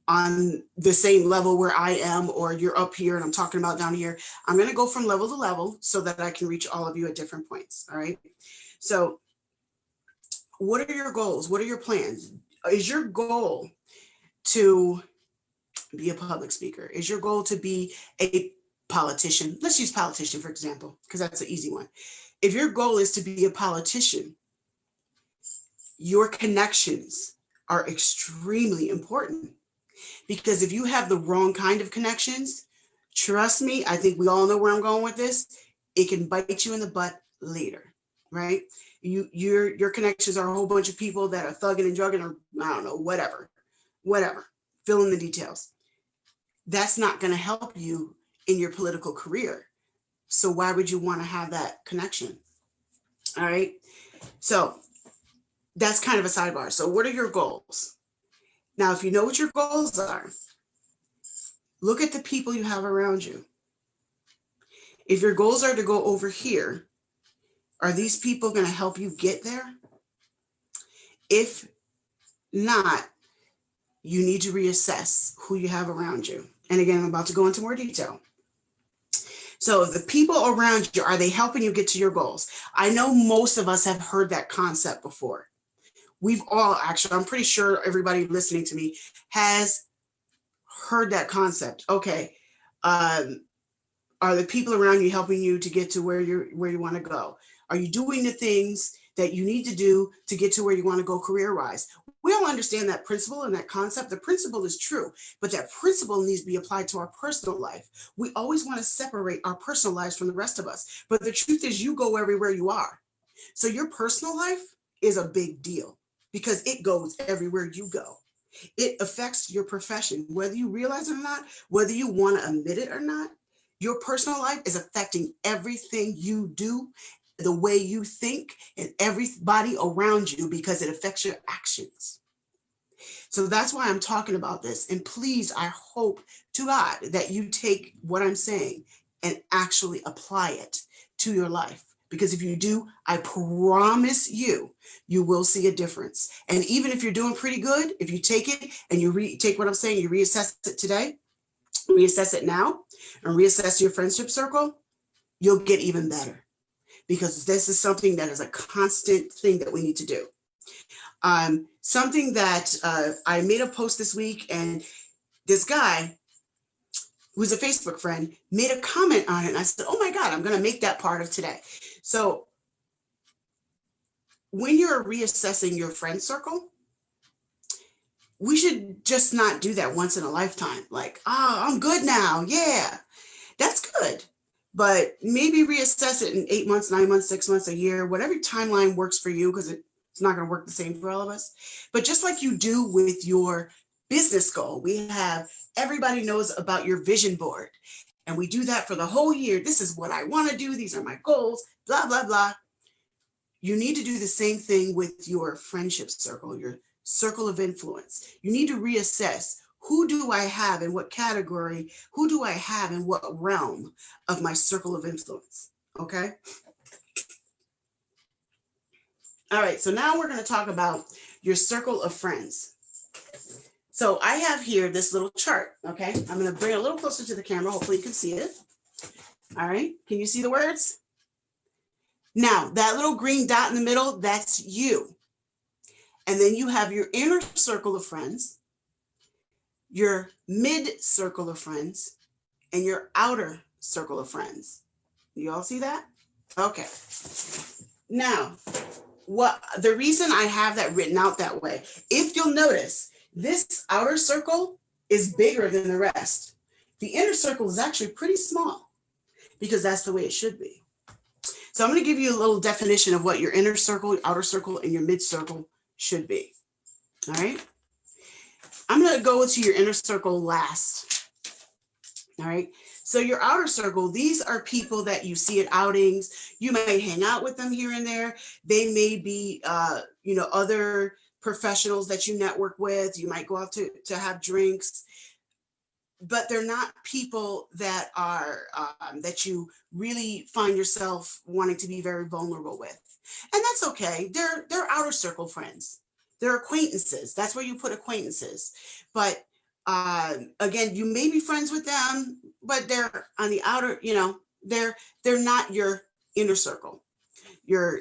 on the same level where I am, or you're up here and I'm talking about down here. I'm going to go from level to level so that I can reach all of you at different points, all right? So what are your goals? What are your plans? Is your goal to be a public speaker? Is your goal to be a politician? Let's use politician, for example, because that's an easy one. If your goal is to be a politician, your connections are extremely important, because if you have the wrong kind of connections, trust me, I think we all know where I'm going with this, it can bite you in the butt later, right? Your connections are a whole bunch of people that are thugging and drugging, or I don't know, whatever, fill in the details. That's not going to help you in your political career. So why would you want to have that connection? All right. So that's kind of a sidebar. So what are your goals? Now, if you know what your goals are, look at the people you have around you. If your goals are to go over here, are these people going to help you get there? If not, you need to reassess who you have around you. And again, I'm about to go into more detail. So the people around you, are they helping you get to your goals? I know most of us have heard that concept before. We've all actually, I'm pretty sure everybody listening to me has heard that concept. Okay. Are the people around you helping you to get to where you want to go? Are you doing the things that you need to do to get to where you want to go career-wise? We all understand that principle and that concept. The principle is true, but that principle needs to be applied to our personal life. We always want to separate our personal lives from the rest of us, but the truth is you go everywhere you are. So your personal life is a big deal because it goes everywhere you go. It affects your profession, whether you realize it or not, whether you want to admit it or not. Your personal life is affecting everything you do, the way you think, and everybody around you, because it affects your actions. So that's why I'm talking about this. And please, I hope to God that you take what I'm saying and actually apply it to your life. Because if you do, I promise you, you will see a difference. And even if you're doing pretty good, if you take it and you take what I'm saying, you reassess it today, reassess it now, and reassess your friendship circle, you'll get even better. Because this is something that is a constant thing that we need to do. Something that I made a post this week, and this guy who's a Facebook friend made a comment on it. And I said, oh my God, I'm going to make that part of today. So when you're reassessing your friend circle, we should just not do that once in a lifetime. Like, oh, I'm good now. Yeah, that's good. But maybe reassess it in 8 months, 9 months, 6 months, a year, whatever timeline works for you, because it's not going to work the same for all of us. But just like you do with your business goal, everybody knows about your vision board. And we do that for the whole year. This is what I want to do. These are my goals, blah, blah, blah. You need to do the same thing with your friendship circle, your circle of influence. You need to reassess, who do I have in what category? Who do I have in what realm of my circle of influence? Okay. All right. So now we're going to talk about your circle of friends. So I have here this little chart. Okay. I'm going to bring it a little closer to the camera. Hopefully you can see it. All right. Can you see the words? Now, that little green dot in the middle, that's you. And then you have your inner circle of friends, your mid circle of friends, and your outer circle of friends. You all see that? Okay. Now, the reason I have that written out that way, if you'll notice, this outer circle is bigger than the rest. The inner circle is actually pretty small because that's the way it should be. So I'm going to give you a little definition of what your inner circle, outer circle, and your mid circle should be. All right. I'm going to go to your inner circle last. All right. So your outer circle, these are people that you see at outings. You may hang out with them here and there. They may be, other professionals that you network with. You might go out to have drinks. But they're not people that are that you really find yourself wanting to be very vulnerable with. And that's okay. They're outer circle friends. They're acquaintances. That's where you put acquaintances. But again, you may be friends with them, but they're on the outer, they're not your inner circle,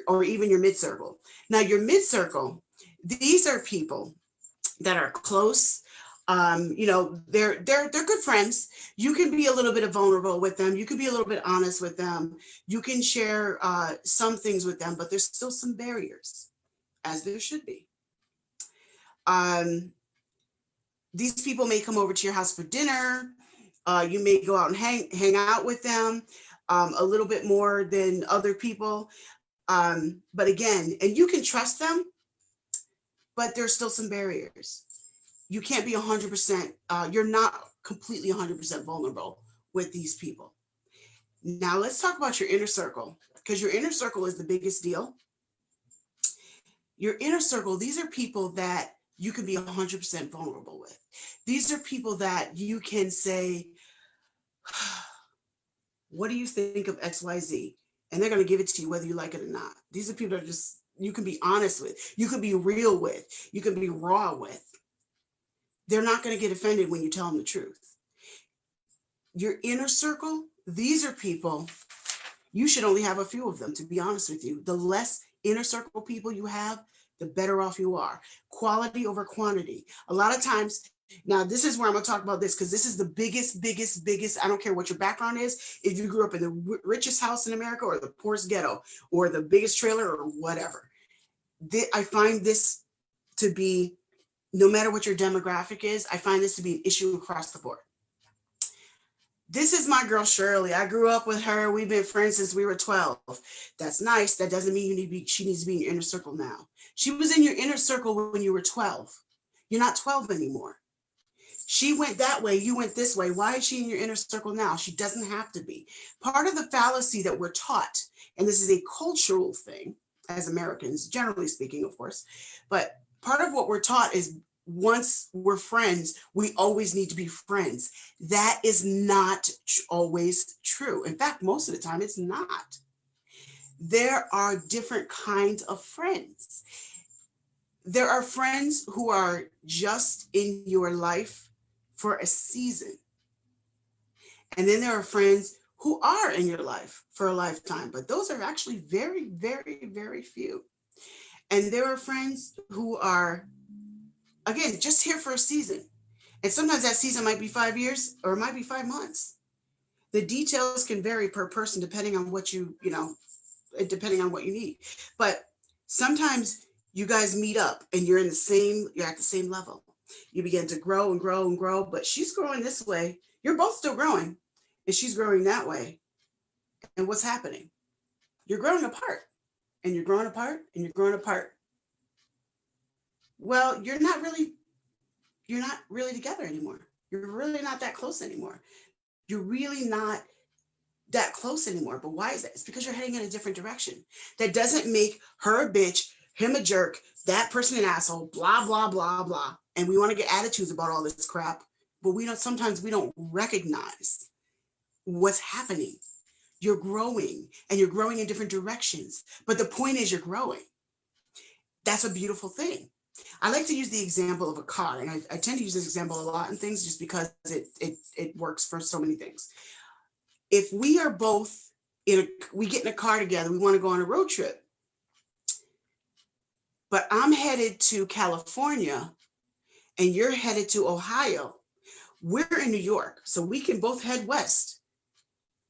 or even your mid circle. Now, your mid circle, these are people that are close. They're good friends. You can be a little bit vulnerable with them. You can be a little bit honest with them. You can share some things with them, but there's still some barriers, as there should be. These people may come over to your house for dinner. You may go out and hang out with them a little bit more than other people. But again, and you can trust them, but there's still some barriers. You can't be 100%, you're not completely 100% vulnerable with these people. Now let's talk about your inner circle, because your inner circle is the biggest deal. Your inner circle, these are people that you can be 100% vulnerable with. These are people that you can say, what do you think of XYZ? And they're going to give it to you whether you like it or not. These are people that just, you can be honest with, you can be real with, you can be raw with. They're not going to get offended when you tell them the truth. Your inner circle, these are people, you should only have a few of them, to be honest with you. The less inner circle people you have, the better off you are. Quality over quantity. A lot of times, now this is where I'm going to talk about this, because this is the biggest, I don't care what your background is, if you grew up in the richest house in America or the poorest ghetto or the biggest trailer or whatever. I find this to be, no matter what your demographic is, I find this to be an issue across the board. This is my girl, Shirley. I grew up with her. We've been friends since we were 12. That's nice. That doesn't mean she needs to be in your inner circle now. She was in your inner circle when you were 12. You're not 12 anymore. She went that way. You went this way. Why is she in your inner circle now? She doesn't have to be. Part of the fallacy that we're taught, and this is a cultural thing as Americans, generally speaking, of course, but part of what we're taught is once we're friends, we always need to be friends. That is not always true. In fact, most of the time it's not. There are different kinds of friends. There are friends who are just in your life for a season. And then there are friends who are in your life for a lifetime, but those are actually very, very, very few. And there are friends who are, again, just here for a season. And sometimes that season might be 5 years or it might be 5 months. The details can vary per person depending on what depending on what you need. But sometimes you guys meet up and you're at the same level. You begin to grow and grow and grow, but she's growing this way. You're both still growing and she's growing that way. And what's happening? You're growing apart and you're growing apart and you're growing apart. Well, you're not really together anymore. You're really not that close anymore. You're really not that close anymore. But why is that? It's because you're heading in a different direction. That doesn't make her a bitch, him a jerk, that person an asshole, blah, blah, blah, blah. And we want to get attitudes about all this crap, but sometimes we don't recognize what's happening. You're growing and you're growing in different directions. But the point is you're growing. That's a beautiful thing. I like to use the example of a car, and I tend to use this example a lot in things just because it works for so many things. If we are both we get in a car together, we want to go on a road trip, but I'm headed to California and you're headed to Ohio. We're in New York, so we can both head west.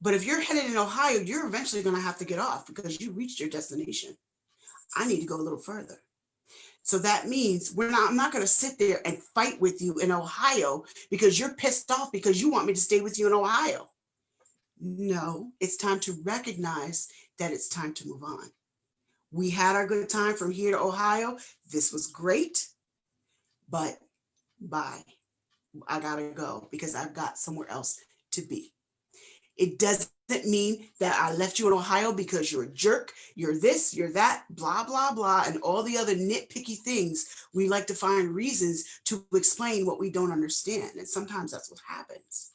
But if you're headed in Ohio, you're eventually going to have to get off because you reached your destination. I need to go a little further. So that means I'm not going to sit there and fight with you in Ohio because you're pissed off because you want me to stay with you in Ohio. No, it's time to recognize that it's time to move on. We had our good time from here to Ohio. This was great, but bye. I got to go because I've got somewhere else to be. It doesn't mean that I left you in Ohio because you're a jerk, you're this, you're that, blah, blah, blah, and all the other nitpicky things. We like to find reasons to explain what we don't understand. And sometimes that's what happens.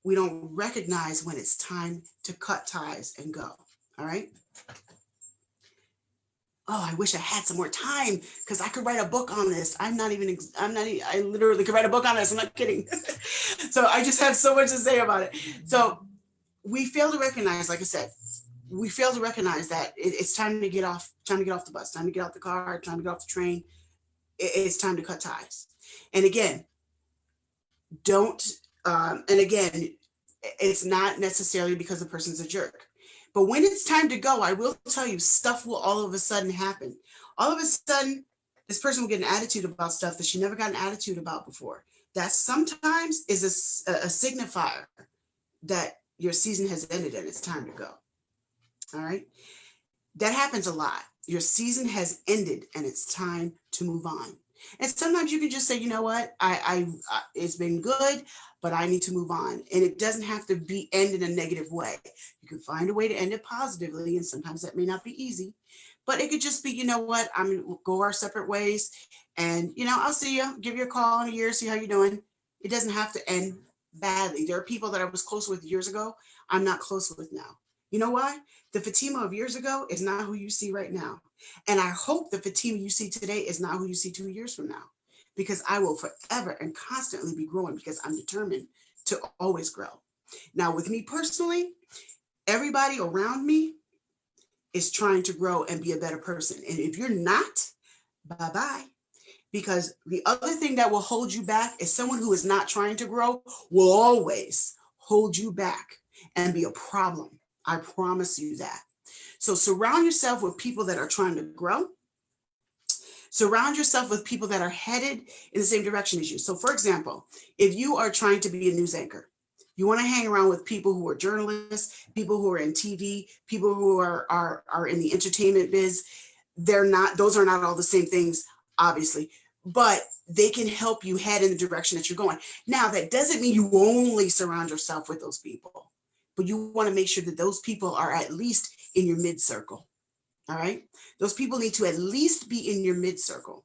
We don't recognize when it's time to cut ties and go. All right. Oh, I wish I had some more time because I could write a book on this. I literally could write a book on this. I'm not kidding. So I just have so much to say about it. So we fail to recognize, like I said, we fail to recognize that it's time to get off the bus, time to get off the car, time to get off the train. It's time to cut ties. And again, it's not necessarily because the person's a jerk. But when it's time to go, I will tell you, stuff will all of a sudden happen. All of a sudden, this person will get an attitude about stuff that she never got an attitude about before. That sometimes is a signifier that your season has ended and it's time to go. All right. That happens a lot. Your season has ended and it's time to move on. And sometimes you can just say, you know what, it's been good, but I need to move on. And it doesn't have to be end in a negative way. You can find a way to end it positively. And sometimes that may not be easy, but it could just be, you know what, I'm going to go our separate ways. And, I'll see you, give you a call in a year, see how you're doing. It doesn't have to end badly. There are people that I was close with years ago, I'm not close with now. You know why? The Fatima of years ago is not who you see right now. And I hope the Fatima you see today is not who you see 2 years from now, because I will forever and constantly be growing because I'm determined to always grow. Now, with me personally, everybody around me is trying to grow and be a better person. And if you're not, bye-bye. Because the other thing that will hold you back is someone who is not trying to grow will always hold you back and be a problem. I promise you that. So surround yourself with people that are trying to grow. Surround yourself with people that are headed in the same direction as you. So for example, if you are trying to be a news anchor, you want to hang around with people who are journalists, people who are in TV, people who are in the entertainment biz. Those are not all the same things, obviously, but they can help you head in the direction that you're going. Now, that doesn't mean you only surround yourself with those people, but you want to make sure that those people are at least in your mid circle. All right. Those people need to at least be in your mid circle.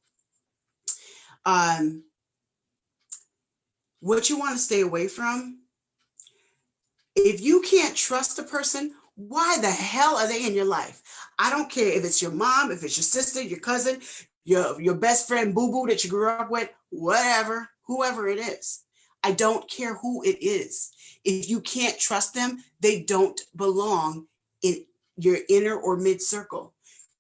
What you want to stay away from, if you can't trust a person, why the hell are they in your life? I don't care if it's your mom, if it's your sister, your cousin, your best friend, boo-boo that you grew up with, whatever, whoever it is. I don't care who it is. If you can't trust them, they don't belong in your inner or mid circle.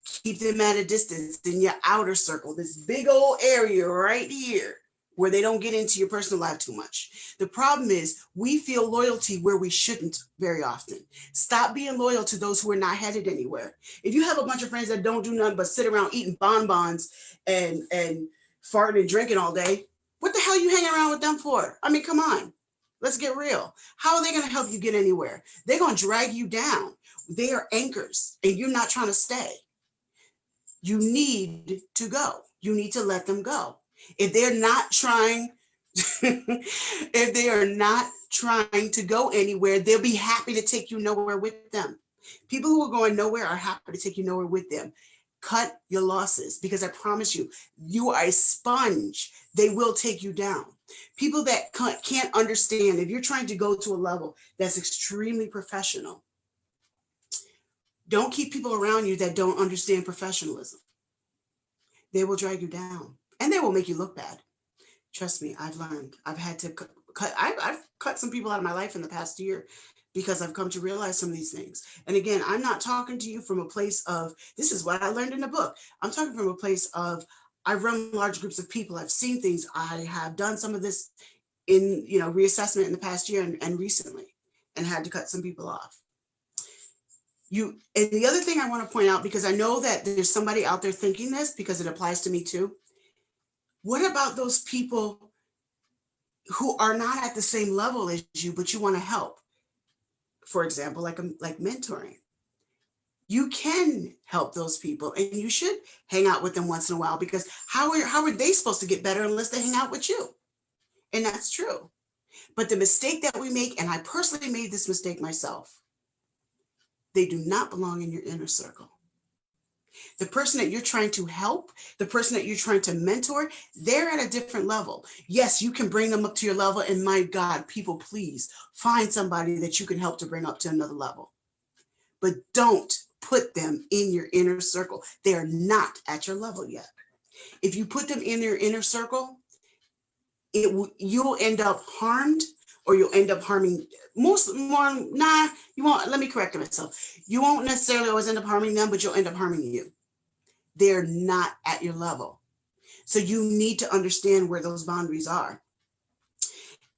Keep them at a distance in your outer circle, this big old area right here where they don't get into your personal life too much. The problem is we feel loyalty where we shouldn't very often. Stop being loyal to those who are not headed anywhere. If you have a bunch of friends that don't do nothing but sit around eating bonbons and farting and drinking all day, what the hell are you hanging around with them for? I mean, come on. Let's get real. How are they going to help you get anywhere? They're going to drag you down. They are anchors, and you're not trying to stay. You need to go. You need to let them go. If they're not trying, if they are not trying to go anywhere, they'll be happy to take you nowhere with them. People who are going nowhere are happy to take you nowhere with them. Cut your losses, because I promise you, you are a sponge. They will take you down. People that can't understand, if you're trying to go to a level that's extremely professional, don't keep people around you that don't understand professionalism. They will drag you down, and they will make you look bad. Trust me, I've learned. I've had to I've cut some people out of my life in the past year because I've come to realize some of these things. And again, I'm not talking to you from a place of, this is what I learned in the book. I'm talking from a place of, I've run large groups of people. I've seen things. I have done some of this in, reassessment in the past year and recently, and had to cut some people off. And the other thing I want to point out, because I know that there's somebody out there thinking this, because it applies to me too. What about those people who are not at the same level as you, but you want to help? For example, like mentoring. You can help those people, and you should hang out with them once in a while, because how are they supposed to get better unless they hang out with you? And that's true. But the mistake that we make, and I personally made this mistake myself, they do not belong in your inner circle. The person that you're trying to help, the person that you're trying to mentor, they're at a different level. Yes, you can bring them up to your level, and my God, people, please find somebody that you can help to bring up to another level. But don't put them in your inner circle. They're not at your level yet. If you put them in your inner circle, you'll end up harmed, or you'll end up harming you won't. Let me correct myself. You won't necessarily always end up harming them, but you'll end up harming you. They're not at your level. So you need to understand where those boundaries are.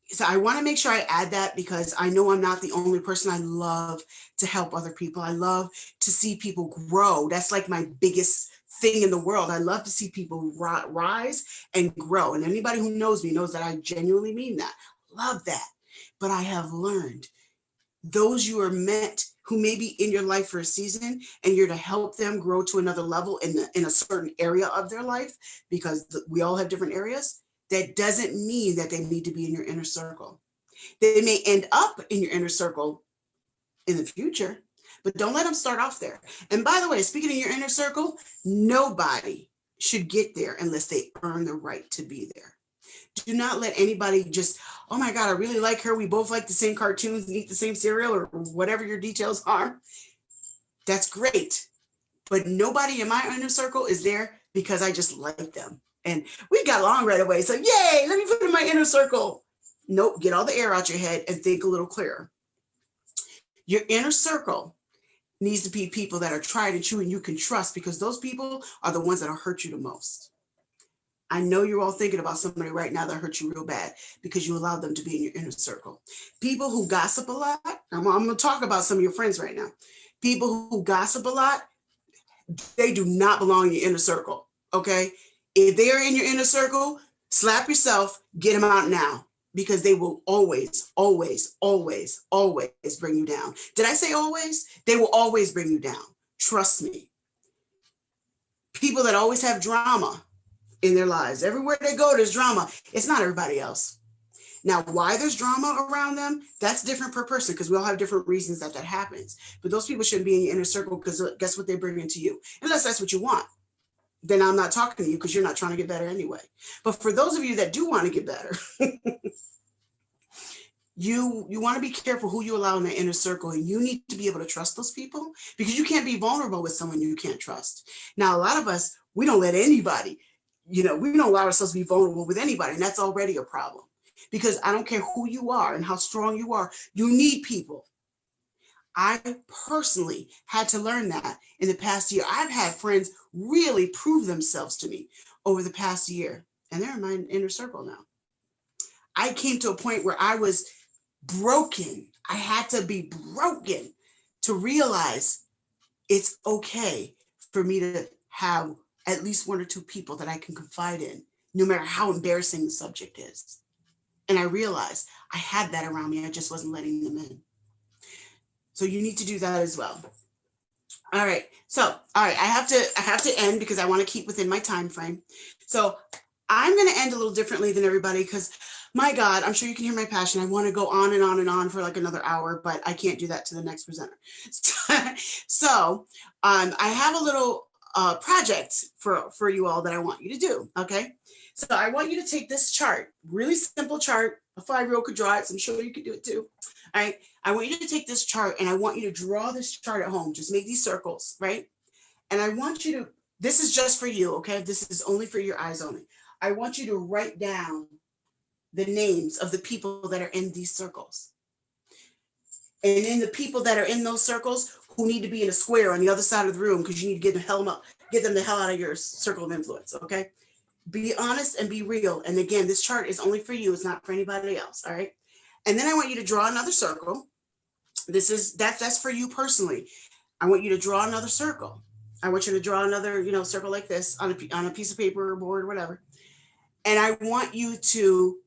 So I want to make sure I add that, because I know I'm not the only person. I love to help other people. I love to see people grow. That's like my biggest thing in the world. I love to see people rise and grow. And anybody who knows me knows that I genuinely mean that. Love that. But I have learned those you are meant, who may be in your life for a season, and you're to help them grow to another level in a certain area of their life, because we all have different areas. That doesn't mean that they need to be in your inner circle. They may end up in your inner circle in the future, but don't let them start off there. And by the way, speaking of your inner circle, nobody should get there unless they earn the right to be there. Do not let anybody just, oh my God, I really like her. We both like the same cartoons and eat the same cereal, or whatever your details are. That's great. But nobody in my inner circle is there because I just like them. And we got along right away. So yay, let me put in my inner circle. Nope, get all the air out your head and think a little clearer. Your inner circle needs to be people that are tried and true and you can trust, because those people are the ones that will hurt you the most. I know you're all thinking about somebody right now that hurt you real bad because you allowed them to be in your inner circle. People who gossip a lot, I'm going to talk about some of your friends right now. People who gossip a lot, they do not belong in your inner circle, okay? If they are in your inner circle, slap yourself, get them out now, because they will always, always, always, always bring you down. Did I say always? They will always bring you down. Trust me. People that always have drama in their lives. Everywhere they go, there's drama. It's not everybody else. Now, why there's drama around them, that's different per person, because we all have different reasons that happens. But those people shouldn't be in your inner circle, because guess what they bring into you? Unless that's what you want. Then I'm not talking to you, because you're not trying to get better anyway. But for those of you that do want to get better, you want to be careful who you allow in the inner circle, and you need to be able to trust those people, because you can't be vulnerable with someone you can't trust. Now, a lot of us, we don't let anybody, we don't allow ourselves to be vulnerable with anybody, and that's already a problem, because I don't care who you are and how strong you are, you need people. I personally had to learn that in the past year. I've had friends really prove themselves to me over the past year, and they're in my inner circle now. I came to a point where I was broken. I had to be broken to realize it's okay for me to have at least one or two people that I can confide in, no matter how embarrassing the subject is. And I realized I had that around me. I just wasn't letting them in. So you need to do that as well. All right. So, all right, I have to end because I want to keep within my time frame. So I'm going to end a little differently than everybody because, my God, I'm sure you can hear my passion. I want to go on and on and on for like another hour, but I can't do that to the next presenter. So I have a little project for you all that I want you to do. Okay. So I want you to take this chart, really simple chart. A 5-year-old could draw it. So I'm sure you could do it too. All right. I want you to take this chart and I want you to draw this chart at home. Just make these circles, right? And I want you to, this is just for you, okay? This is only for your eyes only. I want you to write down the names of the people that are in these circles. And then the people that are in those circles who need to be in a square on the other side of the room because you need to get them the hell out of your circle of influence, okay? Be honest and be real. And again, this chart is only for you. It's not for anybody else, all right? And then I want you to draw another circle. That's for you personally. I want you to draw another circle. I want you to draw another, circle like this on a piece of paper or board, whatever. And I want you to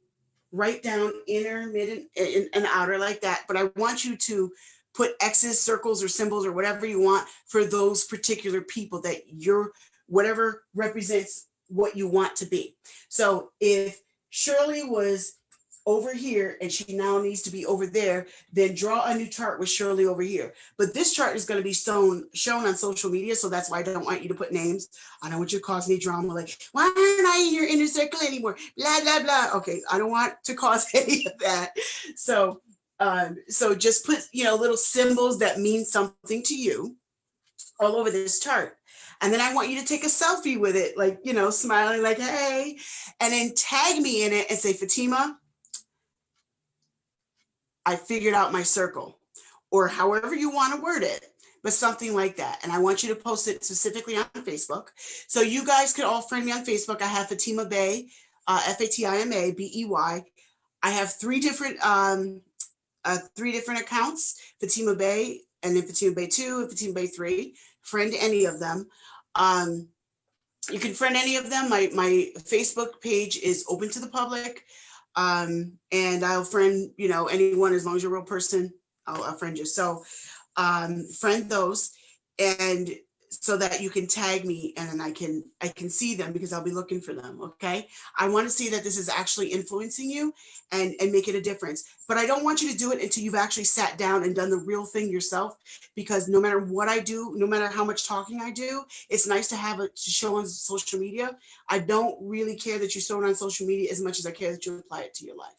write down inner, mid, and outer like that. But I want you to put X's, circles, or symbols or whatever you want for those particular people that whatever represents what you want to be. So if Shirley was over here and she now needs to be over there, then draw a new chart with Shirley over here. But this chart is going to be shown on social media, so that's why I don't want you to put names. I don't want you to cause any drama like, why aren't I in your inner circle anymore? Blah, blah, blah. Okay, I don't want to cause any of that. So just put, little symbols that mean something to you all over this chart. And then I want you to take a selfie with it, like, smiling like, hey, and then tag me in it and say, Fatima, I figured out my circle, or however you want to word it, but something like that. And I want you to post it specifically on Facebook. So you guys could all friend me on Facebook. I have Fatima Bey, Fatima Bey. I have three different accounts, Fatima Bey, and then Fatima Bey 2 and Fatima Bey 3. Friend any of them. You can friend any of them. My Facebook page is open to the public. And I'll friend, anyone, as long as you're a real person, I'll friend you. So friend those, and so that you can tag me and then I can see them because I'll be looking for them. Okay. I want to see that this is actually influencing you and make it a difference. But I don't want you to do it until you've actually sat down and done the real thing yourself, because no matter what I do, no matter how much talking I do, it's nice to have it to show on social media. I don't really care that you show it on social media as much as I care that you apply it to your life.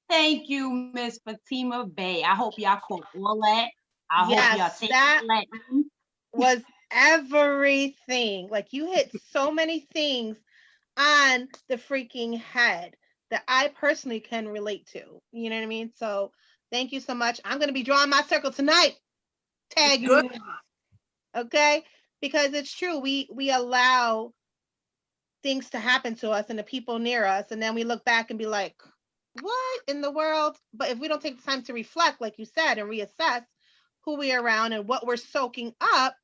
Thank you, Miss Fatima Bey. I hope y'all caught all that. I hope y'all Yes, take that that was everything. Like, you hit so many things on the freaking head that I personally can relate to. You know what I mean? So thank you so much. I'm going to be drawing my circle tonight. Tag you. Okay? Because it's true. We allow things to happen to us and the people near us, and then we look back and be like, what in the world? But if we don't take the time to reflect, like you said, and reassess who we are around and what we're soaking up,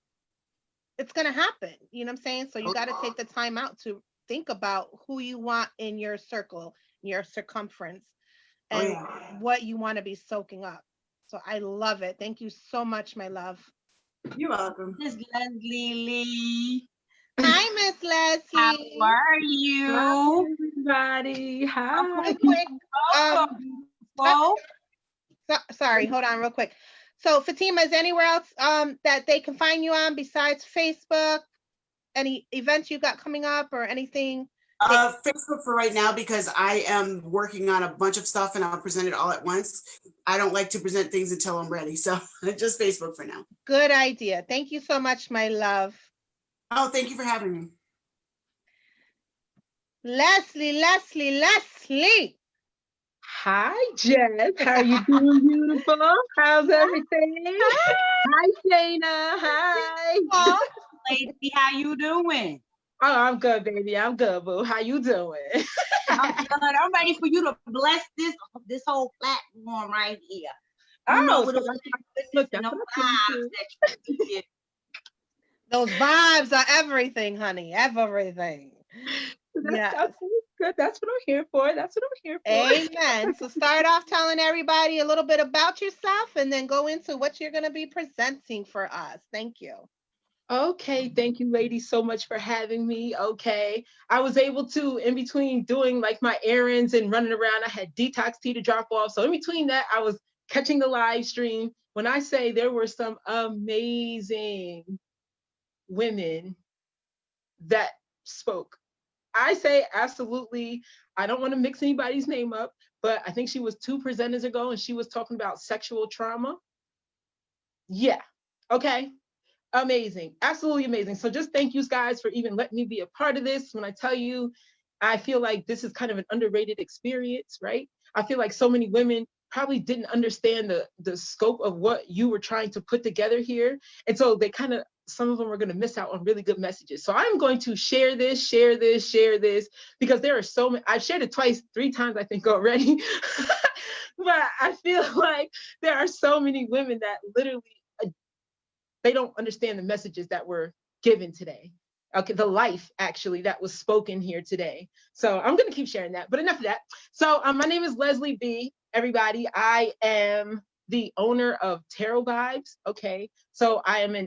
it's going to happen. You know what I'm saying? So you got to take the time out to think about who you want in your circle, your circumference, and what you want to be soaking up. So I love it. Thank you so much, my love. You're welcome. Miss Leslie Lee. Hi, Miss Leslie. How are you? Hi, everybody. Hi. Real quick, sorry, hold on real quick. So Fatima, is anywhere else that they can find you on besides Facebook? Any events you got coming up or anything? Facebook for right now, because I am working on a bunch of stuff and I'll present it all at once. I don't like to present things until I'm ready. So just Facebook for now. Good idea. Thank you so much, my love. Oh, thank you for having me. Leslie. Hi, Jess. How are you doing, beautiful? How's everything? Hi, Shayna. Hi. Oh, lady, how you doing? Oh, I'm good, baby. I'm good, boo. How you doing? I'm good. I'm ready for you to bless this whole platform right here. You know, Oh, with so all that's, that goodness look, and that's them what I'm going vibes to. that you give. Those vibes are everything, honey. Everything. That's Yes. okay. Good. That's what I'm here for. That's what I'm here for. Amen. So start off telling everybody a little bit about yourself and then go into what you're going to be presenting for us. Thank you. Okay, thank you, ladies, so much for having me. Okay, I was able to, in between doing like my errands and running around, I had detox tea to drop off. So in between that, I was catching the live stream. When I say there were some amazing women that spoke, I say absolutely. I don't want to mix anybody's name up, but I think she was 2 presenters ago and she was talking about sexual trauma. Yeah. Okay. Amazing, absolutely amazing. So just thank you guys for even letting me be a part of this. When I tell you, I feel like this is kind of an underrated experience, right? I feel like so many women probably didn't understand the scope of what you were trying to put together here. And so they kind of, some of them are going to miss out on really good messages. So I'm going to share this, because there are so many, I've shared it twice, 3 times, I think already. But I feel like there are so many women that literally they don't understand the messages that were given today. Okay, the life actually that was spoken here today. So I'm gonna keep sharing that, but enough of that. So my name is Leslie B. Everybody, I am the owner of Tarot Vibes. Okay, so I am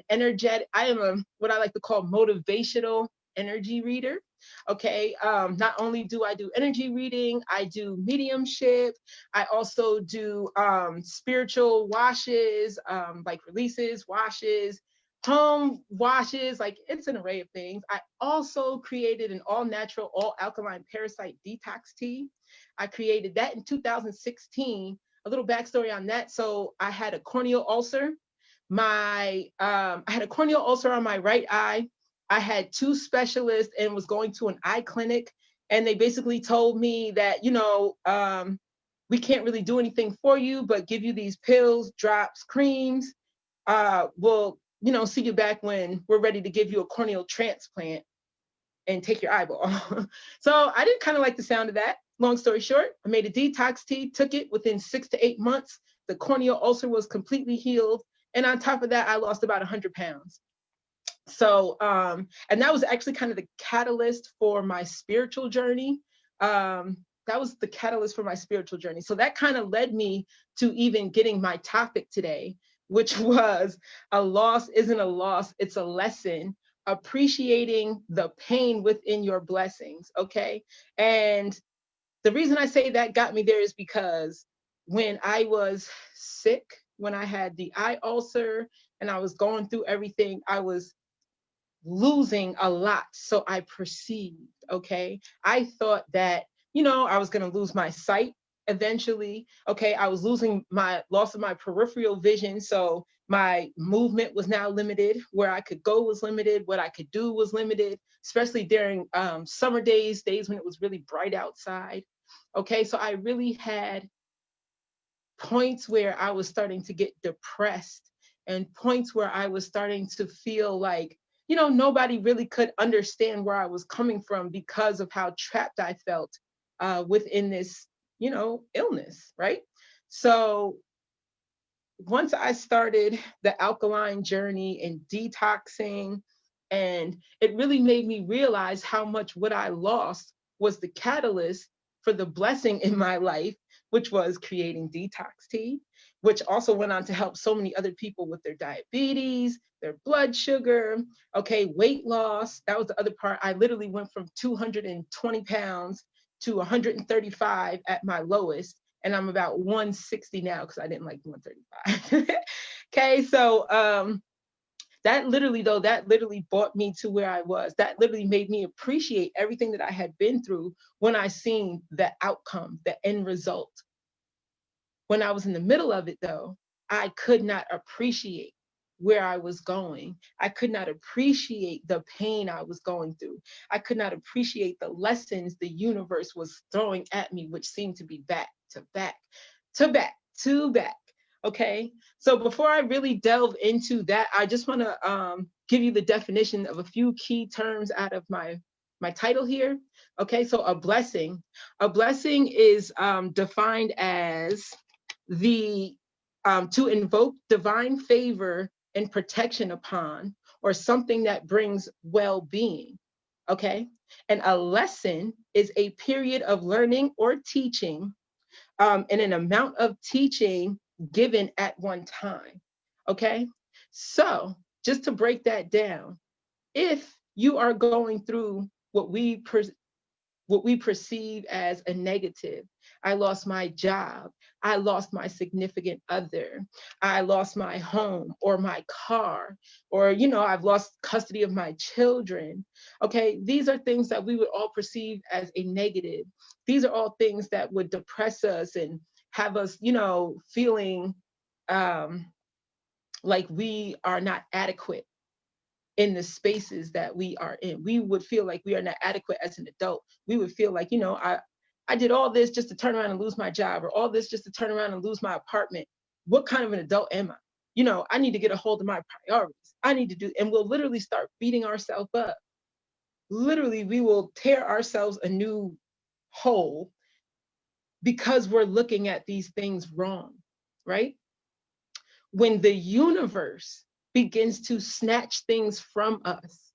what I like to call motivational energy reader. Okay, not only do I do energy reading, I do mediumship. I also do spiritual washes, like releases, washes, home washes, like it's an array of things. I also created an all natural, all alkaline parasite detox tea. I created that in 2016. A little backstory on that. So I had a corneal ulcer. I had a corneal ulcer on my right eye. I had 2 specialists and was going to an eye clinic, and they basically told me that, we can't really do anything for you, but give you these pills, drops, creams. We'll, see you back when we're ready to give you a corneal transplant and take your eyeball. So I didn't kind of like the sound of that. Long story short, I made a detox tea, took it within 6 to 8 months. The corneal ulcer was completely healed. And on top of that, I lost about 100 pounds. So, and that was actually kind of the catalyst for my spiritual journey. That was the catalyst for my spiritual journey. So that kind of led me to even getting my topic today, which was a loss isn't a loss, it's a lesson. Appreciating the pain within your blessings. Okay. And the reason I say that got me there is because when I was sick, when I had the eye ulcer and I was going through everything, I was losing a lot. So I perceived, okay? I thought that, I was going to lose my sight eventually. Okay. I was losing my loss of my peripheral vision. So my movement was now limited. Where I could go was limited. What I could do was limited, especially during summer days when it was really bright outside. Okay. So I really had points where I was starting to get depressed and points where I was starting to feel like, nobody really could understand where I was coming from because of how trapped I felt within this, illness, right? So once I started the alkaline journey and detoxing, and it really made me realize how much what I lost was the catalyst for the blessing in my life, which was creating detox tea, which also went on to help so many other people with their diabetes, their blood sugar, okay, weight loss. That was the other part. I literally went from 220 pounds to 135 at my lowest, and I'm about 160 now because I didn't like 135. Okay, so that literally brought me to where I was. That literally made me appreciate everything that I had been through when I seen the outcome, the end result. When I was in the middle of it though, I could not appreciate where I was going. I could not appreciate the pain I was going through. I could not appreciate the lessons the universe was throwing at me, which seemed to be back to back to back to back. Okay. So before I really delve into that, I just want to give you the definition of a few key terms out of my title here. Okay. So a blessing is defined as the to invoke divine favor and protection upon, or something that brings well-being. Okay. And a lesson is a period of learning or teaching, and an amount of teaching given at one time. Okay. So just to break that down, if you are going through what we perceive as a negative, I lost my job, I lost my significant other, I lost my home or my car, or, I've lost custody of my children. Okay, these are things that we would all perceive as a negative. These are all things that would depress us and have us, feeling like we are not adequate in the spaces that we are in. We would feel like we are not adequate as an adult. We would feel like, I did all this just to turn around and lose my job, or all this just to turn around and lose my apartment. What kind of an adult am I? I need to get a hold of my priorities. I need to do, and we'll literally start beating ourselves up. Literally, we will tear ourselves a new hole because we're looking at these things wrong, right? When the universe begins to snatch things from us,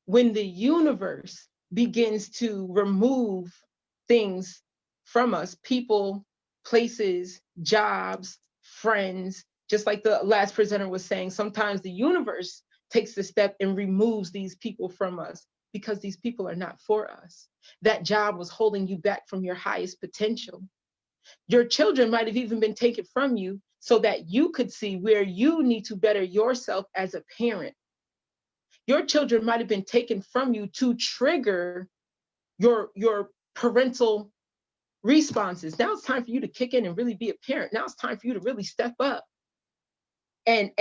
when the universe begins to remove things from us, people, places, jobs, friends, just like the last presenter was saying, sometimes the universe takes the step and removes these people from us because these people are not for us. That job was holding you back from your highest potential. Your children might have even been taken from you so that you could see where you need to better yourself as a parent. Your children might have been taken from you to trigger your parental responses. Now it's time for you to kick in and really be a parent. Now it's time for you to really step up and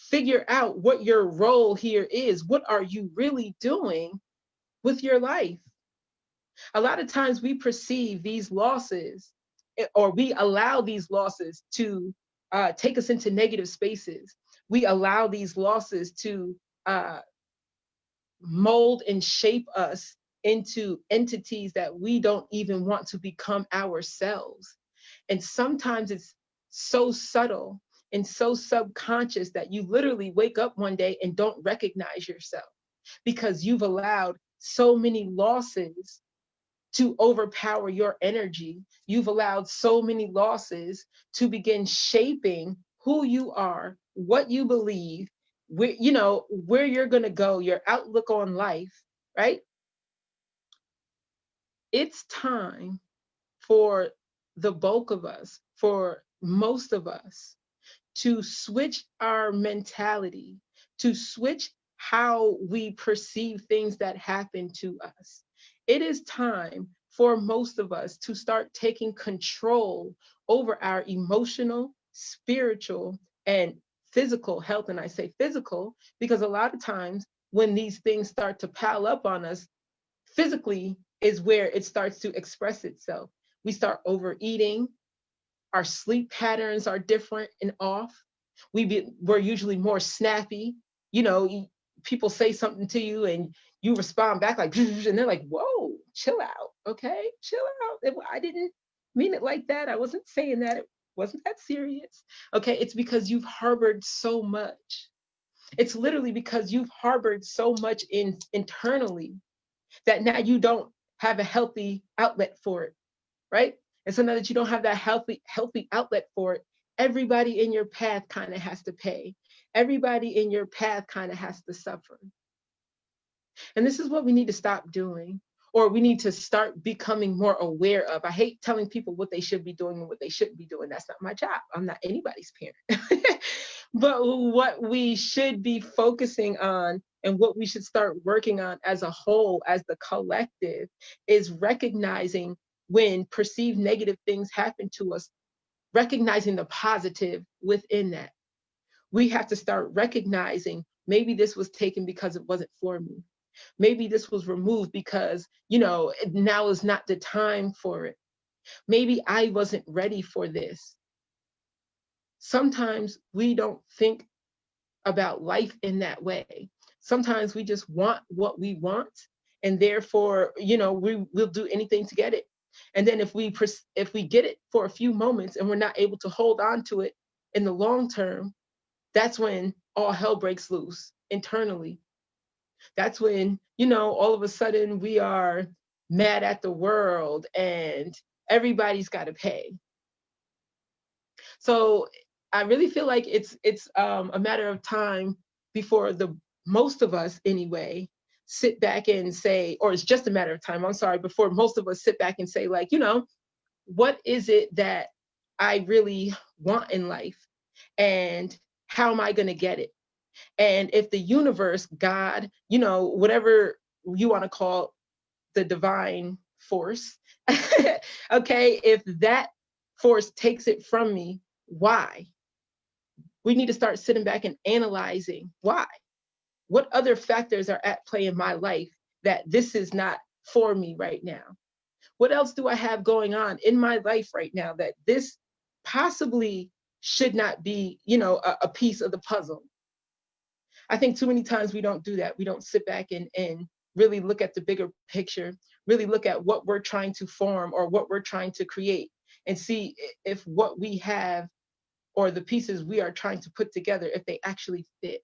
figure out what your role here is. What are you really doing with your life? A lot of times we perceive these losses, or we allow these losses to take us into negative spaces. We allow these losses to mold and shape us into entities that we don't even want to become ourselves. And sometimes it's so subtle and so subconscious that you literally wake up one day and don't recognize yourself because you've allowed so many losses to overpower your energy. You've allowed so many losses to begin shaping who you are, what you believe, where you're going to go, your outlook on life, right? It's time for the bulk of us, for most of us, to switch our mentality, to switch how we perceive things that happen to us. It is time for most of us to start taking control over our emotional, spiritual, and physical health. And I say physical because a lot of times when these things start to pile up on us, physically is where it starts to express itself. We start overeating. Our sleep patterns are different and off. We're usually more snappy. People say something to you and you respond back like, and they're like, whoa, chill out, okay? Chill out. I didn't mean it like that. I wasn't saying that. It wasn't that serious. Okay, it's because you've harbored so much. It's literally because you've harbored so much internally that now you don't have a healthy outlet for it, right? And so now that you don't have that healthy outlet for it, everybody in your path kind of has to pay. Everybody in your path kind of has to suffer. And this is what we need to stop doing, or we need to start becoming more aware of. I hate telling people what they should be doing and what they shouldn't be doing. That's not my job. I'm not anybody's parent. But what we should be focusing on and what we should start working on as a whole, as the collective, is recognizing when perceived negative things happen to us, recognizing the positive within that. We have to start recognizing maybe this was taken because it wasn't for me. Maybe this was removed because, now is not the time for it. Maybe I wasn't ready for this. Sometimes we don't think about life in that way. Sometimes we just want what we want, and therefore, we'll do anything to get it. And then if we get it for a few moments and we're not able to hold on to it in the long term, that's when all hell breaks loose internally. That's when, all of a sudden we are mad at the world and everybody's got to pay. So I really feel like it's a matter of time before most of us anyway sit back and say, or it's just a matter of time, I'm sorry, before most of us sit back and say, like, what is it that I really want in life? And how am I going to get it? And if the universe, God, whatever you want to call the divine force, okay, if that force takes it from me, why? We need to start sitting back and analyzing why. What other factors are at play in my life that this is not for me right now? What else do I have going on in my life right now that this possibly should not be, a piece of the puzzle? I think too many times we don't do that. We don't sit back and really look at the bigger picture, really look at what we're trying to form or what we're trying to create, and see if what we have or the pieces we are trying to put together, if they actually fit.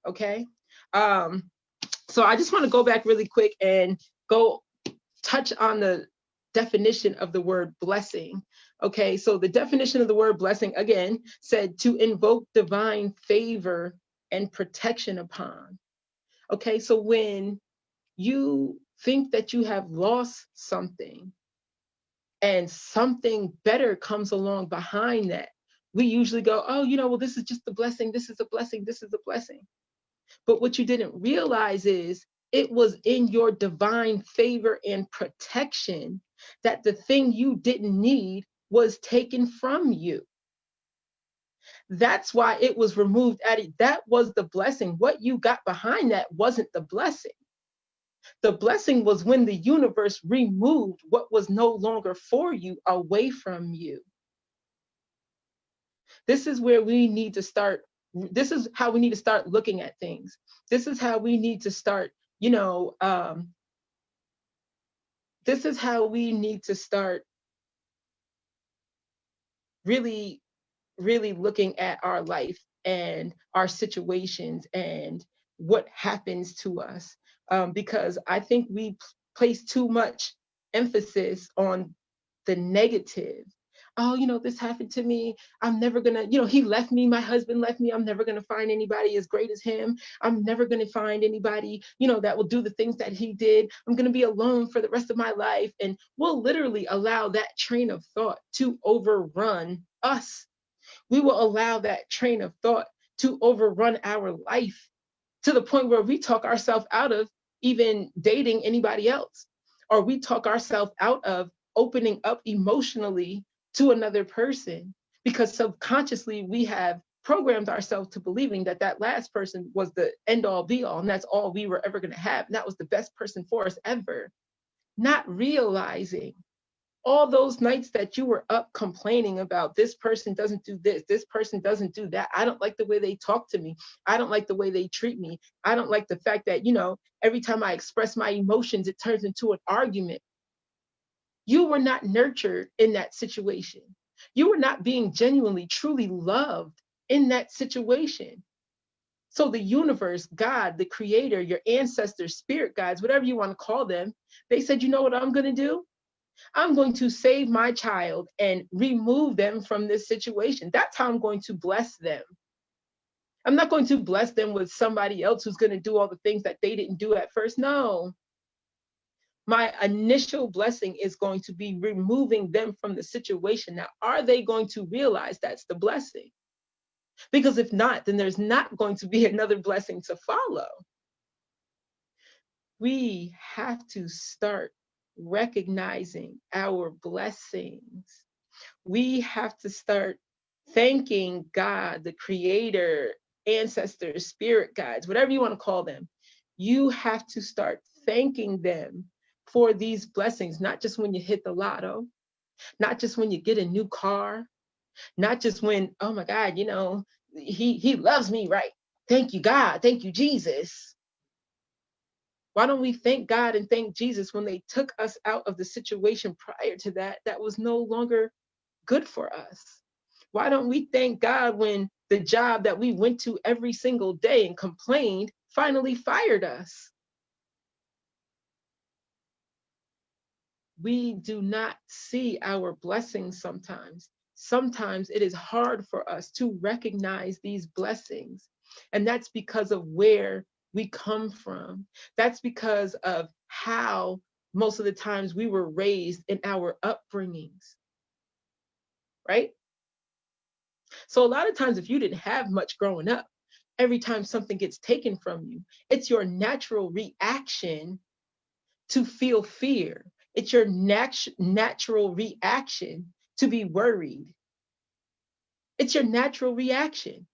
Okay. So I just want to go back really quick and go touch on the definition of the word blessing. Okay, so the definition of the word blessing, again, said to invoke divine favor and protection upon. Okay, so when you think that you have lost something and something better comes along behind that, we usually go, oh, well, this is just a blessing. This is a blessing. This is a blessing. But what you didn't realize is it was in your divine favor and protection that the thing you didn't need was taken from you. That's why it was removed at it. That was the blessing. What you got behind that wasn't the blessing. The blessing was when the universe removed what was no longer for you away from you. This is where we need to start. This is how we need to start looking at things. This is how we need to start, this is how we need to start really, really looking at our life and our situations and what happens to us. Because I think we place too much emphasis on the negative. Oh, this happened to me. I'm never gonna, he left me, my husband left me. I'm never gonna find anybody as great as him. I'm never gonna find anybody, that will do the things that he did. I'm gonna be alone for the rest of my life. And we'll literally allow that train of thought to overrun us. We will allow that train of thought to overrun our life to the point where we talk ourselves out of even dating anybody else, or we talk ourselves out of opening up emotionally to another person, because subconsciously we have programmed ourselves to believing that that last person was the end all be all, and that's all we were ever going to have. And that was the best person for us ever. Not realizing all those nights that you were up complaining about this person doesn't do this person doesn't do that. I don't like the way they talk to me. I don't like the way they treat me. I don't like the fact that, every time I express my emotions, it turns into an argument. You were not nurtured in that situation. You were not being genuinely, truly loved in that situation. So the universe, God, the creator, your ancestors, spirit guides, whatever you want to call them, they said, you know what I'm going to do? I'm going to save my child and remove them from this situation. That's how I'm going to bless them. I'm not going to bless them with somebody else who's going to do all the things that they didn't do at first. No. My initial blessing is going to be removing them from the situation. Now, are they going to realize that's the blessing? Because if not, then there's not going to be another blessing to follow. We have to start recognizing our blessings. We have to start thanking God, the creator, ancestors, spirit guides, whatever you want to call them. You have to start thanking them for these blessings, not just when you hit the lotto, not just when you get a new car, not just when, oh my God, you know, he loves me, right? Thank you, God. Thank you, Jesus. Why don't we thank God and thank Jesus when they took us out of the situation prior to that that was no longer good for us? Why don't we thank God when the job that we went to every single day and complained finally fired us? We do not see our blessings sometimes. Sometimes it is hard for us to recognize these blessings. And that's because of where we come from. That's because of how most of the times we were raised in our upbringings, right? So a lot of times, if you didn't have much growing up, every time something gets taken from you, it's your natural reaction to feel fear. It's your natural reaction to be worried. It's your natural reaction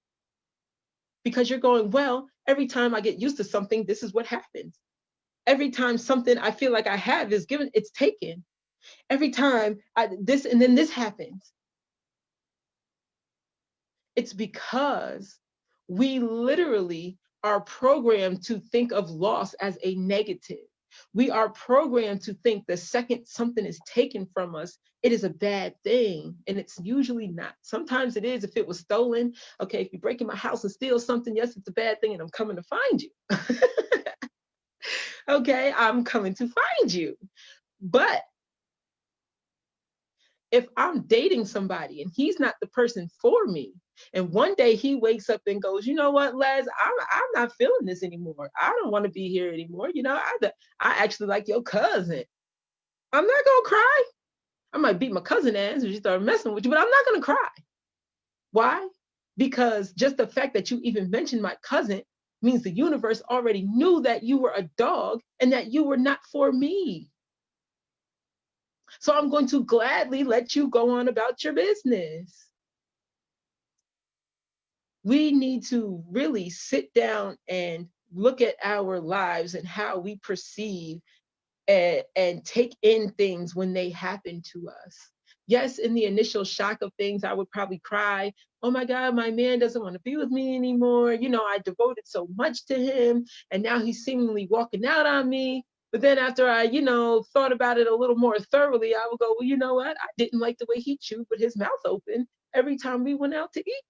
because you're going, well, every time I get used to something, this is what happens. Every time something I feel like I have is given, it's taken. Every time this and then this happens. It's because we literally are programmed to think of loss as a negative. We are programmed to think the second something is taken from us, it is a bad thing. And it's usually not. Sometimes it is if it was stolen. Okay, if you break in my house and steal something, yes, it's a bad thing and I'm coming to find you. Okay, I'm coming to find you. But if I'm dating somebody and he's not the person for me, and one day he wakes up and goes, you know what, Les, I'm not feeling this anymore. I don't want to be here anymore. You know, I actually like your cousin. I'm not gonna cry. I might beat my cousin ass if she started messing with you, but I'm not gonna cry. Why? Because just the fact that you even mentioned my cousin means the universe already knew that you were a dog and that you were not for me. So I'm going to gladly let you go on about your business. We need to really sit down and look at our lives and how we perceive and take in things when they happen to us. Yes, in the initial shock of things, I would probably cry. Oh my God, my man doesn't want to be with me anymore. You know, I devoted so much to him and now he's seemingly walking out on me. But then after I, you know, thought about it a little more thoroughly, I would go, well, you know what? I didn't like the way he chewed with his mouth open every time we went out to eat.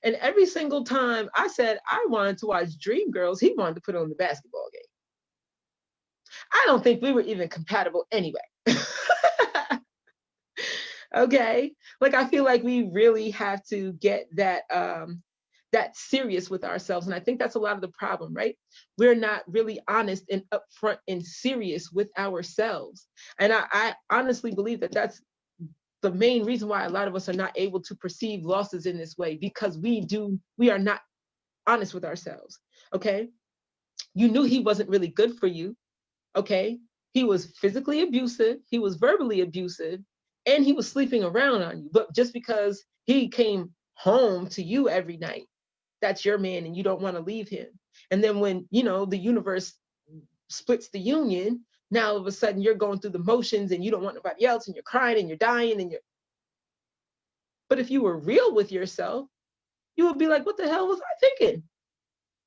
And every single time I said I wanted to watch Dreamgirls, he wanted to put on the basketball game. I don't think we were even compatible anyway. Okay, like I feel like we really have to get that that serious with ourselves, and I think that's a lot of the problem, right? We're not really honest and upfront and serious with ourselves, and I honestly believe that that's the main reason why a lot of us are not able to perceive losses in this way, because we are not honest with ourselves. Okay, you knew he wasn't really good for you. Okay, he was physically abusive, he was verbally abusive, and he was sleeping around on you. But just because he came home to you every night, that's your man and you don't want to leave him. And then when, you know, the universe splits the union, now all of a sudden you're going through the motions and you don't want nobody else and you're crying and you're dying and you're. But if you were real with yourself, you would be like, what the hell was I thinking?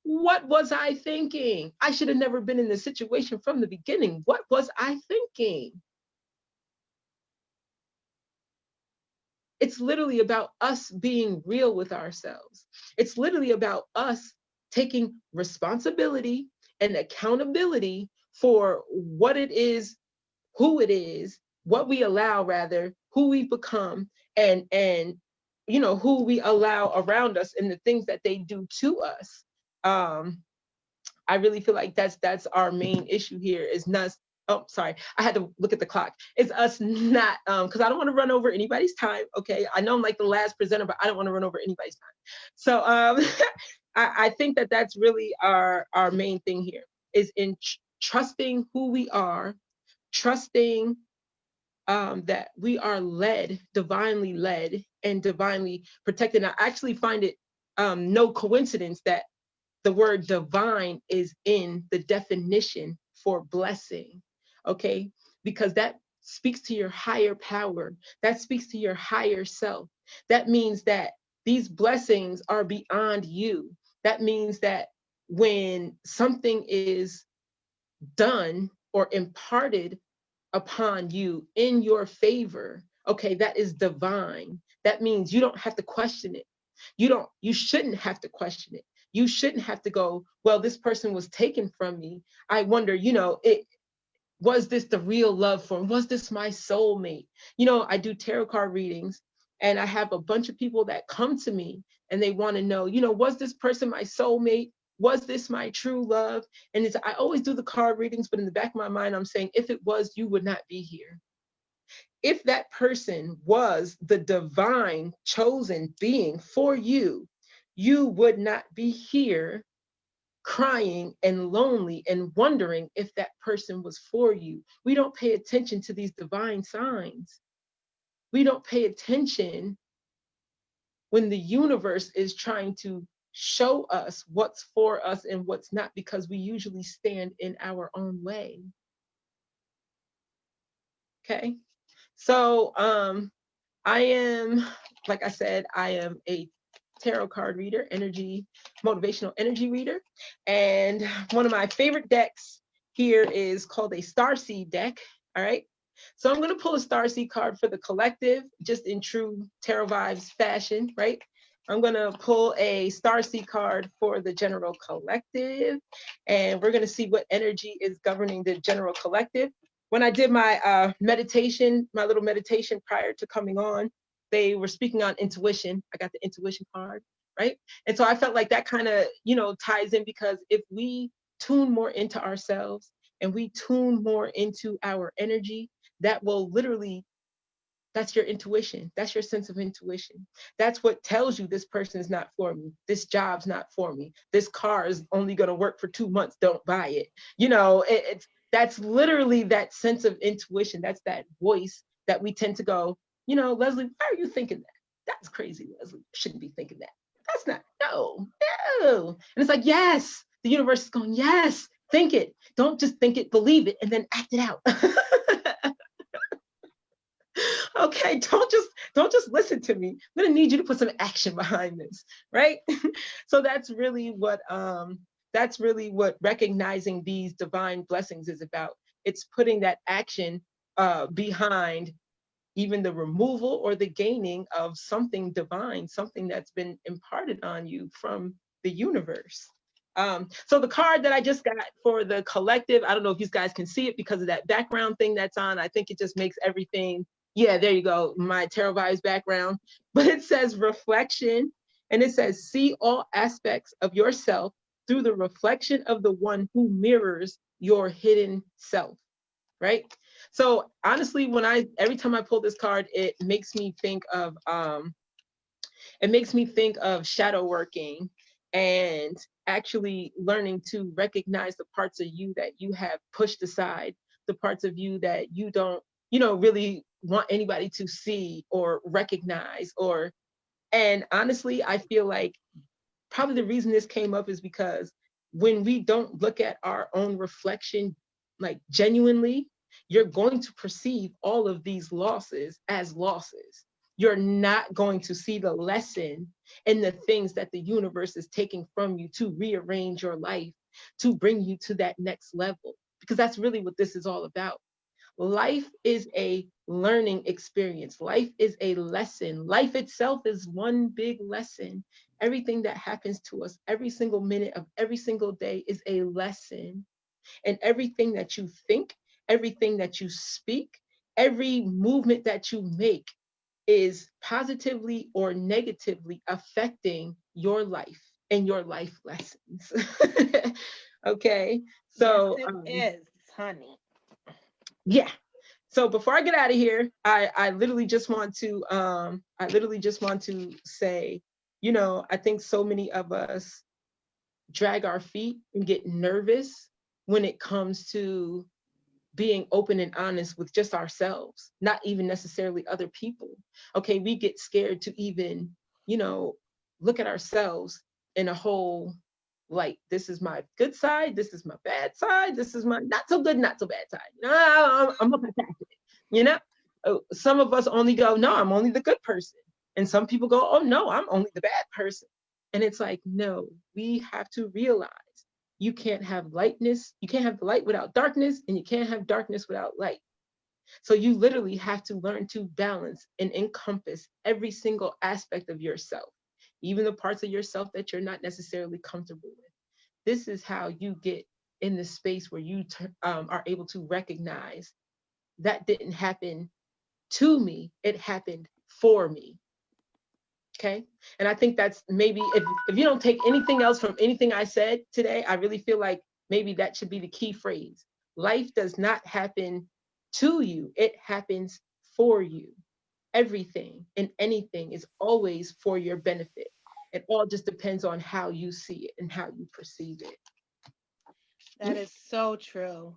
What was I thinking? I should have never been in this situation from the beginning. What was I thinking? It's literally about us being real with ourselves. It's literally about us taking responsibility and accountability for what it is, who it is, what we allow, rather, who we've become, and you know, who we allow around us and the things that they do to us. I really feel like that's our main issue here is not. Oh, sorry, I had to look at the clock. It's us not, because I don't want to run over anybody's time. Okay, I know I'm like the last presenter, but I don't want to run over anybody's time. So I think that that's really our main thing here is in trusting who we are, trusting that we are led, and divinely protected. And I actually find it no coincidence that the word divine is in the definition for blessing, okay? Because that speaks to your higher power. That speaks to your higher self. That means that these blessings are beyond you. That means that when something is done or imparted upon you in your favor, okay, that is divine. That means you don't have to question it. You shouldn't have to question it. You shouldn't have to go, well, this person was taken from me. I wonder, was this the real love for him? Was this my soulmate? I do tarot card readings, and I have a bunch of people that come to me and they want to know, was this person my soulmate? Was this my true love? And I always do the card readings, but in the back of my mind, I'm saying, if it was, you would not be here. If that person was the divine chosen being for you, you would not be here crying and lonely and wondering if that person was for you. We don't pay attention to these divine signs. We don't pay attention when the universe is trying to show us what's for us and what's not, because we usually stand in our own way. Okay. So I am, like I said, I am a tarot card reader, motivational energy reader. And one of my favorite decks here is called a Starseed deck. All right. So I'm going to pull a Starseed card for the collective, just in true tarot vibes fashion, right? I'm going to pull a Starseed card for the general collective, and we're going to see what energy is governing the general collective. When I did my meditation, my little meditation prior to coming on, they were speaking on intuition. I got the intuition card, right? And so I felt like that kind of, ties in, because if we tune more into ourselves and we tune more into our energy, that will literally, that's your intuition. That's your sense of intuition. That's what tells you this person is not for me. This job's not for me. This car is only going to work for 2 months. Don't buy it. That's literally that sense of intuition. That's that voice that we tend to go, Leslie, why are you thinking that? That's crazy, Leslie. You shouldn't be thinking that. That's not, no. And it's like, yes, the universe is going, yes, think it. Don't just think it, believe it, and then act it out. Okay, don't just listen to me. I'm gonna need you to put some action behind this, right? So that's really what recognizing these divine blessings is about. It's putting that action behind even the removal or the gaining of something divine, something that's been imparted on you from the universe. So the card that I just got for the collective, I don't know if you guys can see it because of that background thing that's on. I think it just makes everything, yeah, there you go, my tarot vibes background. But it says reflection, and it says, see all aspects of yourself through the reflection of the one who mirrors your hidden self, right? So honestly, every time I pull this card, it makes me think of shadow working and actually learning to recognize the parts of you that you have pushed aside, the parts of you that you don't, really want anybody to see or recognize. And honestly, I feel like probably the reason this came up is because when we don't look at our own reflection, like genuinely, you're going to perceive all of these losses as losses. You're not going to see the lesson in the things that the universe is taking from you to rearrange your life, to bring you to that next level, because that's really what this is all about. Life is a learning experience. Life is a lesson. Life itself is one big lesson. Everything that happens to us every single minute of every single day is a lesson. And everything that you think, everything that you speak, every movement that you make is positively or negatively affecting your life and your life lessons. Okay. So yes, it is, honey. yeah. So before I get out of here, I literally just want to say, I think so many of us drag our feet and get nervous when it comes to being open and honest with just ourselves, not even necessarily other people. Okay, we get scared to even, look at ourselves in a whole, like, this is my good side, this is my bad side, this is my not so good, not so bad side. I'm multifaceted. Some of us only go, no, I'm only the good person. And some people go, oh no, I'm only the bad person. And it's like, no, we have to realize you can't have lightness, you can't have the light without darkness, and you can't have darkness without light. So you literally have to learn to balance and encompass every single aspect of yourself, even the parts of yourself that you're not necessarily comfortable with. This is how you get in the space where you are able to recognize that didn't happen to me, it happened for me. Okay. And I think that's maybe, if you don't take anything else from anything I said today, I really feel like maybe that should be the key phrase. Life does not happen to you, it happens for you. Everything and anything is always for your benefit. It all just depends on how you see it and how you perceive it. That is so true.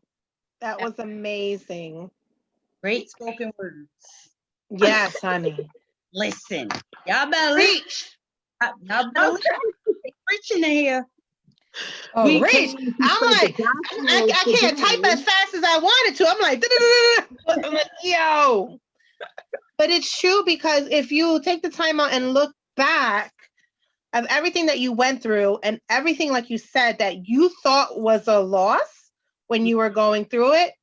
That was amazing. Great spoken words. Yes, honey. Listen, y'all better preach. Y'all better preaching here. Oh, We reach. came to I'm spread like, the I gospel can't type today. as fast as I wanted to. I'm like, I'm like, yo. But it's true, because if you take the time out and look back of everything that you went through and everything, like you said, that you thought was a loss when you were going through it,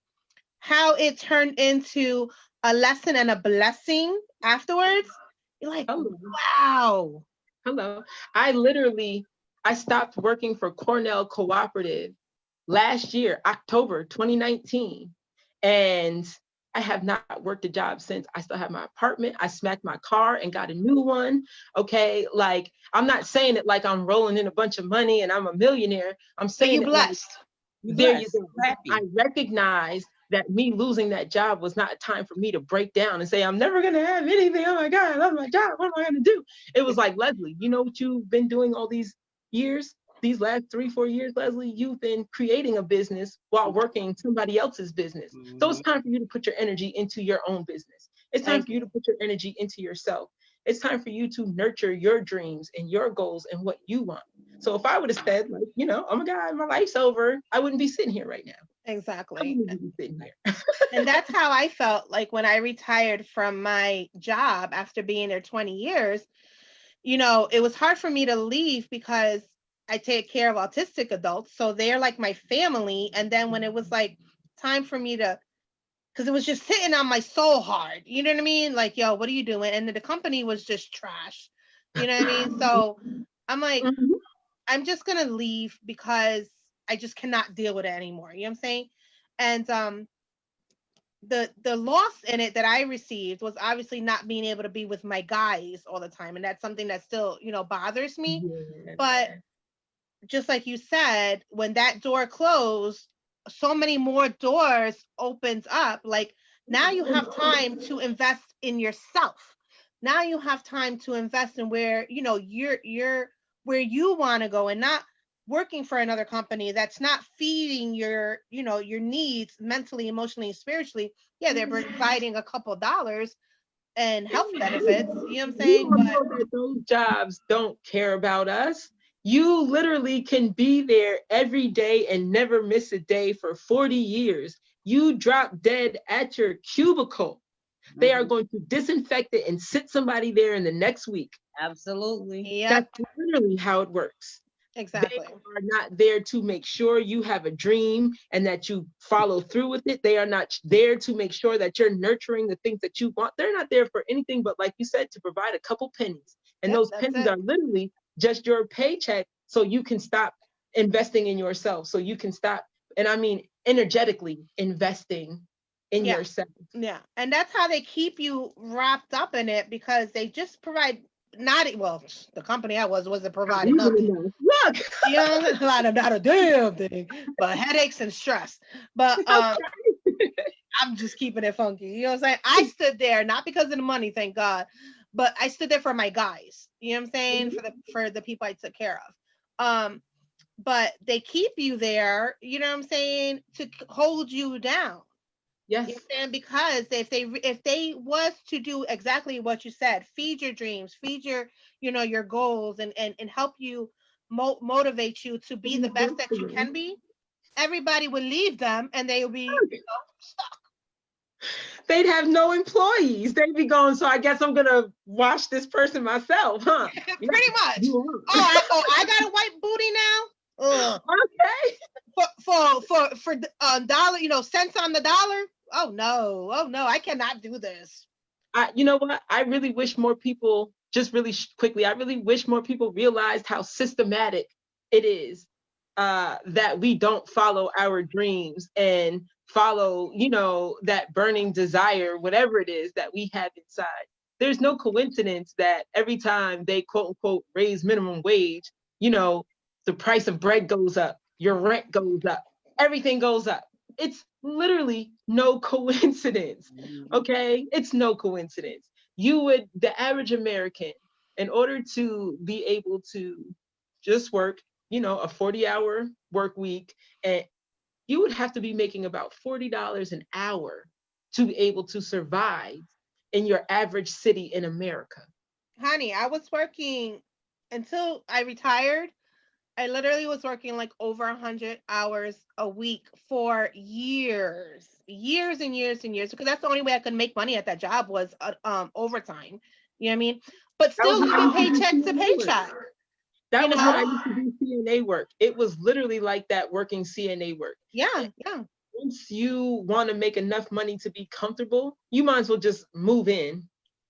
how it turned into a lesson and a blessing afterwards, you're like, Hello. wow. Hello. I stopped working for Cornell Cooperative last year, October 2019. And I have not worked a job since. I still have my apartment. I smacked my car and got a new one. Okay. Like, I'm not saying it like I'm rolling in a bunch of money and I'm a millionaire. I'm But saying you it like, blessed. there you go. I recognize that me losing that job was not a time for me to break down and say, I'm never going to have anything. Oh my God, I love my job. What am I going to do? It was like, Leslie, you know what you've been doing all these years? These last 3-4 years, Leslie, you've been creating a business while working somebody else's business. So it's time for you to put your energy into your own business. It's time for you to put your energy into yourself. It's time for you to nurture your dreams and your goals and what you want. So if I would have said, like, oh my God, my life's over, I wouldn't be sitting here right now. Exactly. I wouldn't be sitting here. And that's how I felt like when I retired from my job after being there 20 years. It was hard for me to leave because I take care of autistic adults. So they're like my family. And then when it was like time for me to, because it was just sitting on my soul hard, you know what I mean? Like, yo, what are you doing? And the company was just trash. You know what I mean? So I'm like, I'm just going to leave because I just cannot deal with it anymore. You know what I'm saying? And the loss in it that I received was obviously not being able to be with my guys all the time. And that's something that still, bothers me. Yeah. But just like you said, when that door closed, so many more doors opens up. Like, now you have time to invest in yourself. Now you have time to invest in where, you're where you want to go, and not working for another company that's not feeding your, your needs mentally, emotionally, spiritually. Yeah, they're providing a couple dollars and health benefits, you know what I'm saying? You all know that those jobs don't care about us. You literally can be there every day and never miss a day for 40 years. You drop dead at your cubicle. They are going to disinfect it and sit somebody there in the next week. Absolutely. Yep. That's literally how it works. Exactly. They are not there to make sure you have a dream and that you follow through with it. They are not there to make sure that you're nurturing the things that you want. They're not there for anything but, like you said, to provide a couple pennies. And those pennies are literally just your paycheck, so you can stop investing in yourself. So you can stop, and I mean energetically investing in yourself. Yeah. And that's how they keep you wrapped up in it, because they just provide the company I wasn't providing nothing. Look, not a damn thing, but headaches and stress. But I'm just keeping it funky. You know what I'm saying? I stood there not because of the money, thank God, but I stood there for my guys. You know what I'm saying? For the people I took care of. But they keep you there, you know what I'm saying, to hold you down. Yes. You know what I'm saying? Because if they was to do exactly what you said, feed your dreams, feed your, your goals, and help you motivate you to be the best that you can be, everybody would leave them and they will be stuck. They'd have no employees. They'd be going, so I guess I'm gonna watch this person myself, huh? Pretty much. I got a white booty now. Ugh. Okay. For dollar, cents on the dollar. Oh no, I cannot do this. You know what? I really wish more people, just really quickly, I really wish more people realized how systematic it is that we don't follow our dreams and follow, that burning desire, whatever it is that we have inside. There's no coincidence that every time they quote unquote raise minimum wage, the price of bread goes up, your rent goes up, everything goes up. It's literally no coincidence. Okay, it's no coincidence. The average American, in order to be able to just work, a 40-hour work week, and you would have to be making about $40 an hour to be able to survive in your average city in America. Honey, I was working until I retired. I literally was working like over 100 hours a week for years and years and years, because that's the only way I could make money at that job was overtime. You know what I mean? But still living paycheck to paycheck. That was what I used to do CNA work. It was literally like that, working CNA work. Yeah. Once you want to make enough money to be comfortable, you might as well just move in.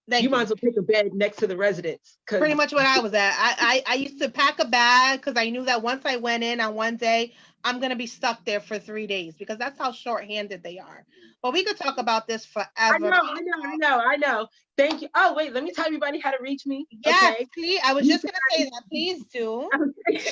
You might as well take a bed next to the residents. Pretty much what I was at. I used to pack a bag because I knew that once I went in on one day, I'm going to be stuck there for 3 days, because that's how short-handed they are. But we could talk about this forever. I know. Thank you. Oh, wait, let me tell everybody how to reach me. Yes, okay? see, I was just going to say that. Please do. Okay.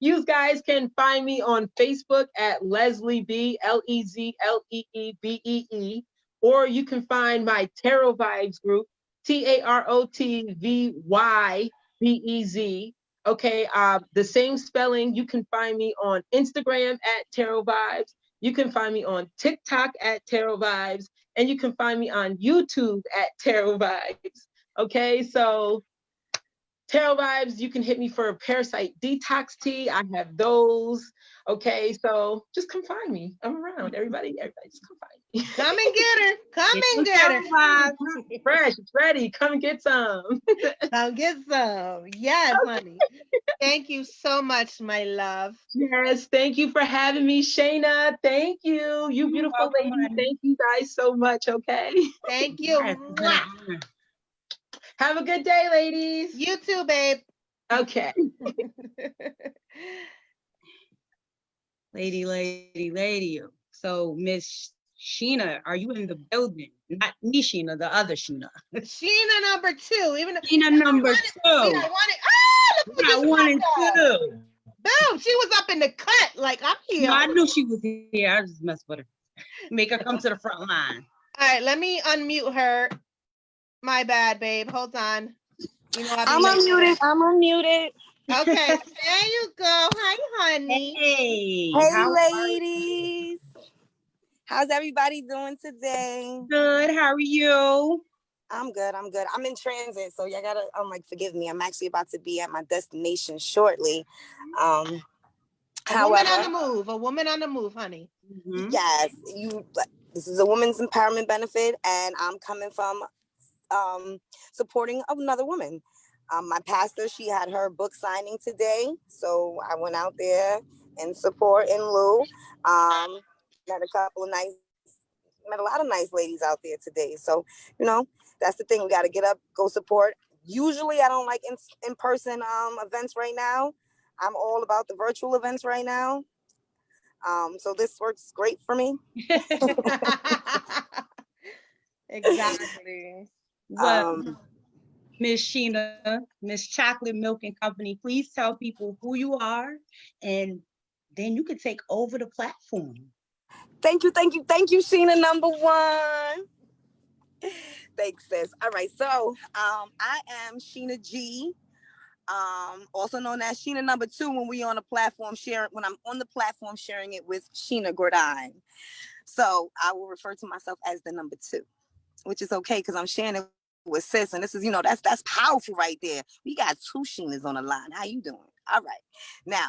You guys can find me on Facebook at Leslie B, LEZLEEBEE, or you can find my Tarot Vibes group, TAROTVYBEZ. Okay, the same spelling. You can find me on Instagram at Tarot Vibes. You can find me on TikTok at Tarot Vibes, and you can find me on YouTube at Tarot Vibes. Okay, so Tarot Vibes, you can hit me for a parasite detox tea. I have those. Okay, so just come find me. I'm around. Everybody just come find me. Come and get her. Come and get her. Fresh, it's ready. Come and get some. Come get some. Yes, honey. Thank you so much, my love. Yes, thank you for having me, Shayna. Thank you. You beautiful ladies. Thank you guys so much, okay? Thank you. Have a good day, ladies. You too, babe. Okay. Lady. So, Miss Sheena, are you in the building? Not me, Sheena, the other Sheena. Sheena number 2. Sheena number 2. I one and 2. Boom, she was up in the cut. Like, I'm here. No, I knew she was here. I just messed with her. Make her come to the front line. All right, let me unmute her. My bad, babe. Hold on. I'm unmuted. Okay, there you go. Hi, honey. Hey, ladies. How's everybody doing today? Good. How are you? I'm good. I'm in transit, so y'all gotta forgive me. I'm actually about to be at my destination shortly. A woman on the move, honey. Mm-hmm. Yes, this is a women's empowerment benefit, and I'm coming from supporting another woman. My pastor, she had her book signing today, so I went out there and support in lieu. Met a lot of nice ladies out there today. So, that's the thing. We got to get up, go support. Usually I don't like in-person events right now. I'm all about the virtual events right now. So this works great for me. Exactly. Well, Miss Sheena, Miss Chocolate Milk and Company, please tell people who you are, and then you can take over the platform. Thank you, Sheena number 1. Thanks, sis. All right, so I am Sheena G, also known as Sheena number 2 when I'm on the platform sharing it with Sheena Gordine. So I will refer to myself as the number 2, which is okay because I'm sharing it with sis. And this is, that's powerful right there. We got 2 Sheenas on the line. How you doing? All right. Now,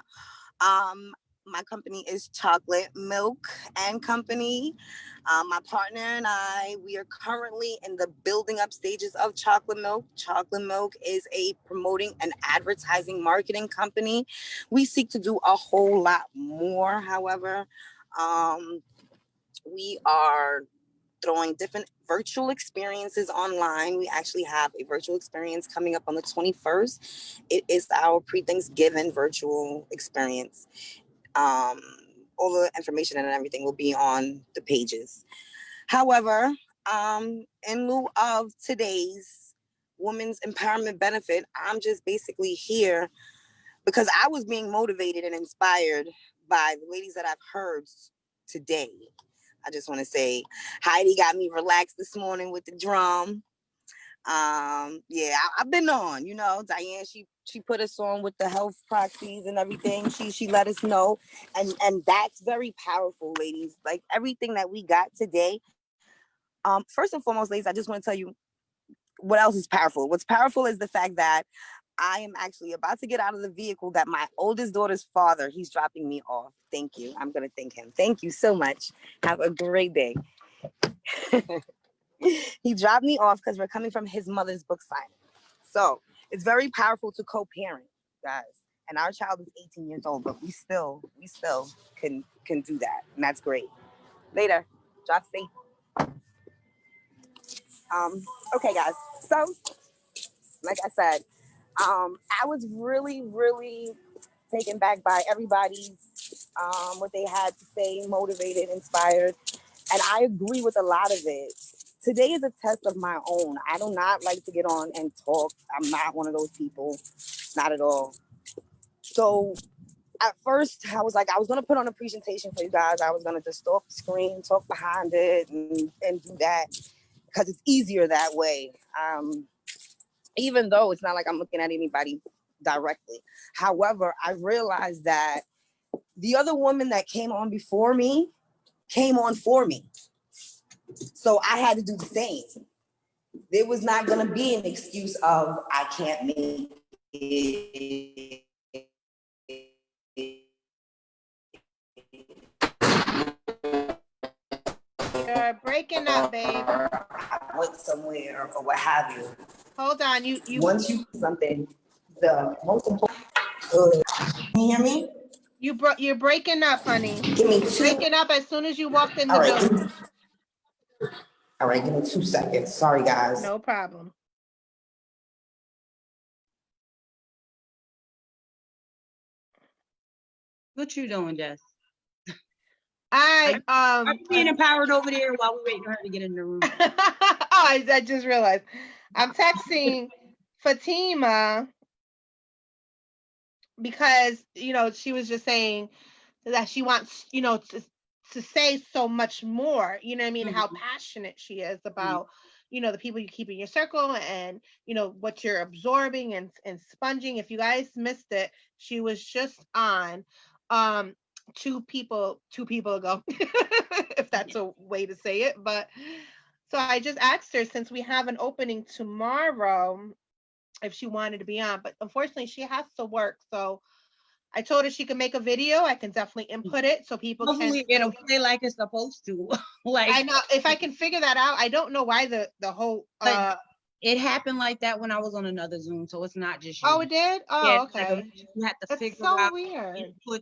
my company is Chocolate Milk and Company. My partner and I, we are currently in the building up stages of Chocolate Milk. Chocolate Milk is a promoting and advertising marketing company. We seek to do a whole lot more, however. We are throwing different virtual experiences online. We actually have a virtual experience coming up on the 21st. It is our pre-Thanksgiving virtual experience. All the information and everything will be on the pages. However, in lieu of today's Women's Empowerment Benefit, I'm just basically here because I was being motivated and inspired by the ladies that I've heard today. I just want to say Heidi got me relaxed this morning with the drum. Yeah, I've been on, Diane, she put us on with the health proxies and everything. She let us know. And that's very powerful, ladies. Like everything that we got today. First and foremost, ladies, I just want to tell you what else is powerful. What's powerful is the fact that I am actually about to get out of the vehicle that my oldest daughter's father, he's dropping me off. Thank you. I'm going to thank him. Thank you so much. Have a great day. He dropped me off because we're coming from his mother's book signing. So it's very powerful to co-parent, guys. And our child is 18 years old, but we still can do that. And that's great. Later. Drive safe. Okay, guys. So, like I said, I was really, really taken back by everybody's what they had to say, motivated, inspired. And I agree with a lot of it. Today is a test of my own. I do not like to get on and talk. I'm not one of those people, not at all. So at first I was going to put on a presentation for you guys. I was going to just talk the screen, talk behind it and do that because it's easier that way. Even though it's not like I'm looking at anybody directly. However, I realized that the other woman that came on before me came on for me. So I had to do the same. There was not going to be an excuse of, I can't make it. You're breaking up, babe. I went somewhere or what have you. Hold on. You Once you do something, the most important. Can you hear me? You're breaking up, honey. Give me You're 2. breaking up as soon as you walked in the All right. building. All right, give me 2 seconds. Sorry, guys. No problem. What you doing, Jess? I'm being empowered over there while we're waiting for her to get in the room. I just realized I'm texting Fatima because she was just saying that she wants to say so much more, what I mean, how passionate she is about the people you keep in your circle and what you're absorbing and sponging. If you guys missed it, she was just on 2 people ago if that's a way to say it. But so I just asked her, since we have an opening tomorrow, if she wanted to be on, but unfortunately she has to work. So I told her she could make a video. I can definitely input it so people Hopefully it'll play like it's supposed to. Like, I know, if I can figure that out. I don't know why the whole it happened like that when I was on another Zoom, so it's not just you. Oh, it did? Oh, yeah, okay. like you had to That's figure so out weird. input,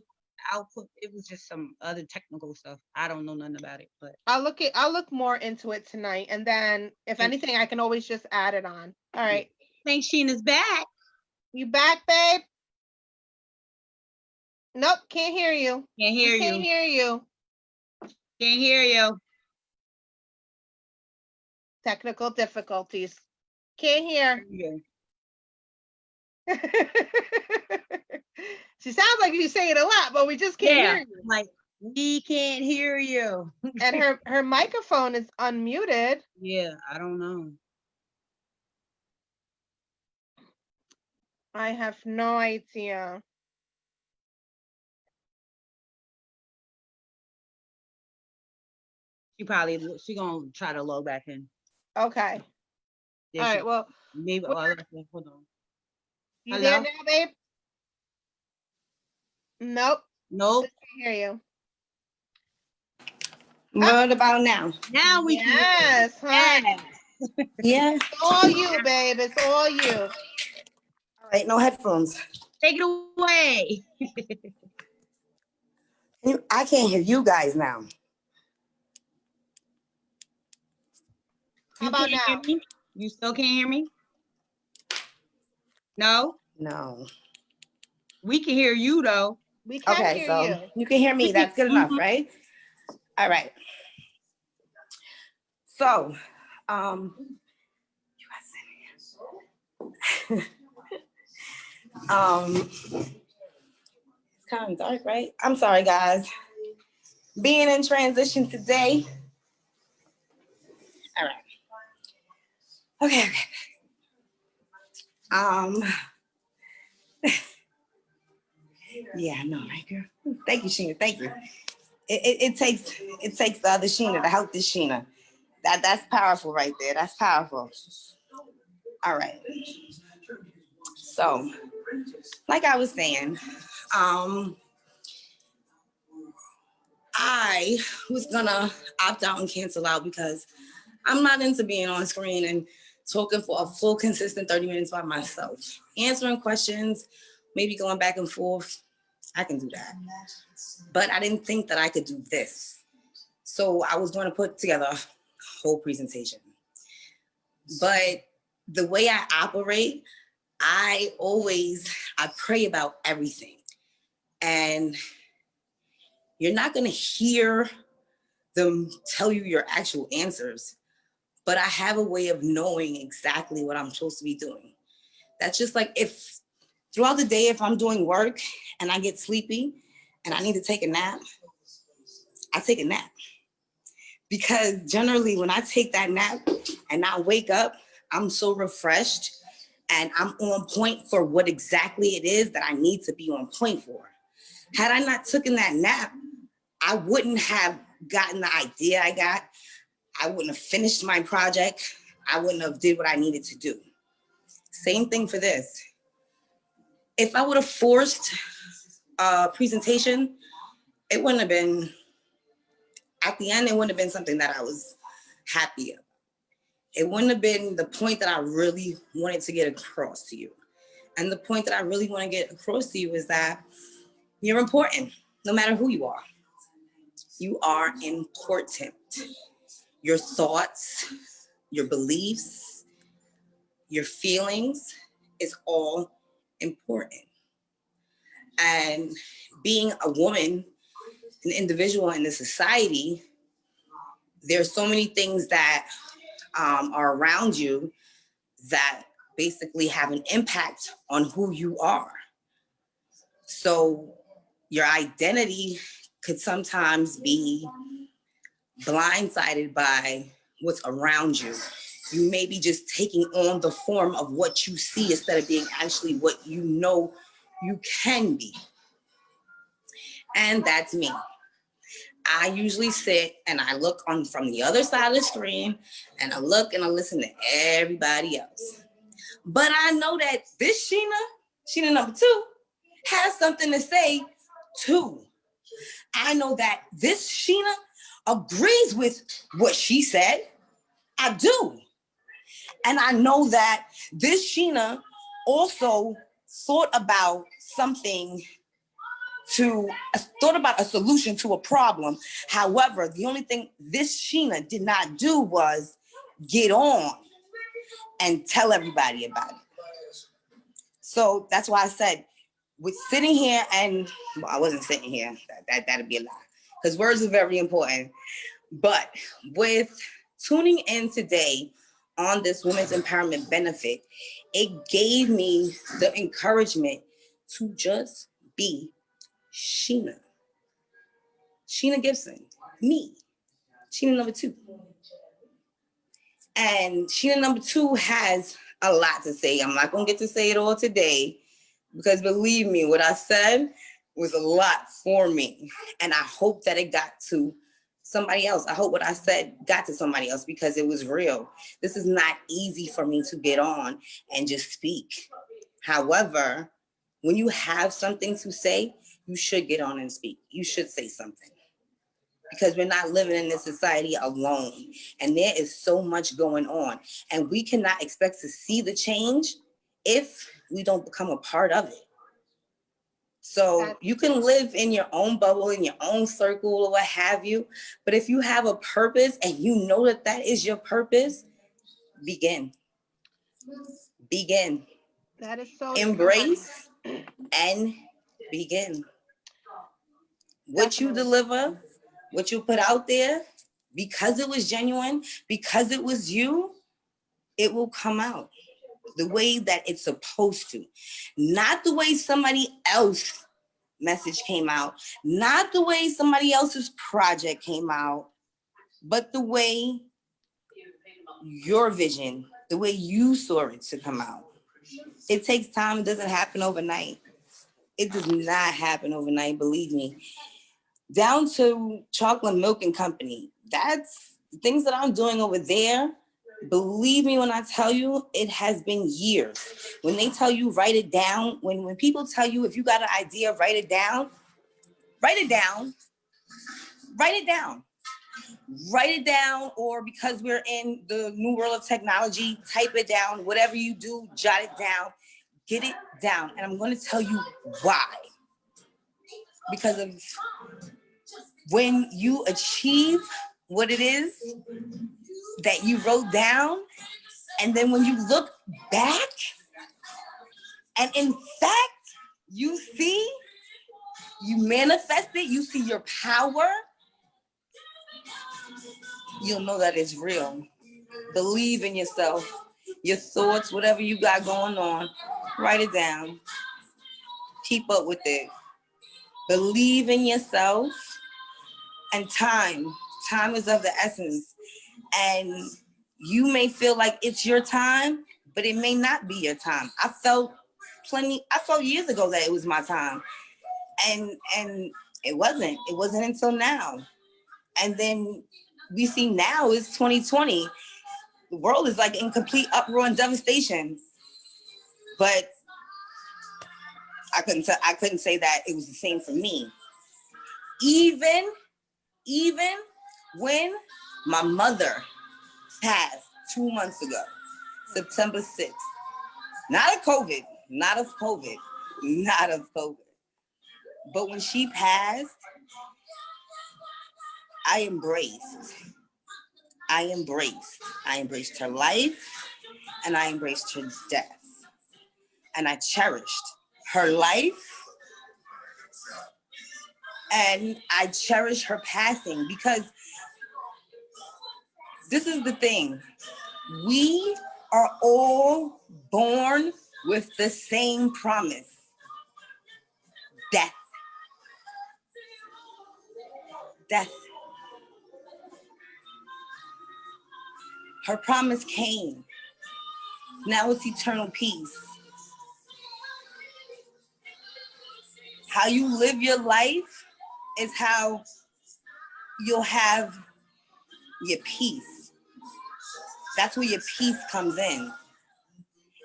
output. It was just some other technical stuff. I don't know nothing about it, but I'll look more into it tonight, and then if anything, I can always just add it on. All right. Think Sheena's back. You back, babe? Nope, can't hear you. Can't hear you. Can't hear you. Can't hear you. Technical difficulties. Can't hear. She sounds like she's saying a lot, but we just can't hear you. Like, we can't hear you. And her microphone is unmuted. Yeah, I don't know. I have no idea. She gonna try to log back in. Okay. There All she right. Well, maybe where- hold on. you Hello? there now, babe? Nope. Nope. Can't hear you. What about now? Now we can. Yes, honey. Yeah. It's all you, babe. It's all you. All right, no headphones. Take it away. I can't hear you guys now. How You about can't hear now? me? You still can't hear me? No? No. We can hear you though. We can Okay, hear so you. you can hear me. That's good enough, Mhm. right? All right. So, it's kind of dark, right? I'm sorry, guys. Being in transition today. All right. Okay. Yeah, I know, right, girl? Thank you, Sheena. Thank you. It takes the other Sheena to help this Sheena. That's powerful right there. That's powerful. All right. So, like I was saying, I was gonna opt out and cancel out because I'm not into being on screen and talking for a full consistent 30 minutes by myself. Answering questions, maybe going back and forth, I can do that. But I didn't think that I could do this. So I was going to put together a whole presentation. But the way I operate, I pray about everything. And you're not going to hear them tell you your actual answers, but I have a way of knowing exactly what I'm supposed to be doing. That's just like if throughout the day, if I'm doing work and I get sleepy and I need to take a nap, I take a nap. Because generally when I take that nap and I wake up, I'm so refreshed and I'm on point for what exactly it is that I need to be on point for. Had I not taken that nap, I wouldn't have gotten the idea I got. I wouldn't have finished my project. I wouldn't have did what I needed to do. Same thing for this. If I would have forced a presentation, it wouldn't have been, at the end, it wouldn't have been something that I was happy about. It wouldn't have been the point that I really wanted to get across to you. And the point that I really want to get across to you is that you're important, no matter who you are. You are important. Your thoughts, your beliefs, your feelings is all important. And being a woman, an individual in the society, there's so many things that are around you that basically have an impact on who you are. So your identity could sometimes be blindsided by what's around you. You may be just taking on the form of what you see instead of being actually what you know you can be. And that's me. I usually sit and I look on from the other side of the screen and I look and I listen to everybody else. But I know that this Sheena number 2, has something to say too. I know that this Sheena agrees with what she said. I do. And I know that this Sheena also thought about a solution to a problem. However, the only thing this Sheena did not do was get on and tell everybody about it. So that's why I said, with sitting here and, well, I wasn't sitting here, that'd be a lie, because words are very important. But with tuning in today on this Women's Empowerment Benefit, it gave me the encouragement to just be Sheena Gibson, me, Sheena number 2. And Sheena number 2 has a lot to say. I'm not gonna get to say it all today because believe me, what I said was a lot for me. And I hope that it got to somebody else. I hope what I said got to somebody else because it was real. This is not easy for me to get on and just speak. However, when you have something to say, you should get on and speak. You should say something. Because we're not living in this society alone. And there is so much going on. And we cannot expect to see the change if we don't become a part of it. So you can live in your own bubble, in your own circle, or what have you. But if you have a purpose and you know that that is your purpose, begin. Begin. That is so Embrace and begin. What you deliver, what you put out there, because it was genuine, because it was you, it will come out the way that it's supposed to. Not the way somebody else message came out, not the way somebody else's project came out, but the way your vision, the way you saw it to come out. It takes time. It doesn't happen overnight. It does not happen overnight, believe me. Down to Chocolate Milk and Company. That's things that I'm doing over there. Believe me when I tell you, it has been years. When they tell you, write it down. When people tell you, if you got an idea, write it down. Write it down. Write it down. Write it down, or because we're in the new world of technology, type it down. Whatever you do, jot it down. Get it down. And I'm going to tell you why. Because of when you achieve what it is that you wrote down, and then when you look back, and in fact, you see, you manifest it, you see your power, you'll know that it's real. Believe in yourself, your thoughts, whatever you got going on, write it down. Keep up with it. Believe in yourself. And time is of the essence. And you may feel like it's your time, but it may not be your time. I felt years ago that it was my time. And it wasn't until now. And then we see now it's 2020. The world is like in complete uproar and devastation. But I couldn't say that it was the same for me. Even when my mother passed 2 months ago, September 6th, not of COVID. But when she passed, I embraced her life, and I embraced her death. And I cherished her life, and I cherish her passing, because this is the thing. We are all born with the same promise: death. Death. Her promise came. Now it's eternal peace. How you live your life is how you'll have your peace. That's where your peace comes in.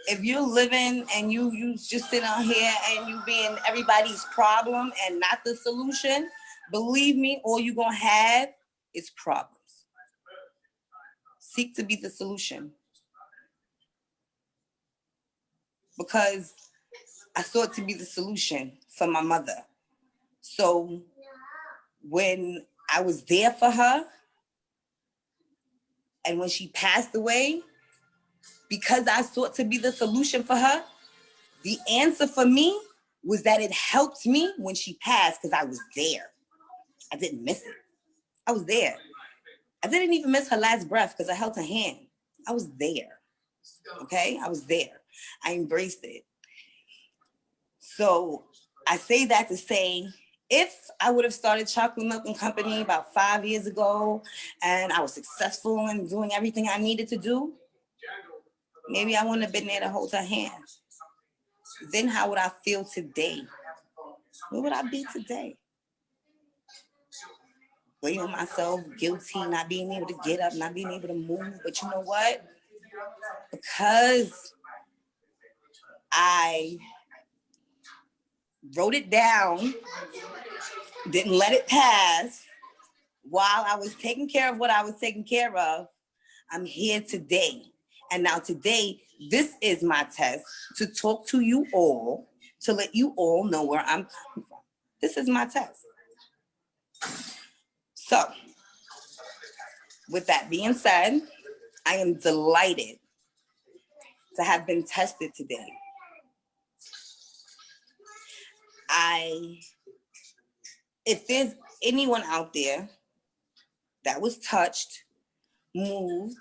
If you're living and you just sit on here and you being everybody's problem and not the solution, believe me, all you're gonna have is problems. Seek to be the solution. Because I sought to be the solution for my mother. So when I was there for her, and when she passed away, because I sought to be the solution for her, the answer for me was that it helped me when she passed, because I was there. I didn't miss it. I was there. I didn't even miss her last breath because I held her hand. I was there. Okay? I was there. I embraced it. So I say that to say, if I would have started Chocolate Milk and Company about 5 years ago, and I was successful in doing everything I needed to do, maybe I wouldn't have been there to hold her hand. Then how would I feel today? Where would I be today? blaming myself, guilty, not being able to get up, not being able to move. But you know what? Because I wrote it down, didn't let it pass while I was taking care of what I was taking care of, I'm here today. And now today, this is my test to talk to you all, to let you all know where I'm coming from. This is my test. So, with that being said, I am delighted to have been tested today. If there's anyone out there that was touched, moved,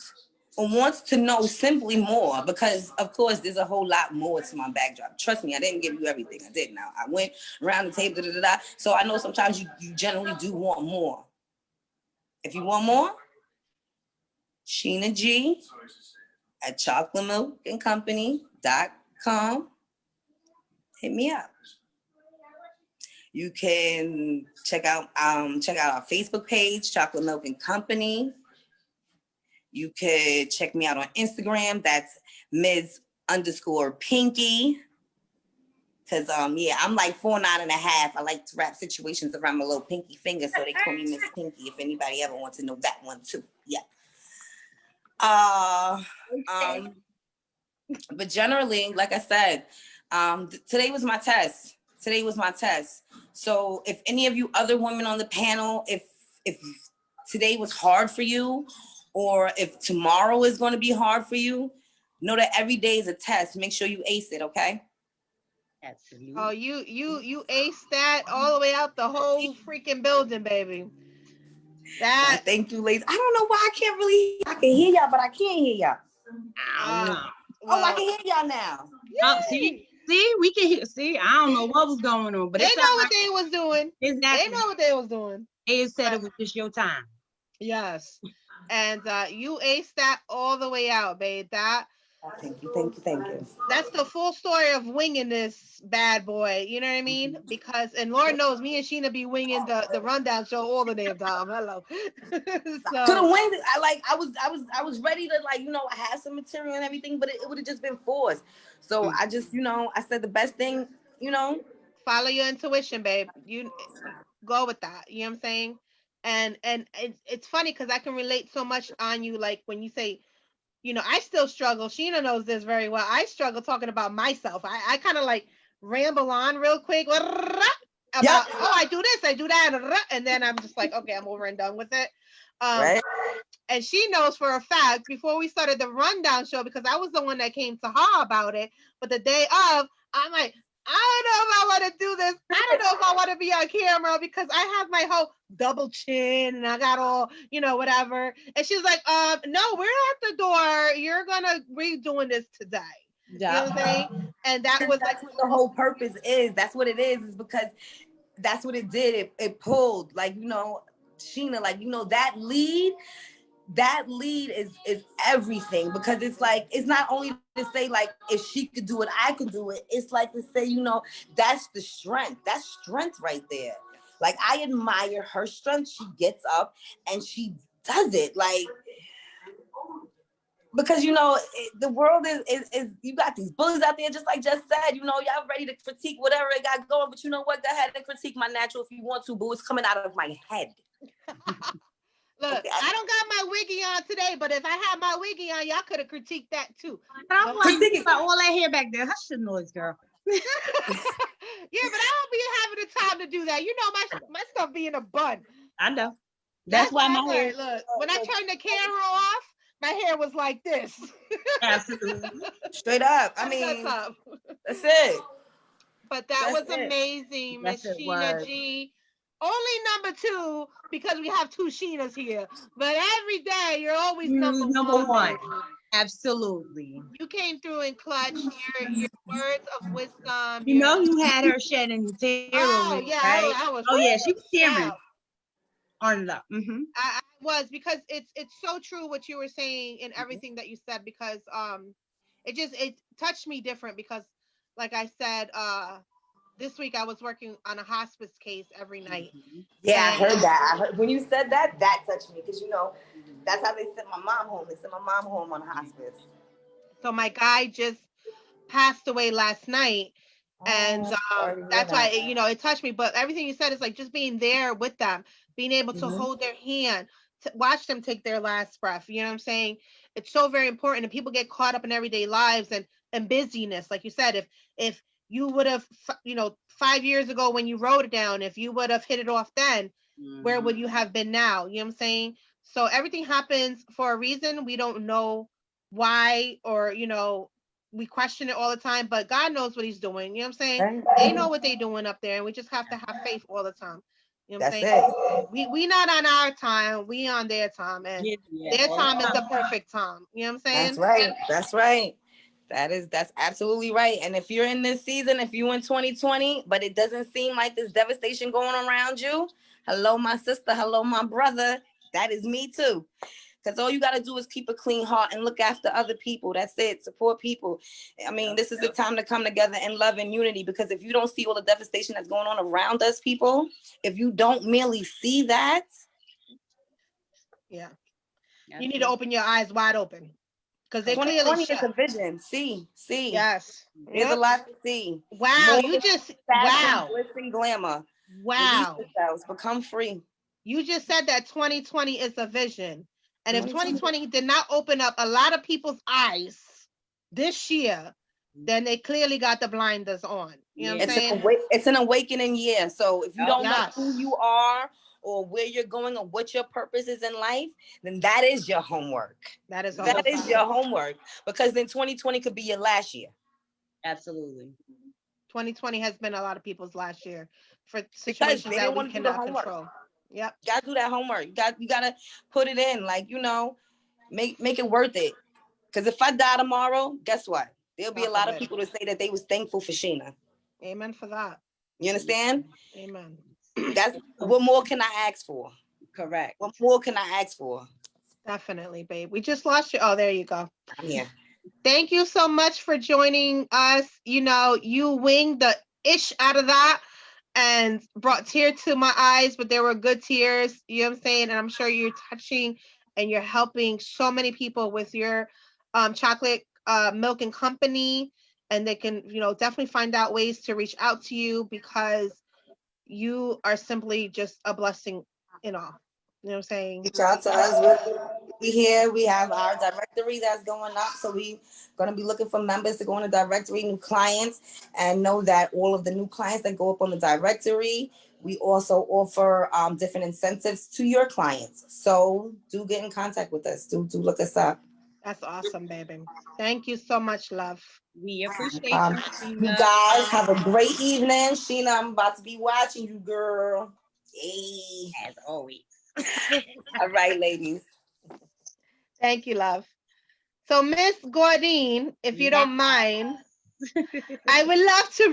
or wants to know simply more, because of course there's a whole lot more to my backdrop. Trust me, I didn't give you everything. I did now. I went around the table, so I know sometimes you generally do want more. If you want more, Sheena G at chocolatemilkandcompany.com. Hit me up. You can check out our Facebook page, Chocolate Milk and Company. You could check me out on Instagram. That's Ms_Pinky. Cause yeah, I'm like 4'9.5". I like to wrap situations around my little pinky finger, so they call me Miss Pinky. If anybody ever wants to know that one too, yeah. But generally, like I said, today was my test. So if any of you other women on the panel, if today was hard for you, or if tomorrow is going to be hard for you, know that every day is a test. Make sure you ace it, okay? Absolutely. Oh, you aced that all the way out the whole freaking building, baby. That. Thank you, ladies. I don't know why I can hear y'all, but I can't hear y'all. I don't know. Well, I can hear y'all now. Oh, see, we can hear. See, I don't know what was going on, but they know what they was doing. Exactly. They know what they was doing. They said it was just your time. Yes, and you aced that all the way out, babe. That. Thank you. That's the full story of winging this bad boy. You know what I mean? Because, and Lord knows, me and Sheena be winging the rundown show all the damn time. Hello. So could have winged it. I was ready to, like, I had some material and everything, but it would have just been forced. So I just, I said the best thing, follow your intuition, babe. You go with that. You know what I'm saying? And it's funny because I can relate so much on you. Like when you say, I still struggle. Sheena knows this very well. I struggle talking about myself. I kind of like ramble on real quick about, I do this, I do that, and then I'm just like, okay, I'm over and done with it. Right. And she knows for a fact before we started the rundown show, because I was the one that came to her about it. But the day of, I'm like, I don't know if I want to do this. I don't know if I want to be on camera because I have my whole double chin and I got all, whatever. And she's like, no, we're at the door. You're gonna redoing this today. Yeah. You know what I'm saying? And that was that's what the whole purpose is. That's what it is because that's what it did. It pulled, like, Sheena, like, that lead is everything, because it's like, it's not only to say like if she could do it, I could do it. It's like to say, that's the strength. That's strength right there. Like, I admire her strength. She gets up and she does it. Like, because the world is you got these bullies out there, just like Jess said, y'all ready to critique whatever they got going, but you know what? Go ahead and critique my natural if you want to, but it's coming out of my head. Look, okay. I don't got my wiggy on today, but if I had my wiggy on, y'all could have critiqued that too. I'm like, about all that hair back there. Hush the noise, girl. Yeah, but I don't be having the time to do that. My stuff be in a bun. I know. That's why my hair. Look, when I turned the camera off, my hair was like this. Absolutely. Straight up. I mean, that's it. But that was amazing, Miss Sheena G. Only number 2 because we have 2 Sheenas here. But every day you're always number one. Absolutely. You came through in clutch. Your words of wisdom. You had her shedding tears. Oh yeah, right? I was. Oh yeah, she was tearing. On the. Mm-hmm. I was, because it's so true what you were saying and everything that you said, because it touched me different because, like I said, this week I was working on a hospice case every night. Yeah, I And heard that. I heard, when you said that, that touched me because that's how they sent my mom home. They sent my mom home on hospice. so my guy just passed away last night. And Oh, sorry to hear that's why that. it touched me. But everything you said is like just being there with them, being able to Mhm. hold their hand, to watch them take their last breath. You know what I'm saying? It's so very important. And people get caught up in everyday lives and busyness. Like you said, if you would have, 5 years ago when you wrote it down, if you would have hit it off then, where would you have been now? You know what I'm saying? So everything happens for a reason. We don't know why, or we question it all the time, but God knows what he's doing. You know what I'm saying? Right. They know what they're doing up there, and we just have to have faith all the time. You know what I'm That's saying? it. We not on our time, we on their time, and Yeah, their all the time is time. the perfect time. You know what I'm That's saying? right. That's right. That's absolutely right. And if you're in this season, if you in 2020, but it doesn't seem like there's devastation going around you, hello, my sister, hello, my brother. That is me too. Because all you got to do is keep a clean heart and look after other people. That's it. Support people. I mean, this is the time to come together in love and unity. Because if you don't see all the devastation that's going on around us, people, if you don't merely see that, Yeah. That's You need to it. open your eyes wide open because they're Correct. clearly 2020 is shut. a vision. See. Yes. There's a Yep. lot to see. Wow. More You than just fashion, wow. glitz, and glamour. Release Wow. yourselves. Become free. You just said that 2020 is a vision. And if 2020. 2020 did not open up a lot of people's eyes this year, then they clearly got the blinders on. You know what I'm It's an, Yeah. saying? it's an awakening year. So if you Yup. don't know Yes. who you are or where you're going or what your purpose is in life, then that is your homework. That is a That whole is your process. homework, because then 2020 could be your last year. Absolutely. 2020 has been a lot of people's last year for Because situations they that didn't we want to do the cannot homework. control. Yep. You gotta do that homework. You gotta put it in, like, make it worth it. Because if I die tomorrow, guess what? There'll be a God lot of forbid. people to say that they was thankful for Sheena. Amen for that. You understand? Amen. That's what more can I ask for? Correct. What more can I ask for? Definitely, babe. We just lost you. Oh, there you go. I'm here. Thank you so much for joining us. You winged the ish out of that and brought tears to my eyes, but there were good tears. You know what I'm saying? And I'm sure you're touching and you're helping so many people with your chocolate milk and company. And they can, definitely find out ways to reach out to you because you are simply just a blessing in all. You know what I'm saying? Reach out to us. We here. We have our directory that's going up. So we going to be looking for members to go on the directory, new clients, and know that all of the new clients that go up on the directory, we also offer different incentives to your clients. So do get in contact with us. Do look us up. That's awesome, baby. Thank you so much, love. We appreciate you, You Sheena. guys have a great evening. Sheena, I'm about to be watching you, girl. Hey. As always. All right, ladies. Thank you, love. So, Miss Gordine, if you don't mind, I would love to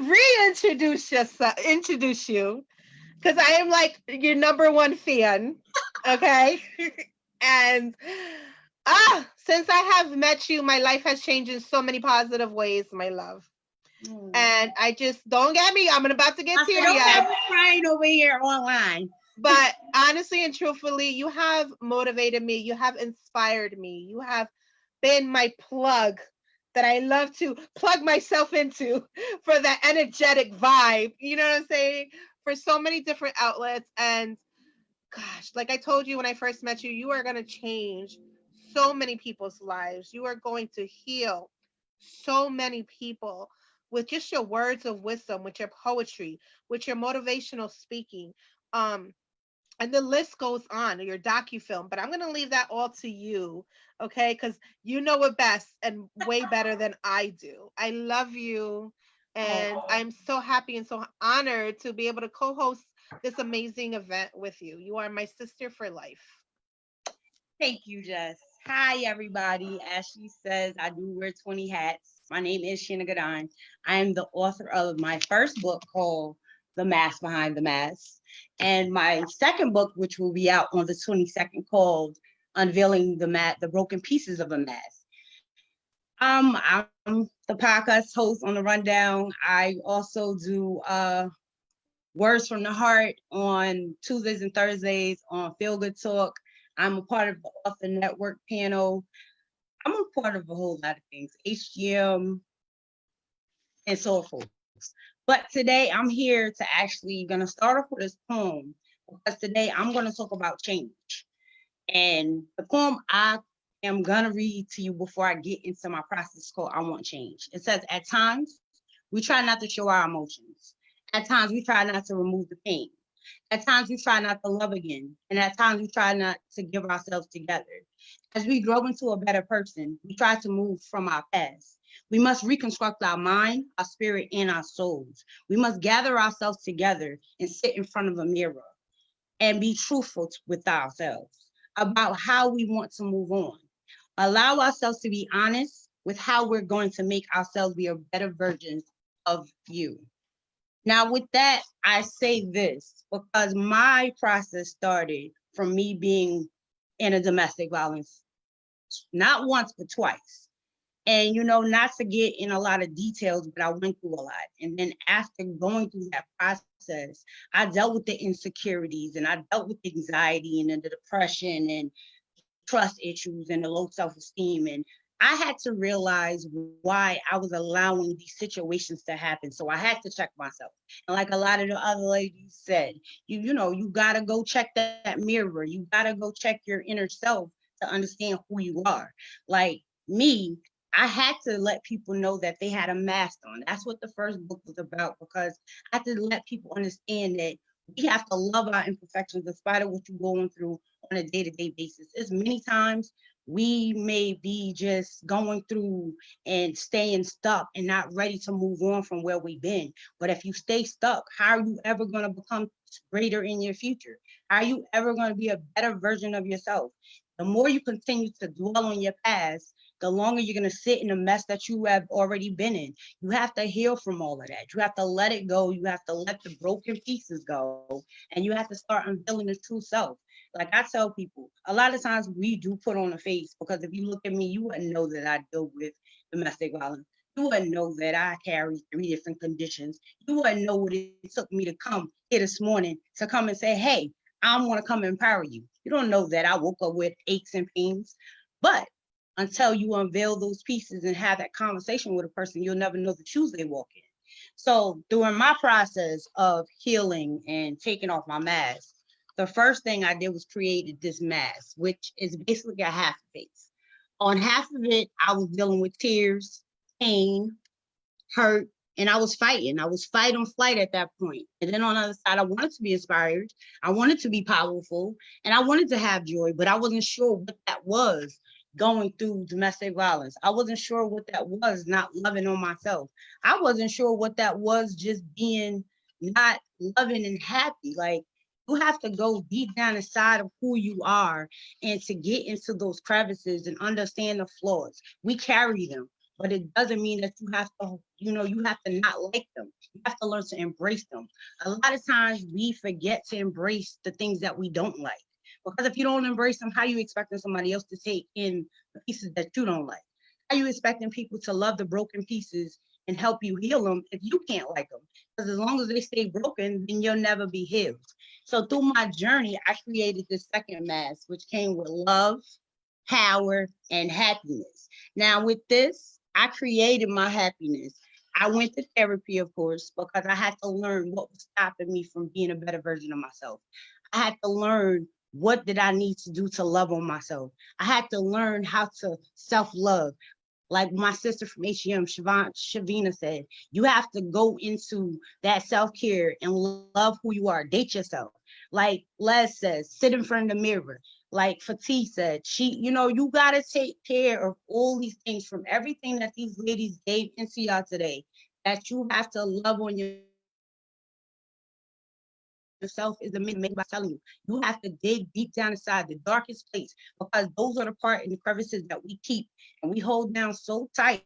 introduce you, because I am like your number one fan. Okay. And since I have met you, my life has changed in so many positive ways, my love. And I just don't get me. I'm about to get I said, teary don't have eyed. me crying over here online. But honestly and truthfully, you have motivated me. You have inspired me. You have been my plug that I love to plug myself into for that energetic vibe. You know what I'm saying? For so many different outlets. And gosh, like I told you when I first met you, you are going to change so many people's lives. You are going to heal so many people with just your words of wisdom, with your poetry, with your motivational speaking. And the list goes on, your docufilm, but I'm going to leave that all to you, okay? Because you know it best and way better than I do. I love you, and I'm so happy and so honored to be able to co-host this amazing event with you. You are my sister for life. Thank you, Jess. Hi, everybody. As she says, I do wear 20 hats. My name is Sheena Gadine. I am the author of my first book called The Mask Behind the Mask, and my second book, which will be out on the 22nd, called Unveiling the Broken Pieces of a Mask. I'm the podcast host on the Rundown. I also do Words from the Heart on Tuesdays and Thursdays on Feel Good Talk. I'm a part of the Author Network panel. I'm a part of a whole lot of things, HGM and so forth. But today I'm here to actually gonna start off with this poem because today I'm gonna talk about change. And the poem I am gonna read to you before I get into my process is called I Want Change. It says, at times, we try not to show our emotions. At times, we try not to remove the pain. At times, we try not to love again. And at times, we try not to give ourselves together. As we grow into a better person, we try to move from our past. We must reconstruct our mind, our spirit, and our souls. We must gather ourselves together and sit in front of a mirror and be truthful with ourselves about how we want to move on. Allow ourselves to be honest with how we're going to make ourselves be a better version of you. Now, with that, I say this because my process started from me being in a domestic violence, not once, but twice. And, not to get in a lot of details, but I went through a lot. And then after going through that process, I dealt with the insecurities and I dealt with the anxiety and the depression and trust issues and the low self-esteem. And I had to realize why I was allowing these situations to happen. So I had to check myself. And like a lot of the other ladies said, you gotta go check that mirror. You gotta go check your inner self to understand who you are. Like me, I had to let people know that they had a mask on. That's what the first book was about, because I had to let people understand that we have to love our imperfections despite of what you're going through on a day-to-day basis. It's many times we may be just going through and staying stuck and not ready to move on from where we've been. But if you stay stuck, how are you ever going to become greater in your future? How are you ever going to be a better version of yourself? The more you continue to dwell on your past, the longer you're going to sit in the mess that you have already been in. You have to heal from all of that. You have to let it go. You have to let the broken pieces go. And you have to start unveiling the true self. Like I tell people, a lot of times we do put on a face, because if you look at me, you wouldn't know that I deal with domestic violence. You wouldn't know that I carry 3 different conditions. You wouldn't know what it took me to come here this morning to come and say, hey, I want to come empower you. You don't know that I woke up with aches and pains. But until you unveil those pieces and have that conversation with a person, you'll never know the shoes they walk in. So during my process of healing and taking off my mask, the first thing I did was created this mask, which is basically a half face. On half of it, I was dealing with tears, pain, hurt, and I was fighting. I was fight or flight at that point. And then on the other side, I wanted to be inspired. I wanted to be powerful, and I wanted to have joy, but I wasn't sure what that was going through domestic violence. I wasn't sure what that was not loving on myself. I wasn't sure what that was just being not loving and happy. Like, you have to go deep down inside of who you are and to get into those crevices and understand the flaws. We carry them, but it doesn't mean that you have to, you have to not like them. You have to learn to embrace them. A lot of times we forget to embrace the things that we don't like. Because if you don't embrace them, how are you expecting somebody else to take in the pieces that you don't like? How are you expecting people to love the broken pieces and help you heal them if you can't like them? Because as long as they stay broken, then you'll never be healed. So through my journey, I created this second mask, which came with love, power, and happiness. Now with this, I created my happiness. I went to therapy, of course, because I had to learn what was stopping me from being a better version of myself. I had to learn what did I need to do to love on myself. I had to learn how to self-love. Like my sister from HGM, Shavina said, you have to go into that self-care and love who you are, date yourself. Like Les says, sit in front of the mirror. Like Fatih said, you gotta take care of all these things, from everything that these ladies gave into y'all today, that you have to love on yourself is the made by telling you have to dig deep down inside the darkest place, because those are the part in the crevices that we keep and we hold down so tight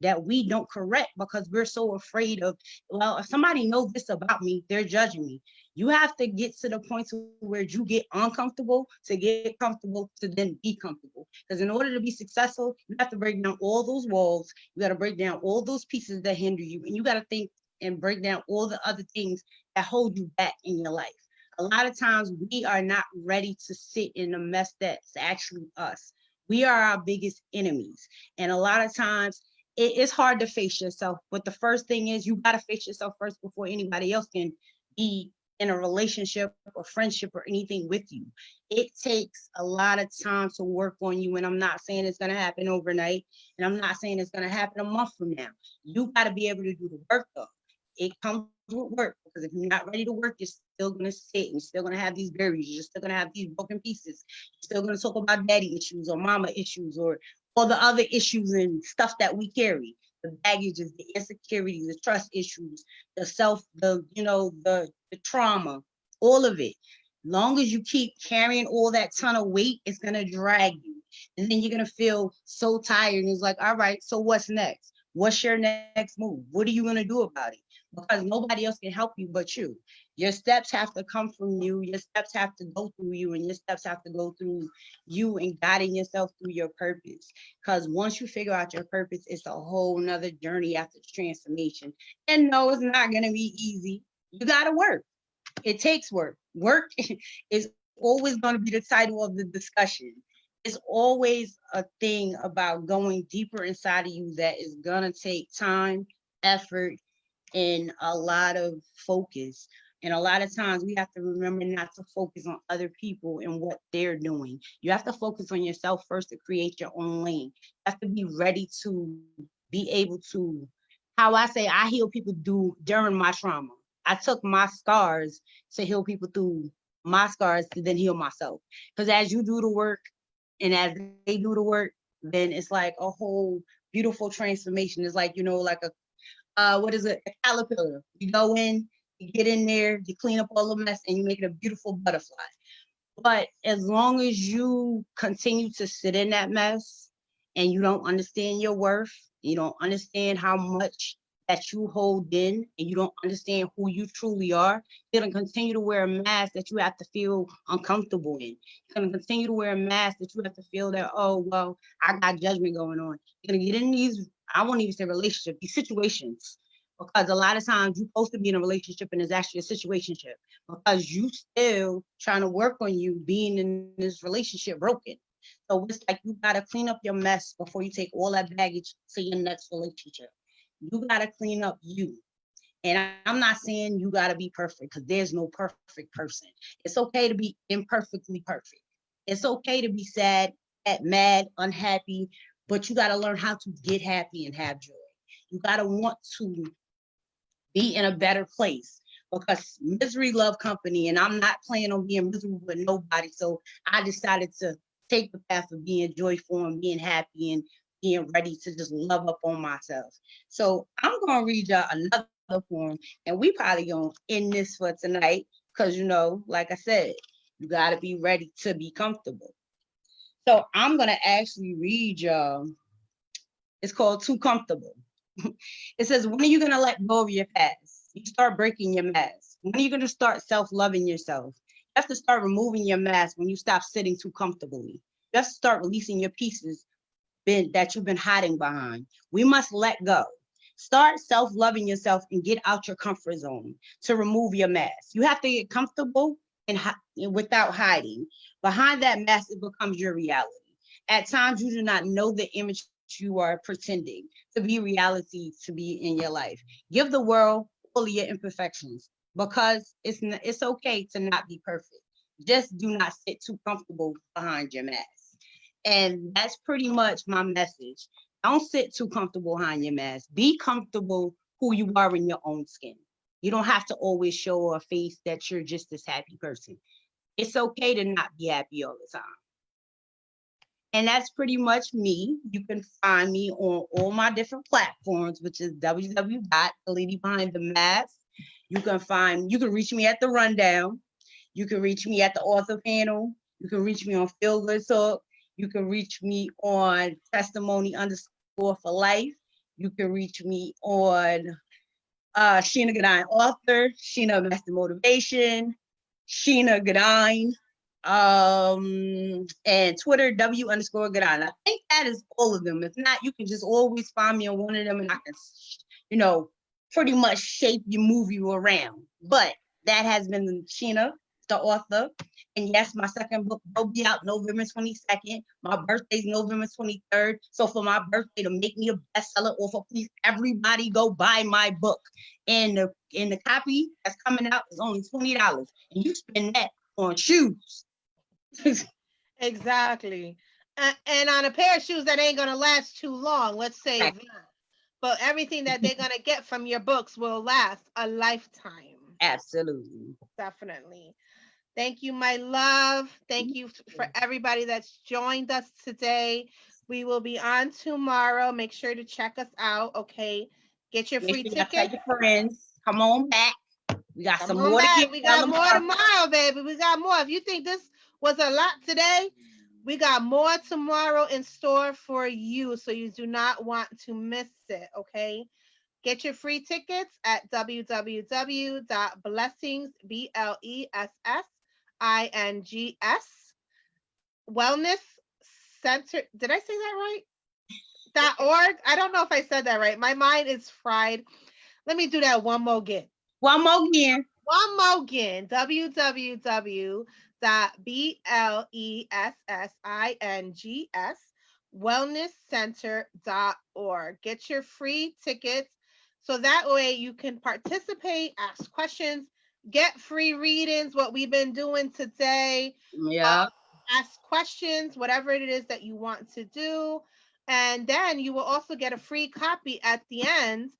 that we don't correct, because we're so afraid of, well, if somebody knows this about me, they're judging me. You have to get to the point to where you get uncomfortable to get comfortable to then be comfortable. Because in order to be successful, you have to break down all those walls. You got to break down all those pieces that hinder you. And you got to think and break down all the other things that hold you back in your life. A lot of times we are not ready to sit in the mess that's actually us. We are our biggest enemies. And a lot of times it's hard to face yourself. But the first thing is you got to face yourself first before anybody else can be in a relationship or friendship or anything with you. It takes a lot of time to work on you. And I'm not saying it's going to happen overnight. And I'm not saying it's going to happen a month from now. You got to be able to do the work though. It comes with work, because if you're not ready to work, you're still going to sit and you're still going to have these barriers. You're still going to have these broken pieces. You're still going to talk about daddy issues or mama issues or all the other issues and stuff that we carry. The baggages, the insecurities, the trust issues, the trauma, all of it. Long as you keep carrying all that ton of weight, it's going to drag you. And then you're going to feel so tired. And it's like, all right, so what's next? What's your next move? What are you going to do about it? Because nobody else can help you but you. Your steps have to come from you. Your steps have to go through you, and your steps have to go through you and guiding yourself through your purpose. Because once you figure out your purpose, it's a whole nother journey after transformation. And no, it's not going to be easy. You got to work. It takes work. Work is always going to be the title of the discussion. It's always a thing about going deeper inside of you that is going to take time, effort, and a lot of focus. And a lot of times we have to remember not to focus on other people and what they're doing. You have to focus on yourself first to create your own lane. You have to be ready to be able to, how I say, I heal people during my trauma. I took my scars to heal people through my scars to then heal myself. Because as you do the work and as they do the work, then it's like a whole beautiful transformation. It's like, like what is it? A caterpillar. You go in, you get in there, you clean up all the mess, and you make it a beautiful butterfly. But as long as you continue to sit in that mess and you don't understand your worth, you don't understand how much that you hold in, and you don't understand who you truly are, you're going to continue to wear a mask that you have to feel uncomfortable in. You're going to continue to wear a mask that you have to feel that, oh, well, I got judgment going on. You're going to get in these, I won't even say relationship, these situations. Because a lot of times you're supposed to be in a relationship and it's actually a situationship. Because you still trying to work on you being in this relationship broken. So it's like you got to clean up your mess before you take all that baggage to your next relationship. You got to clean up you. And I'm not saying you got to be perfect, because there's no perfect person. It's okay to be imperfectly perfect. It's okay to be sad, mad, unhappy, but you got to learn how to get happy and have joy. You got to want to be in a better place, because misery love company, and I'm not planning on being miserable with nobody. So I decided to take the path of being joyful and being happy and being ready to just love up on myself. So I'm gonna read y'all another poem, and we probably gonna end this for tonight, because like I said, you gotta be ready to be comfortable. So I'm gonna actually read y'all. It's called Too Comfortable. It says, when are you going to let go of your past? You start breaking your mask. When are you going to start self-loving yourself? You have to start removing your mask when you stop sitting too comfortably. You have to start releasing your pieces that you've been hiding behind. We must let go. Start self-loving yourself and get out your comfort zone to remove your mask. You have to get comfortable and without hiding. Behind that mask, it becomes your reality. At times, you do not know the image you are pretending to be reality to be in your life. Give the world all of your imperfections, because it's okay to not be perfect. Just do not sit too comfortable behind your mask. And that's pretty much my message. Don't sit too comfortable behind your mask. Be comfortable who you are in your own skin. You don't have to always show a face that you're just this happy person. It's okay to not be happy all the time. And that's pretty much me. You can find me on all my different platforms, which is www.theladybehindthemask. You can reach me at the Rundown. You can reach me at the Author Panel. You can reach me on Feel Good Talk. You can reach me on Testimony_for_life. You can reach me on Sheena Gadine Author, Sheena Master Motivation, Sheena Gadine. And Twitter W_Gadon. I think that is all of them. If not, you can just always find me on one of them, and I can, pretty much shape your movie around. But that has been Sheena, the author. And yes, my second book will be out November 22nd. My birthday's November 23rd. So for my birthday, to make me a bestseller author, please everybody go buy my book. And the copy that's coming out is only $20. And you spend that on shoes. Exactly. And on a pair of shoes that ain't gonna last too long, let's say that. But everything that they're gonna get from your books will last a lifetime. Absolutely. Definitely. Thank you, my love. Thank you for everybody that's joined us today. We will be on tomorrow. Make sure to check us out. Okay. Get your free ticket. Tell your friends. Come on back. We got some more back. to get. We got more tomorrow, baby. We got more. If you think this was a lot today, we got more tomorrow in store for you. So you do not want to miss it. Okay. Get your free tickets at www.blessings, wellness center. Did I say that right? .org. I don't know if I said that right. My mind is fried. Let me do that one more again. www.blessings, wellnesscenter.org. Get your free tickets so that way you can participate, ask questions, get free readings, what we've been doing today. Yeah. Ask questions, whatever it is that you want to do. And then you will also get a free copy at the end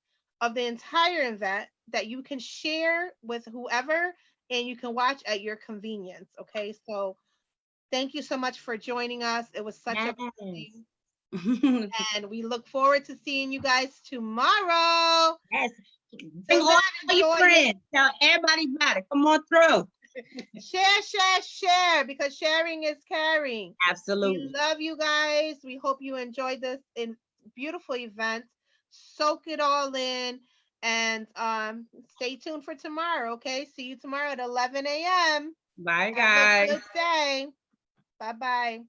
of the entire event that you can share with whoever and you can watch at your convenience. Okay, so thank you so much for joining us. It was such a blessing. And we look forward to seeing you guys tomorrow. Yes. Bring all your friends. Tell everybody about it. Come on through. Share, because sharing is caring. Absolutely. We love you guys. We hope you enjoyed this beautiful event. Soak it all in and stay tuned for tomorrow. Okay. See you tomorrow at 11 a.m. Bye, guys. Have a guys. good day. Bye-bye.